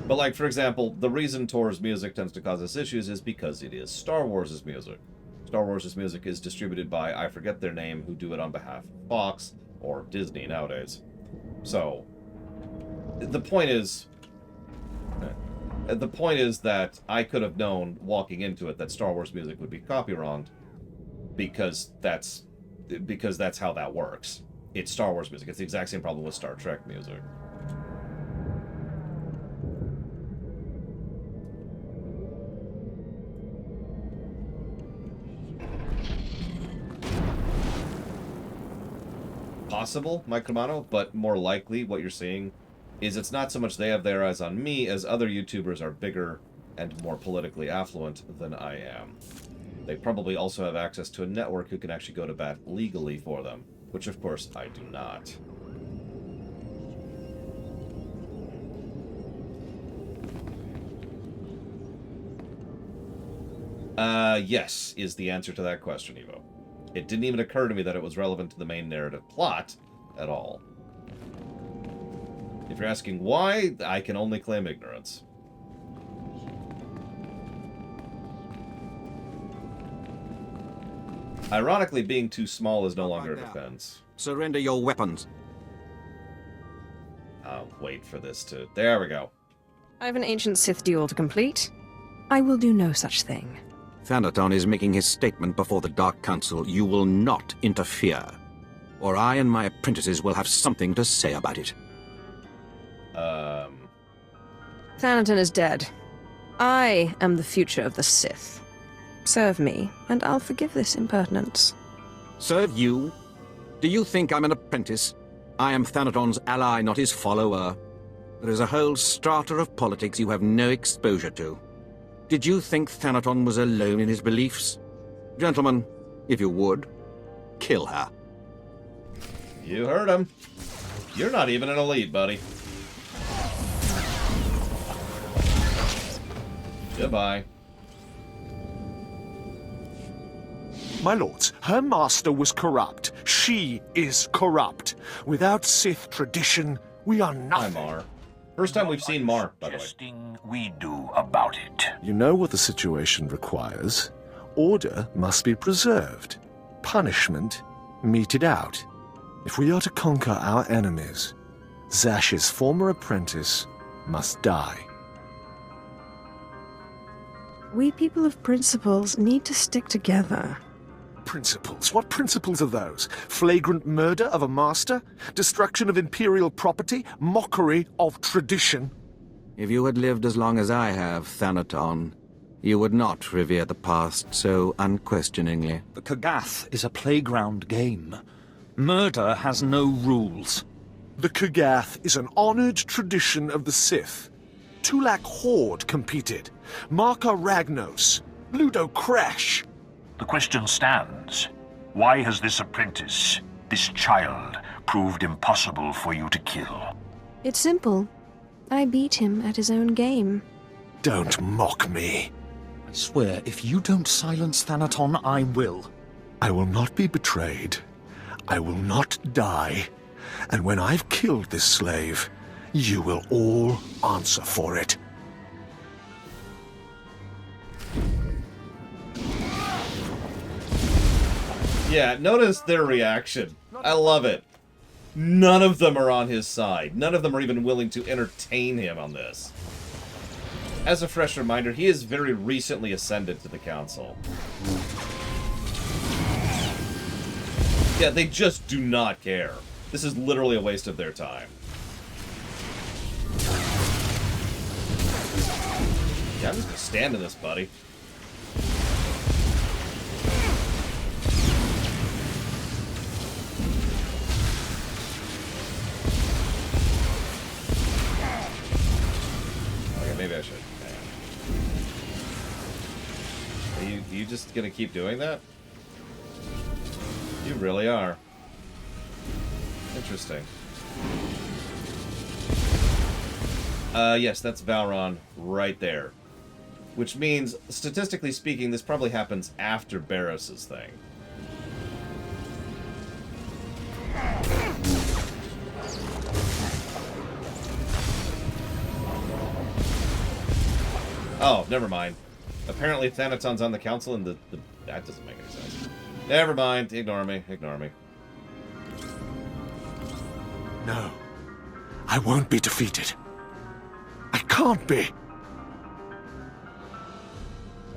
But, like, for example, the reason Tor's music tends to cause us issues is because it is Star Wars' music. Star Wars' music is distributed by, I forget their name, who do it on behalf of Fox or Disney nowadays. So, the point is that I could have known walking into it that Star Wars music would be copywronged because that's how that works. It's Star Wars music. It's the exact same problem with Star Trek music. Possible, Mike Romano, but more likely what you're seeing is it's not so much they have their eyes on me as other YouTubers are bigger and more politically affluent than I am. They probably also have access to a network who can actually go to bat legally for them, which of course I do not. Yes, is the answer to that question, Evo. It didn't even occur to me that it was relevant to the main narrative plot at all. If you're asking why, I can only claim ignorance. Ironically, being too small is no longer a defense. Surrender your weapons. I'll wait for this to... There we go. I have an ancient Sith duel to complete. I will do no such thing. Thanaton is making his statement before the Dark Council. You will not interfere, or I and my apprentices will have something to say about it. Thanaton is dead. I am the future of the Sith. Serve me, and I'll forgive this impertinence. Serve you? Do you think I'm an apprentice? I am Thanaton's ally, not his follower. There is a whole strata of politics you have no exposure to. Did you think Thanaton was alone in his beliefs? Gentlemen, if you would, kill her. You heard him. You're not even an elite, buddy. Goodbye. My lords, her master was corrupt. She is corrupt. Without Sith tradition, we are nothing. Hi, Mar. First time we've seen Mar, by the way. We do about it. You know what the situation requires. Order must be preserved. Punishment meted out. If we are to conquer our enemies, Zash's former apprentice must die. We people of principles need to stick together. Principles? What principles are those? Flagrant murder of a master? Destruction of imperial property? Mockery of tradition? If you had lived as long as I have, Thanaton, you would not revere the past so unquestioningly. The Kagath is a playground game. Murder has no rules. The Kagath is an honored tradition of the Sith. Tulak Horde competed. Marka Ragnos. Ludo Crash. The question stands. Why has this apprentice, this child, proved impossible for you to kill? It's simple. I beat him at his own game. Don't mock me. I swear, if you don't silence Thanaton, I will. I will not be betrayed. I will not die. And when I've killed this slave, you will all answer for it. Yeah, notice their reaction. I love it. None of them are on his side. None of them are even willing to entertain him on this. As a fresh reminder, he is very recently ascended to the council. Yeah, they just do not care. This is literally a waste of their time. Yeah, I'm just gonna stand in this, buddy. Okay, maybe I should. Are you just gonna keep doing that? You really are. Interesting. Yes, that's Valron right there. Which means, statistically speaking, this probably happens after Barris's thing. Oh, never mind. Apparently Thanaton's on the council and that doesn't make any sense. Never mind. Ignore me. Ignore me. No. I won't be defeated. I can't be.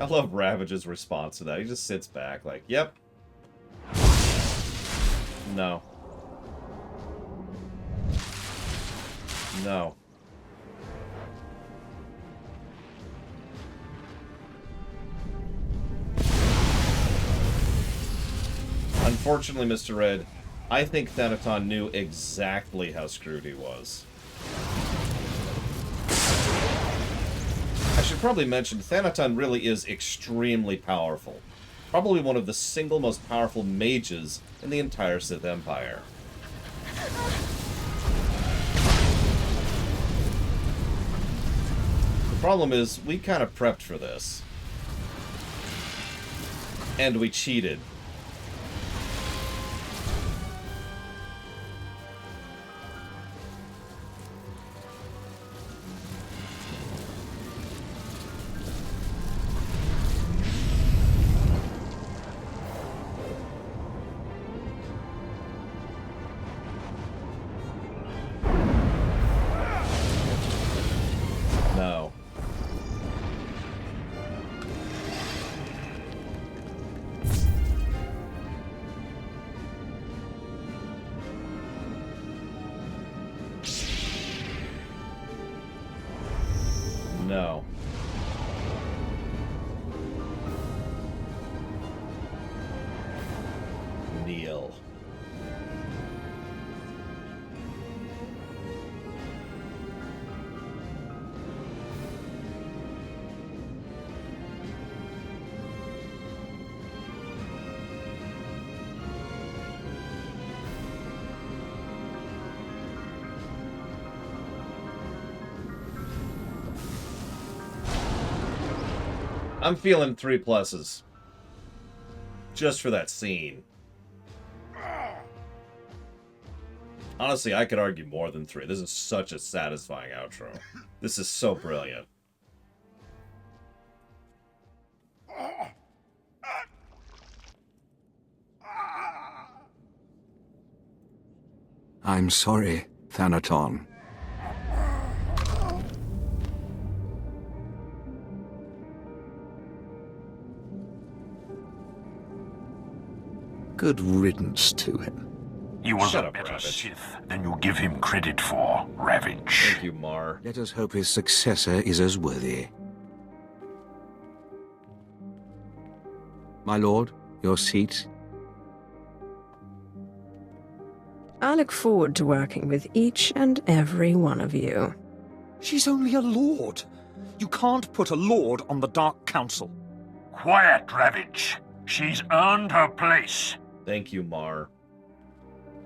I love Ravage's response to that. He just sits back like, yep. No. No. Unfortunately, Mr. Red, I think Thanaton knew exactly how screwed he was. I should probably mention, Thanaton really is extremely powerful. Probably one of the single most powerful mages in the entire Sith Empire. The problem is, we kind of prepped for this. And we cheated. No. No. Kneel. I'm feeling 3 pluses. Just for that scene. Honestly, I could argue more than 3. This is such a satisfying outro. This is so brilliant. I'm sorry, Thanaton. Good riddance to him. He was Shut a up, better Ravage. Sith than you give him credit for, Ravage. Thank you, Mar. Let us hope his successor is as worthy. My lord, your seat. I look forward to working with each and every one of you. She's only a lord. You can't put a lord on the Dark Council. Quiet, Ravage. She's earned her place. Thank you, Mar.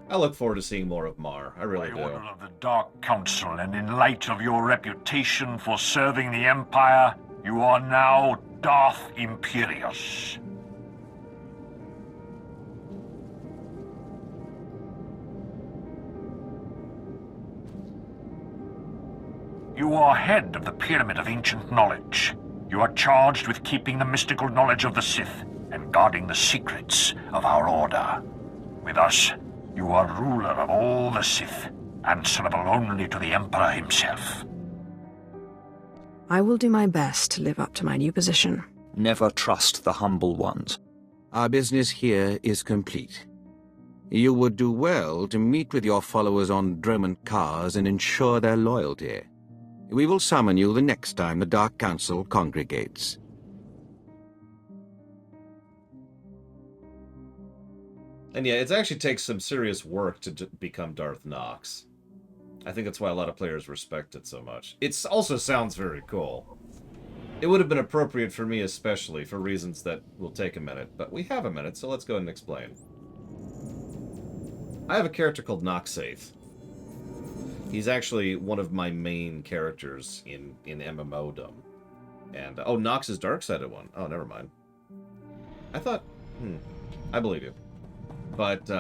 I look forward to seeing more of Mar. I really By do. order of the Dark Council, and in light of your reputation for serving the Empire, you are now Darth Imperius. You are head of the Pyramid of Ancient Knowledge. You are charged with keeping the mystical knowledge of the Sith and guarding the secrets of our order. With us, you are ruler of all the Sith, answerable only to the Emperor himself. I will do my best to live up to my new position. Never trust the humble ones. Our business here is complete. You would do well to meet with your followers on Dromant cars and ensure their loyalty. We will summon you the next time the Dark Council congregates. And yeah, it actually takes some serious work to become Darth Nox. I think that's why a lot of players respect it so much. It also sounds very cool. It would have been appropriate for me especially, for reasons that will take a minute. But we have a minute, so let's go ahead and explain. I have a character called Noxaith. He's actually one of my main characters in MMOdom. And, oh, Nox is Dark-sided one. Oh, never mind. I thought, I believe you. But,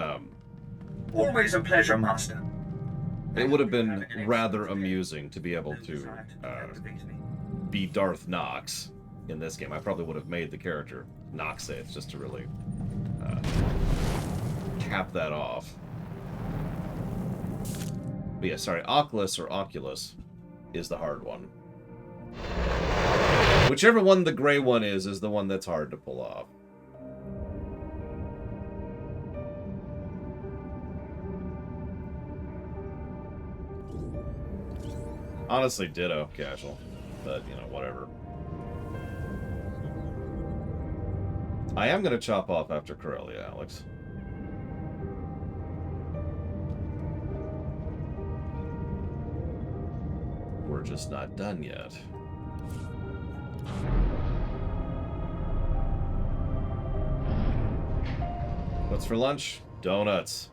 Always a pleasure, Master. it would have been rather amusing to be able to be Darth Nox in this game. I probably would have made the character Noxaith just to really cap that off. But yeah, sorry, Oculus or Oculus is the hard one. Whichever one the gray one is the one that's hard to pull off. Honestly, ditto, casual. But, you know, whatever. I am going to chop off after Corellia, Alex. We're just not done yet. What's for lunch? Donuts.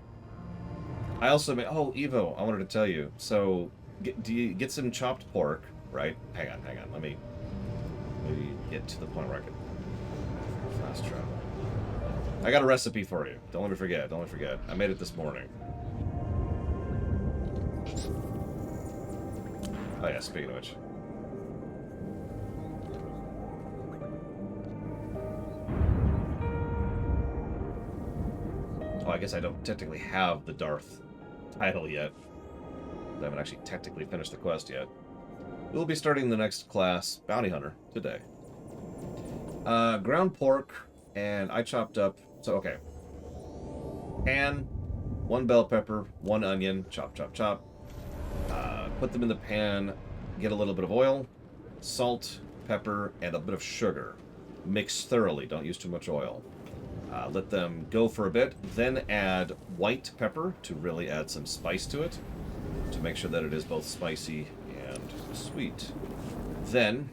I also made... Oh, Evo, I wanted to tell you. So, do you get some chopped pork, right? Hang on. Let me get to the point where I can fast travel. I got a recipe for you. Don't let me forget. I made it this morning. Oh yeah, speaking of which. Oh, I guess I don't technically have the Darth title yet. I haven't actually technically finished the quest yet. We'll be starting the next class, Bounty Hunter, today. Ground pork, and I chopped up... So, okay. Pan, 1 bell pepper, 1 onion, chop. Put them in the pan, get a little bit of oil, salt, pepper, and a bit of sugar. Mix thoroughly, don't use too much oil. Let them go for a bit, then add white pepper to really add some spice to it, to make sure that it is both spicy and sweet. Then,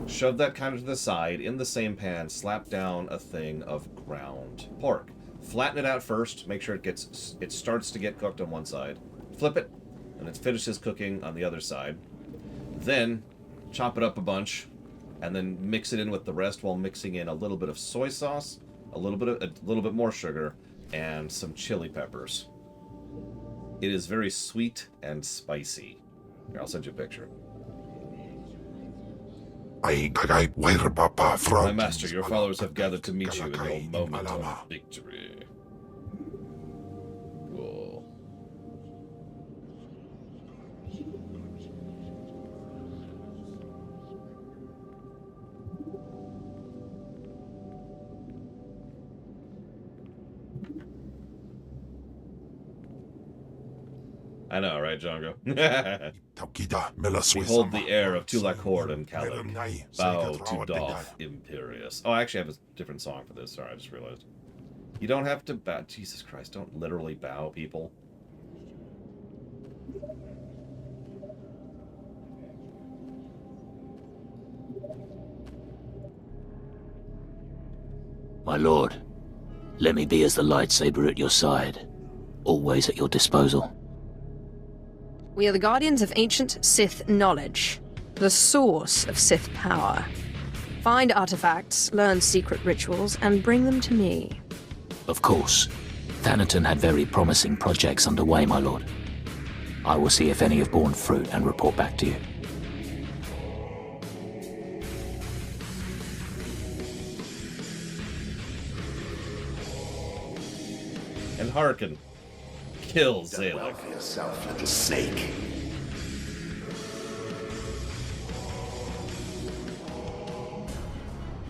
shove that kind of to the side. In the same pan, slap down a thing of ground pork. Flatten it out first, make sure it starts to get cooked on one side. Flip it, and it finishes cooking on the other side. Then, chop it up a bunch, and then mix it in with the rest while mixing in a little bit of soy sauce, a little bit more sugar, and some chili peppers. It is very sweet and spicy. Here, I'll send you a picture. My master, your followers have gathered to meet you in your moment of victory. Whoa. I know, right, Django? Behold the heir of Tulak Horde and Kalak. Bow to Doth Imperious. Oh, I actually have a different song for this. Sorry, I just realized. You don't have to bow. Jesus Christ, don't literally bow, people. My lord, let me be as the lightsaber at your side, always at your disposal. We are the guardians of ancient Sith knowledge, the source of Sith power. Find artifacts, learn secret rituals, and bring them to me. Of course. Thanaton had very promising projects underway, my lord. I will see if any have borne fruit and report back to you. And hearken. Kill Zalek. Well for yourself, little snake.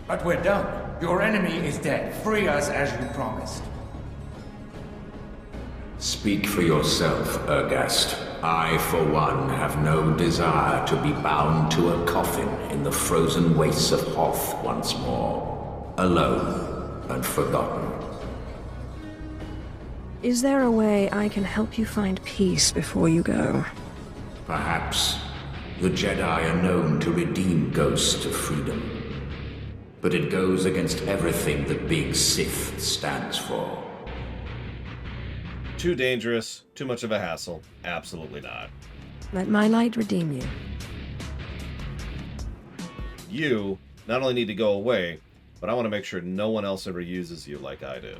But we're done. Your enemy is dead. Free us as you promised. Speak for yourself, Ergast. I, for one, have no desire to be bound to a coffin in the frozen wastes of Hoth once more. Alone and forgotten. Is there a way I can help you find peace before you go? Perhaps. The Jedi are known to redeem ghosts to freedom. But it goes against everything the big Sith stands for. Too dangerous, too much of a hassle. Absolutely not. Let my light redeem you. You not only need to go away, but I want to make sure no one else ever uses you like I did.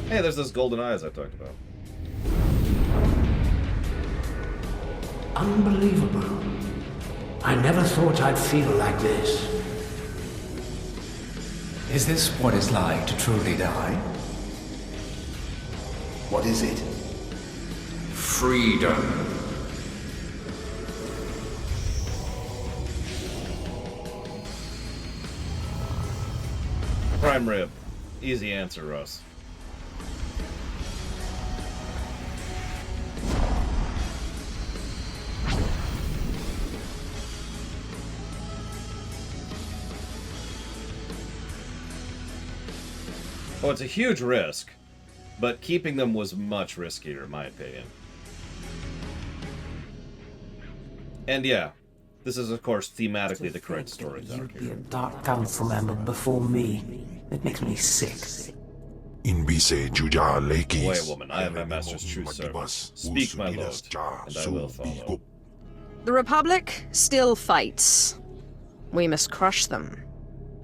Hey, there's those golden eyes I talked about. Unbelievable. I never thought I'd feel like this. Is this what it's like to truly die? What is it? Freedom. Prime rib. Easy answer, Russ. Oh, it's a huge risk, but keeping them was much riskier, in my opinion. And yeah, this is, of course, thematically the correct story. You'd be a Dark Council member before me. It makes me sick. Away, woman, I am my master's true servant. Speak, my lord, and I will follow. The Republic still fights. We must crush them.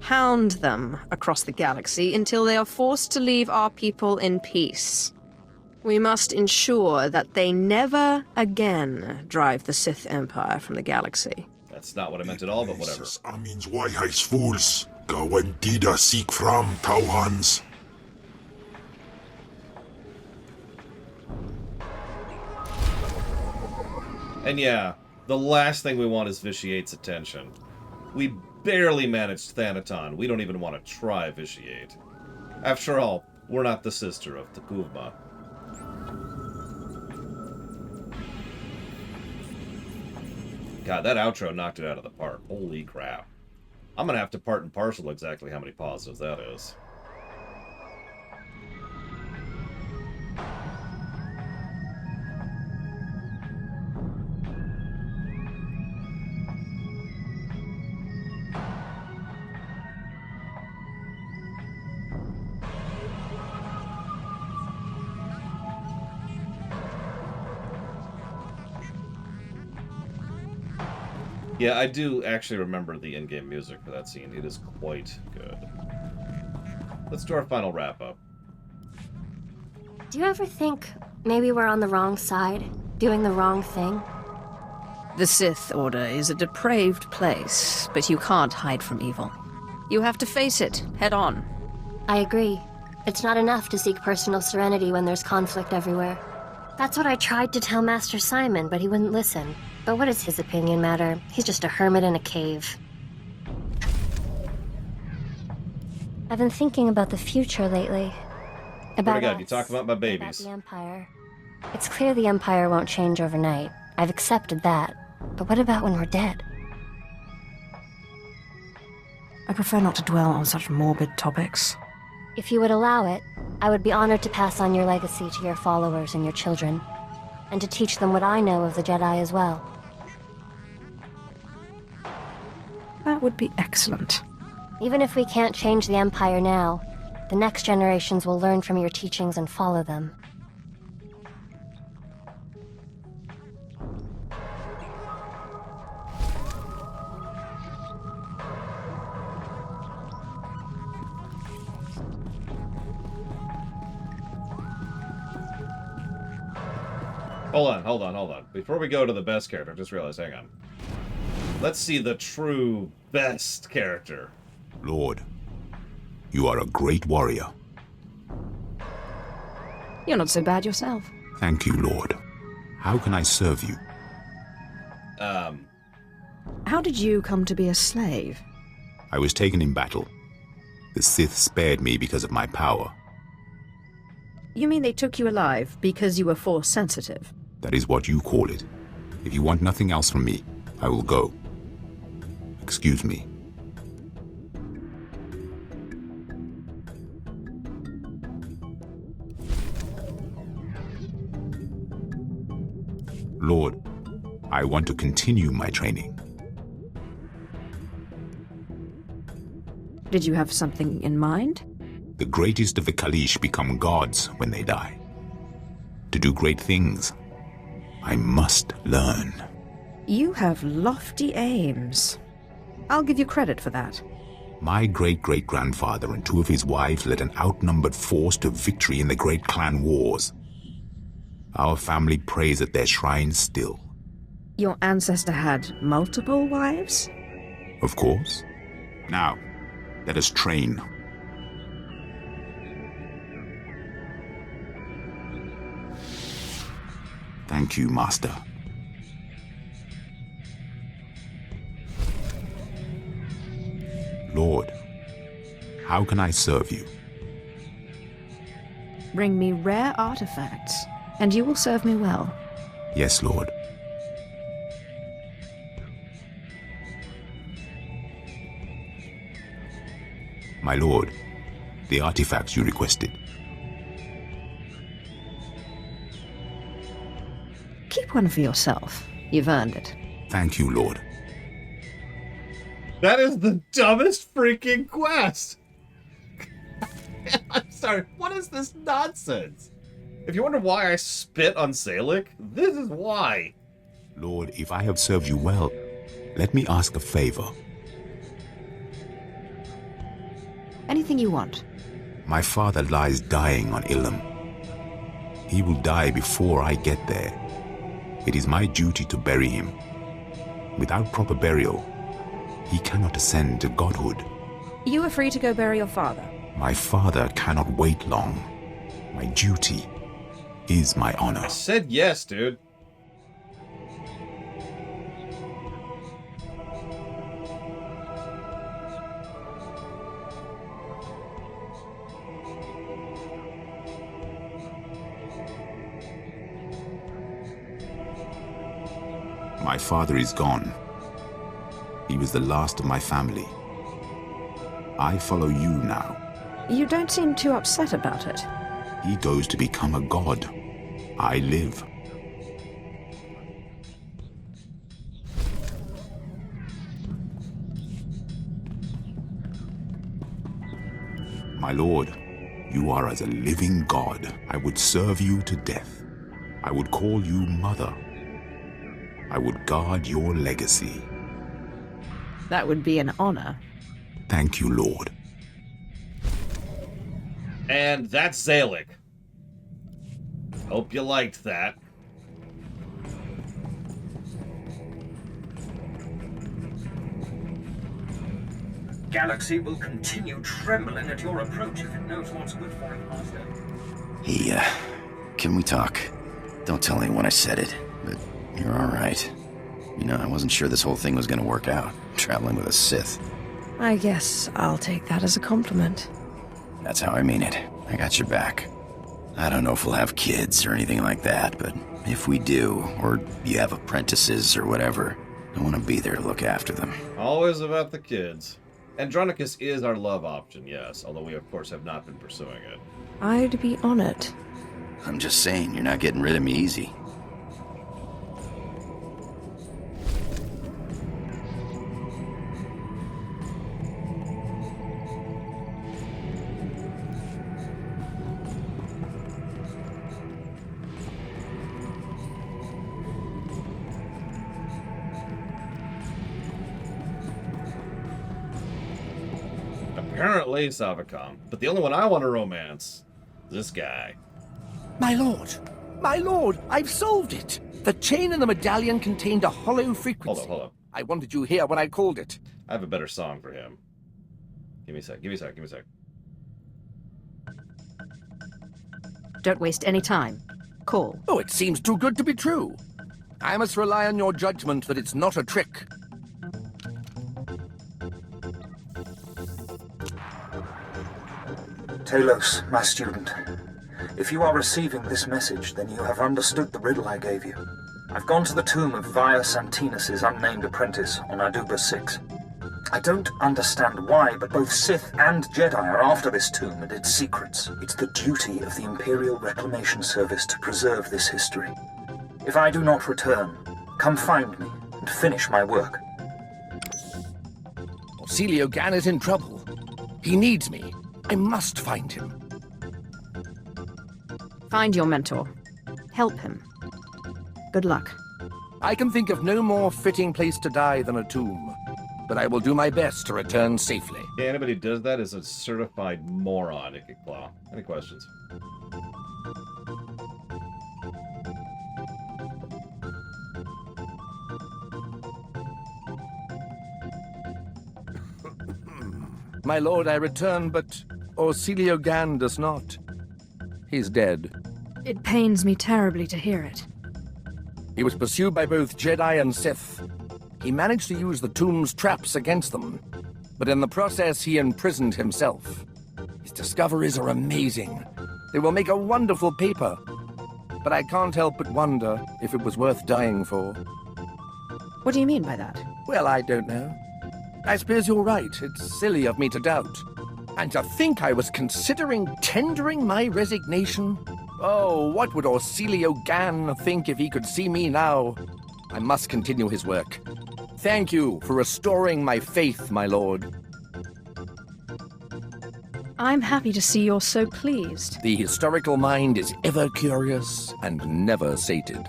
Hound them across the galaxy until they are forced to leave our people in peace. We must ensure that they never again drive the Sith Empire from the galaxy. That's not what I meant at all, but whatever. Amins Waiheis fools, gawan tida seek from Tauhans. And yeah, the last thing we want is Vitiate's attention. We barely managed Thanaton. We don't even want to try Vitiate. After all, we're not the sister of Takuvma. God, that outro knocked it out of the park. Holy crap. I'm gonna have to part and parcel exactly how many positives that is. Yeah, I do actually remember the in-game music for that scene. It is quite good. Let's do our final wrap-up. Do you ever think maybe we're on the wrong side, doing the wrong thing? The Sith Order is a depraved place, but you can't hide from evil. You have to face it, head on. I agree. It's not enough to seek personal serenity when there's conflict everywhere. That's what I tried to tell Master Simon, but he wouldn't listen. But what does his opinion matter? He's just a hermit in a cave. I've been thinking about the future lately. About God, you talk about my babies. About the Empire. It's clear the Empire won't change overnight. I've accepted that. But what about when we're dead? I prefer not to dwell on such morbid topics. If you would allow it, I would be honored to pass on your legacy to your followers and your children, and to teach them what I know of the Jedi as well. That would be excellent. Even if we can't change the Empire now, the next generations will learn from your teachings and follow them. Hold on. Before we go to the best character, I just realized, hang on. Let's see the true best character. Lord, you are a great warrior. You're not so bad yourself. Thank you, Lord. How can I serve you? How did you come to be a slave? I was taken in battle. The Sith spared me because of my power. You mean they took you alive because you were Force sensitive? That is what you call it. If you want nothing else from me, I will go. Excuse me. Lord, I want to continue my training. Did you have something in mind? The greatest of the Kalish become gods when they die. To do great things, I must learn. You have lofty aims. I'll give you credit for that. My great-great-grandfather and 2 of his wives led an outnumbered force to victory in the great clan wars. Our family prays at their shrines still. Your ancestor had multiple wives? Of course. Now, let us train. Thank you, Master. Lord, how can I serve you? Bring me rare artifacts, and you will serve me well. Yes, Lord. My lord, the artifacts you requested. Keep one for yourself. You've earned it. Thank you, Lord. That is the dumbest freaking quest! I'm sorry, what is this nonsense? If you wonder why I spit on Salic, this is why. Lord, if I have served you well, let me ask a favor. Anything you want. My father lies dying on Ilum. He will die before I get there. It is my duty to bury him. Without proper burial, he cannot ascend to godhood. You are free to go bury your father. My father cannot wait long. My duty is my honor. I said yes, dude. My father is gone. He was the last of my family. I follow you now. You don't seem too upset about it. He goes to become a god. I live. My lord, you are as a living god. I would serve you to death. I would call you mother. I would guard your legacy. That would be an honor. Thank you, Lord. And that's Zalic. Hope you liked that. Galaxy will continue trembling at your approach if it knows what's good for it, Master. Hey, can we talk? Don't tell anyone I said it, but you're alright. You know, I wasn't sure this whole thing was gonna work out, traveling with a Sith. I guess I'll take that as a compliment. That's how I mean it. I got your back. I don't know if we'll have kids or anything like that, but if we do, or you have apprentices or whatever, I want to be there to look after them. Always about the kids. Andronicus is our love option, yes, although we of course have not been pursuing it. I'd be honored. I'm just saying, you're not getting rid of me easy. Apparently Savacom, but the only one I want to romance is this guy. My lord, I've solved it. The chain in the medallion contained a hollow frequency. Hold on. I wanted you here when I called it. I have a better song for him. Give me a sec. Don't waste any time. Call. Oh, it seems too good to be true. I must rely on your judgment that it's not a trick. Talos, my student. If you are receiving this message, then you have understood the riddle I gave you. I've gone to the tomb of Via Santinus' unnamed apprentice on Aduba 6. I don't understand why, but both Sith and Jedi are after this tomb and its secrets. It's the duty of the Imperial Reclamation Service to preserve this history. If I do not return, come find me and finish my work. Celio Gan is in trouble. He needs me. I must find him. Find your mentor. Help him. Good luck. I can think of no more fitting place to die than a tomb, but I will do my best to return safely. Yeah, anybody who does that is a certified moron, Claw. Any questions? My lord, I return, but Orsilio Gan does not. He's dead. It pains me terribly to hear it. He was pursued by both Jedi and Sith. He managed to use the tomb's traps against them, but in the process he imprisoned himself. His discoveries are amazing. They will make a wonderful paper, but I can't help but wonder if it was worth dying for. What do you mean by that? Well, I don't know. I suppose you're right. It's silly of me to doubt. And to think I was considering tendering my resignation? Oh, what would Orsilio Gan think if he could see me now? I must continue his work. Thank you for restoring my faith, my lord. I'm happy to see you're so pleased. The historical mind is ever curious and never sated.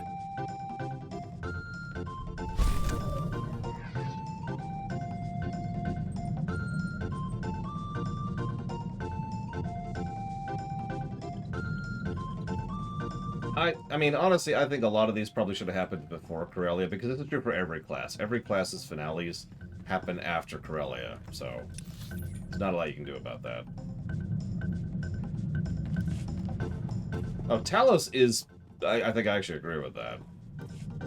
I mean, honestly, I think a lot of these probably should have happened before Corellia, because this is true for every class. Every class's finales happen after Corellia, so there's not a lot you can do about that. Oh, Talos is... I think I actually agree with that.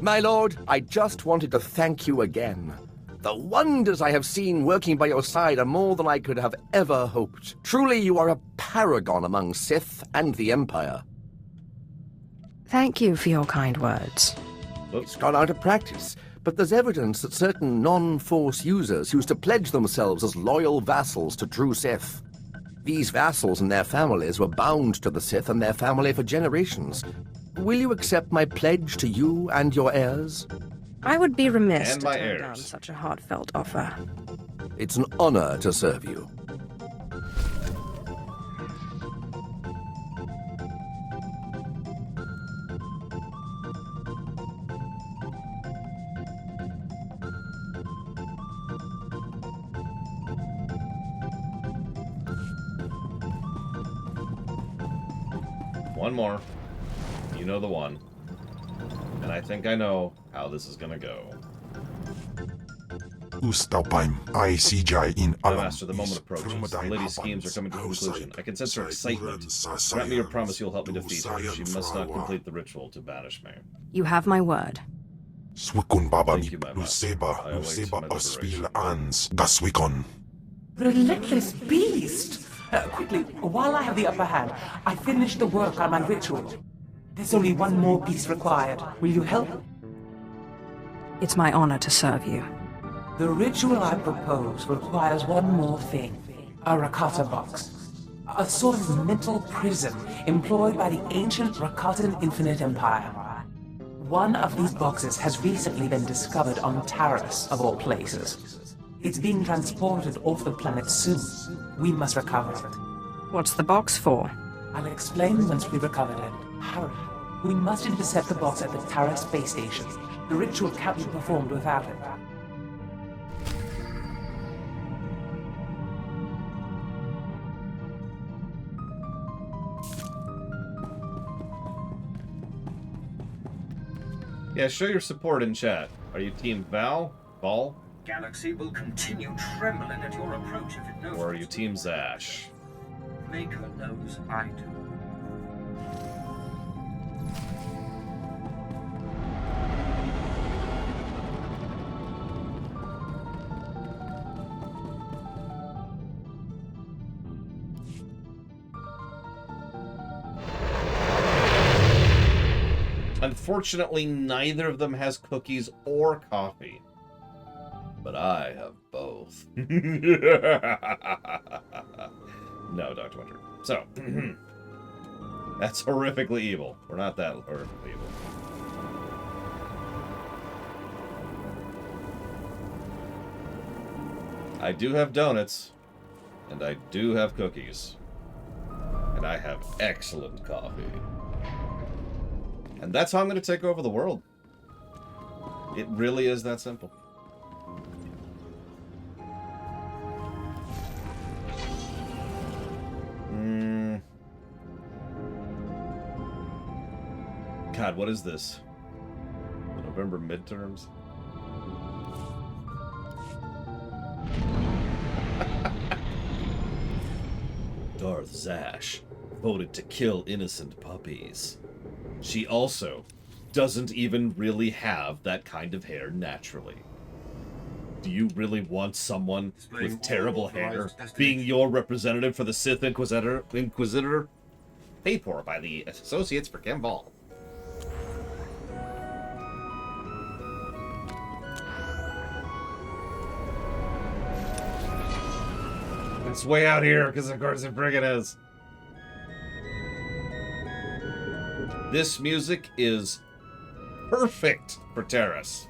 My lord, I just wanted to thank you again. The wonders I have seen working by your side are more than I could have ever hoped. Truly, you are a paragon among Sith and the Empire. Thank you for your kind words. It's gone out of practice, but there's evidence that certain non-Force users used to pledge themselves as loyal vassals to true Sith. These vassals and their families were bound to the Sith and their family for generations. Will you accept my pledge to you and your heirs? I would be remiss And to my turn down heirs. such a heartfelt offer. It's an honor to serve you. One more. You know the one. And I think I know how this is gonna go. Ustapime, ICJ in My Alam. master, the moment approaches. The lady's schemes are coming to conclusion. I can sense her excitement. Grant me your promise you'll help me defeat her. She must not complete the ritual to banish me. You have my word. Swikun Babani, Thank you, my master. Luseba, I await Luseba my Ospil Ans, Gaswikon. Relentless beast! Quickly, while I have the upper hand, I finished the work on my ritual. There's only one more piece required. Will you help? It's my honor to serve you. The ritual I propose requires one more thing. A Rakata box. A sort of mental prison employed by the ancient Rakatan Infinite Empire. One of these boxes has recently been discovered on Taris, of all places. It's being transported off the planet soon. We must recover it. What's the box for? I'll explain once we recovered it. Hurry. We must intercept the box at the Taris space station. The ritual can't be performed without it. Yeah, show your support in chat. Are you Team Val? Vol? Galaxy will continue trembling at your approach if it knows. Or are you Team Zash? Maker knows I do. Unfortunately, neither of them has cookies or coffee. But I have both. No, Dr. Winter. So, that's horrifically evil. We're not that horrifically evil. I do have donuts, and I do have cookies. And I have excellent coffee. And that's how I'm going to take over the world. It really is that simple. God, what is this? The November midterms? Darth Zash voted to kill innocent puppies. She also doesn't even really have that kind of hair naturally. Do you really want someone with terrible hair being your representative for the Sith Inquisitor? Paid for by the Associates for Kimball. It's way out here, because of course it friggin' is. This music is perfect for Terrace.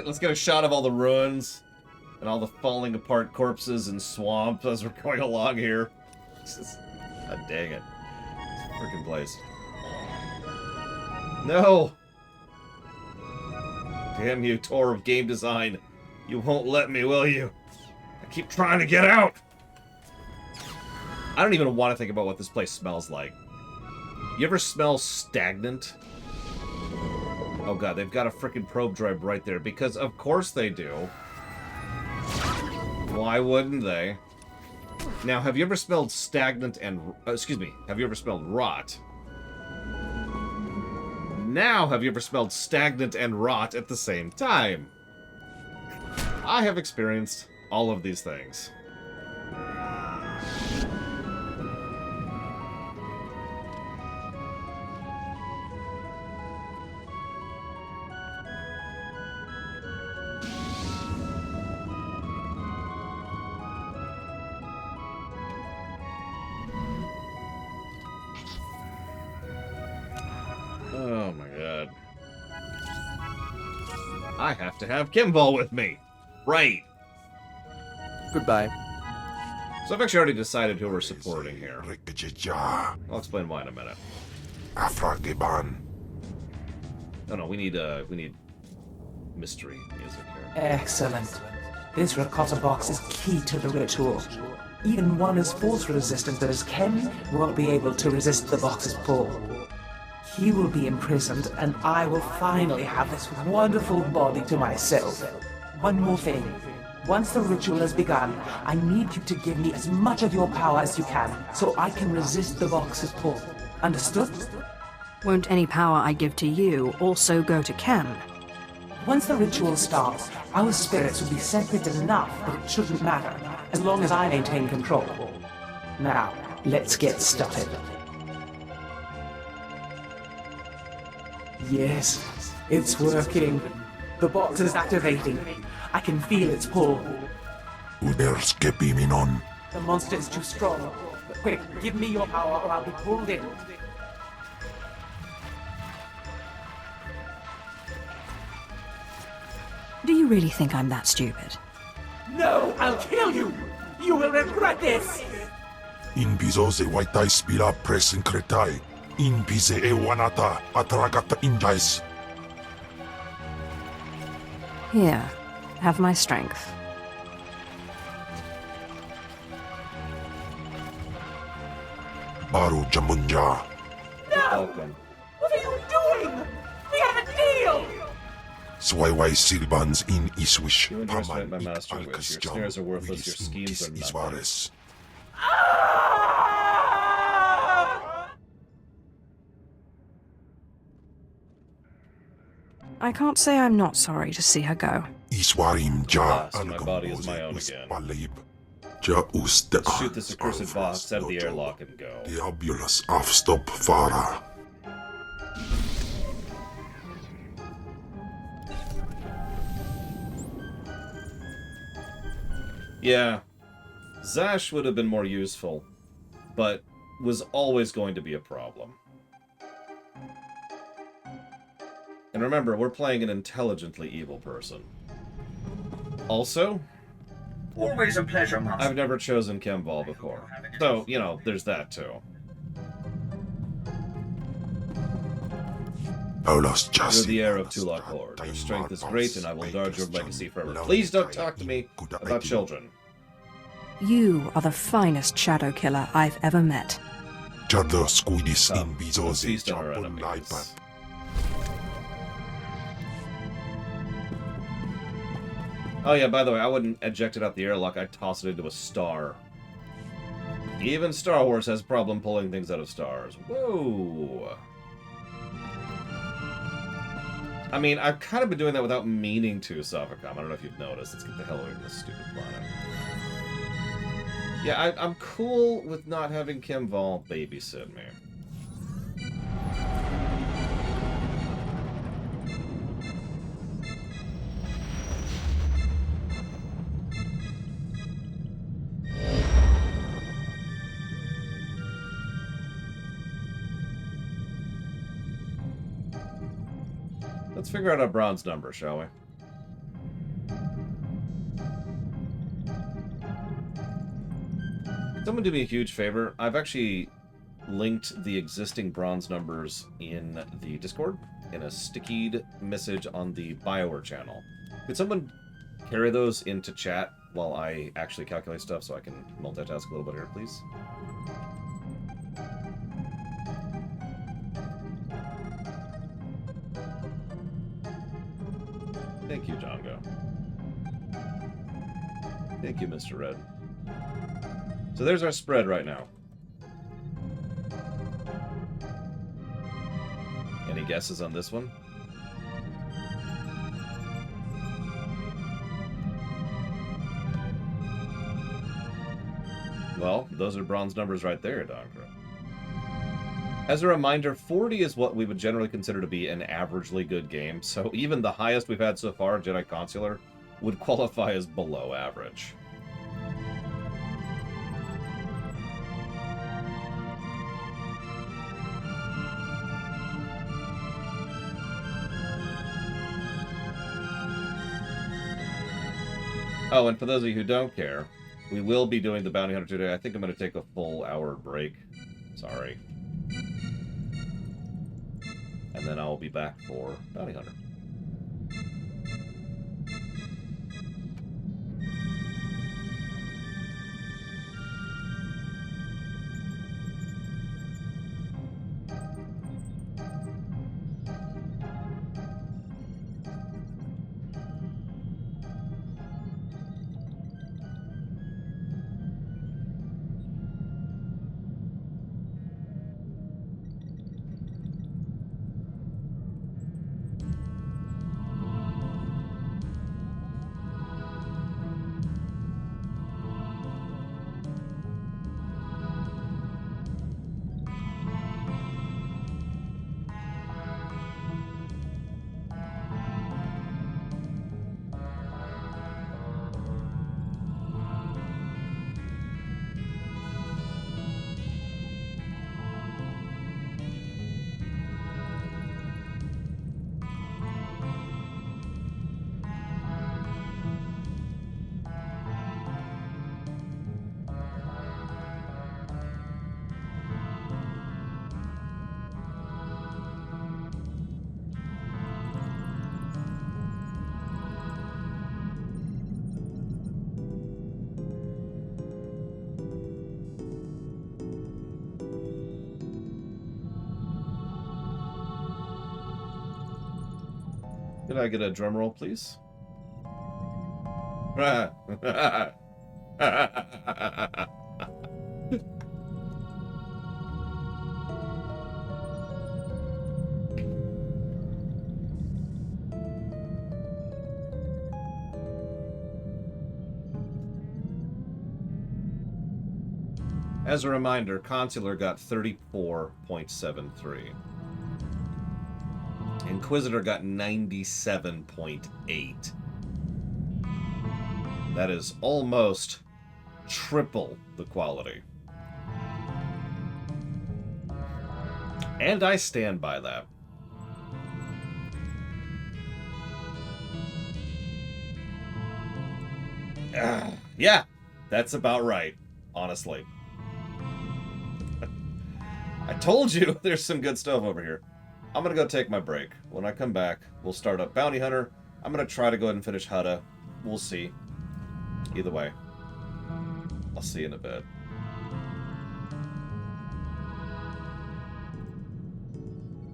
Let's get a shot of all the ruins and all the falling apart corpses and swamp as we're going along here. God dang it. This freaking place. No! Damn you, Tour of Game Design. You won't let me, will you? I keep trying to get out! I don't even want to think about what this place smells like. You ever smell stagnant? Oh god, they've got a freaking probe droid right there, because of course they do. Why wouldn't they? Now, have you ever smelled stagnant and... excuse me, have you ever smelled rot? Now, have you ever smelled stagnant and rot at the same time? I have experienced all of these things. Oh my god. I have to have Kimball with me. Right. Goodbye. So I've actually already decided who we're supporting here. I'll explain why in a minute. No, we need mystery music here. Excellent. This Rakata box is key to the ritual. Even one as force-resistant as Ken won't be able to resist the box's pull. He will be imprisoned, and I will finally have this wonderful body to myself. One more thing. Once the ritual has begun, I need you to give me as much of your power as you can, so I can resist the box's pull. Understood? Won't any power I give to you also go to Ken? Once the ritual starts, our spirits will be separate enough that it shouldn't matter, as long as I maintain control. Now, let's get started. Yes, it's working. The box is activating. I can feel its pull. The monster is too strong. Quick, give me your power or I'll be pulled in. Do you really think I'm that stupid? No, I'll kill you! You will regret this! In bizose waitai spira presin kretai. In bize e wanata atragata injais. Here, have my strength. Baru Jamunja. No! What are you doing? We have a deal! Swaiwai Silbans in Iswish. You underestimate my master wish. Your snares are worthless, your schemes are nothing. I can't say I'm not sorry to see her go. Iswarim ja my body is my own again. Ja Let's shoot this accursed box out of the airlock and go. Diabulus afstop fara. Yeah. Zash would have been more useful, but was always going to be a problem. And remember, we're playing an intelligently evil person. Also, always a pleasure, Master. I've never chosen Kemval before. So, you know, there's that too. You're the heir of Tulak Horde. Your strength is great, and I will guard your legacy forever. Please don't talk to me about children. You are the finest shadow killer I've ever met. Come, let's feast on our enemies. Oh yeah, by the way, I wouldn't eject it out the airlock, I'd toss it into a star. Even Star Wars has a problem pulling things out of stars. Whoa! I mean, I've kind of been doing that without meaning to, Sovacom. I don't know if you've noticed. Let's get the hell away from this stupid planet. Yeah, I'm cool with not having Kemval babysit me. Let's figure out our bronze number, shall we? Someone do me a huge favor. I've actually linked the existing bronze numbers in the Discord in a stickied message on the BioWare channel. Could someone carry those into chat while I actually calculate stuff so I can multitask a little bit here, please? Thank you, Django. Thank you, Mr. Red. So there's our spread right now. Any guesses on this one? Well, those are bronze numbers right there, Doctor. As a reminder, 40 is what we would generally consider to be an averagely good game, so even the highest we've had so far, Jedi Consular, would qualify as below average. Oh, and for those of you who don't care, we will be doing the Bounty Hunter today. I think I'm going to take a full hour break. Sorry. And then I'll be back for Bounty Hunter. Could I get a drum roll, please? As a reminder, Consular got 34.73. Inquisitor got 97.8. That is almost triple the quality. And I stand by that. Yeah, that's about right, honestly. I told you there's some good stuff over here. I'm gonna go take my break. When I come back, we'll start up Bounty Hunter. I'm gonna try to go ahead and finish Hutta. We'll see. Either way, I'll see you in a bit.